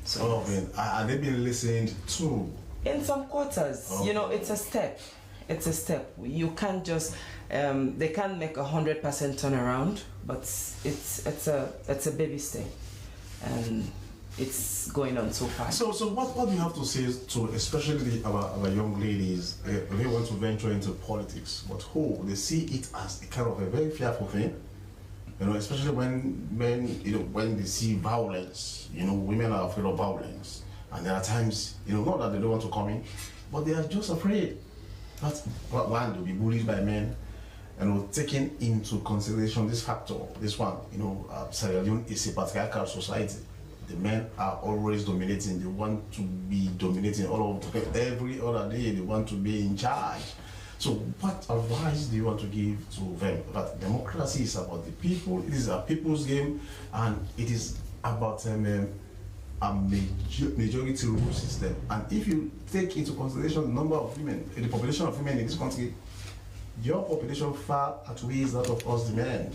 So are they being listened to? In some quarters, you know, it's a step. It's a step. You can't just, they can't make 100% turnaround, but it's a baby step, and it's going on so fast. So what do you have to say to especially our young ladies? They want to venture into politics, but they see it as a kind of a very fearful thing. You know, especially when they see violence, you know, women are afraid of violence. And there are times, you know, not that they don't want to come in, but they are just afraid that, one, they'll be bullied by men. And taking into consideration this factor, this one, you know, Sierra Leone is a patriarchal society. The men are always dominating. They want to be dominating all of every other day. They want to be in charge. So what advice do you want to give to them? That democracy is about the people, it is a people's game, and it is about a majority rule system. And if you take into consideration the number of women, the population of women in this country, your population far outweighs that of us, the men.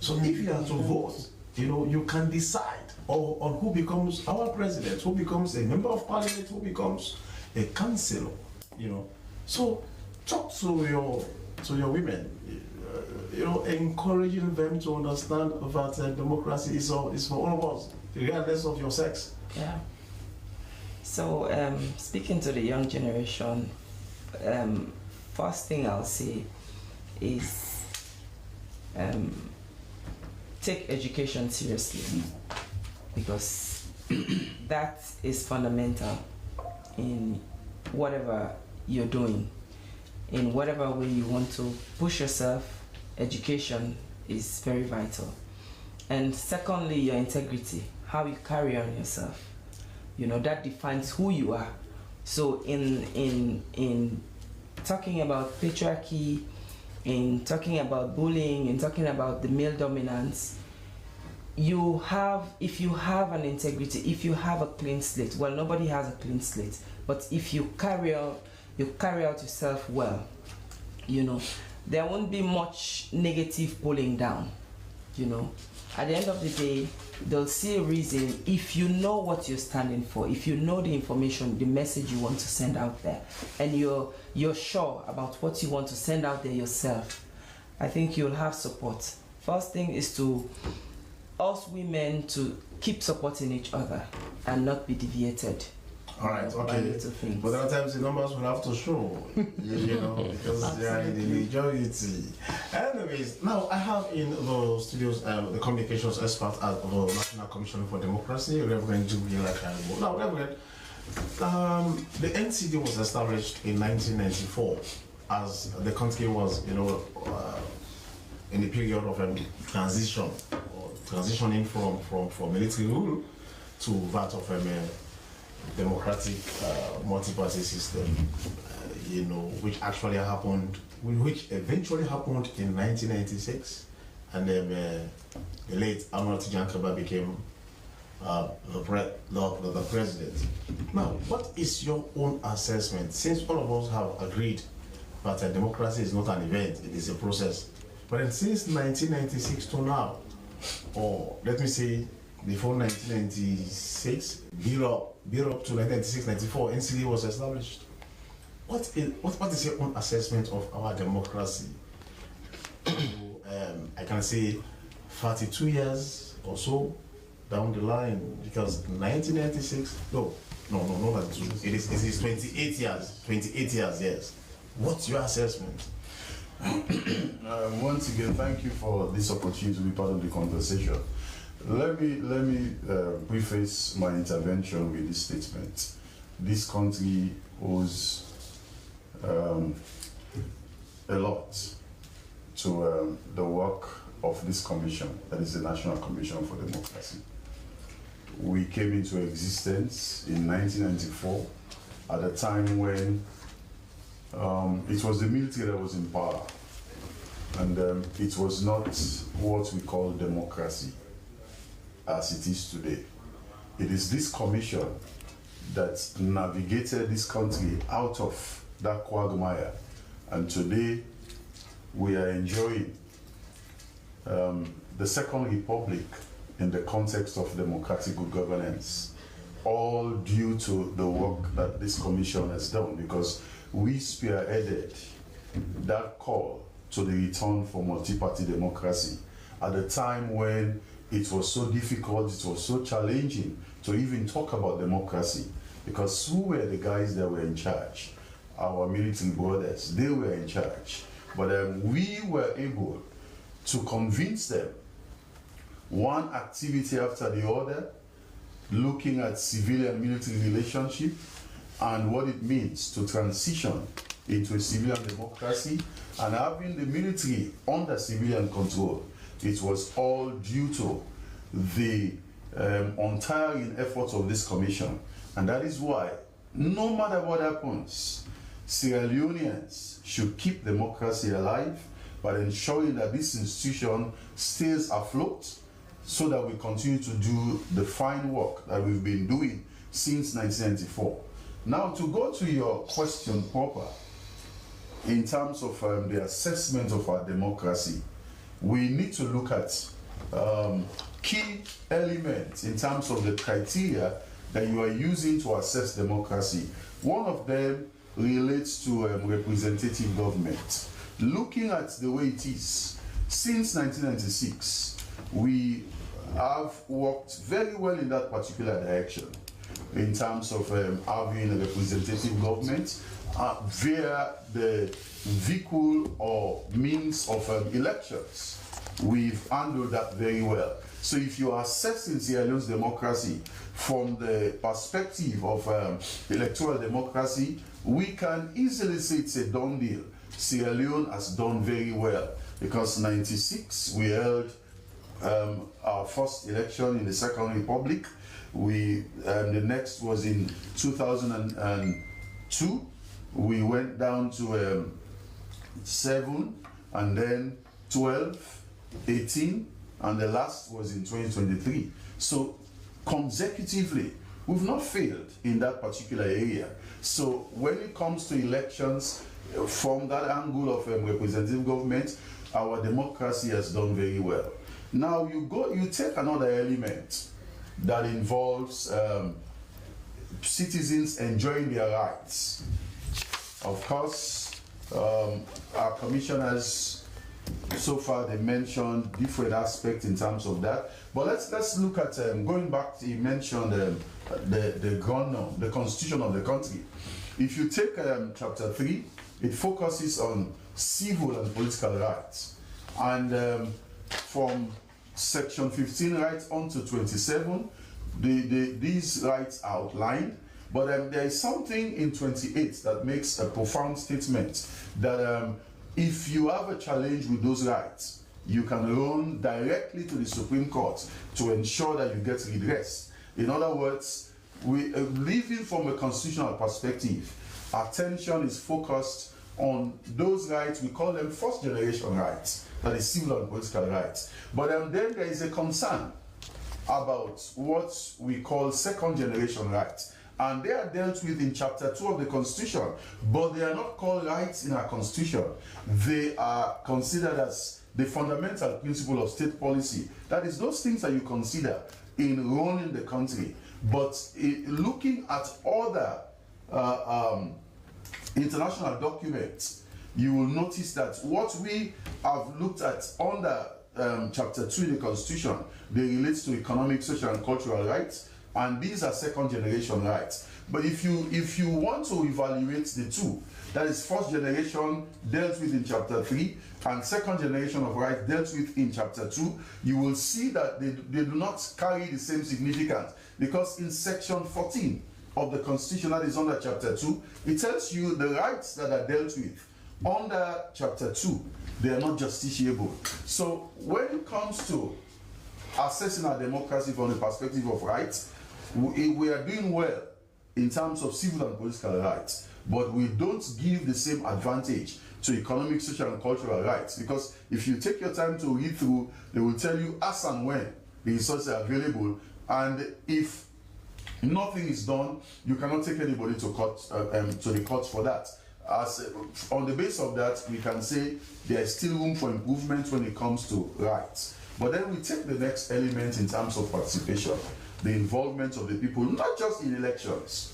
So if you are to vote, you know, you can decide on who becomes our president, who becomes a member of parliament, who becomes a councillor, you know. So talk to your women, you know, encouraging them to understand that democracy is for all of us, regardless of your sex. Yeah. So speaking to the young generation, first thing I'll say is take education seriously, because that is fundamental in whatever you're doing. In whatever way you want to push yourself, education is very vital. And secondly, your integrity, how you carry on yourself. You know, that defines who you are. So in talking about patriarchy, in talking about bullying, in talking about the male dominance, if you have an integrity, if you have a clean slate, well, nobody has a clean slate, but if you carry out yourself well, you know, there won't be much negative pulling down. You know, at the end of the day, they'll see a reason if you know what you're standing for, if you know the information, the message you want to send out there, and you're sure about what you want to send out there yourself. I think you'll have support. First thing is to us women to keep supporting each other and not be deviated. All right, okay. But there are times the numbers will have to show, you know, because they are in the majority. Anyways, now I have in the studios the communications expert at the National Commission for Democracy, Reverend Jubilee Kaibo. Now, Reverend, the NCD was established in 1994 as the country was, you know, in the period of transition, or transitioning from military rule to that of democratic multi-party system, you know, which eventually happened in 1996, and then the late Arnold Tijankaba became the president. Now, what is your own assessment, since all of us have agreed that democracy is not an event, it is a process, but then since 1996 to now, or let me say before 1996, build up to 1996-94, NCD was established. What is your own assessment of our democracy? I can say 32 years or so down the line, because 1996, no, it is 28 years, 28 years, yes. What's your assessment? Once again, thank you for this opportunity to be part of the conversation. Let me preface my intervention with this statement. This country owes a lot to the work of this commission, that is the National Commission for Democracy. We came into existence in 1994 at a time when it was the military that was in power, and it was not what we call democracy as it is today. It is this commission that navigated this country out of that quagmire, and today we are enjoying the Second Republic in the context of democratic good governance, all due to the work that this commission has done, because we spearheaded that call to the return for multi-party democracy at a time when it was so difficult, it was so challenging to even talk about democracy, because who were the guys that were in charge? Our military brothers, they were in charge. But we were able to convince them, one activity after the other, looking at civilian-military relationship and what it means to transition into a civilian democracy and having the military under civilian control. It was all due to the untiring efforts of this commission. And that is why, no matter what happens, Sierra Leoneans should keep democracy alive by ensuring that this institution stays afloat so that we continue to do the fine work that we've been doing since 1994. Now, to go to your question proper, in terms of the assessment of our democracy, we need to look at key elements in terms of the criteria that you are using to assess democracy. One of them relates to representative government. Looking at the way it is, since 1996, we have worked very well in that particular direction in terms of having a representative government via the vehicle or means of elections. We've handled that very well. So if you are assessing Sierra Leone's democracy from the perspective of electoral democracy, we can easily say it's a done deal. Sierra Leone has done very well, because 96 we held our first election in the Second Republic. The next was in 2002. We went down to 7, and then 12, 18, and the last was in 2023. So consecutively, we've not failed in that particular area. So when it comes to elections, from that angle of representative government, our democracy has done very well. Now you take another element that involves citizens enjoying their rights. Of course, our commissioners, so far they mentioned different aspects in terms of that. But let's look at, going back to, you mentioned the constitution of the country. If you take chapter 3, it focuses on civil and political rights. And from section 15 right on to 27, these rights are outlined. But there is something in 28 that makes a profound statement that if you have a challenge with those rights, you can run directly to the Supreme Court to ensure that you get redress. In other words, living from a constitutional perspective, attention is focused on those rights. We call them first generation rights, that is civil and political rights. But then there is a concern about what we call second generation rights. And they are dealt with in chapter 2 of the Constitution, but they are not called rights in our Constitution. They are considered as the fundamental principle of state policy. That is those things that you consider in running the country. But looking at other international documents, you will notice that what we have looked at under chapter 2 of the Constitution, they relate to economic, social, and cultural rights. And these are second generation rights. But if you want to evaluate the two, that is first generation dealt with in chapter 3 and second generation of rights dealt with in chapter 2, you will see that they do not carry the same significance, because in section 14 of the Constitution, that is under chapter 2, it tells you the rights that are dealt with under chapter 2, they are not justiciable. So when it comes to assessing our democracy from the perspective of rights, we are doing well in terms of civil and political rights, but we don't give the same advantage to economic, social, and cultural rights. Because if you take your time to read through, they will tell you as and when the resources are available, and if nothing is done, you cannot take anybody to court, to the courts for that. As on the basis of that, we can say there is still room for improvement when it comes to rights. But then we take the next element in terms of participation, the involvement of the people, not just in elections,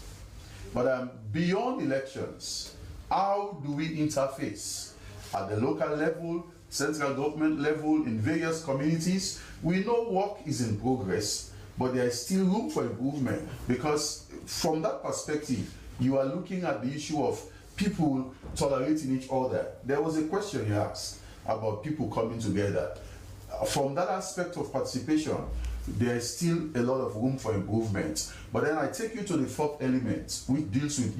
but beyond elections. How do we interface at the local level, central government level, in various communities? We know work is in progress, but there is still room for improvement, because from that perspective, you are looking at the issue of people tolerating each other. There was a question you asked about people coming together. From that aspect of participation, there is still a lot of room for improvement. But then I take you to the fourth element, which deals with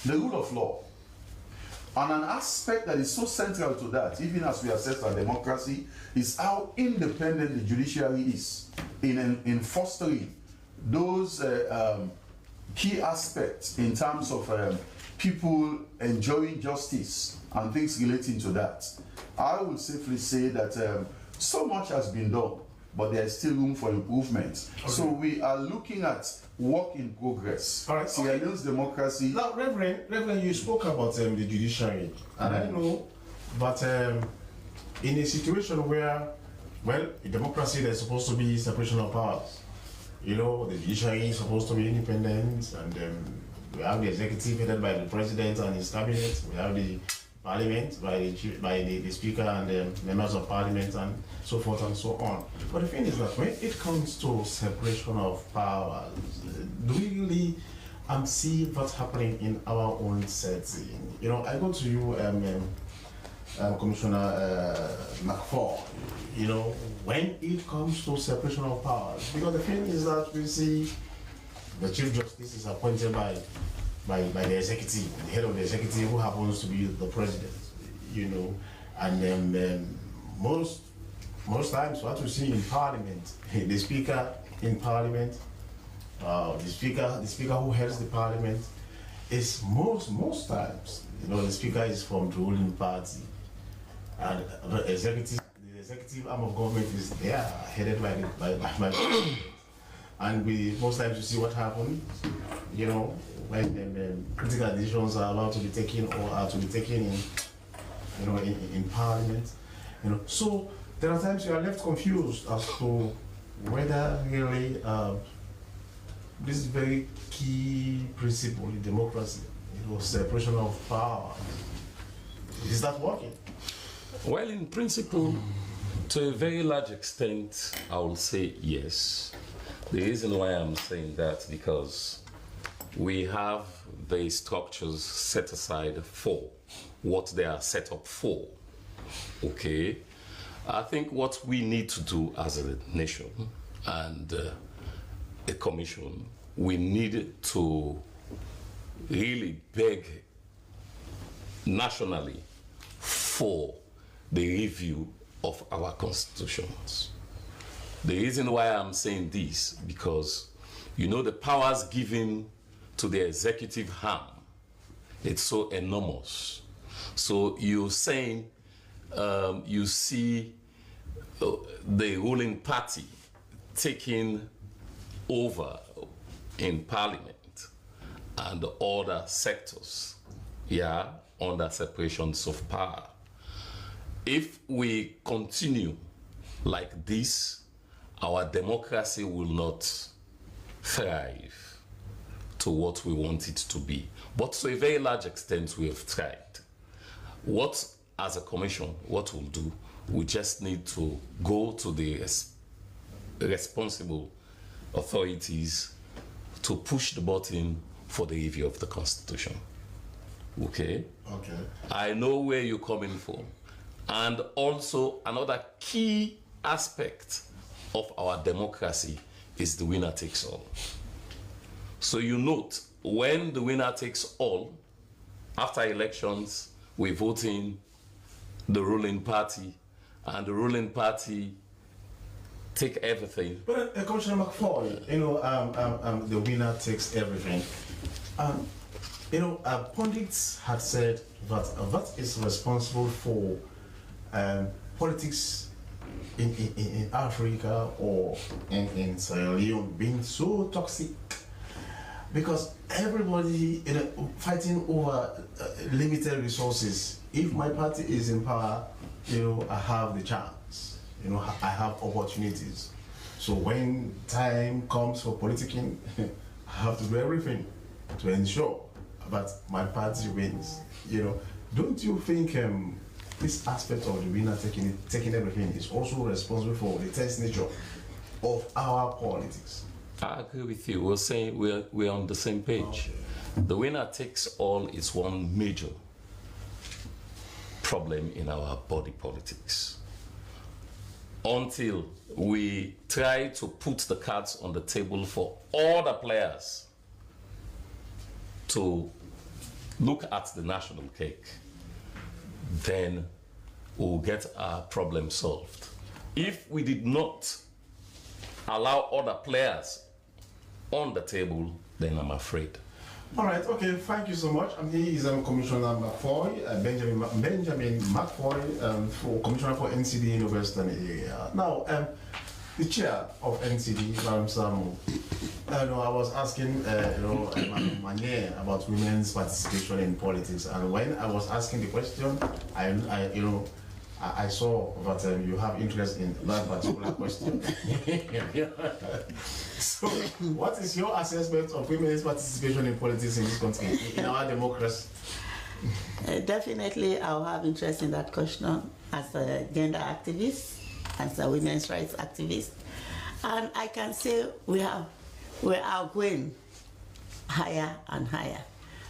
the rule of law. And an aspect that is so central to that, even as we assess our democracy, is how independent the judiciary is in fostering those key aspects in terms of people enjoying justice and things relating to that. I would safely say that so much has been done, but there is still room for improvement. Okay. So we are looking at work in progress. All right. Sierra Leone's democracy. Now, Reverend, you spoke about the judiciary, and I know, but in a situation where, well, in democracy, there's supposed to be separation of powers. You know, the judiciary is supposed to be independent, and we have the executive headed by the president and his cabinet. We have the parliament by the speaker and the members of parliament and so forth and so on. But the thing is that when it comes to separation of powers, do we really see what's happening in our own setting? You know, I go to you, Commissioner McFaul, you know, when it comes to separation of powers, because the thing is that we see the Chief Justice is appointed by the executive, the head of the executive, who happens to be the president, you know, and then most times what we see in Parliament, the speaker in Parliament, the speaker who heads the Parliament, is most times, you know, the speaker is from the ruling party, and the executive arm of government is there, headed by the and most times you see what happens, you know, when critical decisions are allowed to be taken or are to be taken in, you know, in Parliament, you know. So there are times you are left confused as to whether really this very key principle in democracy, you know, separation of power, is that working? Well, in principle, to a very large extent, I will say yes. The reason why I'm saying that, because we have the structures set aside for what they are set up for. Okay, I think what we need to do as a nation and a commission, we need to really beg nationally for the review of our constitutions. The reason why I'm saying this, because you know the powers given to the executive arm, it's so enormous. So you're saying you see the ruling party taking over in Parliament and other sectors, yeah, under separations of power. If we continue like this, our democracy will not thrive to what we want it to be. But to a very large extent, we have tried. What, as a commission, what we'll do, we just need to go to the responsible authorities to push the button for the review of the Constitution. Okay? Okay. I know where you're coming from. And also, another key aspect of our democracy is the winner takes all. So you note, when the winner takes all, after elections, we vote in the ruling party, and the ruling party take everything. But Commissioner McFoy, the winner takes everything. Pundits had said that is responsible for politics in Africa or in Sierra Leone being so toxic, because everybody fighting over limited resources. If my party is in power, I have the chance. I have opportunities. So when time comes for politicking, I have to do everything to ensure that my party wins. Don't you think this aspect of the winner taking everything is also responsible for the tense nature of our politics? I agree with you. We're saying we're on the same page. Okay. The winner takes all is one major problem in our body politics. Until we try to put the cards on the table for all the players to look at the national cake, then we'll get our problem solved. If we did not allow other players on the table, then I'm afraid. All right, okay, thank you so much. He is Commissioner McFoy, Benjamin McFoy, for Commissioner for NCD in the Western area. Now, the chair of NCD, Madam Samu, I was asking Manye about women's participation in politics, and when I was asking the question, I saw that you have interest in that particular question. So, what is your assessment of women's participation in politics in this country, in our democracy? Definitely, I'll have interest in that question as a gender activist, as a women's rights activist. And I can say we are going higher and higher.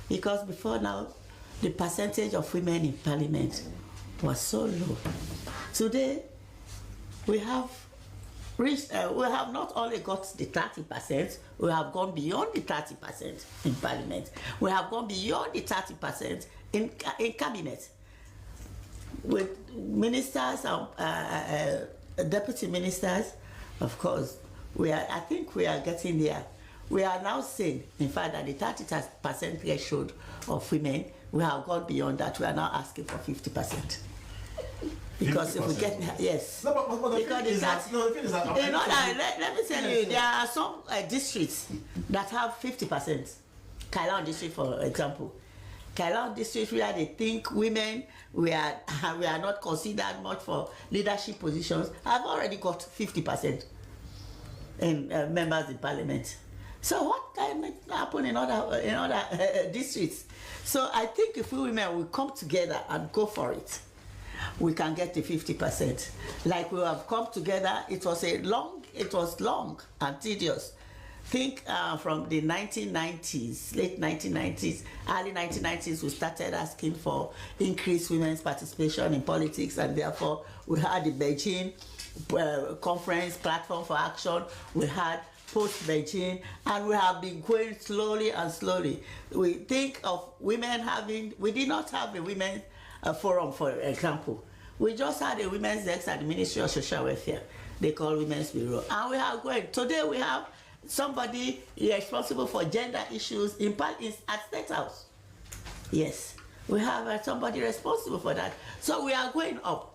Because before now, the percentage of women in parliament was so low. Today, we have reached, we have not only got the 30%, we have gone beyond the 30% in parliament. We have gone beyond the 30% in cabinet. With ministers and deputy ministers, of course, I think we are getting there. We are now saying, in fact, that the 30% threshold of women, we have gone beyond that. We are now asking for 50%. Because 50%. If we get yes, no, but the thing is that let me tell you, there are some districts that have 50%. Kailan district, for example, Kailan district, where they think women we are not considered much for leadership positions, have already got 50% in members in parliament. So what can happen in other districts? So I think if we women will come together and go for it, we can get to 50%. Like we have come together, it was long and tedious. Think from the 1990s, late 1990s, early 1990s, we started asking for increased women's participation in politics, and therefore we had the Beijing conference platform for action. We had post-Beijing, and we have been going slowly and slowly. We think of women we did not have a women's forum, for example. We just had a women's desk at the Ministry of Social Welfare. They call Women's Bureau. And we are going. Today we have somebody responsible for gender issues at State House. Yes, we have somebody responsible for that. So we are going up.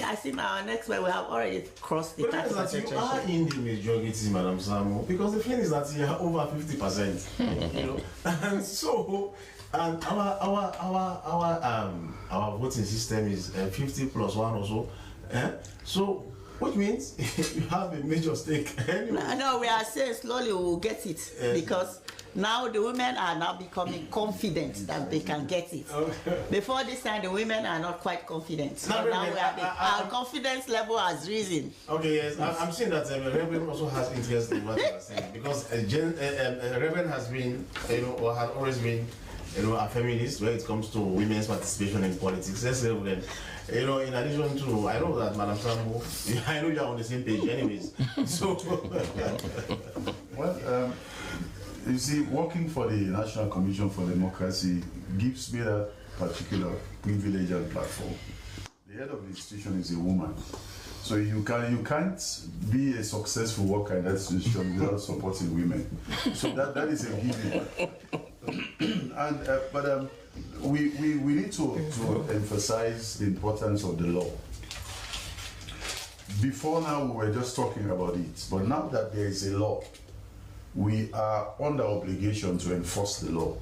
I think our next one we have already crossed the 30%. But you are in the majority, Madam Samu, because the thing is that you are over 50%. And so, and our voting system is 50 plus 1 or so. So, which means you have a major stake anyway. No, we are saying slowly we will get it, because now the women are now becoming confident that they can get it. Okay. Before this time, the women are not quite confident. So now our confidence level has risen. Okay, yes, I'm saying that Reverend also has interest in what you are saying, because Reverend has been, or has always been, a feminist when it comes to women's participation in politics. Yes, Reverend. In addition to, I know that Madam Samu, I know you're on the same page anyways. So, well, you see, working for the National Commission for Democracy gives me that particular privilege and platform. The head of the institution is a woman. So you can't be a successful worker in that institution without supporting women. So that is a given. And we need to emphasize the importance of the law. Before now we were just talking about it, but now that there is a law, we are under obligation to enforce the law.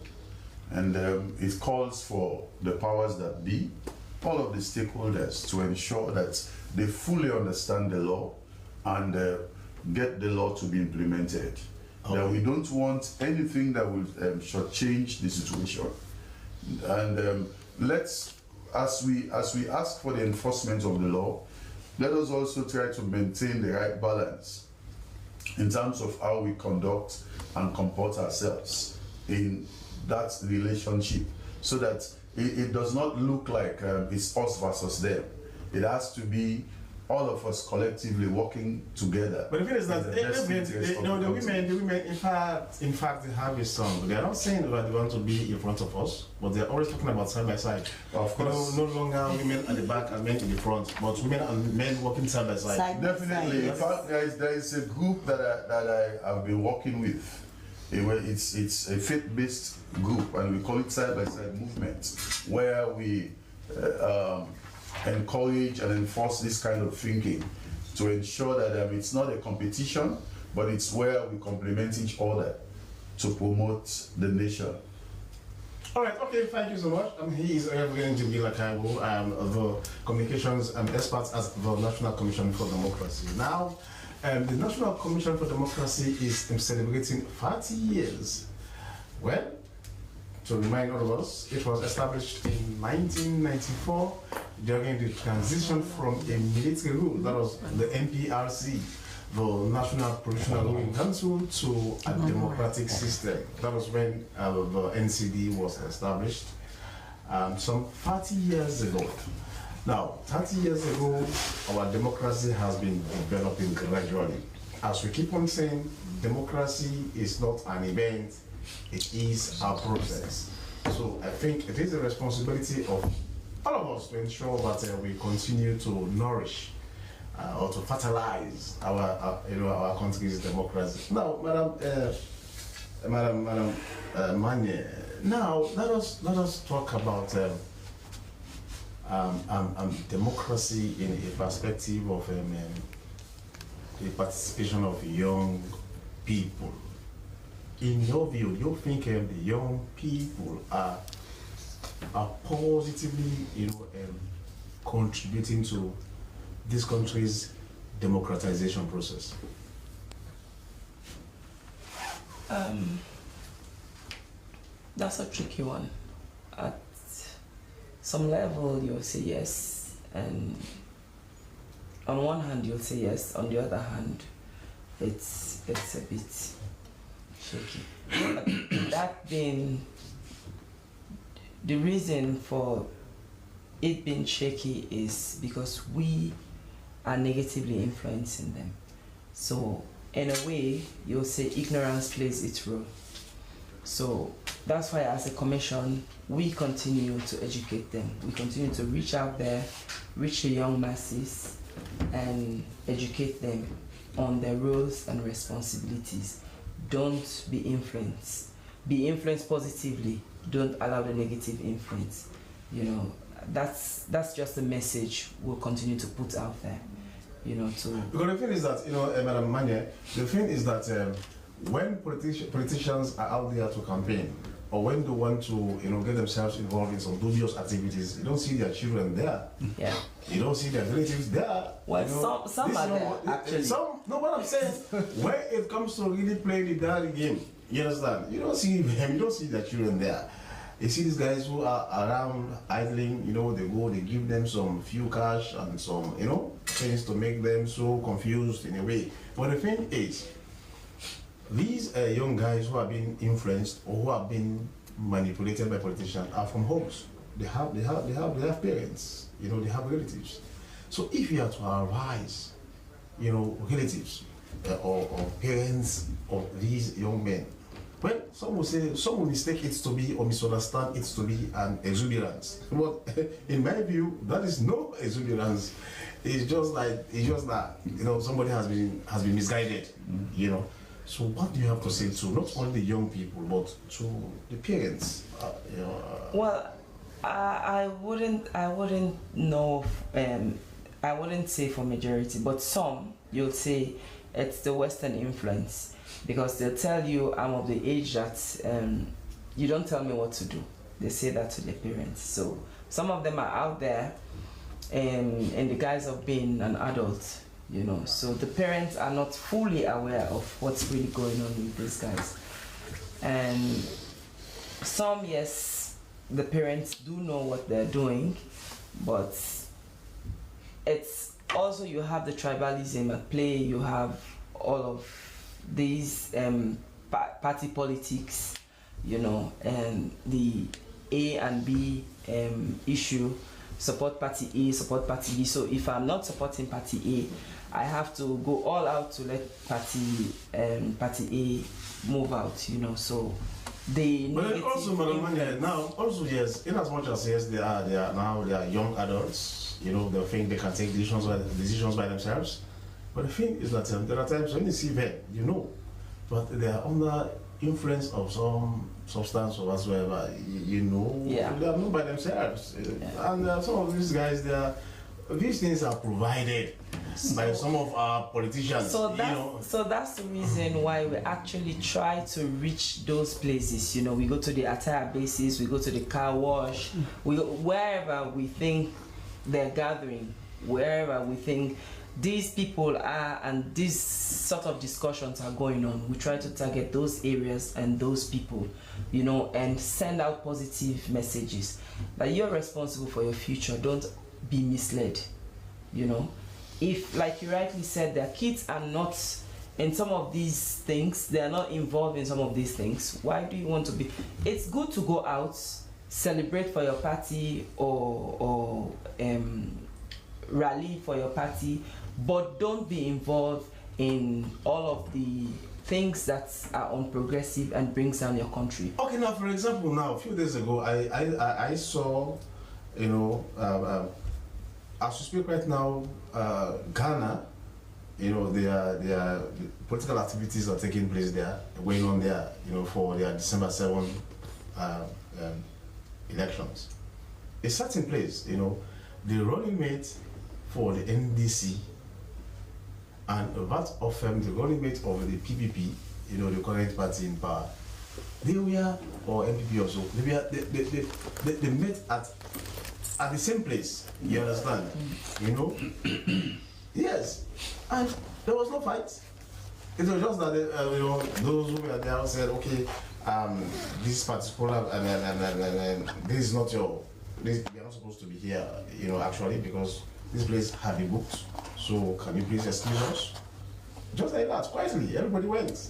And it calls for the powers that be, all of the stakeholders, to ensure that they fully understand the law and get the law to be implemented. Okay. That we don't want anything that will shortchange the situation. And let's, as we ask for the enforcement of the law, let us also try to maintain the right balance in terms of how we conduct and comport ourselves in that relationship, so that it does not look like it's us versus them. It has to be all of us collectively working together. But the thing is that the women, in fact, they have a song. They are not saying that they want to be in front of us, but they are always talking about side by side. Of course, no longer women at the back and men in the front, but women and men working side by side. Definitely. In fact, there is a group that I have been working with. It's a faith-based group, and we call it side-by-side movement, where we encourage and enforce this kind of thinking to ensure that it's not a competition, but it's where we complement each other to promote the nation. All right, okay, thank you so much. He is Reverend Jibila Kaiwo, the communications expert at the National Commission for Democracy. Now, the National Commission for Democracy is celebrating 30 years. Well, to remind all of us, it was established in 1994 during the transition from a military rule, that was the NPRC, the National Provisional Ruling Council, to a democratic system. That was when the NCD was established some 30 years ago. Now, 30 years ago, our democracy has been developing gradually. As we keep on saying, democracy is not an event, it is a process. So I think it is the responsibility of all of us to ensure that we continue to nourish or to fertilize our country's democracy. Now, Madam Manye, now let us talk about democracy in a perspective of the participation of young people. In your view, do you think the young people are positively, contributing to this country's democratization process? That's a tricky one. At some level, you'll say yes, and on one hand, you'll say yes. On the other hand, it's a bit shaky. That being the reason for it being shaky is because we are negatively influencing them. So in a way, you'll say ignorance plays its role. So that's why as a commission, we continue to educate them. We continue to reach out there, reach the young masses, and educate them on their roles and responsibilities. Don't be influenced. Be influenced positively. Don't allow the negative influence. That's just a message we'll continue to put out there. Because the thing is that, Madam Manye, the thing is that when politicians are out there to campaign, or when they want to, get themselves involved in some dubious activities, you don't see their children there. Yeah. You don't see their relatives there. Well, some are there, actually. What I'm saying, when it comes to really playing the dirty game, you understand? You don't see them, you don't see their children there. You see these guys who are around idling, they give them some few cash and some, things to make them so confused in a way. But the thing is, these young guys who are being influenced or who are being manipulated by politicians are from homes. They have parents, they have relatives. So if you are to advise, relatives or parents of these young men Well, some will mistake it to be or misunderstand it to be an exuberance. But in my view, that is no exuberance. It's just that somebody has been misguided. So what do you have to say to not only the young people but to the parents? Well, I wouldn't know. I wouldn't say for majority, but some you'll say it's the Western influence, because they'll tell you I'm of the age that you don't tell me what to do. They say that to their parents. So some of them are out there in the guise of being an adult, So the parents are not fully aware of what's really going on with these guys. And some, yes, the parents do know what they're doing, but it's also, you have the tribalism at play, you have all of these party politics, and the A and B issue, support party A, support party B. So if I'm not supporting party A, I have to go all out to let party A move out, So they. But also, Madam Manya, now also yes, in as much as yes, they are young adults. They think they can take decisions by themselves. But the thing is that there are times when you see them, but they are under influence of some substance or whatsoever, they are not by themselves. Yeah. And some of these guys, these things are provided by some of our politicians. So that's the reason why we actually try to reach those places. We go to the attire bases, we go to the car wash, we go wherever we think they're gathering, wherever we think these people are and these sort of discussions are going on. We try to target those areas and those people, and send out positive messages that you're responsible for your future. Don't be misled. If, like you rightly said, their kids are not in some of these things, they are not involved in some of these things, why do you want to be? It's good to go out, celebrate for your party or rally for your party, but don't be involved in all of the things that are unprogressive and brings down your country. Okay, now for example, a few days ago, I saw, as we speak right now, Ghana, their political activities are taking place there, going on there, for their December 7th elections. A certain place, the running mate for the NDC and that of the running mate of the PPP, the current party in power, they were, or NPP also, they met at the same place, you understand? Yes, and there was no fight. It was just that those who were there said, okay, this particular and this is not you're not supposed to be here, actually, because this place had been booked. So can you please excuse us? Just like that, quietly, everybody went.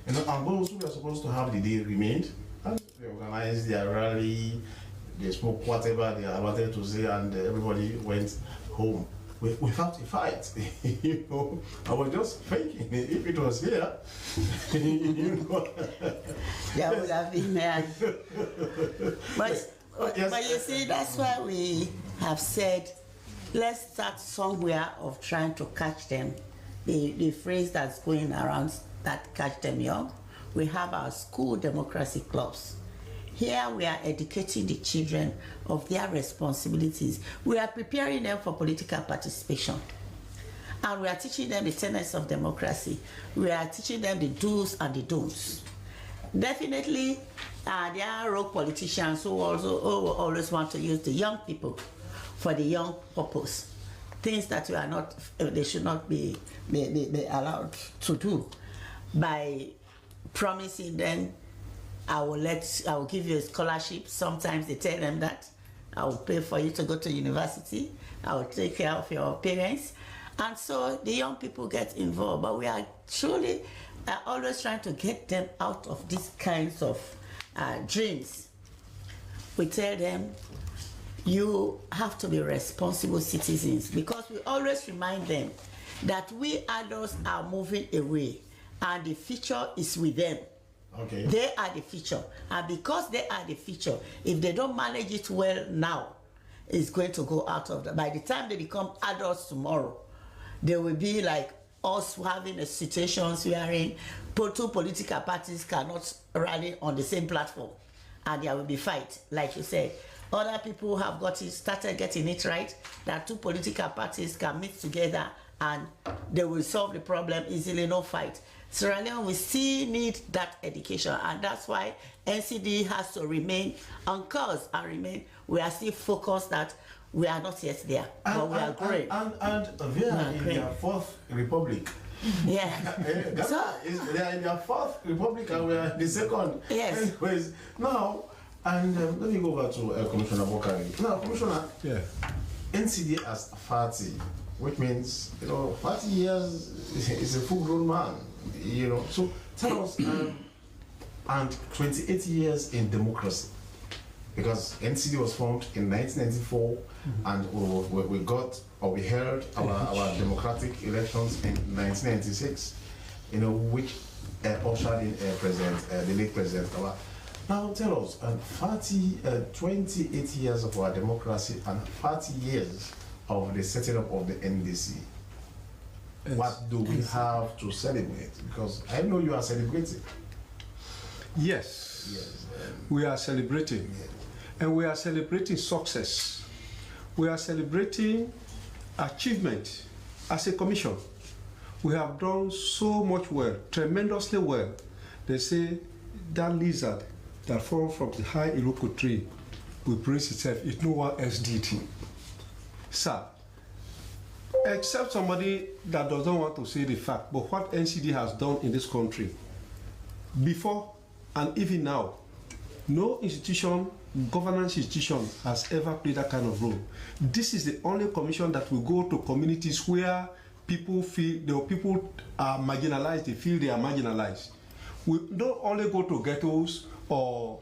And those who were supposed to have the day remained, and they organized their rally, they spoke whatever they wanted to say, and everybody went home without a fight. I was just thinking, if it was here, There would have been mad. But you see, that's why we have said, let's start somewhere of trying to catch them. The phrase that's going around, that catch them young. We have our school democracy clubs. Here we are educating the children of their responsibilities. We are preparing them for political participation. And we are teaching them the tenets of democracy. We are teaching them the do's and the don'ts. Definitely, there are rogue politicians who always want to use the young people for the young purpose. Things that we are not, they should not be allowed to do. By promising them, I will give you a scholarship. Sometimes they tell them that I will pay for you to go to university. I will take care of your parents. And so the young people get involved, but we are truly always trying to get them out of these kinds of dreams. We tell them, you have to be responsible citizens, because we always remind them that we adults are moving away and the future is with them. Okay. They are the future. And because they are the future, if they don't manage it well now, it's going to go out of them. By the time they become adults tomorrow, they will be like us having a situation wherein two political parties cannot rally on the same platform. And there will be fight, like you said. Other people have started getting it right, that two political parties can meet together and they will solve the problem easily, no fight. Sierra Leone, we still need that education, and that's why NCD has to remain on course and remain. We are still focused that we are not yet there, but we are great. And they are in their fourth republic. Yeah. They are in their fourth republic and we are in the second. Yes. Anyways, now, and let me go back to Commissioner Bokari. Now, Commissioner, NCD has 30, which means, 30 years is a full-grown man, So tell us, and 28 years in democracy, because NCD was formed in 1994, and we held our democratic elections in 1996, which ushered in the late President Kawa. Now tell us, 28 years of our democracy and 30 years of the setting up of the NDC. What do we have to celebrate? Because I know you are celebrating. Yes. We are celebrating. And we are celebrating success. We are celebrating achievement as a commission. We have done so much well, tremendously well. They say that lizard that falls from the high Iroko tree will praise itself if no one else did. Sir, except somebody that doesn't want to say the fact, but what NCD has done in this country, before and even now, no institution, governance institution has ever played that kind of role. This is the only commission that will go to communities where people are marginalized, they feel they are marginalized. We don't only go to ghettos or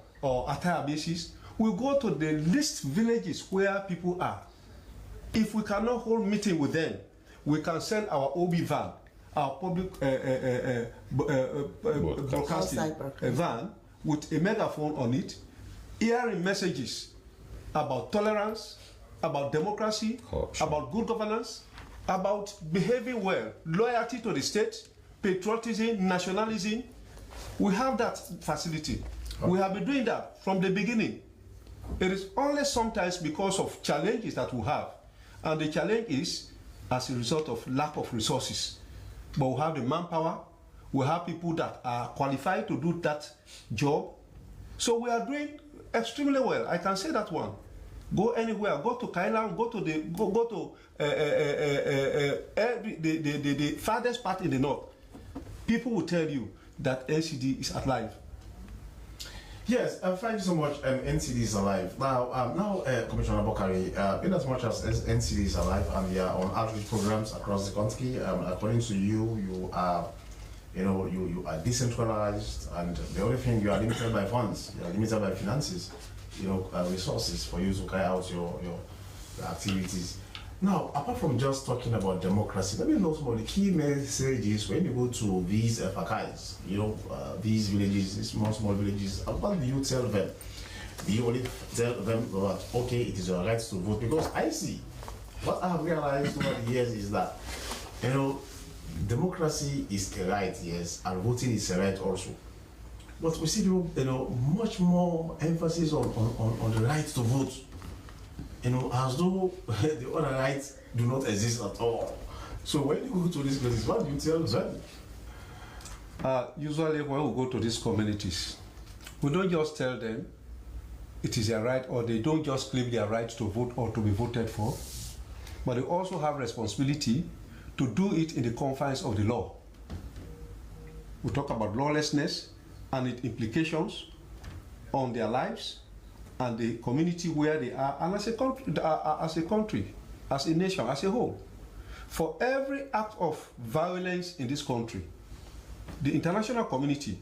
attire bases, we go to the least villages where people are. If we cannot hold meeting with them, we can send our OB van, our public broadcasting van with a megaphone on it, hearing messages about tolerance, about democracy, about good governance, about behaving well, loyalty to the state, patriotism, nationalism. We have that facility. We have been doing that from the beginning. It is only sometimes because of challenges that we have. And the challenge is as a result of lack of resources. But we have the manpower, we have people that are qualified to do that job. So we are doing extremely well. I can say that one. Go anywhere, go to Kailan, go to the farthest part in the north. People will tell you that NCD is alive. Yes, thank you so much. NCD is alive. Now, Commissioner Bokari, in as much as NCD is alive and we are on outreach programs across the country, according to you, you are decentralized, and the only thing, you are limited by funds, you are limited by finances, resources for you to carry out your activities. Now, apart from just talking about democracy, let me know some of the key messages when you go to these FAKIs, these villages, these small villages. What do you tell them? Do you only tell them that, okay, it is your right to vote? Because I see, what I have realized over the years is that, democracy is a right, yes, and voting is a right also. But we see, much more emphasis on the right to vote. As though the other rights do not exist at all. So when you go to these places, what do you tell them? Usually when we go to these communities, we don't just tell them it is their right, or they don't just claim their right to vote or to be voted for, but they also have responsibility to do it in the confines of the law. We talk about lawlessness and its implications on their lives and the community where they are, and as a country, as a nation, as a whole. For every act of violence in this country, the international community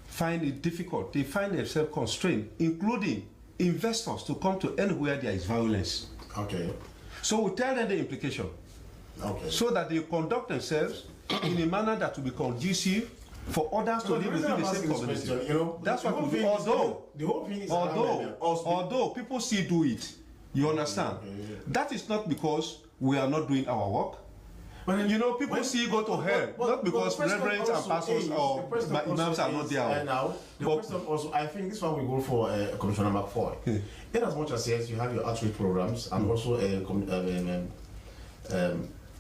find it difficult, they find themselves constrained, including investors, to come to anywhere there is violence. Okay. So we tell them the implication. Okay. So that they conduct themselves in a manner that will be conducive for others to live within the same community. You know, that's what we do. Although people still do it, you understand? That is not because we are not doing our work. But you know, people still go to hell, not because reverends and pastors or imams are not there. Now, the question also, I think this one we go for Commissioner McFoy. In as much as yes, you have your outreach programs and also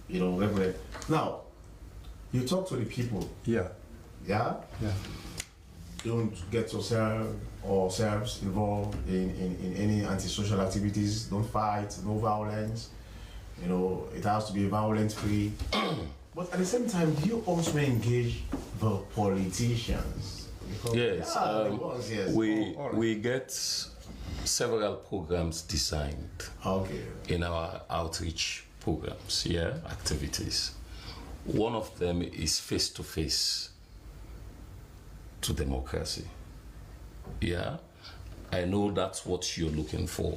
you know, reverend. Now, you talk to the people. Yeah. Yeah. Yeah. You don't get yourself or selves involved in any antisocial activities. Don't fight. No violence. You know, it has to be violence-free. But at the same time, do you also engage the politicians? Because Yes, yes. we get several programs designed in our outreach programs, activities. One of them is face-to-face to democracy. Yeah, I know that's what you're looking for,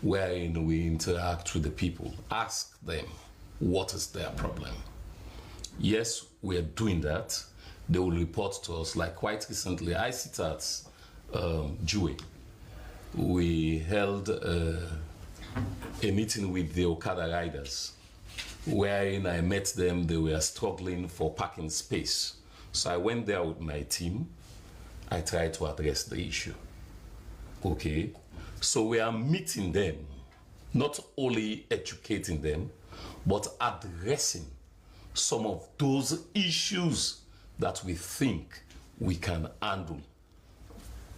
wherein we interact with the people, ask them what is their problem. Yes, we are doing that. They will report to us. Like quite recently, I sit at Jue. We held a meeting with the Okada riders, wherein I met them. They were struggling for parking space. So I went there with my team. I tried to address the issue. Okay, so we are meeting them, not only educating them, but addressing some of those issues that we think we can handle,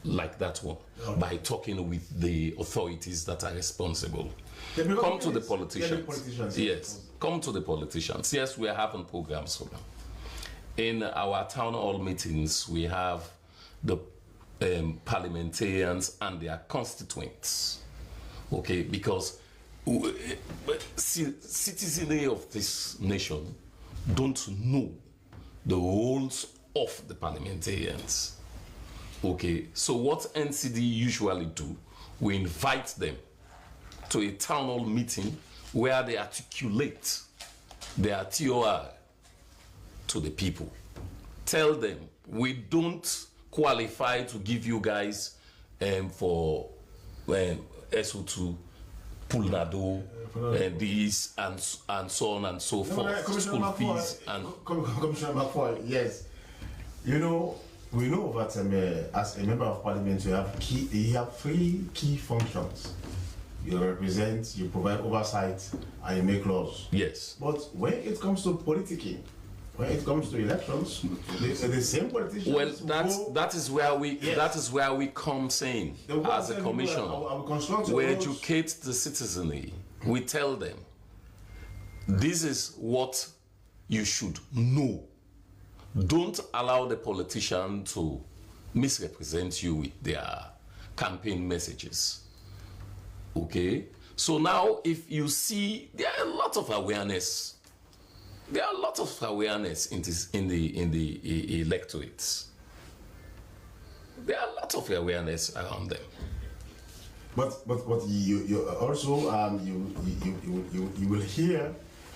like that one, by talking with the authorities that are responsible. Come to the politicians. Yes, come to the politicians. Yes, we are having programs for them. In our town hall meetings, we have the parliamentarians and their constituents. Okay, because citizenry of this nation don't know the roles of the parliamentarians. Okay, so what NCD usually do, we invite them to a town hall meeting where they articulate their TOR to the people. Tell them, we don't qualify to give you guys for SO2, Pulnado, these and so on and so forth, school fees and... Commissioner McFoy, yes. You know, we know that as a member of parliament, you have three key functions. You represent, you provide oversight, and you make laws. Yes. But when it comes to politicking, when it comes to elections, the same politicians. Well, that is where we come in as a commission. We educate the citizenry. We tell them, this is what you should know. Don't allow the politician to misrepresent you with their campaign messages. Okay? So now, if you see, there are a lot of awareness. There are a lot of awareness in the electorates. There are a lot of awareness around them. But you also you will hear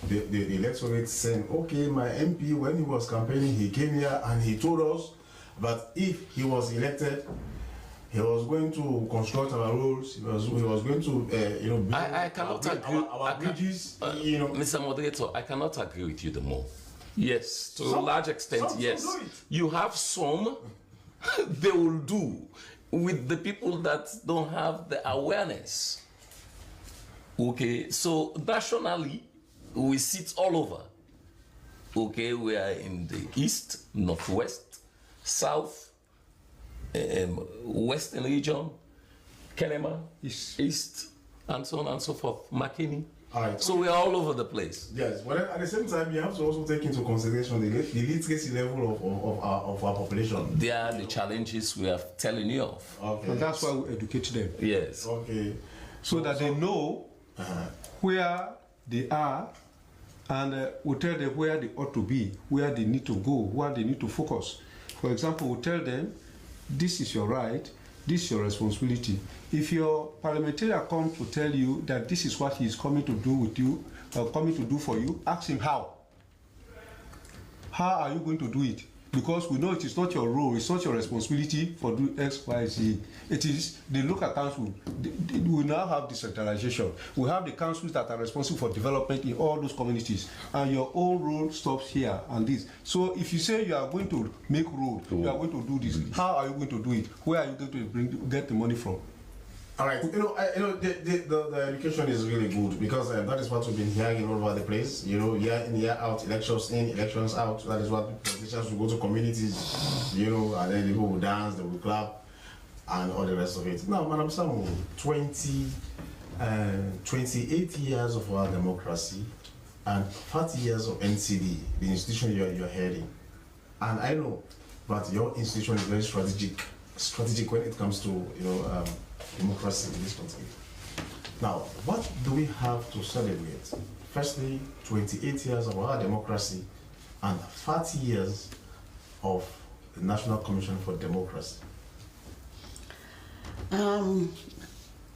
the electorate saying, okay, my MP, when he was campaigning, he came here and he told us that if he was elected, he was going to construct our roads. He was going to build I cannot agree. our bridges. Mr. Moderator, I cannot agree with you the more. Yes, to a large extent, yes. You have some they will do with the people that don't have the awareness. Okay, so nationally, we sit all over. Okay, we are in the east, northwest, south, western region, Kenema, east, and so on and so forth, Makini. All right. So we are all over the place. Yes, but at the same time, you have to also take into consideration the literacy level of our population. They are the challenges we are telling you of. Okay. And that's why we educate them. Yes. Okay. So that they know where they are, and we tell them where they ought to be, where they need to go, where they need to focus. For example, we tell them, this is your right, this is your responsibility. If your parliamentarian comes to tell you that this is what he is coming to do with you, or coming to do for you, ask him how. How are you going to do it? because we know it is not your role, it's not your responsibility for doing X, Y, Z. It is the local council. We now have decentralization. We have the councils that are responsible for development in all those communities, and your own role stops here and this. So if you say you are going to make road, you are going to do this, how are you going to do it? Where are you going to get the money from? All right, the education is really good because that is what we've been hearing all over the place. Year in, year out, elections in, elections out. That is what politicians will go to communities, and then people will dance, they will clap, and all the rest of it. Now, Madam Samuel, 28 years of our democracy and 30 years of NCD, the institution you're heading. And I know that your institution is very strategic when it comes to, democracy in this country. Now, what do we have to celebrate? Firstly, 28 years of our democracy and 30 years of the National Commission for Democracy.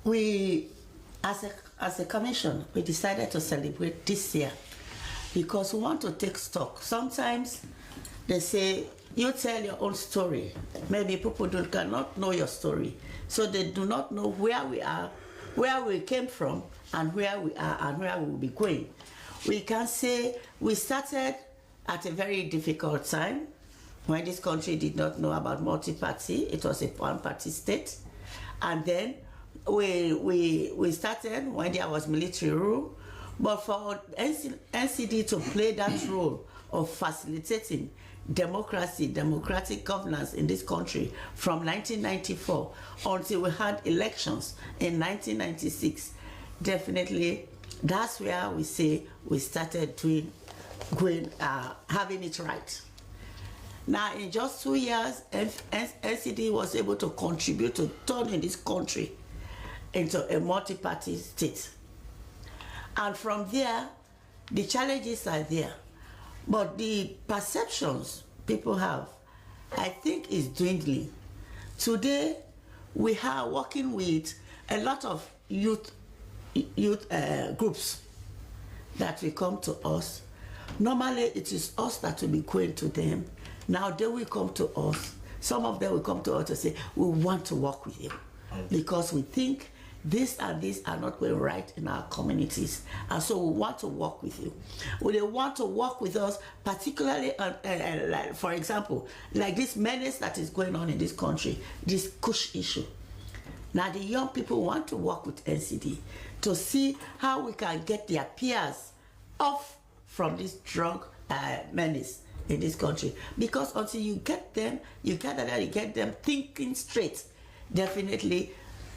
We, as a commission, we decided to celebrate this year because we want to take stock. Sometimes they say, you tell your own story. Maybe people cannot know your story. So they do not know where we are, where we came from, and where we are, and where we will be going. We can say we started at a very difficult time when this country did not know about multi-party. It was a one-party state. And then we started when there was military rule. But for NCD to play that role of facilitating democracy, democratic governance in this country from 1994 until we had elections in 1996, definitely that's where we say we started having it right. Now, in just 2 years, NCD was able to contribute to turning this country into a multi-party state. And from there, the challenges are there. But the perceptions people have, I think, is dwindling. Today, we are working with a lot of youth groups that will come to us. Normally, it is us that will be going to them. Now they will come to us. Some of them will come to us to say, we want to work with you because we think this and this are not going right in our communities, and so we want to work with you. They want to work with us, particularly, like, for example, like this menace that is going on in this country, this Kush issue. Now the young people want to work with NCD to see how we can get their peers off from this drug menace in this country. Because until you get them, you get them thinking straight, definitely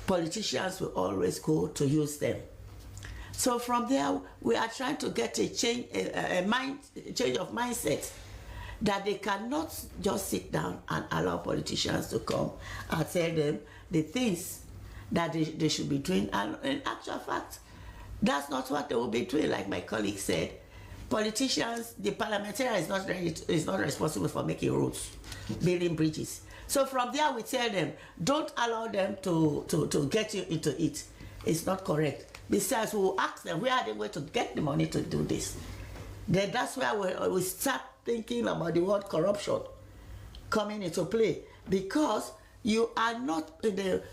politicians will always go to use them. So from there, we are trying to get a change of mindset that they cannot just sit down and allow politicians to come and tell them the things that they should be doing. And in actual fact, that's not what they will be doing. Like my colleague said, politicians, the parliamentarian is not responsible for making roads, building bridges. So from there, we tell them, don't allow them to get you into it. It's not correct. Besides, we will ask them, where are they going to get the money to do this? Then that's where we start thinking about the word corruption coming into play, because you are not you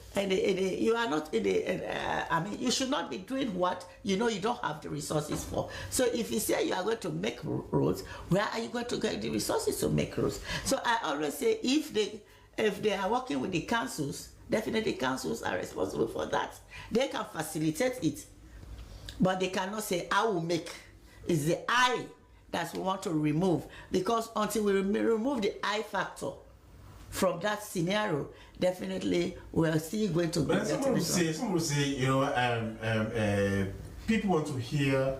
should not be doing what you know you don't have the resources for. So if you say you are going to make roads, where are you going to get the resources to make roads? So I always say, if they are working with the councils, definitely councils are responsible for that. They can facilitate it, but they cannot say, I will make. It's the I that we want to remove, because until we remove the I factor from that scenario, definitely we are still going to get some will say, people want to hear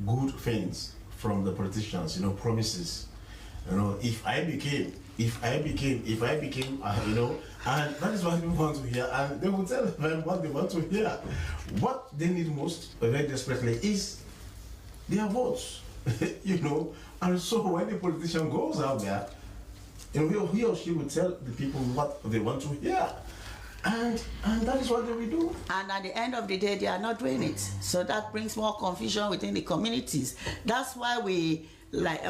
good things from the politicians, promises. If I became, and that is what people want to hear, and they will tell them what they want to hear. What they need most, very desperately, is their votes, And so when the politician goes out there, he or she will tell the people what they want to hear. And that is what they will do. And at the end of the day, they are not doing it. So that brings more confusion within the communities. That's why we like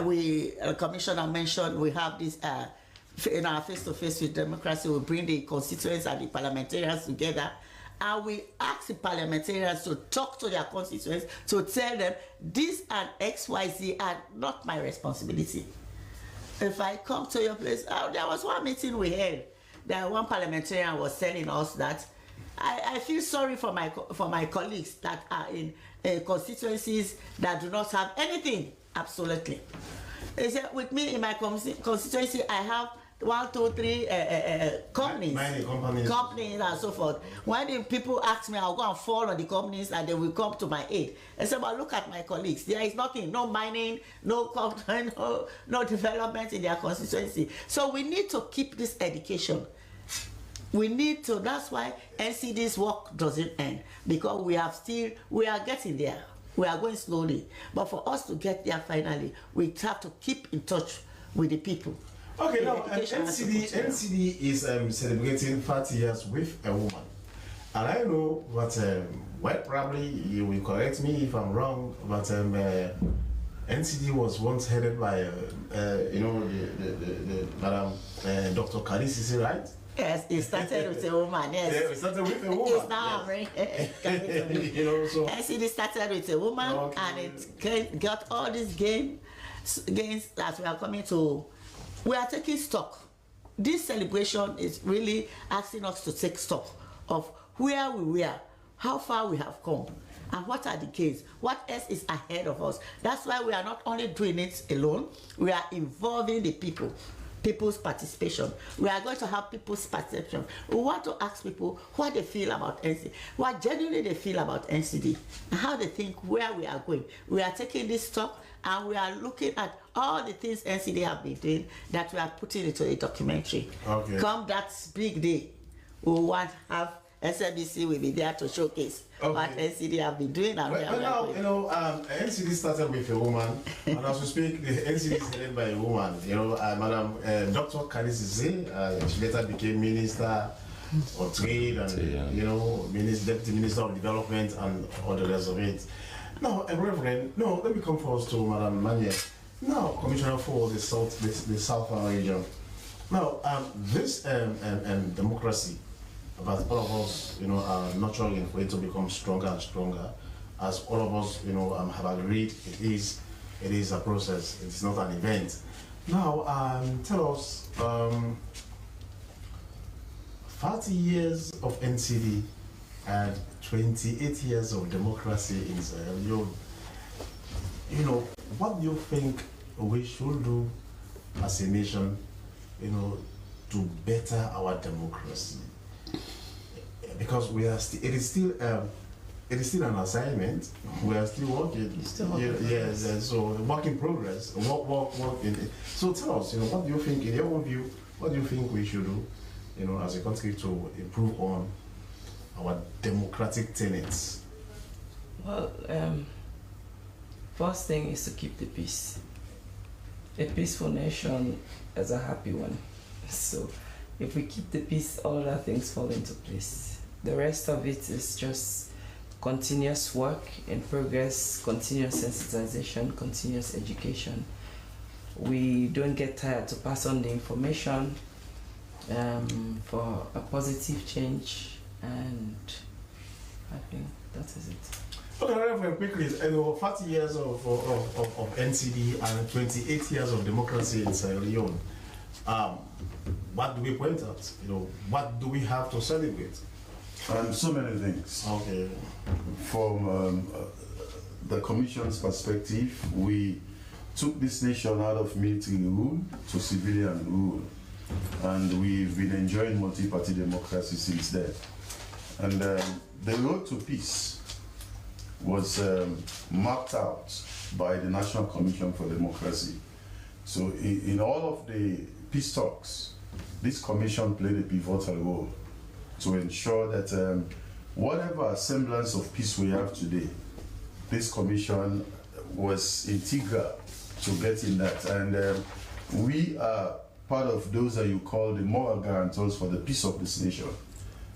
Commissioner mentioned, we have this in our face-to-face with democracy. We bring the constituents and the parliamentarians together, and we ask the parliamentarians to talk to their constituents to tell them this and XYZ are not my responsibility. If I come to your place, there was one meeting we had that one parliamentarian was telling us that I feel sorry for my colleagues that are in constituencies that do not have anything, absolutely. He said, with me in my constituency, I have 1, 2, 3 companies and so forth. When the people ask me, I'll go and fall on the companies and they will come to my aid. I said, but look at my colleagues. There is nothing, no mining, no development in their constituency. So we need to keep this education. We need to, that's why NCD's work doesn't end, because we are getting there. We are going slowly. But for us to get there finally, we have to keep in touch with the people. Okay, now NCD is celebrating 30 years with a woman. And I know that, well, probably you will correct me if I'm wrong, but NCD was once headed by, you know, the Madam Dr. Kadisi, right? Yes, it started with a woman, yes. Yeah, it started with a woman. It's now yes. You know, so NCD started with a woman, okay. And it got all these gains that we are coming to. We are taking stock. This celebration is really asking us to take stock of where we were, how far we have come, and what are the gains, what else is ahead of us. That's why we are not only doing it alone, we are involving the people. People's participation. We are going to have people's perception. We want to ask people what they feel about NCD, what genuinely they feel about NCD, and how they think where we are going. We are taking this stock and we are looking at all the things NCD have been doing that we are putting into a documentary. Okay. Come that big day, we want to have SMBC will be there to showcase what NCD have been doing. And well, now, you know, NCD started with a woman, and as we speak, the NCD is headed by a woman. You know, Madam Dr. Kadisi, she later became Minister of Trade and, you know, Deputy Minister of Development and all the rest of it. Now, Reverend, no, let me come first to Madam Manye. Now, Commissioner for the Southern region. Now, this democracy, but all of us, you know, are nurturing for it to become stronger and stronger. As all of us, you know, have agreed, it is a process. It is not an event. Now, tell us, 30 years of NCD and 28 years of democracy in Sierra Leone. You know, what do you think we should do as a nation, you know, to better our democracy? Because we are it is still an assignment. We are still working. Yes, so work in progress. Work in it. So tell us, you know, what do you think, in your own view, what do you think we should do, you know, as a country to improve on our democratic tenets? Well, first thing is to keep the peace. A peaceful nation is a happy one. So if we keep the peace, all other things fall into place. The rest of it is just continuous work in progress, continuous sensitization, continuous education. We don't get tired to pass on the information for a positive change, and I think that is it. Okay, very quickly, you know, 30 years of NCD and 28 years of democracy in Sierra Leone. What do we point at? You know, what do we have to celebrate? So many things. Okay. From the Commission's perspective, we took this nation out of military rule to civilian rule, and we've been enjoying multi-party democracy since then. And the road to peace was mapped out by the National Commission for Democracy. So in all of the peace talks, this commission played a pivotal role to ensure that whatever semblance of peace we have today, this commission was integral to getting that. And we are part of those that you call the moral guarantors for the peace of this nation.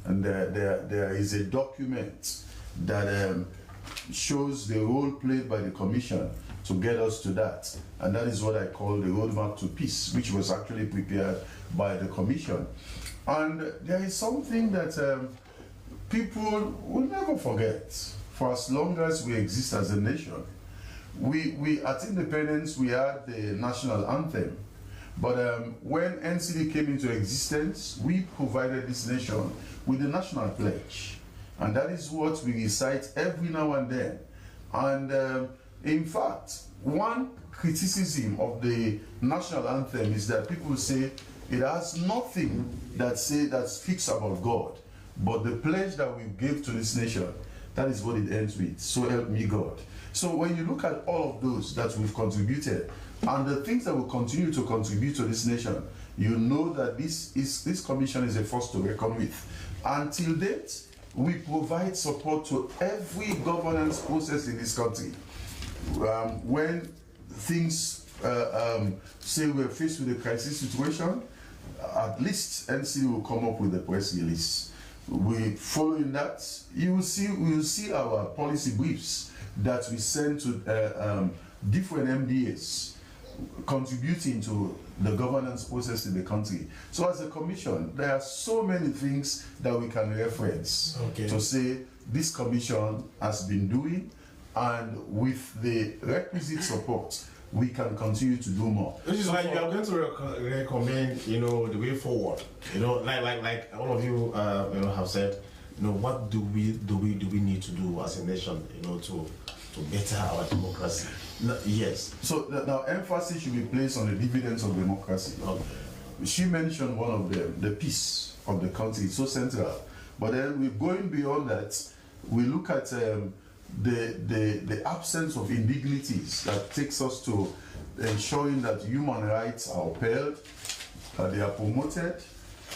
And there is a document that shows the role played by the Commission to get us to that. And that is what I call the roadmap to peace, which was actually prepared by the Commission. And there is something that people will never forget for as long as we exist as a nation. We at independence, we had the national anthem. But when NCD came into existence, we provided this nation with the national pledge. And that is what we recite every now and then. And in fact, one criticism of the national anthem is that people say it has nothing that speaks about God. But the pledge that we gave to this nation, that is what it ends with. So help me God. So when you look at all of those that we've contributed, and the things that will continue to contribute to this nation, you know that this commission is a force to reckon with. Until date, we provide support to every governance process in this country. When things say we're faced with a crisis situation, at least NCD will come up with a press release. Following that, we will see our policy briefs that we send to different MDAs, contributing to the governance process in the country. So as a commission, there are so many things that we can reference to say this commission has been doing, and with the requisite support, we can continue to do more. Which is why you are going to recommend, the way forward. Like all of you, have said, what do we need to do as a nation, to better our democracy? Yes. So now emphasis should be placed on the dividends of democracy. Okay. She mentioned one of them, the peace of the country. It's so central. But then we're going beyond that. We look at the absence of indignities that takes us to ensuring that human rights are upheld, that they are promoted,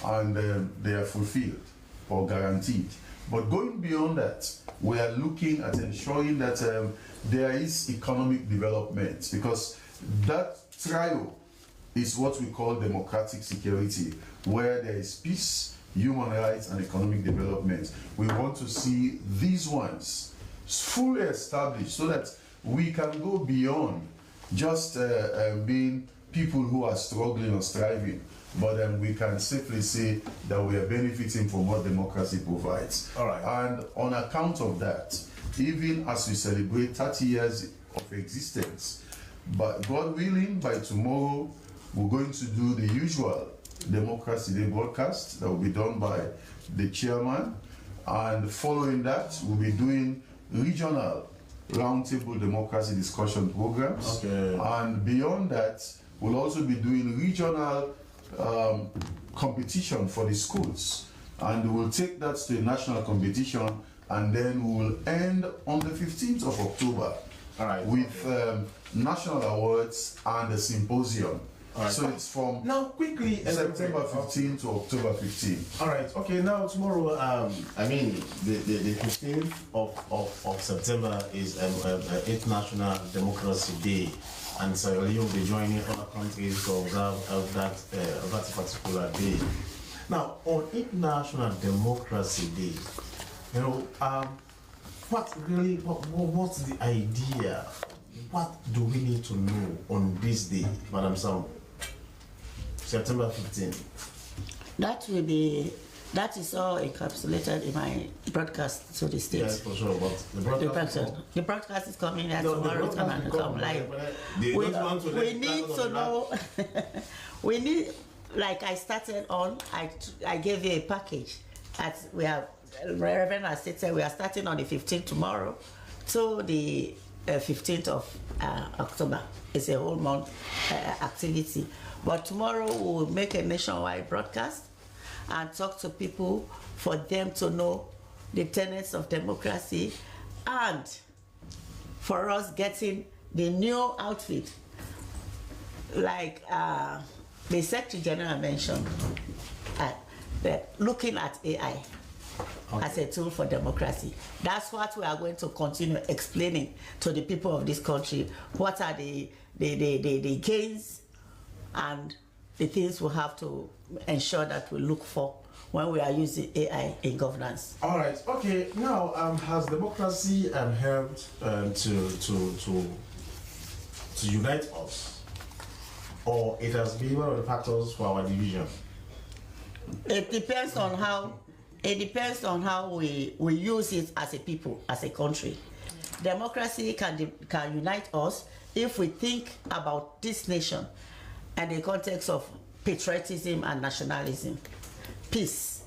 and they are fulfilled or guaranteed. But going beyond that, we are looking at ensuring that there is economic development, because that trio is what we call democratic security, where there is peace, human rights, and economic development. We want to see these ones fully established so that we can go beyond just being people who are struggling or striving, but we can safely say that we are benefiting from what democracy provides. All right. And on account of that, even as we celebrate 30 years of existence, but God willing, by tomorrow, we're going to do the usual Democracy Day broadcast that will be done by the chairman. And following that, we'll be doing regional roundtable democracy discussion programs. Okay. And beyond that, we'll also be doing regional competition for the schools. And we'll take that to a national competition, and then we'll end on the 15th of October with national awards and a symposium. Right. So it's from now quickly September 15 to October 15. All right. Okay. Now tomorrow, the 15th of September is 8th National Democracy Day, and so you will be joining other countries to observe that particular day. Now, on 8th National Democracy Day, what's the idea? What do we need to know on this day, Madam Sam? September 15. That is all encapsulated in my broadcast to the state. Yes, for sure. But the broadcast is coming here tomorrow. It's going to come live. We need to know. We need, like I started on, I gave you a package. Reverend has stated we are starting on the 15th tomorrow to the 15th of October. It's a whole month activity. But tomorrow we'll make a nationwide broadcast and talk to people for them to know the tenets of democracy, and for us getting the new outfit, like the Secretary General mentioned, looking at AI as a tool for democracy. That's what we are going to continue explaining to the people of this country. What are the gains and the things we have to ensure that we look for when we are using AI in governance. All right. Okay. Now, has democracy helped to unite us, or it has been one of the factors for our division? It depends on how. It depends on how we use it as a people, as a country. Democracy can unite us if we think about this nation and the context of patriotism and nationalism. Peace.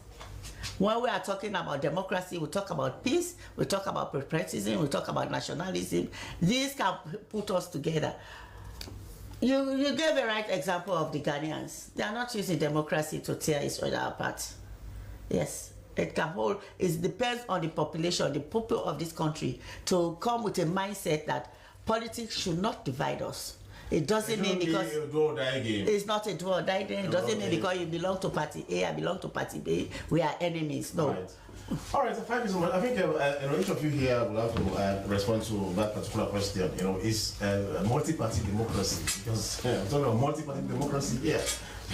When we are talking about democracy, we talk about peace, we talk about patriotism, we talk about nationalism. These can put us together. You gave a right example of the Ghanaians. They are not using democracy to tear each other apart. Yes, it can hold. It depends on the population, the people of this country, to come with a mindset that politics should not divide us. It doesn't mean because it's not a do or die game. It doesn't mean because you belong to party A, I belong to party B, we are enemies. No. Right. All right, so thank you so much. I think each of you here will have to respond to that particular question. Is multi-party democracy, because I'm talking about multi-party democracy here,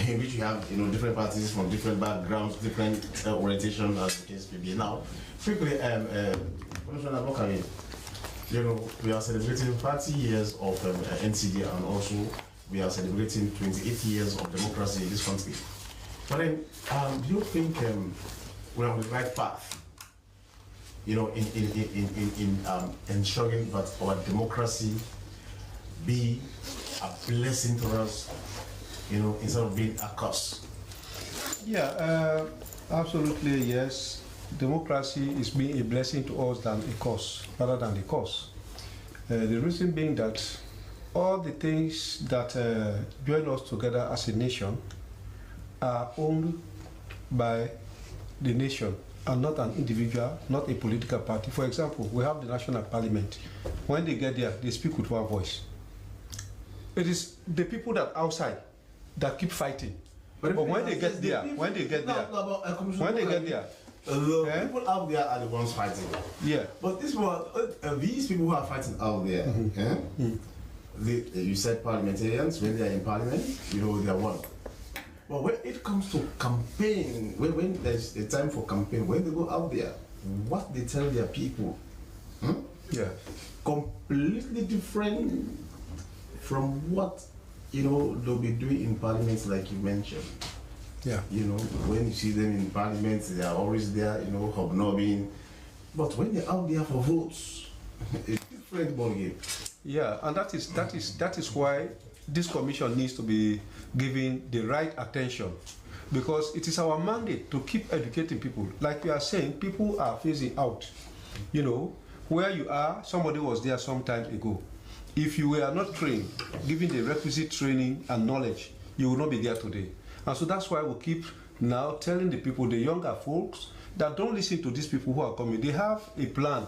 in which you have different parties from different backgrounds, different orientation, as the case may be. Now, quickly, Commissioner Bokari, we are celebrating 30 years of NCD, and also we are celebrating 28 years of democracy in this country. But then, do you think we're on the right path, in ensuring that our democracy be a blessing to us, instead of being a curse? Yeah, absolutely, yes. Democracy is being a blessing to us than a curse, rather than a curse. The reason being that all the things that join us together as a nation are owned by the nation and not an individual, not a political party. For example, we have the National Parliament. When they get there, they speak with one voice. It is the people that outside that keep fighting. But when they get there, the people out there are the ones fighting. Yeah. But these people who are fighting out there, you said parliamentarians, when they are in parliament, they are one. But when it comes to campaign, when there's a time for campaign, when they go out there, what they tell their people, completely different from what they'll be doing in parliaments, like you mentioned. Yeah. When you see them in parliament, they are always there, hobnobbing. But when they're out there for votes, it's a different ballgame. Yeah, and that is why this commission needs to be given the right attention, because it is our mandate to keep educating people. Like we are saying, people are phasing out. Where you are, somebody was there some time ago. If you were not trained, given the requisite training and knowledge, you will not be there today. And so that's why we keep now telling the people, the younger folks, that don't listen to these people who are coming. They have a plan.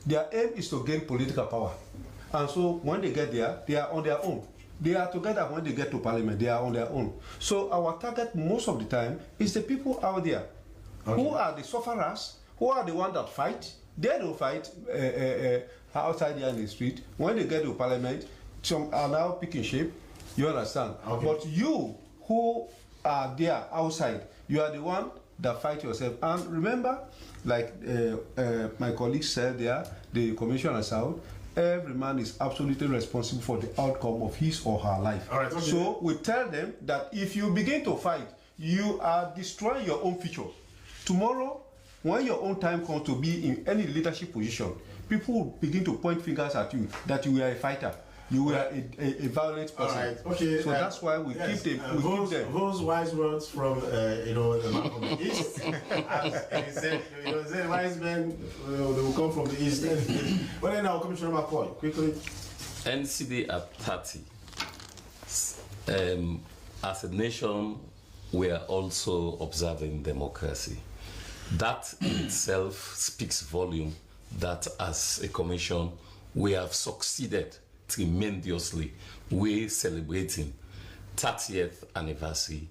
Their aim is to gain political power. And so when they get there, they are on their own. They are together. When they get to parliament, they are on their own. So our target most of the time is the people out there, who are the sufferers, who are the ones that fight. They don't fight outside there in the street. When they get to parliament, some are now picking shape. You understand? But you who are there outside, you are the one that fight yourself. And remember, like my colleague said there, the commissioner out, every man is absolutely responsible for the outcome of his or her life. All right, so we tell them that if you begin to fight, you are destroying your own future. Tomorrow, when your own time comes to be in any leadership position, people will begin to point fingers at you that you are a fighter. You were a violent person. All right. Okay. So that's why we keep them. Those wise words from the man from the east. As he said, wise men they will come from the east. But then now, Commissioner McCoy, quickly. NCD at 30. As a nation, we are also observing democracy. That in itself speaks volume that as a commission, we have succeeded tremendously. We're celebrating 30th anniversary,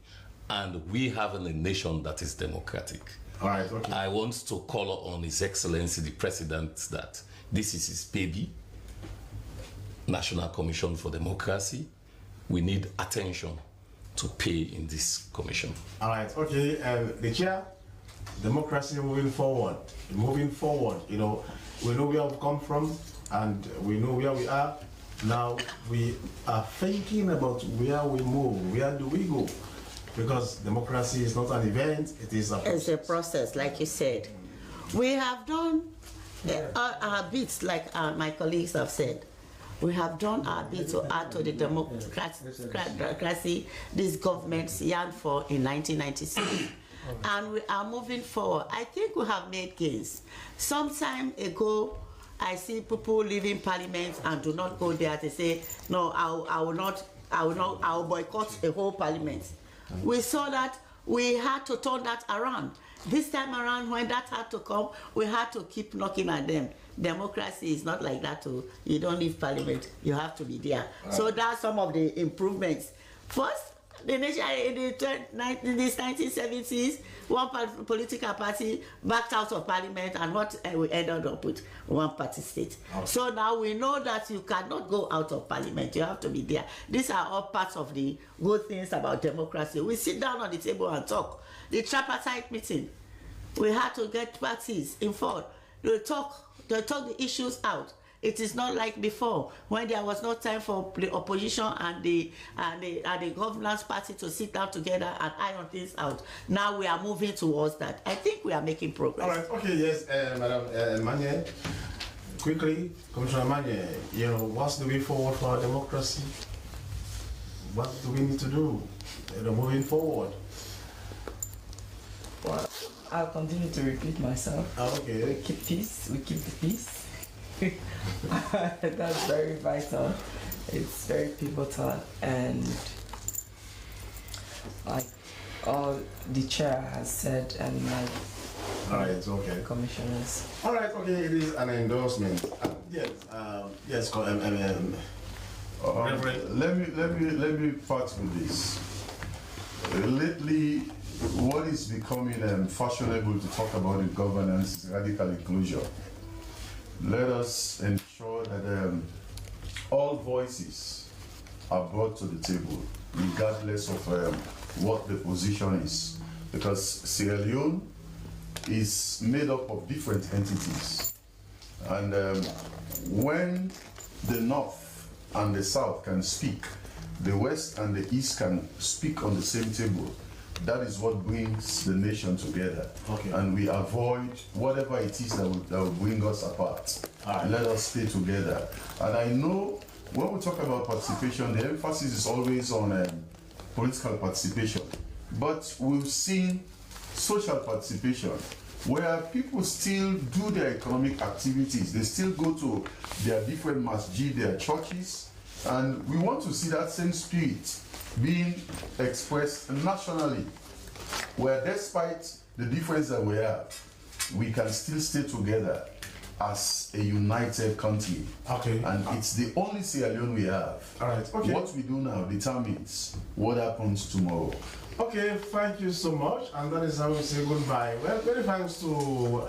and we have a nation that is democratic. All right, okay. I want to call on His Excellency the President that this is his baby, National Commission for Democracy. We need attention to pay in this commission. All right, okay, the chair, democracy moving forward, you know, we know where we've come from and we know where we are. Now we are thinking about where we move, where do we go? Because democracy is not an event, it is a process. It's a process, like you said. We have done our bits, like my colleagues have said. We have done our bit to add to the democracy this government yearned for in 1996. And we are moving forward. I think we have made gains. Some time ago, I see people leaving parliament and do not go there. They say, no, I will boycott the whole parliament. We saw that we had to turn that around. This time around, when that had to come, we had to keep knocking at them. Democracy is not like that. Too. You don't leave parliament, you have to be there. So that's some of the improvements. First, the nation in the 1970s, one political party backed out of parliament, and what we ended up with one party state. Okay. So now we know that you cannot go out of parliament, you have to be there. These are all parts of the good things about democracy. We sit down on the table and talk. The tripartite meeting, we had to get parties involved. They talk the issues out. It is not like before, when there was no time for the opposition and the governance party to sit down together and iron things out. Now we are moving towards that. I think we are making progress. All right. Okay. Yes, Madam Manye. Quickly, Commissioner Manye. You know, what's the way forward for our democracy? What do we need to do? Moving forward. Well, I'll continue to repeat myself. Okay. We keep peace. We keep the peace. That's very vital. It's very pivotal, and like all the chair has said, and like all right, okay, commissioners. All right, okay, it is an endorsement. Yes, yes. Let me part with this. Lately, what is becoming fashionable to talk about in governance is radical inclusion. Let us ensure that all voices are brought to the table, regardless of what the position is. Because Sierra Leone is made up of different entities. And when the North and the South can speak, the West and the East can speak on the same table. That is what brings the nation together. Okay. And we avoid whatever it is that will bring us apart. Right. Let us stay together. And I know when we talk about participation, the emphasis is always on political participation. But we've seen social participation, where people still do their economic activities. They still go to their different masjid, their churches. And we want to see that same spirit being expressed nationally, where despite the difference that we have, we can still stay together as a united country. Okay. And it's the only Sierra Leone we have. All right. Okay. What we do now determines what happens tomorrow. Okay, thank you so much. And that is how we say goodbye. Well, many thanks to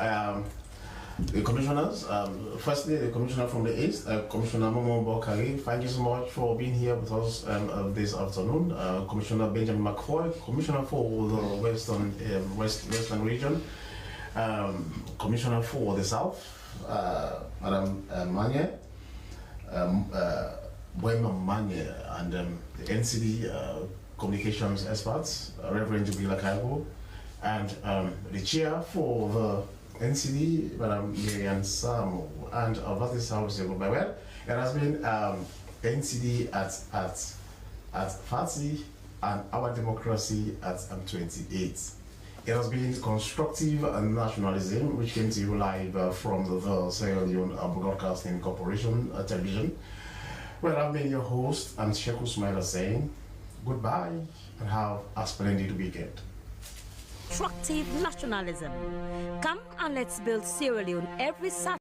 the commissioners. Firstly, the commissioner from the East, Commissioner Momo Bokari. Thank you so much for being here with us this afternoon. Commissioner Benjamin McFoy, Commissioner for the Western region. Commissioner for the South, Madam Manye, Boema Manye, and the NCD communications experts, Reverend Jubilee Kaibo, and the chair for the NCD, Madam Miriam Sam, and that is how we say goodbye. Well, it has been NCD at 30 and our democracy at 28. It has been constructive nationalism, which came to you live from the Sierra Leone Broadcasting Corporation television. Well, I've been your host, I'm Sheku Smaila saying goodbye and have a splendid weekend. Constructive nationalism. Come and let's build Sierra Leone every Saturday.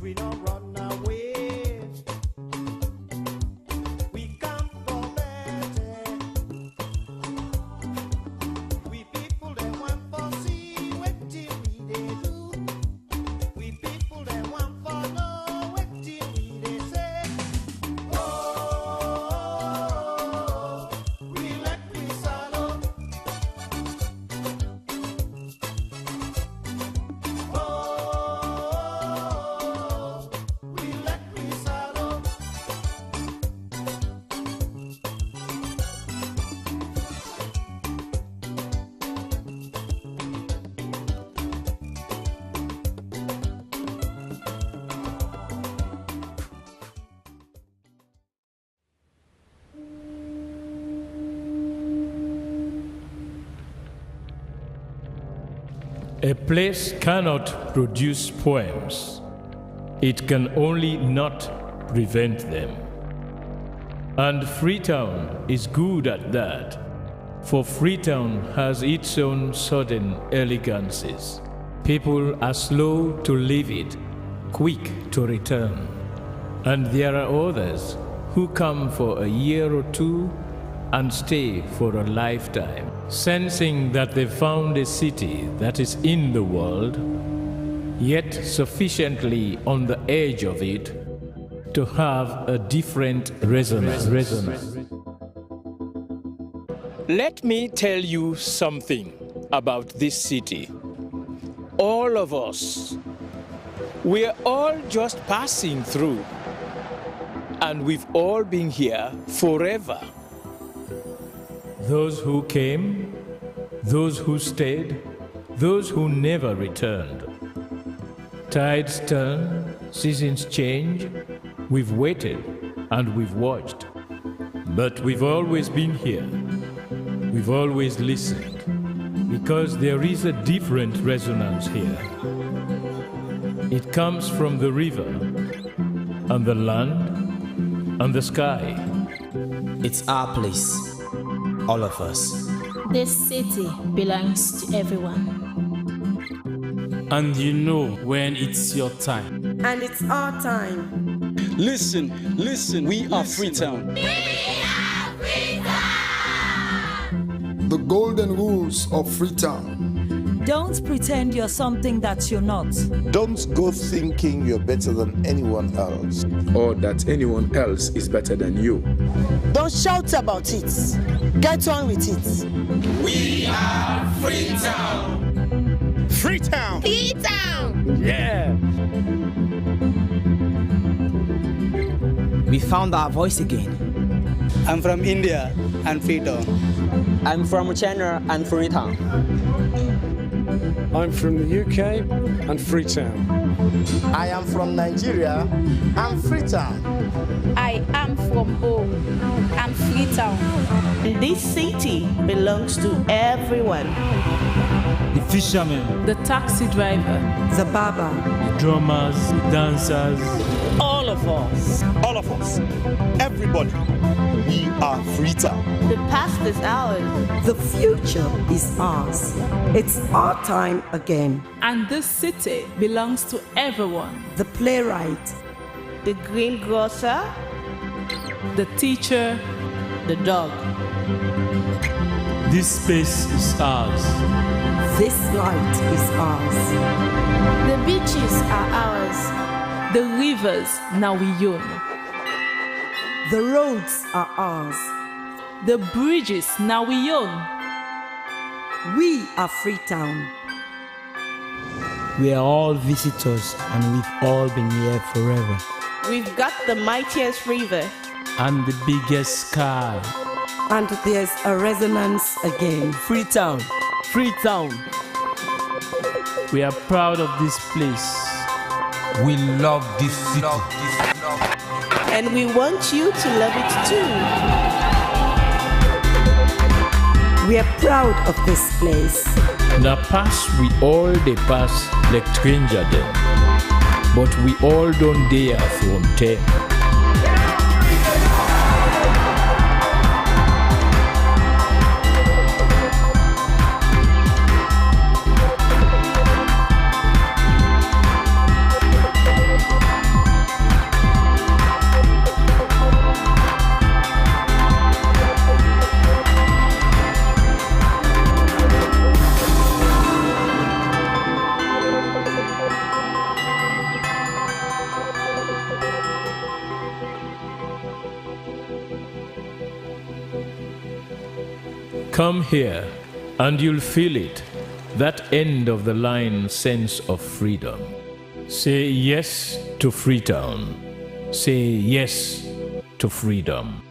we don't run away. We come for better. We people they want for see what we they do. We people they want for know what we they say. Oh, we let we sorrow. Oh, we let we sorrow. A place cannot produce poems. It can only not prevent them. And Freetown is good at that, for Freetown has its own sudden elegances. People are slow to leave it, quick to return. And there are others who come for a year or two and stay for a lifetime, sensing that they found a city that is in the world, yet sufficiently on the edge of it to have a different resonance. Let me tell you something about this city. All of us, we're all just passing through, and we've all been here forever. Those who came, those who stayed, those who never returned. Tides turn, seasons change, we've waited and we've watched. But we've always been here. We've always listened, because there is a different resonance here. It comes from the river, and the land, and the sky. It's our place, all of us. This city belongs to everyone. And you know when it's your time. And it's our time. Listen, we are Freetown. The golden rules of Freetown. Don't pretend you're something that you're not. Don't go thinking you're better than anyone else. Or that anyone else is better than you. Don't shout about it. Get on with it. We are Freetown. Freetown. Freetown. Yeah. We found our voice again. I'm from India and Freetown. I'm from China and Freetown. I'm from the UK and Freetown. I am from Nigeria and Freetown. I am from home and Freetown. This city belongs to everyone. The fishermen, The taxi driver, The barber, the drummers, the dancers. All of us. All of us. Everybody. We are Freetown. The past is ours. The future is ours. It's our time again. And this city belongs to everyone. The playwright, The greengrocer, The teacher, the dog. This space is ours. this light is ours. the beaches are ours. The rivers now we own. The roads are ours. The bridges now we own. We are Freetown. We are all visitors and we've all been here forever. We've got the mightiest river. And the biggest sky. And there's a resonance again. Freetown. Freetown. We are proud of this place. We love this city. And we want you to love it too. We are proud of this place. Na pass we all dey pass like stranger dem, but we all don dey from ten. Come here and you'll feel it, that end of the line sense of freedom. Say yes to Freetown. Say yes to freedom.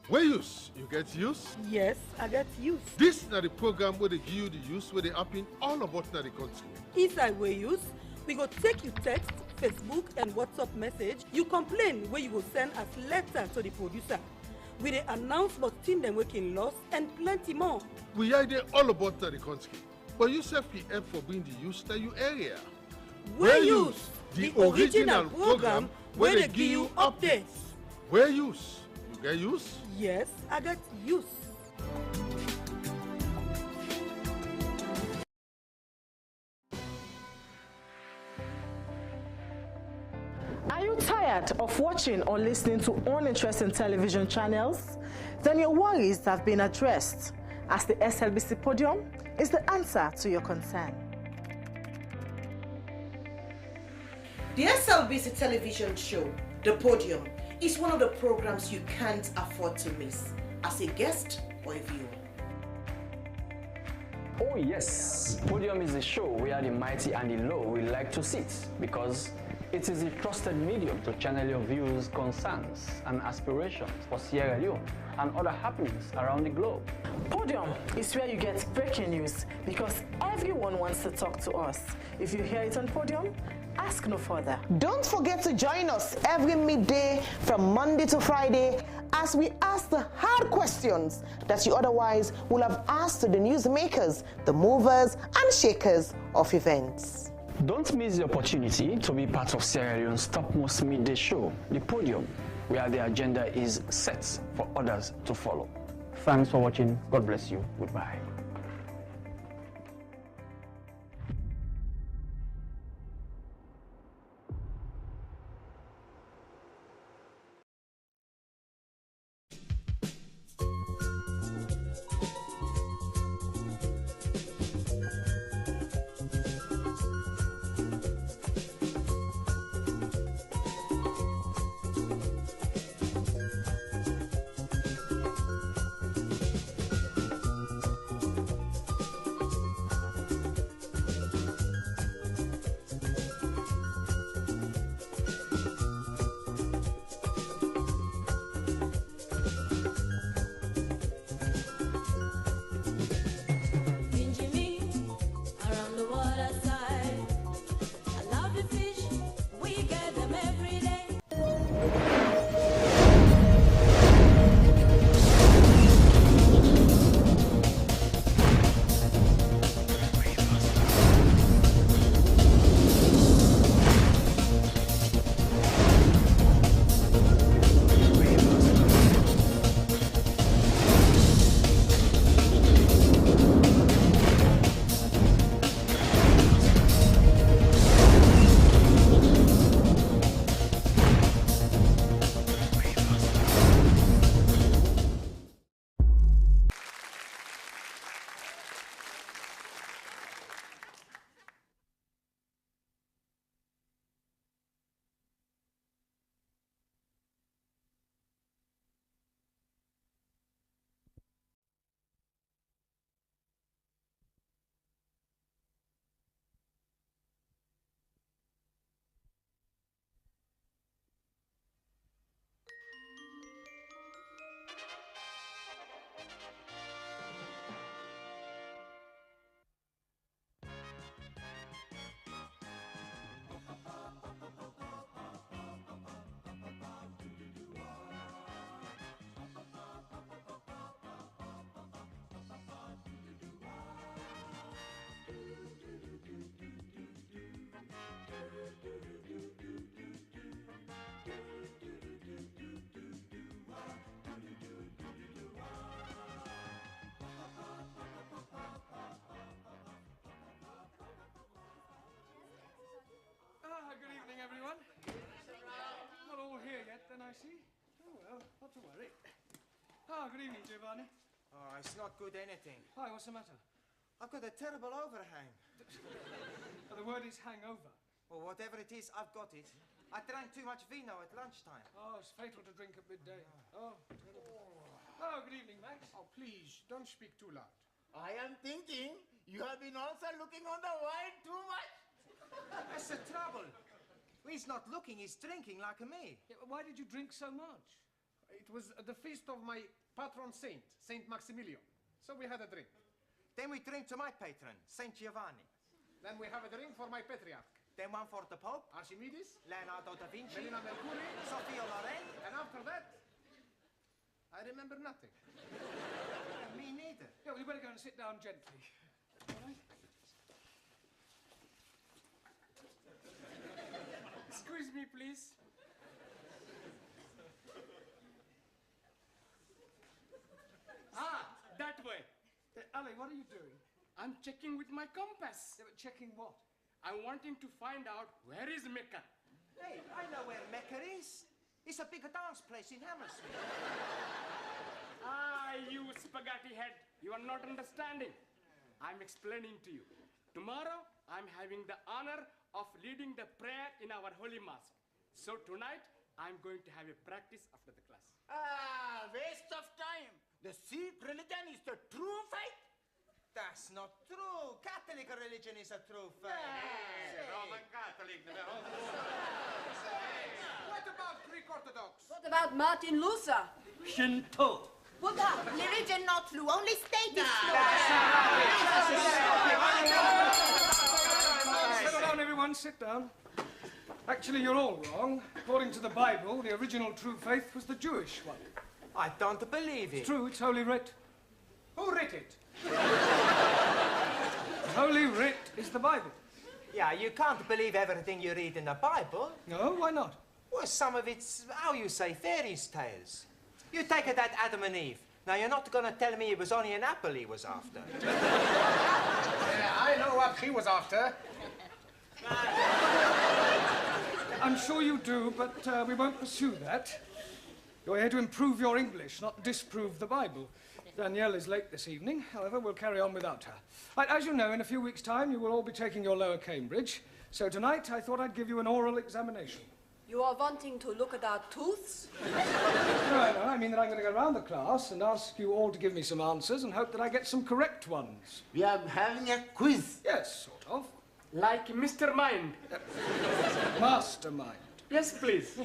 Where use? You get use? Yes, I get use. This is the program where they give you the use where they happen all about the country. Inside where use, we go take you text, Facebook and WhatsApp message. You complain where you go send as letter to the producer. We dey announce about things them working loss and plenty more. We idea all about the country. But you self help for being the use that you area. Where use? The original program where they give you updates. Where use? You get use? Yes, I got use. Are you tired of watching or listening to uninteresting television channels? Then your worries have been addressed, as the SLBC Podium is the answer to your concern. The SLBC television show, The Podium, is one of the programs you can't afford to miss as a guest or a viewer. Oh yes, Podium is a show where the mighty and the low will like to sit, because it is a trusted medium to channel your views, concerns and aspirations for Sierra Leone and other happenings around the globe. Podium is where you get breaking news, because everyone wants to talk to us. If you hear it on Podium, ask no further. Don't forget to join us every midday from Monday to Friday as we ask the hard questions that you otherwise would have asked to the newsmakers, the movers and shakers of events. Don't miss the opportunity to be part of Sierra Leone's topmost midday show, The Podium, where the agenda is set for others to follow. Thanks for watching. God bless you. Goodbye. everyone. Not all here yet, then I see. Oh, well, not to worry. Ah, good evening, Giovanni. Oh, it's not good anything. Why, what's the matter? I've got a terrible overhang. The word is hangover. Well, whatever it is, I've got it. I drank too much vino at lunchtime. Oh, it's fatal to drink at midday. Oh, terrible. Oh, good evening, Max. Oh, please, don't speak too loud. I am thinking you have been also looking on the wine too much. That's the trouble. He's not looking, he's drinking like me. Yeah, why did you drink so much? It was the feast of my patron saint, Saint Maximilian. So we had a drink. Then we drink to my patron, Saint Giovanni. Then we have a drink for my patriarch. Then one for the Pope, Archimedes, Leonardo da Vinci, Melina Mercuri, Sophia Loren. And after that, I remember nothing. Me neither. Yeah, well, you better go and sit down gently. All right? Excuse me, please. That way. Ali, what are you doing? I'm checking with my compass. Yeah, but checking what? I'm wanting to find out where is Mecca. Hey, I know where Mecca is. It's a big dance place in Hammersmith. Ah, you spaghetti head. You are not understanding. I'm explaining to you. Tomorrow, I'm having the honor of leading the prayer in our holy mosque. So tonight, I'm going to have a practice after the class. Ah, waste of time. The Sikh religion is the true faith. That's not true. Catholic religion is a true faith. Roman Catholic. What about Greek Orthodox? What about Martin Luther? Shinto. Buddha. Religion not true, only state is true. Settle down, everyone, sit down. Actually, you're all wrong. According to the Bible, the original true faith was the Jewish one. I don't believe it. It's true, it's Holy Writ. Who writ it? Holy Writ is the Bible. Yeah, you can't believe everything you read in the Bible. No, why not? Well, some of it's, how you say, fairy tales. You take it that Adam and Eve. Now, you're not going to tell me it was only an apple he was after. I know what he was after. I'm sure you do, but we won't pursue that. You're here to improve your English, not disprove the Bible. Danielle is late this evening. However, we'll carry on without her. Right, as you know, in a few weeks' time, you will all be taking your lower Cambridge. So tonight, I thought I'd give you an oral examination. You are wanting to look at our tooths? No, I mean that I'm going to go around the class and ask you all to give me some answers and hope that I get some correct ones. We are having a quiz. Yes, sort of. Like Mr. Mind. Mastermind. Yes, please.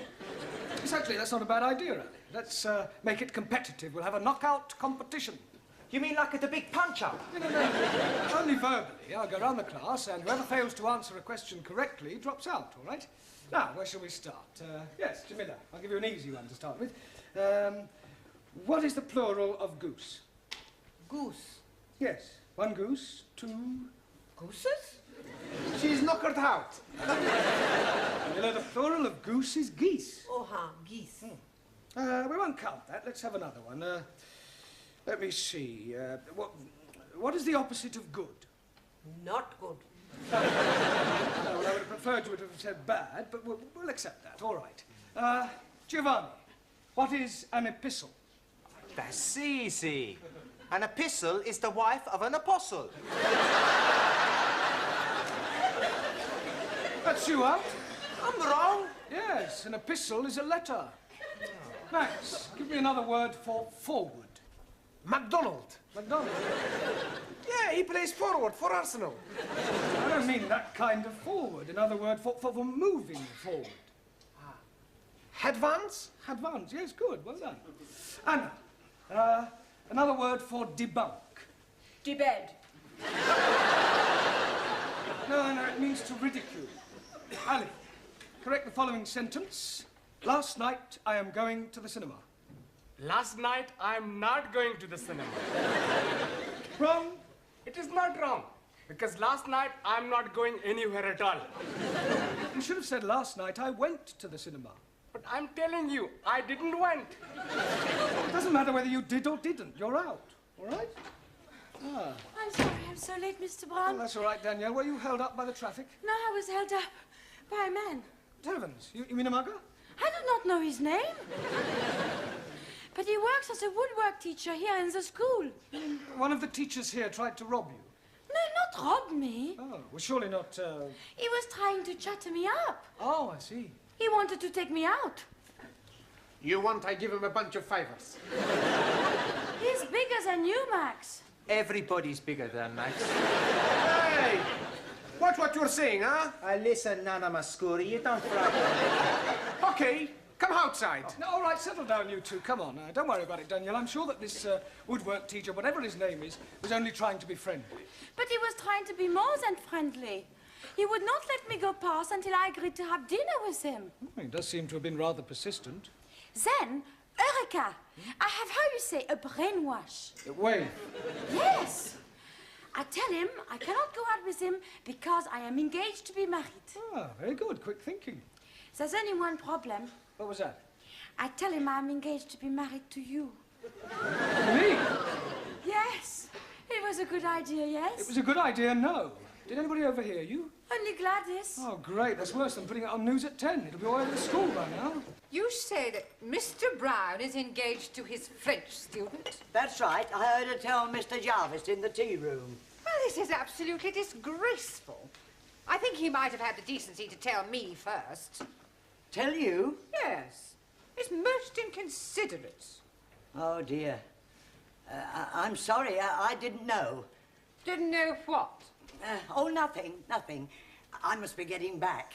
Exactly, that's not a bad idea, Ali. Let's make it competitive. We'll have a knockout competition. You mean like at a big punch-up? No. Only verbally. I'll go around the class, and whoever fails to answer a question correctly drops out, all right? Now, where shall we start? Yes, Jamila, I'll give you an easy one to start with. What is the plural of goose? Goose. Yes, one goose, two... Gooses? She's knockered out. Jamila, the plural of goose is geese. Oh, geese. We won't count that. Let's have another one. Let me see. What is the opposite of good? Not good. Well, I would have preferred you to have said bad, but we'll accept that. All right. Giovanni, what is an epistle? That's easy. An epistle is the wife of an apostle. That's you out. I'm wrong. Yes, an epistle is a letter. Max, give me another word for forward. MacDonald. MacDonald? Yeah, he plays forward for Arsenal. I don't mean that kind of forward. Another word for moving forward. Advance? Advance, yes, good, well done. Anna, another word for debunk. Debed. No, it means to ridicule. Ali, correct the following sentence. Last night, I am going to the cinema. Last night, I'm not going to the cinema. Wrong? It is not wrong. Because last night, I'm not going anywhere at all. You should have said last night I went to the cinema. But I'm telling you, I didn't went. It doesn't matter whether you did or didn't. You're out. All right? I'm sorry I'm so late, Mr. Brown. Well, that's all right, Danielle. Were you held up by the traffic? No, I was held up by a man. Heavens, you mean Amaga? I do not know his name. But he works as a woodwork teacher here in the school. One of the teachers here tried to rob you. No, not rob me. Oh, well, surely not, He was trying to chatter me up. Oh, I see. He wanted to take me out. You want I give him a bunch of favors? He's bigger than you, Max. Everybody's bigger than Max. Hey! Watch what you're saying, huh? Listen, Nana Mascuri, you don't frighten. Okay, come outside. No, all right, settle down, you two. Come on. Don't worry about it, Danielle. I'm sure that this woodwork teacher, whatever his name is, was only trying to be friendly. But he was trying to be more than friendly. He would not let me go past until I agreed to have dinner with him. He does seem to have been rather persistent. Then, Eureka! I have, how you say, a brainwash. Wait. Yes. I tell him I cannot go out with him because I am engaged to be married. Ah, very good. Quick thinking. There's only one problem. What was that? I tell him I'm engaged to be married to you. Me? Yes. It was a good idea, yes? It was a good idea, no. Did anybody overhear you? Only Gladys. Oh, great. That's worse than putting it on news at 10. It'll be all over the school by now. You say that Mr. Brown is engaged to his French student? That's right. I heard her tell Mr. Jarvis in the tea room. Well, this is absolutely disgraceful. I think he might have had the decency to tell me first. Tell you? Yes. It's most inconsiderate. Oh, dear. I'm sorry. I didn't know. Didn't know what? Oh, nothing. Nothing. I must be getting back.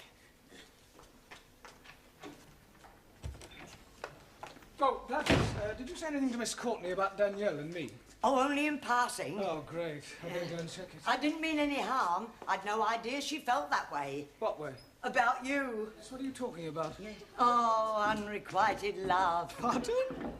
Oh, Gladys, did you say anything to Miss Courtney about Danielle and me? Oh, only in passing. Oh, great. I better go and check it. I didn't mean any harm. I'd no idea she felt that way. What way? About you. So what are you talking about? Oh, unrequited love. Pardon?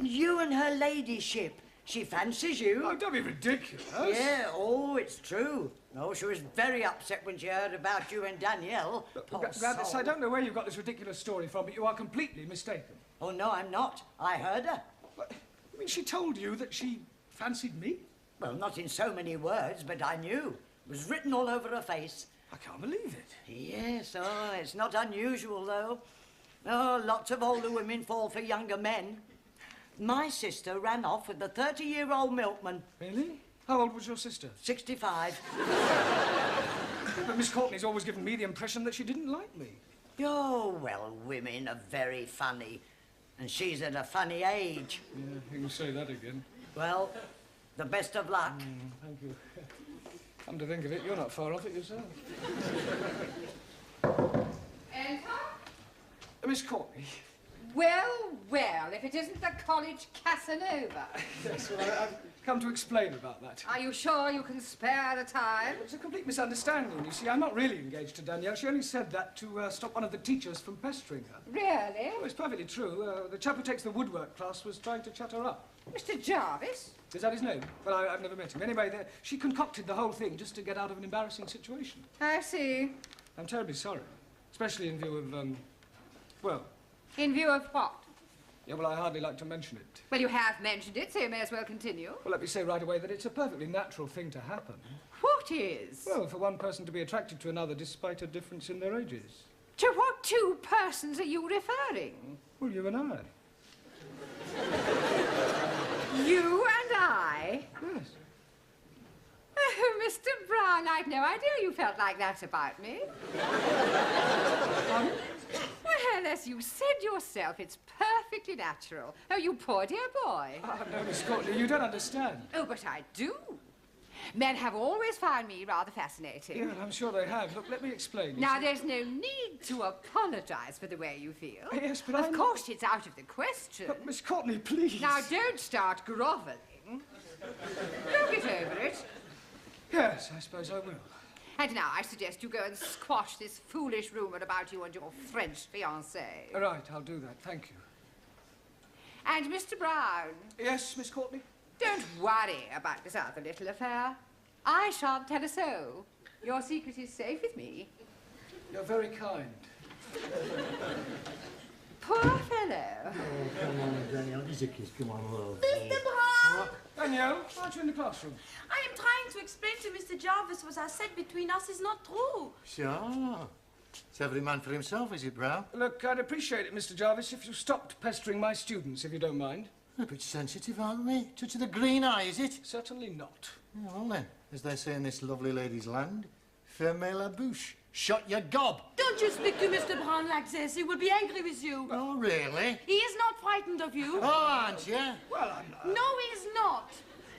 You and her ladyship. She fancies you. Oh, don't be ridiculous. Yeah, oh, it's true. No, she was very upset when she heard about you and Danielle. Gladys, I don't know where you got this ridiculous story from, but you are completely mistaken. Oh, no, I'm not. I heard her. What? You mean she told you that she fancied me? Well, not in so many words, but I knew. It was written all over her face. I can't believe it. Yes, oh, it's not unusual, though. Oh, lots of older women fall for younger men. My sister ran off with a 30-year-old milkman. Really? How old was your sister? 65. But Miss Courtney's always given me the impression that she didn't like me. Oh, well, women are very funny. And she's at a funny age. Yeah, you can say that again. Well, the best of luck. Thank you. Come to think of it, you're not far off it yourself. Enter? Miss Courtney. Well, well, if it isn't the college Casanova. Yes, well, I've come to explain about that. Are you sure you can spare the time? It's a complete misunderstanding, you see. I'm not really engaged to Danielle. She only said that to stop one of the teachers from pestering her. Really? Oh, it's perfectly true. The chap who takes the woodwork class was trying to chat her up. Mr. Jarvis? Is that his name? Well, I've never met him. Anyway, she concocted the whole thing just to get out of an embarrassing situation. I see. I'm terribly sorry. Especially in view of, well... In view of what? Yeah, well, I hardly like to mention it. Well, you have mentioned it, so you may as well continue. Well, let me say right away that it's a perfectly natural thing to happen. What is? Well, for one person to be attracted to another despite a difference in their ages. To what two persons are you referring? Well, you and I. You and I? Yes. Oh, Mr. Brown, I'd no idea you felt like that about me. Well, as you said yourself, it's perfectly natural. Oh, you poor dear boy. Oh, no, Miss Courtney, you don't understand. Oh, but I do. Men have always found me rather fascinating. Yeah, I'm sure they have. Look, let me explain. Now, there's no need to apologise for the way you feel. Yes, but Of course, it's out of the question. But, Miss Courtney, please. Now, don't start grovelling. Don't get over it. Yes, I suppose I will. And now I suggest you go and squash this foolish rumour about you and your French fiancée. Right, I'll do that. Thank you. And Mr. Brown. Yes, Miss Courtney? Don't worry about this other little affair. I shan't tell a soul. Your secret is safe with me. You're very kind. Poor fellow. Oh, come on, Danielle. He's a kiss. Come on, love. Mr. Brown! Danielle, aren't you in the classroom? I am trying to explain to Mr. Jarvis what I said between us is not true. Sure. It's every man for himself, is it, Brown? Look, I'd appreciate it, Mr. Jarvis, if you stopped pestering my students, if you don't mind. A bit sensitive, aren't we? Touch of the green eye, is it? Certainly not. Yeah, well then, as they say in this lovely lady's land, fermez la bouche. Shut your gob. Don't you speak to Mr. Brown like this. He will be angry with you. Oh, really? He is not frightened of you. Oh, aren't you? Well, I'm not. No, he is not.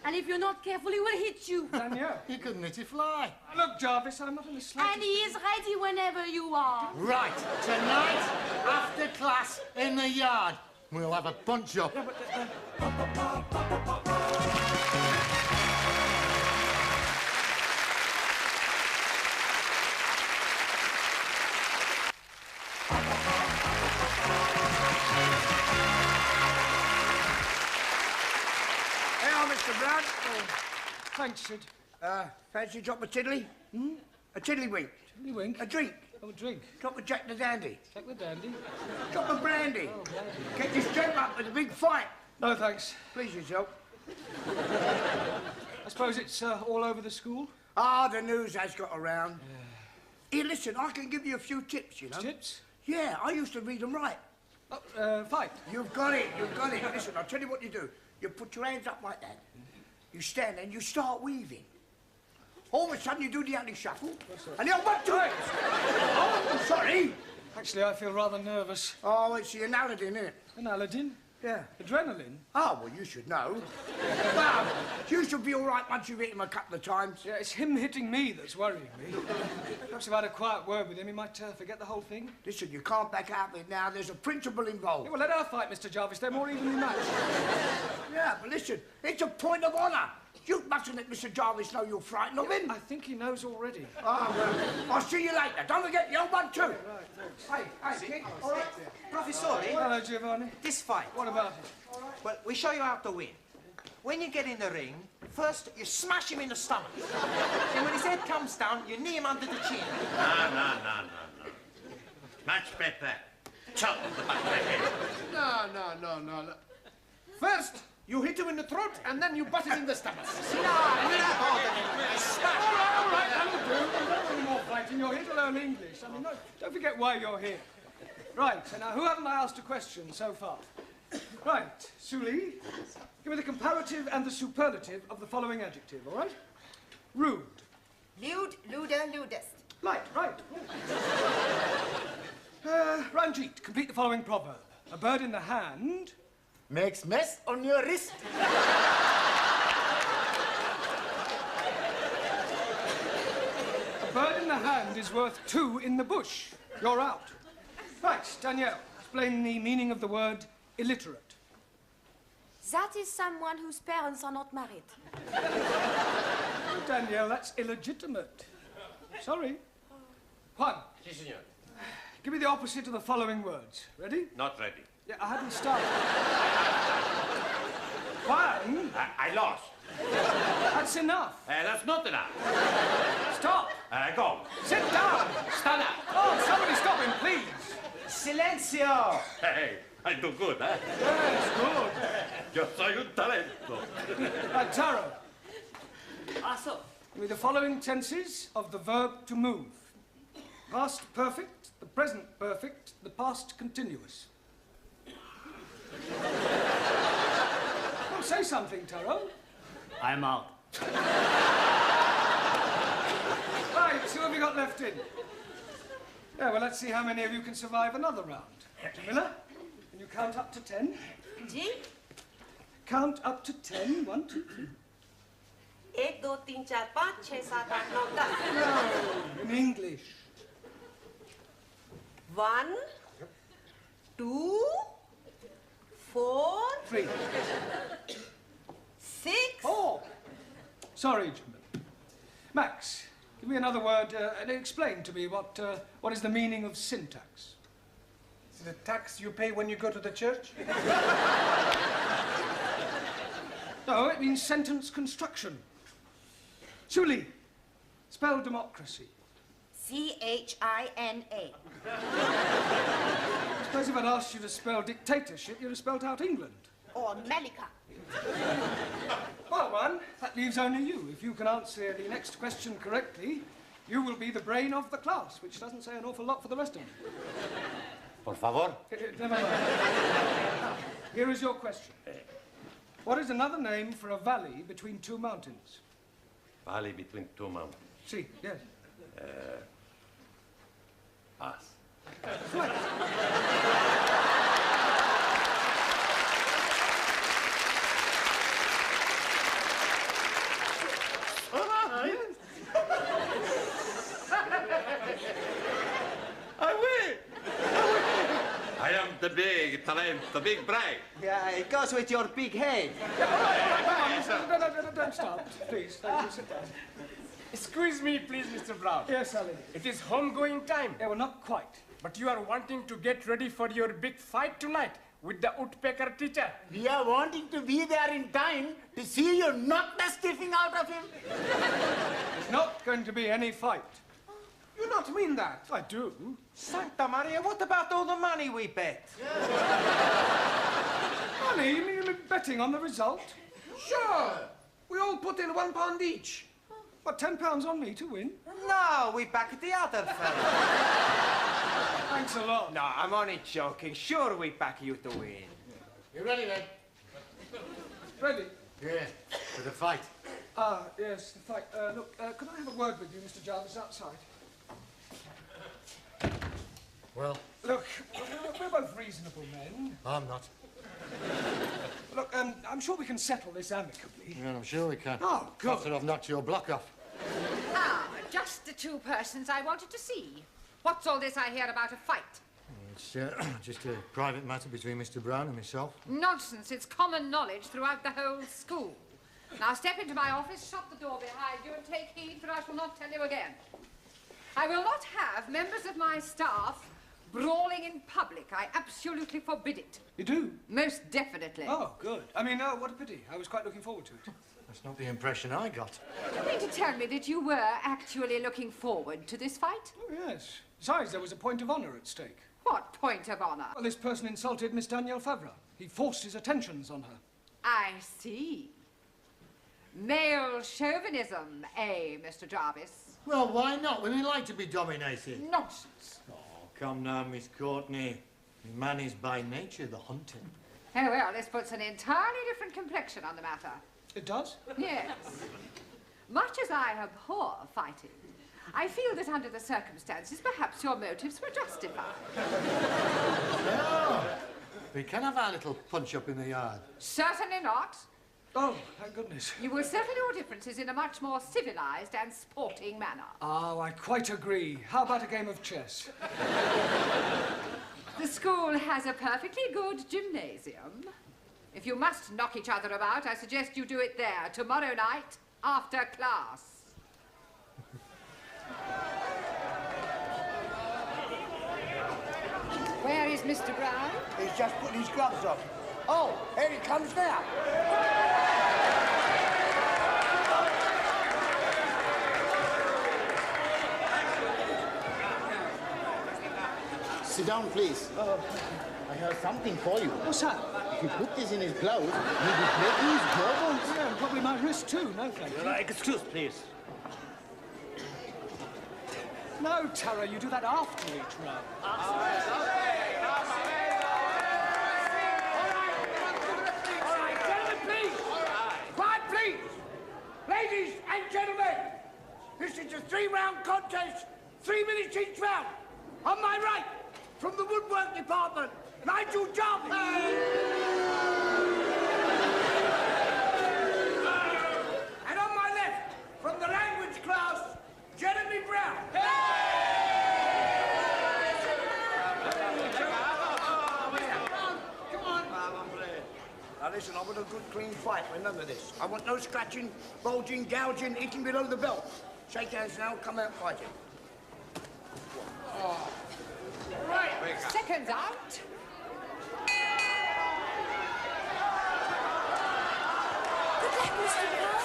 And if you're not careful, he will hit you. Danielle. You couldn't hit a fly. Look, Jarvis, I'm not in the slightest... And he is ready whenever you are. Right, tonight, after class, in the yard, we'll have a punch-up. Yeah, but, Mr. Brown. Oh, thanks, Sid. Fancy a drop of tiddly? Hmm? A tiddlywink. Tiddlywink? A drink. Oh, a drink. Drop of Jack the Dandy. Jack the Dandy? Drop of brandy. Oh, brandy. Get this gent up with a big fight. No, thanks. Please yourself. I suppose it's all over the school? Ah, the news has got around. Here, listen, I can give you a few tips, you know. Tips? Yeah, I used to read and write. Oh, fight. You've got it, you've got it. Listen, I'll tell you what you do. You put your hands up like that. You stand and you start weaving. All of a sudden you do the alley shuffle. And the old 1, 2. Oh, I'm sorry. Actually, I feel rather nervous. Oh, it's the Aladdin, isn't it? An Aladdin? Yeah. Adrenaline? Oh, well, you should know. Well, you should be all right once you've hit him a couple of times. Yeah, it's him hitting me that's worrying me. Perhaps if I had a quiet word with him, he might forget the whole thing. Listen, you can't back out of it now. There's a principle involved. Yeah, well, let her fight, Mr. Jarvis. They're more evenly matched. Yeah, but listen, it's a point of honour. You mustn't let Mr. Jarvis know you're frightened of him. I think he knows already. Oh, well, I'll see you later. Don't forget the old 1, 2. Right, thanks. Hey, kid. All right. Professore. Hello, Giovanni. This fight. What about it? Well, we show you how to win. When you get in the ring, first you smash him in the stomach. And when his head comes down, you knee him under the chin. No. Much better. Chop the back of the head. No. First, you hit him in the throat, and then you butt him in the stomach. All right, that'll do. Don't any more fighting. You're here to learn English. I mean, don't forget why you're here. Right, so now, who haven't I asked a question so far? Right, Suli, give me the comparative and the superlative of the following adjective, all right? Rude. Lewd, luder, ludest. Right. Ranjit, complete the following proverb. A bird in the hand... Makes mess on your wrist. A bird in the hand is worth 2 in the bush. You're out. Right, Danielle, explain the meaning of the word illiterate. That is someone whose parents are not married. Oh, Danielle, that's illegitimate. Sorry. Juan. Si, senor. Give me the opposite of the following words. Ready? Not ready. Yeah, I hadn't started. Juan. I lost. That's enough. That's not enough. Stop. Go. Sit down. Stand up. Oh, somebody stop him, please. Silencio. Hey, I do good, eh? Yes, good. Yo soy un talento. Right, Taro. Also. Give me the following tenses of the verb to move. Past perfect, the present perfect, the past continuous. Well, say something, Taro. I'm out. Right, who have you got left in? Yeah, well, let's see how many of you can survive another round. Dr. Miller, can you count up to 10? Ji? Count up to 10. 1, 2, 3. 1, 2, 3, 4, 5, 6, 7, 8, 9, 10. No, in English. 1, 2, 4, 3. 6. 4. Sorry, gentlemen. Max, give me another word and explain to me what is the meaning of syntax. Is it a tax you pay when you go to the church? No, it means sentence construction. Suli, spell democracy. C-H-I-N-A. I suppose if I'd asked you to spell dictatorship, you'd have spelled out England. Or Malika. Well, Juan, that leaves only you. If you can answer the next question correctly, You will be the brain of the class, which doesn't say an awful lot for the rest of them. Por favor. Never mind. Here is your question. What is another name for a valley between two mountains? Valley between two mountains. See, yes. Pass. I am the big talent, the big brain. Yeah, it goes with your big head. Don't start, please. Thank you. Sit down. Excuse me, please, Mr. Brown. Yes, Alan. It is home-going time. Yeah, well, not quite. But you are wanting to get ready for your big fight tonight with the woodpecker teacher. We are wanting to be there in time to see you knock the stiffing out of him. There's not going to be any fight. You not mean that? I do. Santa Maria, what about all the money we bet? Money? You mean betting on the result? Sure. We all put in £1 each. What, £10 on me to win? No, we back the other fella. Thanks a lot. No, I'm only joking. Sure, we back you to win. You ready, then? Ready? Yeah, for the fight. Ah, yes, the fight. Look, could I have a word with you, Mr. Jarvis, outside? Well, Look, we're both reasonable men. I'm not. Look, I'm sure we can settle this amicably. Yeah, I'm sure we can. Oh, good. After I've knocked your block off. Ah, just the two persons I wanted to see. What's all this I hear about a fight? It's just a private matter between Mr. Brown and myself. Nonsense. It's common knowledge throughout the whole school. Now step into my office, shut the door behind you, and take heed, for I shall not tell you again. I will not have members of my staff brawling in public. I absolutely forbid it. You do? Most definitely. Oh, good. I mean, what a pity. I was quite looking forward to it. That's not the impression I got. Do you mean to tell me that you were actually looking forward to this fight? Oh, yes. Besides, there was a point of honour at stake. What point of honour? Well, this person insulted Miss Danielle Favre. He forced his attentions on her. I see. Male chauvinism, eh, Mr. Jarvis? Well, why not? Women like to be dominated. Nonsense. Oh, come now, Miss Courtney. Man is by nature the hunter. Oh, well, this puts an entirely different complexion on the matter. It does? Yes. Much as I abhor fighting, I feel that under the circumstances, perhaps your motives were justified. No. We can have our little punch-up in the yard. Certainly not. Oh, thank goodness. You will settle your differences in a much more civilized and sporting manner. Oh, I quite agree. How about a game of chess? The school has a perfectly good gymnasium. If you must knock each other about, I suggest you do it there tomorrow night after class. Where is Mr. Brown? He's just putting his gloves on. Oh, here he comes now. Sit down, please. I have something for you. What's that? If you put this in his gloves, you'll be breaking his jawbones. Yeah, and probably my wrist too. No, thank you. Excuse, please. No, Tara, you do that after each round. All right, gentlemen, please. Quiet, please. Ladies and gentlemen, this is a 3-round contest, 3 minutes each round. On my right, from the woodwork department, Nigel Jarvis. And on my left, from the language class, Jeremy Brown. Come on. Now listen, I want a good clean fight. Remember this. I want no scratching, bulging, gouging, eating below the belt. Shake hands now, come out fighting. Right, seconds out. Good luck, Mr. Brown.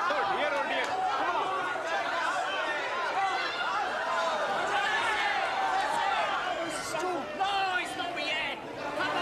Oh dear, oh dear. Come on. No, it's not me yet. Come on.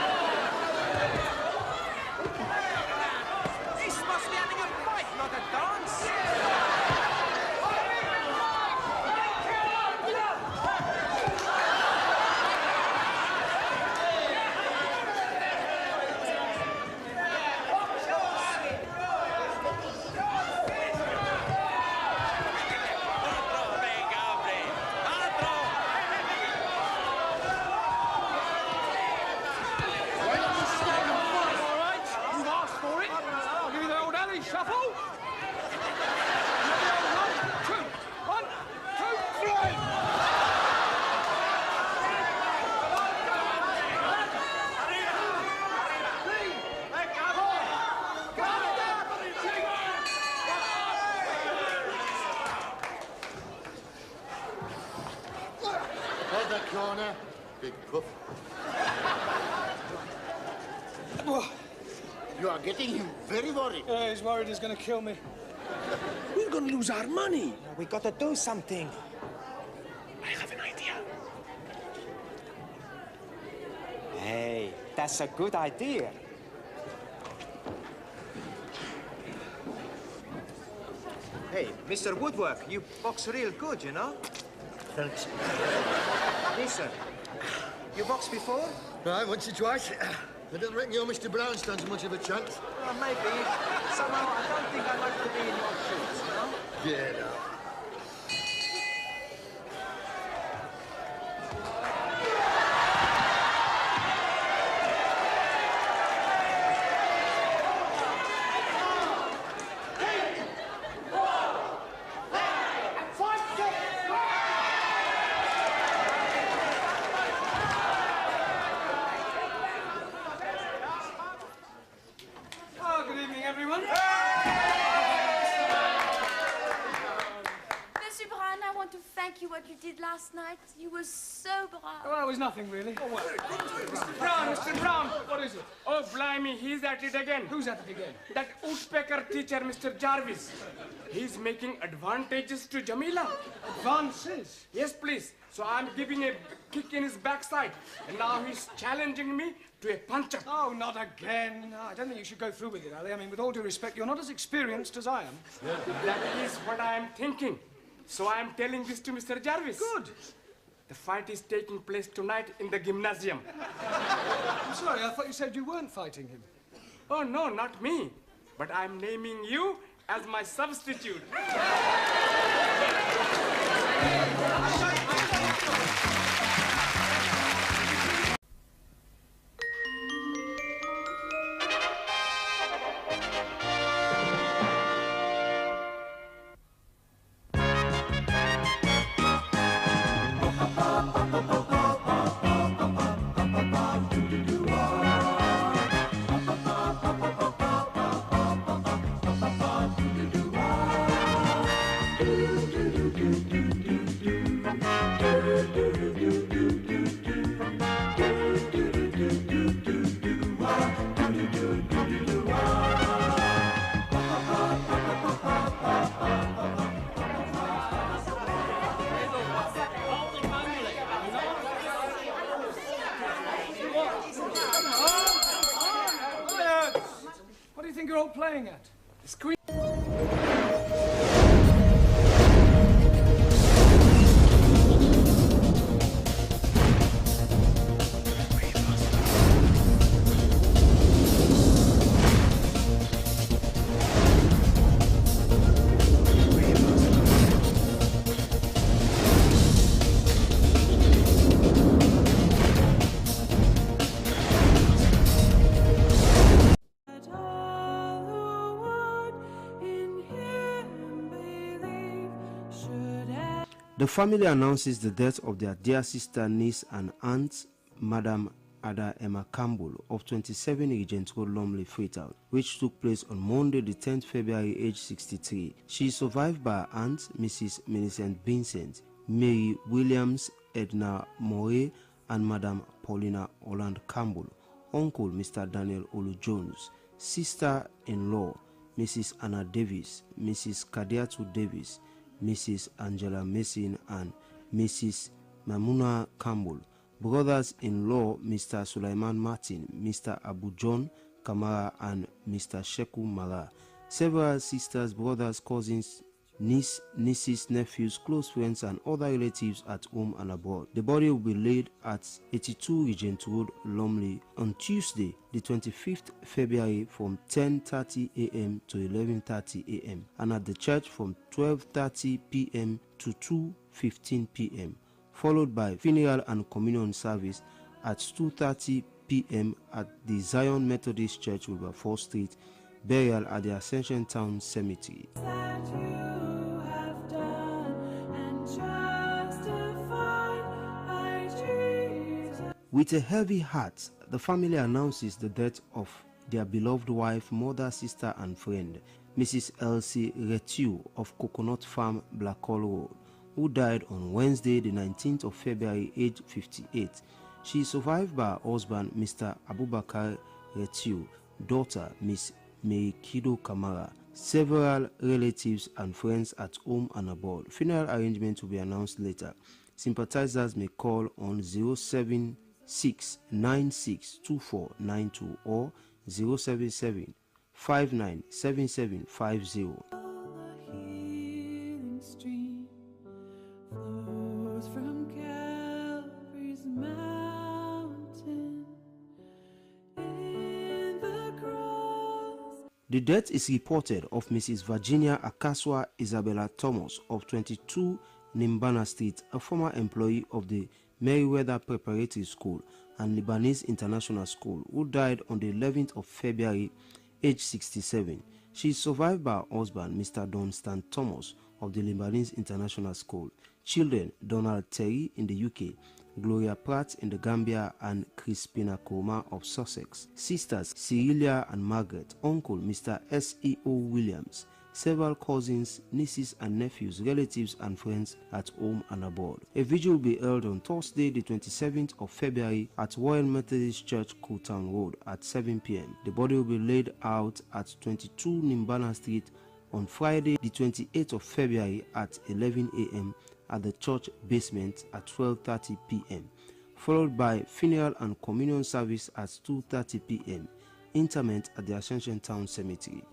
handcuff. You are getting him very worried. Yeah, he's worried he's going to kill me. We're going to lose our money. We got to do something. I have an idea. Hey, that's a good idea. Hey, Mr. Woodwork, you box real good, you know? Thanks. Listen, you boxed before? Right, once or twice. I don't reckon your Mr. Brown stands much of a chance. Well, maybe. Somehow, I don't think I'd like to be in your shoes, you know? Get out. Good evening, everyone. Monsieur Brown, I want to thank you what you did last night. You were so brave. Well, it was nothing, really. Mr. Brown, what is it? Oh, blimey, he's at it again. Who's at it again? That woodpecker teacher, Mr. Jarvis. He's making advantages to Jamila. Advances? Yes, please. So I'm giving a kick in his backside. And now he's challenging me to a punch-up. Oh, not again. No, I don't think you should go through with it, Ali. I mean, with all due respect, you're not as experienced as I am. That is what I am thinking. So I am telling this to Mr. Jarvis. Good. The fight is taking place tonight in the gymnasium. I'm sorry, I thought you said you weren't fighting him. Oh, no, not me. But I'm naming you as my substitute. What do you think you're all playing at? Squeeze. The family announces the death of their dear sister, niece, and aunt, Madam Ada Emma Campbell, of 27 Regent Road, Lumley, Freetown, which took place on Monday, the 10th February, aged 63. She is survived by her aunt, Mrs. Millicent Vincent, Mary Williams, Edna Moray, and Madam Paulina Holland Campbell, uncle, Mr. Daniel Olu Jones, sister-in-law, Mrs. Anna Davis, Mrs. Kadiatu Davis, Mrs. Angela Mason, and Mrs. Mamuna Campbell, brothers-in-law, Mr. Sulaiman Martin, Mr. Abu John Kamara, and Mr. Sheku Mara, several sisters, brothers, cousins, nieces, nephews, close friends, and other relatives at home and abroad. The body will be laid at 82 Regent Road, Lumley, on Tuesday, the 25th February, from 10:30 a.m. to 11:30 a.m. and at the church from 12:30 p.m. to 2:15 p.m., followed by funeral and communion service at 2:30 p.m. at the Zion Methodist Church, Wilberforce Street, burial at the Ascension Town Cemetery. With a heavy heart, the family announces the death of their beloved wife, mother, sister, and friend, Mrs. Elsie Retiu of Coconut Farm, Blackhall Road, who died on Wednesday, the 19th of February, aged 58. She is survived by her husband, Mr. Abubakar Retiu, daughter, Miss Meikido Kamara, several relatives and friends at home and abroad. Funeral arrangements will be announced later. Sympathizers may call on 076962492 or 077597750. The death is reported of Mrs. Virginia Akaswa Isabella Thomas of 22 Nimbana Street, a former employee of the Meriwether Preparatory School and Lebanese International School, who died on the 11th of February, age 67. She is survived by her husband, Mr. Dunstan Thomas of the Lebanese International School, children Donald Terry in the UK, Gloria Pratt in the Gambia, and Crispina Koma of Sussex, sisters Cyrilia and Margaret, uncle Mr. S.E.O. Williams, several cousins, nieces and nephews, relatives and friends at home and abroad. A vigil will be held on Thursday, the 27th of February at Royal Methodist Church, Cooltown Road at 7 p.m. The body will be laid out at 22 Nimbana Street on Friday, the 28th of February at 11 a.m. at the church basement at 12:30 p.m., followed by funeral and communion service at 2:30 p.m. Interment at the Ascension Town Cemetery.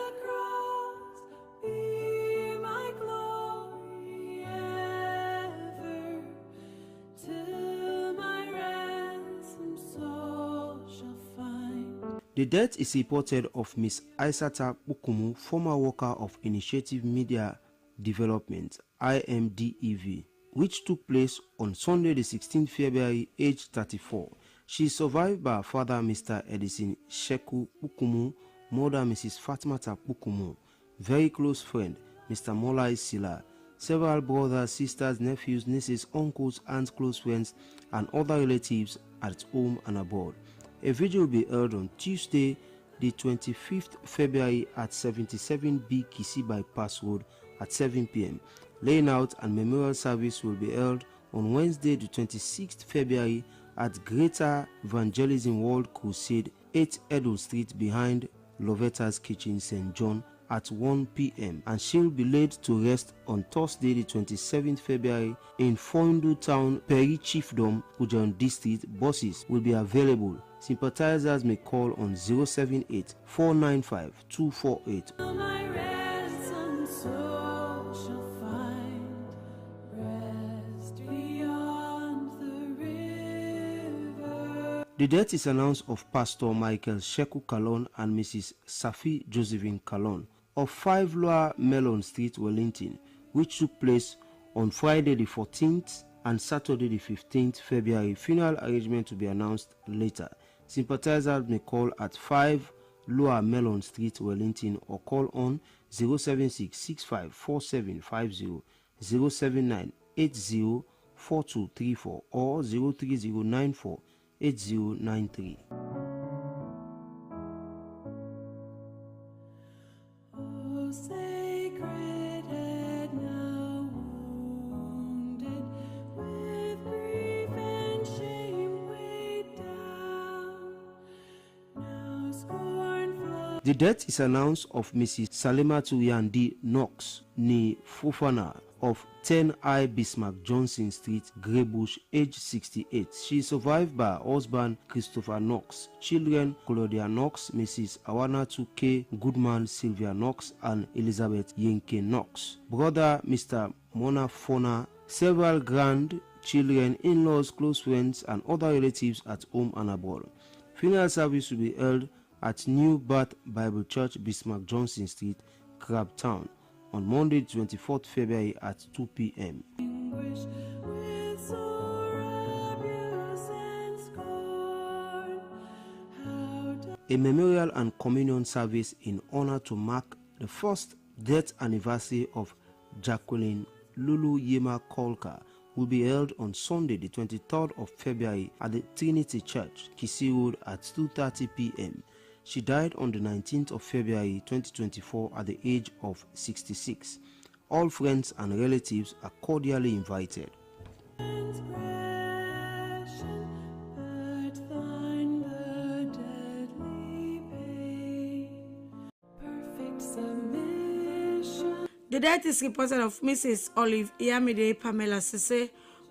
The death is reported of Miss Aissata Bukumu, former worker of Initiative Media Development, IMDEV, which took place on Sunday the 16th February, age 34. She is survived by her father, Mr. Edison Sheku Bukumu, mother, Mrs. Fatmata Bukumu, very close friend, Mr. Molai Sila, several brothers, sisters, nephews, nieces, uncles, aunts, close friends, and other relatives at home and abroad. A vigil will be held on Tuesday, the 25th February at 77B Kisi Bypass Road at 7 p.m. Laying out and memorial service will be held on Wednesday, the 26th February at Greater Evangelism World Crusade, 8 Edo Street behind Lovetta's Kitchen, St. John at 1 p.m. and she'll be laid to rest on Thursday, the 27th February in Fondu Town, Peri Chiefdom, Ujan District. Buses will be available. Sympathizers may call on 078-495-248. The death is announced of Pastor Michael Sheku Kalon and Mrs. Safi Josephine Kalon of 5 Lower Melon Street, Wellington, which took place on Friday the 14th and Saturday the 15th February. Funeral arrangement to be announced later. Sympathizers may call at 5 Lower Melon Street, Wellington, or call on 076-654750, 079-804234 or 03094-8093. The death is announced of Mrs. Salimatu Yandi Knox Ni Fufana of 10I Bismarck Johnson Street, Greybush, age 68. She is survived by her husband, Christopher Knox, children, Claudia Knox, Mrs. Awanatu K. Goodman, Sylvia Knox, and Elizabeth Yenke Knox, brother, Mr. Mona Fona, several grandchildren, in-laws, close friends, and other relatives at home and abroad. Funeral service will be held at New Birth Bible Church, Bismarck Johnson Street, Crabtown, on Monday, 24th February at 2 p.m. A memorial and communion service in honor to mark the first death anniversary of Jacqueline Lulu Yema Kolka will be held on Sunday, the 23rd of February at the Trinity Church, Kisi Road at 2:30 p.m. She died on the 19th of February 2024 at the age of 66. All friends and relatives are cordially invited. The death is reported of Mrs. Olive Iyamide Pamela Sese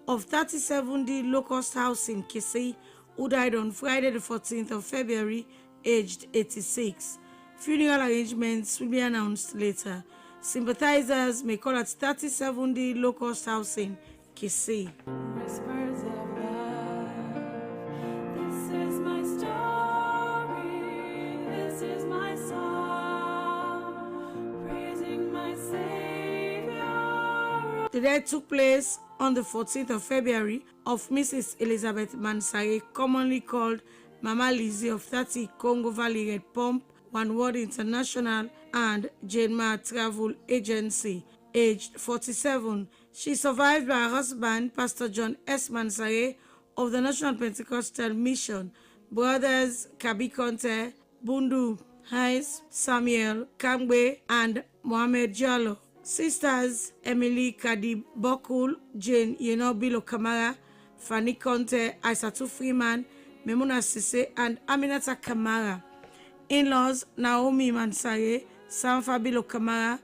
of 37D Locust House in Kisii, who died on Friday the 14th of February, aged 86. Funeral arrangements will be announced later. Sympathizers may call at 37D Locust House in Kisii. Whispers of love. This is my story. This is my song. Praising my Savior. The death took place on the 14th of February of Mrs. Elizabeth Mansare, commonly called Mama Lizzie of 30 Congo Valley Red Pump, One World International and Jane Ma Travel Agency, aged 47. She survived by her husband, Pastor John S. Mansare of the National Pentecostal Mission, brothers Kabi Conte, Bundu Hais, Samuel Kangwe, and Mohamed Jallo. Sisters Emily Kadib Bokul, Jane Yenobilo Kamara, Fanny Conte, Aisatu Freeman, Memuna Sise, and Aminata Kamara. In-laws Naomi Mansare, Sam Fabilo Kamara,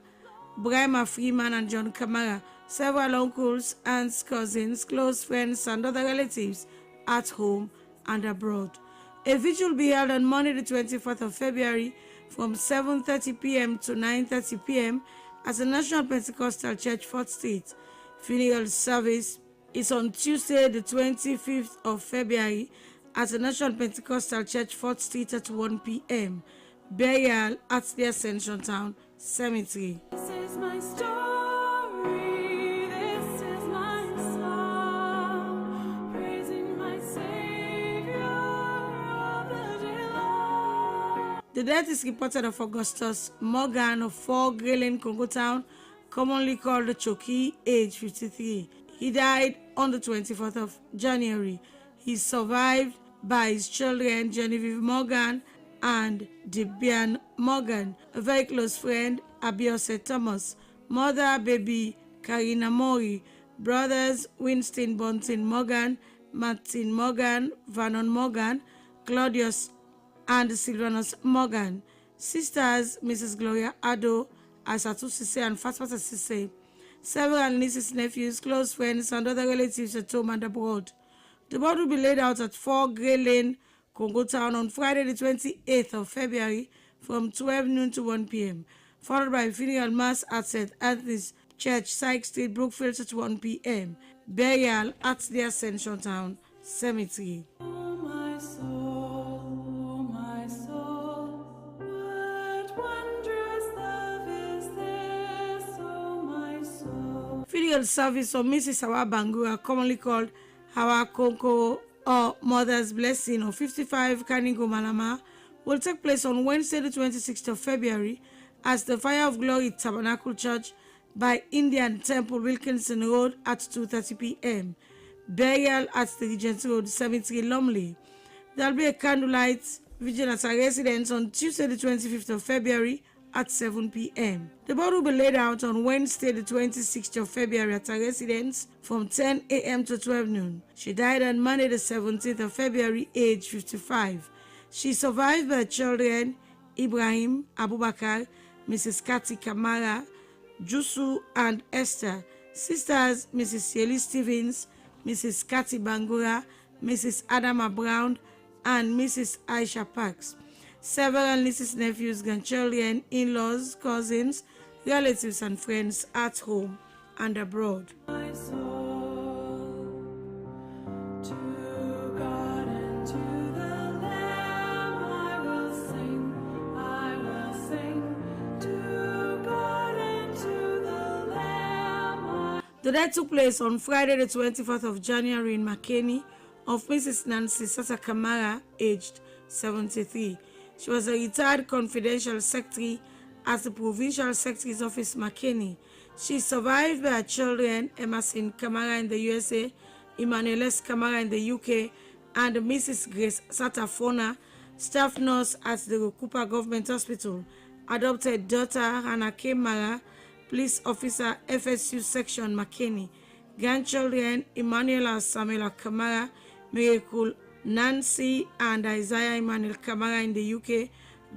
Brahma Freeman, and John Kamara. Several uncles, aunts, cousins, close friends, and other relatives at home and abroad. A vigil will be held on Monday the 24th of February from 7:30 p.m. to 9:30 p.m. at the National Pentecostal Church, 4th Street. Funeral service is on Tuesday the 25th of February at the National Pentecostal Church, 4th Street at 1 p.m. Burial at the Ascension Town Cemetery. This is my story. This is my song. Praising my Savior of the day. The death is reported of Augustus Morgan of 4 Grey Lane, Congo Town, commonly called the Choki, age 53. He died on the 24th of January. He is survived by his children Genevieve Morgan and Debian Morgan, a very close friend Abiose Thomas, mother baby Karina Mori, brothers Winston Bontin Morgan, Martin Morgan, Vernon Morgan, Claudius and Sylvanus Morgan, sisters Mrs. Gloria Ado, Asatu Sise and Fatmata Sise, several nieces, nephews, close friends, and other relatives at home and abroad. The body will be laid out at 4 Grey Lane, Congo Town on Friday the 28th of February from 12 noon to 1 p.m., followed by a funeral mass at St. Anthony's Church, Sykes Street, Brookfield at 1 p.m. Burial at the Ascension Town Cemetery. Oh my soul, what wondrous love is this, oh my soul. Funeral service of Mrs. Hawa Bangura, commonly called Hawa Konko or Mother's Blessing of 55 Kaningo Malama, will take place on Wednesday the 26th of February as the Fire of Glory Tabernacle Church by Indian Temple, Wilkinson Road at 2:30 p.m. Burial at the Regent Road Cemetery, Lumley. There will be a candlelight vigil at our residence on Tuesday the 25th of February at 7 p.m. The body will be laid out on Wednesday the 26th of February at her residence from 10 a.m. to 12 noon. She died on Monday the 17th of February, age 55. She survived by children Ibrahim Abubakar, Mrs. Kati Kamara, Jusu and Esther, sisters Mrs. Yeli Stevens, Mrs. Kati Bangura, Mrs. Adama Brown, and Mrs. Aisha Parks. Several nieces, nephews, grandchildren, in-laws, cousins, relatives, and friends at home and abroad. My soul, to God and to the Lamb I will sing, to God and to the Lamb. The death took place on Friday the 24th of January in Makeni of Mrs. Nancy Sata Kamara, aged 73. She was a retired confidential secretary at the Provincial Secretary's Office, Makeni. She is survived by her children, Emerson Kamara in the USA, Emmanuelis Kamara in the UK, and Mrs. Grace Satafona, staff nurse at the Rokupa Government Hospital, adopted daughter Hannah Kamara, police officer, FSU section, Makeni, grandchildren Emmanuela Samuela Kamara, Miracle Nancy and Isaiah Emmanuel Kamara in the UK,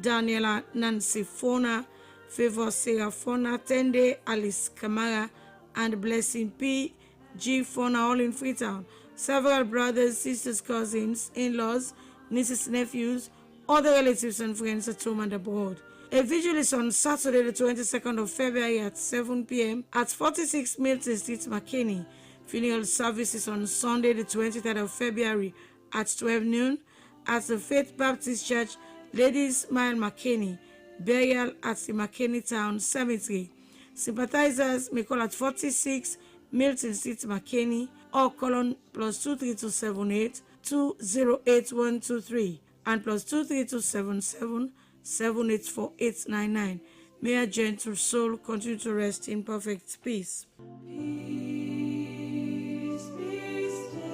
Daniela Nancy Fona, Favor Sarah Fona, Tende Alice Kamara, and Blessing P. G. Fona, all in Freetown. Several brothers, sisters, cousins, in-laws, nieces, nephews, other relatives and friends at home and abroad. A vigil is on Saturday, the 22nd of February at 7 p.m. at 46 Milton Street, McKinney. Funeral services on Sunday, the 23rd of February at 12 noon at the Faith Baptist Church, Ladies Mile, McKinney. Burial at the McKinney Town Cemetery. Sympathizers may call at 46 Milton Street, McKinney, or call +23278 208123 and +23277 784899. May her gentle soul continue to rest in perfect peace. Peace be still,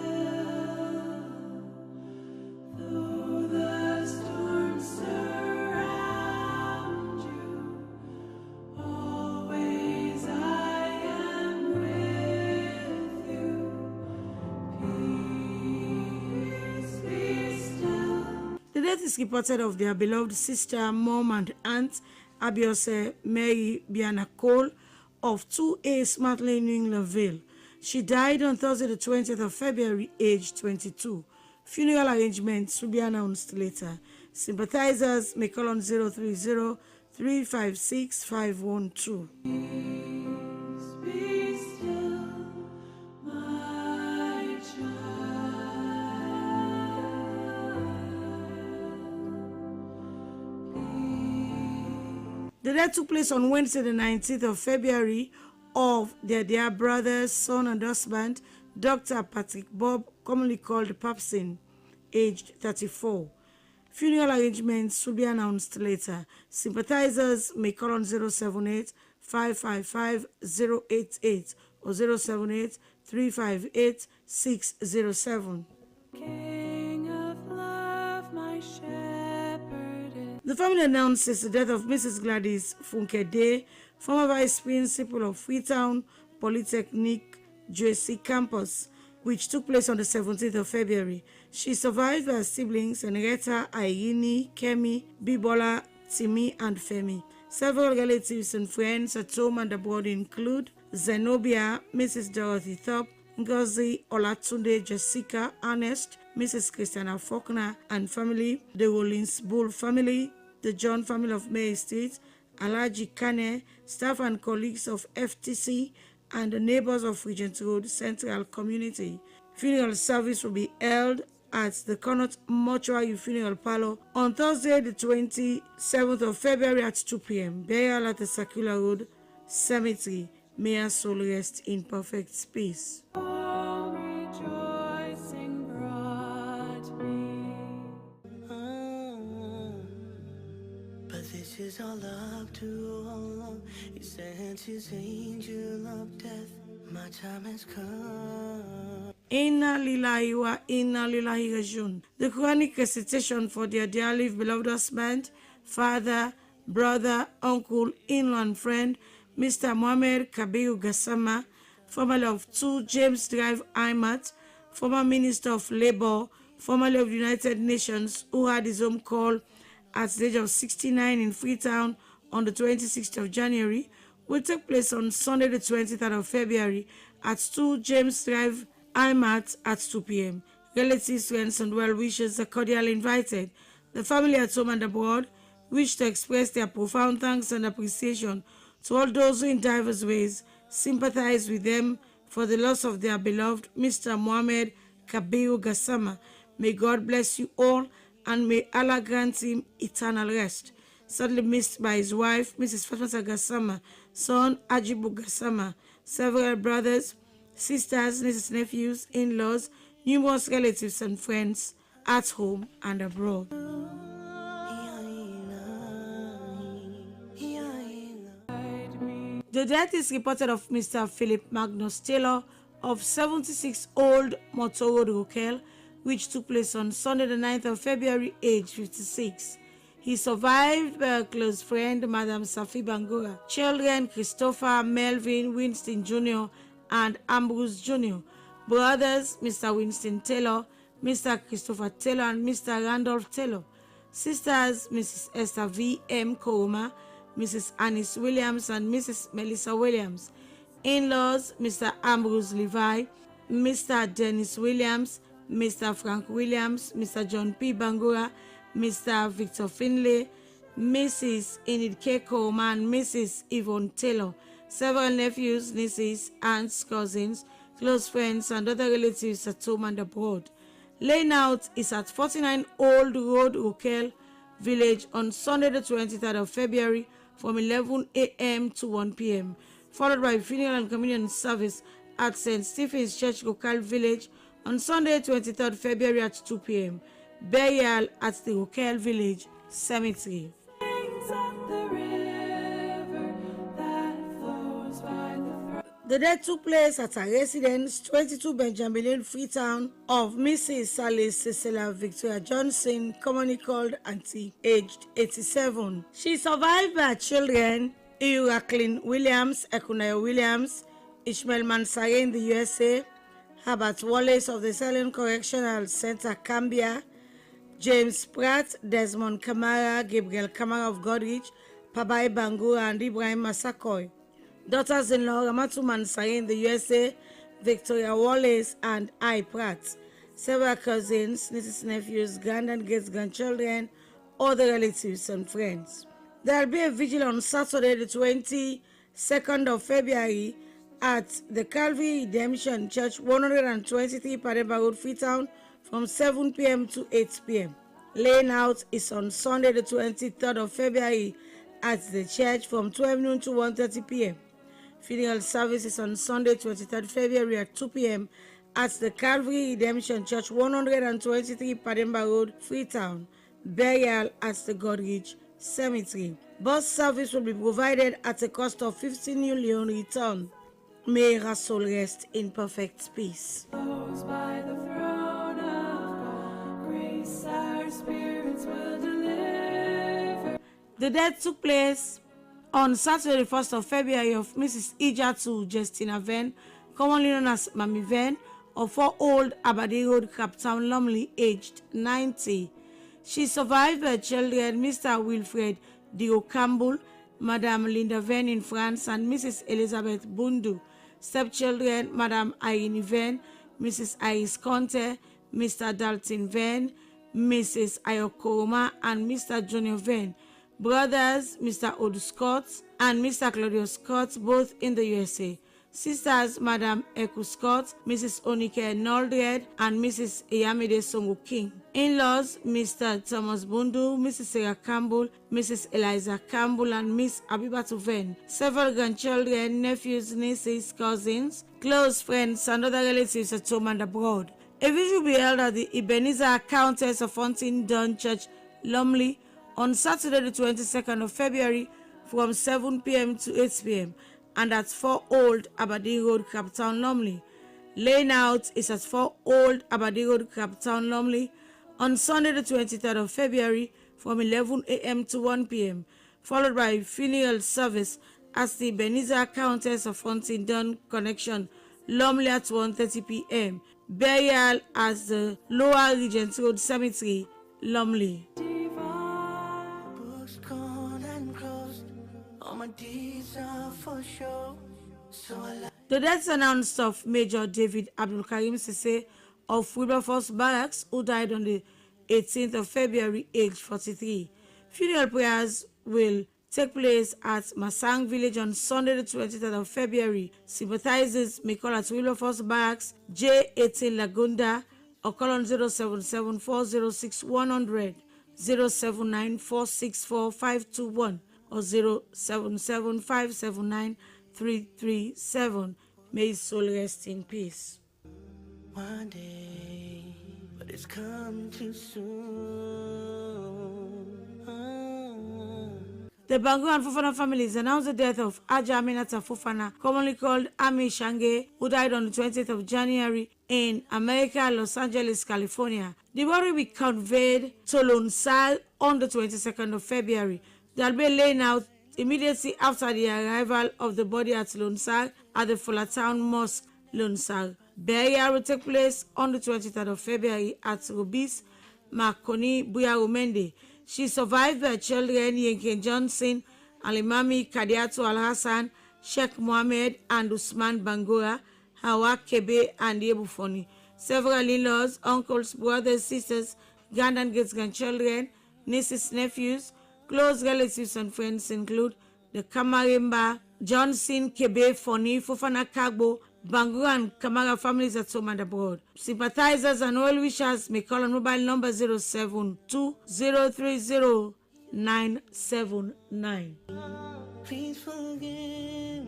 though the storms surround you. Always I am with you. Peace be still. The death is reported of their beloved sister, mom, and aunt, Abiose Mary Biana Cole, of 2A Smart Lane, New Englandville. She died on Thursday, the 20th of February, aged 22. Funeral arrangements will be announced later. Sympathizers may call on 030 356 512. Peace be still, my The death took place on Wednesday, the 19th of February, of their dear brother, son, and husband, Dr. Patrick Bob, commonly called Papsin, aged 34. Funeral arrangements will be announced later. Sympathizers may call on 078 555 088 or 078 358 607. King of love, my shepherd is. The family announces the death of Mrs. Gladys Funkede, former vice principal of Freetown Polytechnic JC campus, which took place on the 17th of February. She survived by her siblings Henrietta, Irene, Kemi, Bibola, Timi, and Femi. Several relatives and friends at home and abroad include Zenobia, Mrs. Dorothy Thorpe, Ngozi Olatunde, Jessica, Ernest, Mrs. Christiana Faulkner and family, the Rollins Bull family, the John family of May Estate, Alaji Kane, staff and colleagues of FTC, and the neighbors of Regent Road Central Community. Funeral service will be held at the Connaught Mortuary Funeral Parlor on Thursday, the 27th of February at 2 p.m. Burial at the Circular Road Cemetery. May her soul rest in perfect peace. All rejoicing brought me. But this is all up to Allah. He sent his angel of death. My time has come. Inna lillahi wa inna lillahi rajiun. The Quranic recitation for their dearly beloved husband, father, brother, uncle, in-law, and friend, Mr. Mohamed Kabiru Gassama, formerly of 2 James Drive, IMAT, former Minister of Labour, formerly of the United Nations, who had his home call at the age of 69 in Freetown on the 26th of January, will take place on Sunday, the 23rd of February at 2 James Drive, IMAT at 2 p.m. Relatives, friends, and well-wishers are cordially invited. The family at home and abroad wish to express their profound thanks and appreciation to all those who in diverse ways sympathize with them for the loss of their beloved Mr. Mohamed Kabiru Gassama. May God bless you all and may Allah grant him eternal rest. Sadly missed by his wife, Mrs. Fatmata Gassama, son Ajibu Gassama, several brothers, sisters, nieces, nephews, in-laws, numerous relatives and friends at home and abroad. The death is reported of Mr. Philip Magnus Taylor of 76 Old Motor Road, Rokel, which took place on Sunday, the 9th of February, age 56. He survived by a close friend, Madam Safi Bangura. Children, Christopher, Melvin, Winston Jr., and Ambrose Jr. Brothers, Mr. Winston Taylor, Mr. Christopher Taylor, and Mr. Randolph Taylor. Sisters, Mrs. Esther V. M. Koroma, Mrs. Annis Williams and Mrs. Melissa Williams. In-laws, Mr. Ambrose Levi, Mr. Dennis Williams, Mr. Frank Williams, Mr. John P. Bangura, Mr. Victor Finlay, Mrs. Enid K. Coleman, Mrs. Yvonne Taylor, several nephews, nieces, aunts, cousins, close friends, and other relatives at home and abroad. Laying out is at 49 Old Road, Rokel Village on Sunday the 23rd of February from 11 a.m. to 1 p.m., followed by funeral and communion service at St. Stephen's Church, Rokel Village on Sunday 23rd February at 2 p.m., burial at the Rokel Village Cemetery. The death took place at her residence, 22 Benjamin Lane, Freetown, of Mrs. Sally Cecilia Victoria Johnson, commonly called Auntie, aged 87. She survived by her children, Jacqueline Williams, Ekunaya Williams, Ishmael Mansare in the USA, Herbert Wallace of the Salem Correctional Center, Cambia, James Pratt, Desmond Kamara, Gabriel Kamara of Godrich, Pabai Bangura, and Ibrahim Masakoy. Daughters-in-law Ramatu Mansare in the USA, Victoria Wallace, and I. Pratt. Several cousins, nieces, nephews, grand and great-grandchildren, other relatives and friends. There will be a vigil on Saturday, the 22nd of February at the Calvary Redemption Church, 123 Pademba Road, Freetown, from 7 p.m. to 8 p.m. Laying out is on Sunday, the 23rd of February at the church from 12 noon to 1:30 p.m. Funeral service is on Sunday, 23rd February at 2 p.m. at the Calvary Redemption Church, 123 Pademba Road, Freetown. Burial at the Godrich Cemetery. Bus service will be provided at a cost of 15 New Leon return. May her soul rest in perfect peace. By the throne of grace, our spirits will deliver. The death took place on Saturday, the 1st of February, of Mrs. Ijatu Justina Venn, commonly known as Mammy Venn, of 4 Old Abadi Road, Captown, Lumley, aged 90. She survived her children, Mr. Wilfred Dio Campbell, Madame Linda Venn in France, and Mrs. Elizabeth Bundu. Stepchildren, Madame Irene Venn, Mrs. Iris Conte, Mr. Dalton Venn, Mrs. Ayokoroma, and Mr. Junior Venn. Brothers, Mr. Odu Scott and Mr. Claudius Scott, both in the USA. Sisters, Madam Eku Scott, Mrs. Onike Noldred, and Mrs. Iyamide Songo King. In-laws, Mr. Thomas Bundu, Mrs. Sarah Campbell, Mrs. Eliza Campbell, and Miss Abibatu Venn. Several grandchildren, nephews, nieces, cousins, close friends, and other relatives at home and abroad. A vigil will be held at the Ebenezer Countess of Huntingdon Church, Lumley, on Saturday, the 22nd of February, from 7 p.m. to 8 p.m., and at 4 Old Aberdeen Road, Captown, Lumley. Laying out is at 4 Old Aberdeen Road, Captown, Lumley, on Sunday, the 23rd of February, from 11 a.m. to 1 p.m., followed by funeral service at the Ebenezer Countess of Huntingdon Connection, Lumley, at 1:30 p.m. Burial at the Lower Regent Road Cemetery, Lumley. The death announced of Major David Abdul Karim Sise of Wilberforce Barracks, who died on the 18th of February, aged 43. Funeral prayers will take place at Masang Village on Sunday, the 23rd of February. Sympathizers may call at Wilberforce Barracks, J18 Lagunda, or call on 077-406-100, 079-464-521, or 077-579-337. May his soul rest in peace. One day, but it's come too soon. The Bangu and Fofana families announced the death of Aja Aminata Fofana, commonly called Ami Shange, who died on the 20th of January in America, Los Angeles, California. The body will be conveyed to Lonsal on the 22nd of February. There will be a laying out immediately after the arrival of the body at Lonsal at the Fullertown Mosque, Lonsal. Burial will take place on the 23rd of February at Rubis Marconi Buyarumende. She survived by children Yenke Johnson Alimami Kadiatu Al-Hassan, Sheikh Mohammed and Usman Bangura, Hawa Kebe and Yebufoni. Several in-laws, uncles, brothers, sisters, grand and great-grandchildren, nieces, nephews, close relatives and friends include the Kamarimba, Johnson, Kebe, Foni, Fofana Kagbo, Bangura and Kamara families at home and abroad. Sympathizers and well-wishers may call on mobile number 072-030-979. Please forgive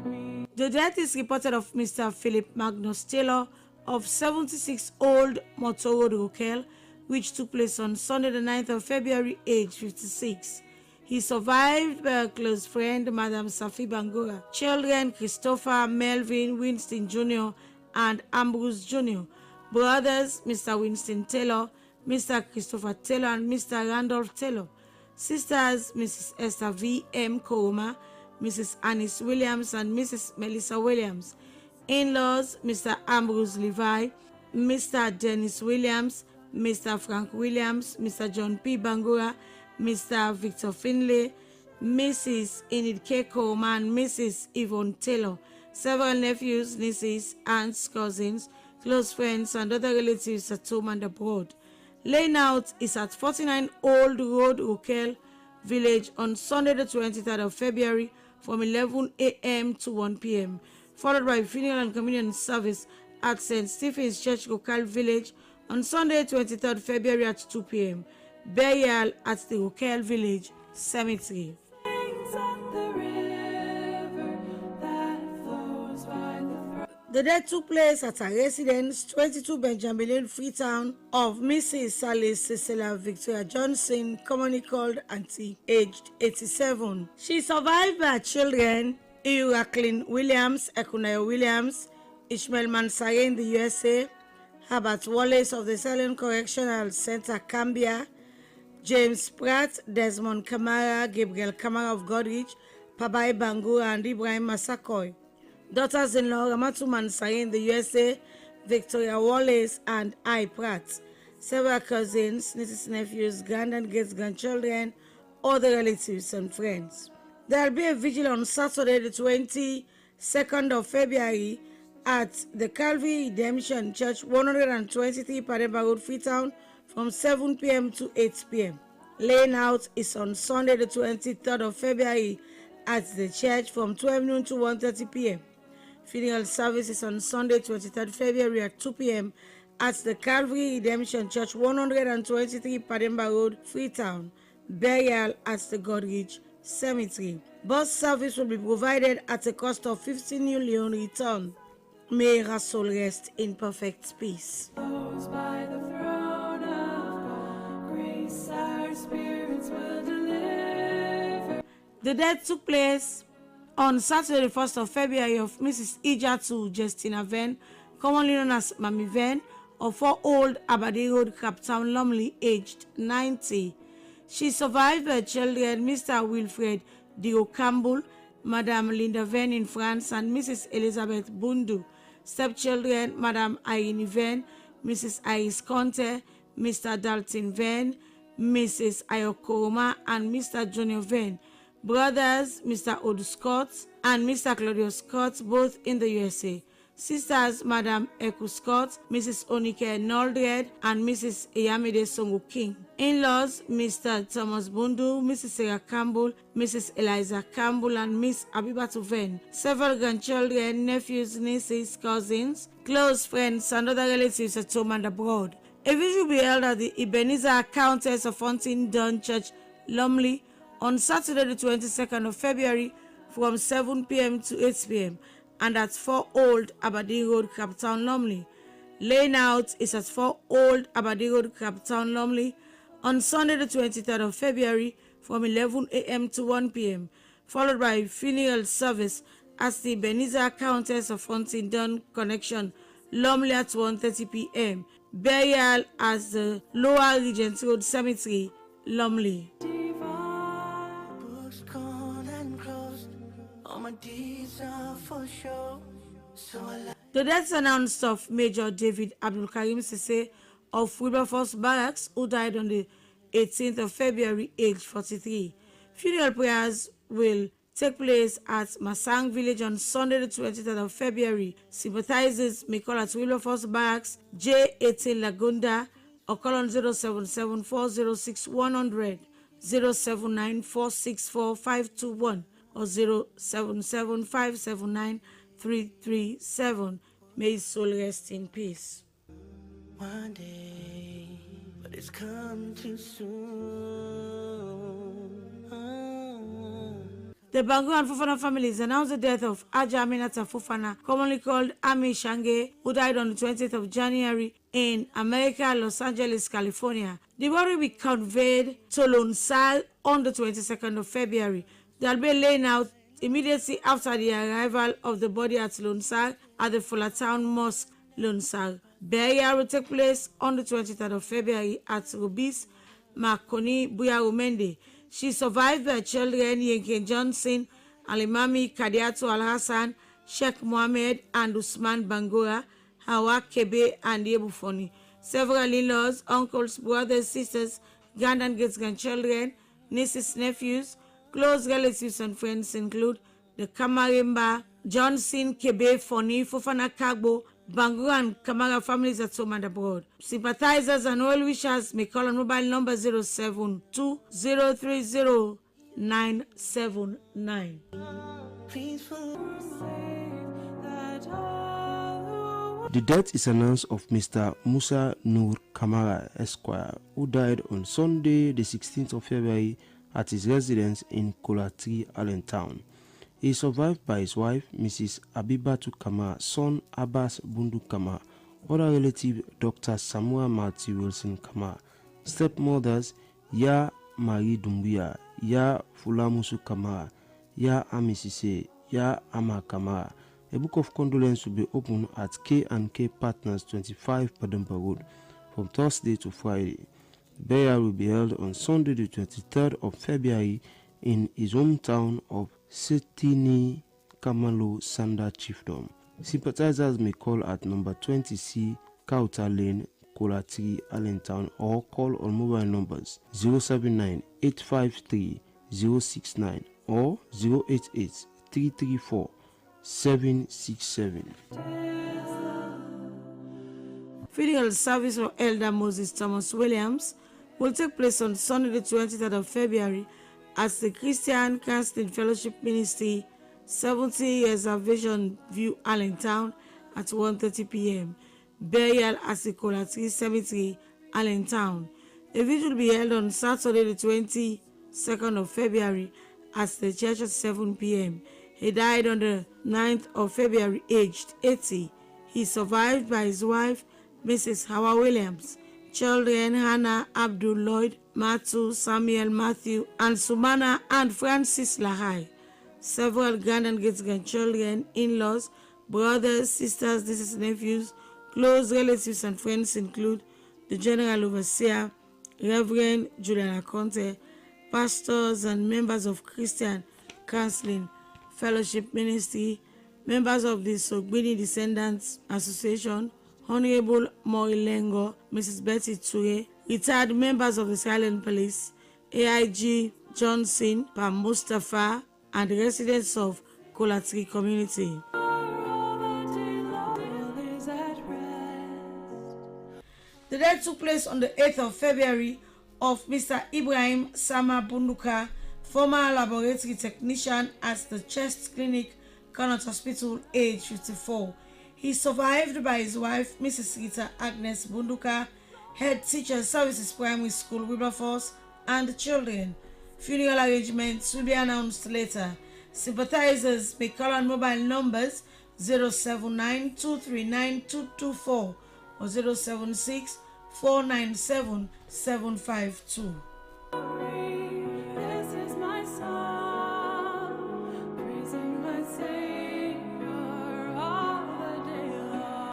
me. The death is reported of Mr. Philip Magnus Taylor of 76 Old Motor Road, Rokel, which took place on Sunday the 9th of February, age 56. He survived by a close friend, Madam Safi Bangura. Children, Christopher, Melvin, Winston Jr., and Ambrose Jr. Brothers, Mr. Winston Taylor, Mr. Christopher Taylor, and Mr. Randolph Taylor. Sisters, Mrs. Esther V. M. Koroma, Mrs. Annis Williams, and Mrs. Melissa Williams. In-laws, Mr. Ambrose Levi, Mr. Dennis Williams, Mr. Frank Williams, Mr. John P. Bangura, Mr. Victor Finlay, Mrs. Enid K. Koroma, and Mrs. Yvonne Taylor. Several nephews, nieces, aunts, cousins, close friends, and other relatives at home and abroad. Laying out is at 49 Old Road, Rokel Village on Sunday the 23rd of February from 11 a.m. to 1 p.m., followed by funeral and communion service at St. Stephen's Church, Rokel Village on Sunday 23rd February at 2 p.m., burial at the Rokel Village Cemetery. The death took place at her residence, 22 Benjamin Lane, Freetown, of Mrs. Sally Cecilia Victoria Johnson, commonly called Auntie, aged 87. She survived by her children, Iuraklin Williams, Ekunaya Williams, Ishmael Mansare in the USA, Herbert Wallace of the Salem Correctional Center, Cambia, James Pratt, Desmond Kamara, Gabriel Kamara of Godrich, Pabai Bangura, and Ibrahim Masakoy. Daughters-in-law Ramatu Mansare in the USA, Victoria Wallace, and I. Pratt. Several cousins, nieces, nephews, grand and great-grandchildren, other relatives and friends. There will be a vigil on Saturday the 22nd of February at the Calvary Redemption Church, 123 Pademba Road, Freetown, from 7 p.m. to 8 p.m. Laying out is on Sunday the 23rd of February at the church from 12 noon to 1:30 p.m. Funeral service is on Sunday 23rd February at 2 p.m. at the Calvary Redemption Church, 123 Pademba Road, Freetown. Burial at the Godrich Cemetery. Bus service will be provided at a cost of 15 million return. May her soul rest in perfect peace. By the throne of God, grace our spirits will deliver. The death took place on Saturday the 1st of February of Mrs. Ijatu Justina Venn, commonly known as Mammy Venn, of 4 Old Abadi Road, Captown, Lumley, aged 90. She survived her children, Mr. Wilfred Dio Campbell, Madame Linda Venn in France, and Mrs. Elizabeth Bundu. Stepchildren, Madame Irene Venn, Mrs. Iris Conte, Mr. Dalton Venn, Mrs. Ayokoroma, and Mr. Junior Venn. Brothers, Mr. Odu Scott and Mr. Claudio Scott, both in the USA. Sisters, Madam Eku Scott, Mrs. Onike Noldred, and Mrs. Iyamide Songo King. In-laws, Mr. Thomas Bundu, Mrs. Sarah Campbell, Mrs. Eliza Campbell, and Miss Abibatu Venn. Several grandchildren, nephews, nieces, cousins, close friends, and other relatives at home and abroad. A vigil will be held at the Ebenezer Countess of Huntingdon Church, Lumley, on Saturday the 22nd of February from 7 p.m. to 8 p.m. and at 4 Old Aberdeen Road, Captown, Lumley. Laying out is at 4 Old Aberdeen Road, Captown, Lumley on Sunday the 23rd of February from 11 a.m. to 1 p.m., followed by funeral service at the Ebenezer Countess of Huntingdon Connection, Lumley at 1:30 p.m. Burial at the Lower Regent Road Cemetery, Lumley. The death announced of Major David Abdul Karim Sise of Wilberforce Barracks, who died on the 18th of February, aged 43. Funeral prayers will take place at Masang Village on Sunday, the 23rd of February. Sympathizers may call at Wilberforce Barracks, J18 Lagunda, or call on 077-406-100, 079-464-521, or 077-579-337. May his soul rest in peace. One day, but it's come too soon. The Bangu and Fofana families announced the death of Aja Aminata Fofana, commonly called Ami Shange, who died on the 20th of January in America, Los Angeles, California. The body will be conveyed to Lonsal on the 22nd of February. They'll be laying out immediately after the arrival of the body at Lonsal at the Fullertown Mosque, Lonsal. Burial will take place on the 23rd of February at Rubis Makoni Buyarumende. She survived by children Yenke Johnson, Alimami Kadiatu Al-Hassan, Sheikh Mohammed and Usman Bangura, Hawa Kebe and Yebufoni. Several in-laws, uncles, brothers, sisters, grand-and-great grandchildren, nieces, nephews, close relatives and friends include the Kamarimba, Johnson, Kebe, Foni, Fofana Kagbo, Bangu and Kamara families at home and abroad. Sympathizers and well-wishers may call on mobile number 072-030-979. The death is announced of Mr. Musa Nur Kamara, Esquire, who died on Sunday, the 16th of February, at his residence in Kolatri, Allentown. He is survived by his wife, Mrs. Abibatu Kamara, son Abbas Bundu Kamara, other relative Dr. Samuel Marty Wilson Kamara, stepmothers Ya Marie Dumbuya, Ya Fulamusu Kamara, Ya Amisise, Ya Ama Kamara. A book of condolence will be opened at K&K Partners 25 Padampa Road from Thursday to Friday. Burial will be held on Sunday the 23rd of February in his hometown of Setini Kamalo Sanda Chiefdom. Sympathizers may call at number 20C Kauta Lane, Kolatri, Allentown, or call on mobile numbers 079-853-069 or 088-334-767. Funeral service for Elder Moses Thomas Williams will take place on Sunday the 23rd of February at the Christian Counseling Fellowship Ministry, 70 Years of Vision View, Allentown at 1:30 p.m. Burial at the Kolatri Cemetery, Allentown. The vigil will be held on Saturday the 22nd of February at the church at 7 p.m. He died on the 9th of February, aged 80. He is survived by his wife, Mrs. Hawa Williams, children Hannah, Abdul Lloyd, Matthew, Samuel Matthew, and Sumana and Francis Lahai. Several grand and great-grandchildren, in-laws, brothers, sisters, nieces, nephews, close relatives and friends include the General Overseer, Reverend Julian Aconte, pastors and members of Christian Counseling Fellowship Ministry, members of the Sogbini Descendants Association, Honorable Morilengo, Mrs. Betty Ture, retired members of the Silent Police, AIG Johnson, Pam Mustafa, and the residents of Kolatri community. The death took place on the 8th of February of Mr. Ibrahim Sama Bunduka, former laboratory technician at the Chest Clinic, Connaught Hospital, age 54. He is survived by his wife, Mrs. Rita Agnes Bunduka, head teacher, Services Primary School, Wilberforce, and children. Funeral arrangements will be announced later. Sympathizers may call on mobile numbers 079-239-224 or 076-497-752. This is my song, praising my Savior all the day long.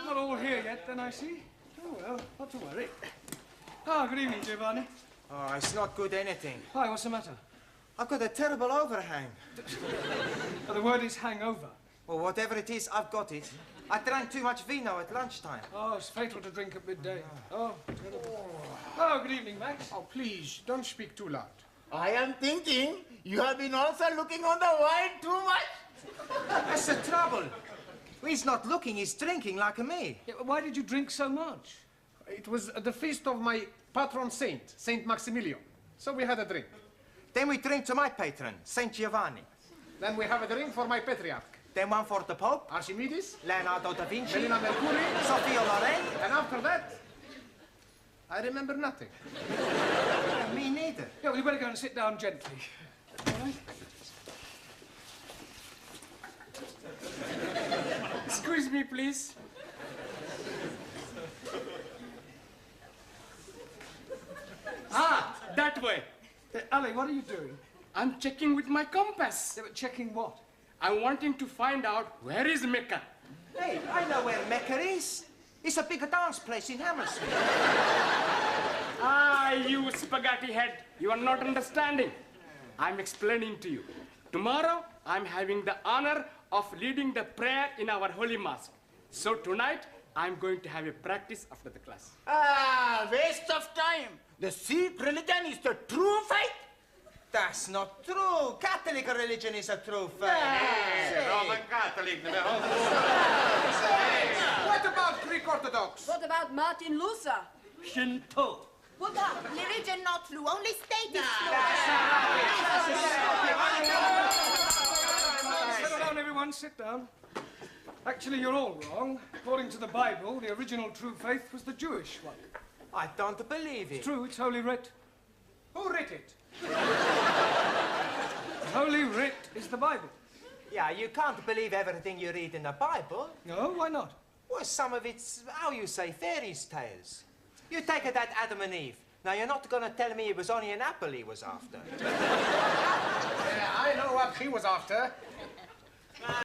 Not all here yet, then, I see. Oh, well, not to worry. Ah, good evening, Giovanni. Oh, it's not good anything. Hi, what's the matter? I've got a terrible overhang. Oh, the word is hangover. Well, whatever it is, I've got it. I drank too much vino at lunchtime. Oh, it's fatal to drink at midday. Oh, terrible. Oh, good evening, Max. Oh, please, don't speak too loud. I am thinking you have been also looking on the wine too much. That's the trouble. He's not looking, he's drinking like me. Yeah, why did you drink so much? It was the feast of my patron saint, Saint Maximilian. So we had a drink. Then we drink to my patron, Saint Giovanni. Then we have a drink for my patriarch. Then one for the Pope. Archimedes. Leonardo da Vinci. Melina Mercuri. Sophia Loren. And after that, I remember nothing. Me neither. Yeah, well, you better go and sit down gently. All right? Excuse me, please. That way. Ali, what are you doing? I'm checking with my compass. Yeah, but checking what? I'm wanting to find out where is Mecca. Hey, I know where Mecca is. It's a big dance place in Hammersmith. Ah, you spaghetti head. You are not understanding. I'm explaining to you. Tomorrow, I'm having the honor of leading the prayer in our holy mosque. So tonight, I'm going to have a practice after the class. Ah, waste of time. The Sikh religion is the true faith. That's not true. Catholic religion is a true faith. Roman Catholic. What about Greek Orthodox? What about Martin Luther? Shinto. What about religion not true? Only state is true. Settle down, everyone. Sit down. Actually, you're all wrong. According to the Bible, the original true faith was the Jewish one. I don't believe it. It's true. It's Holy Writ. Who writ it? Holy Writ is the Bible. Yeah, you can't believe everything you read in the Bible. No, why not? Well, some of it's, how you say, fairy tales. You take it that Adam and Eve. Now, you're not going to tell me it was only an apple he was after. I know what he was after.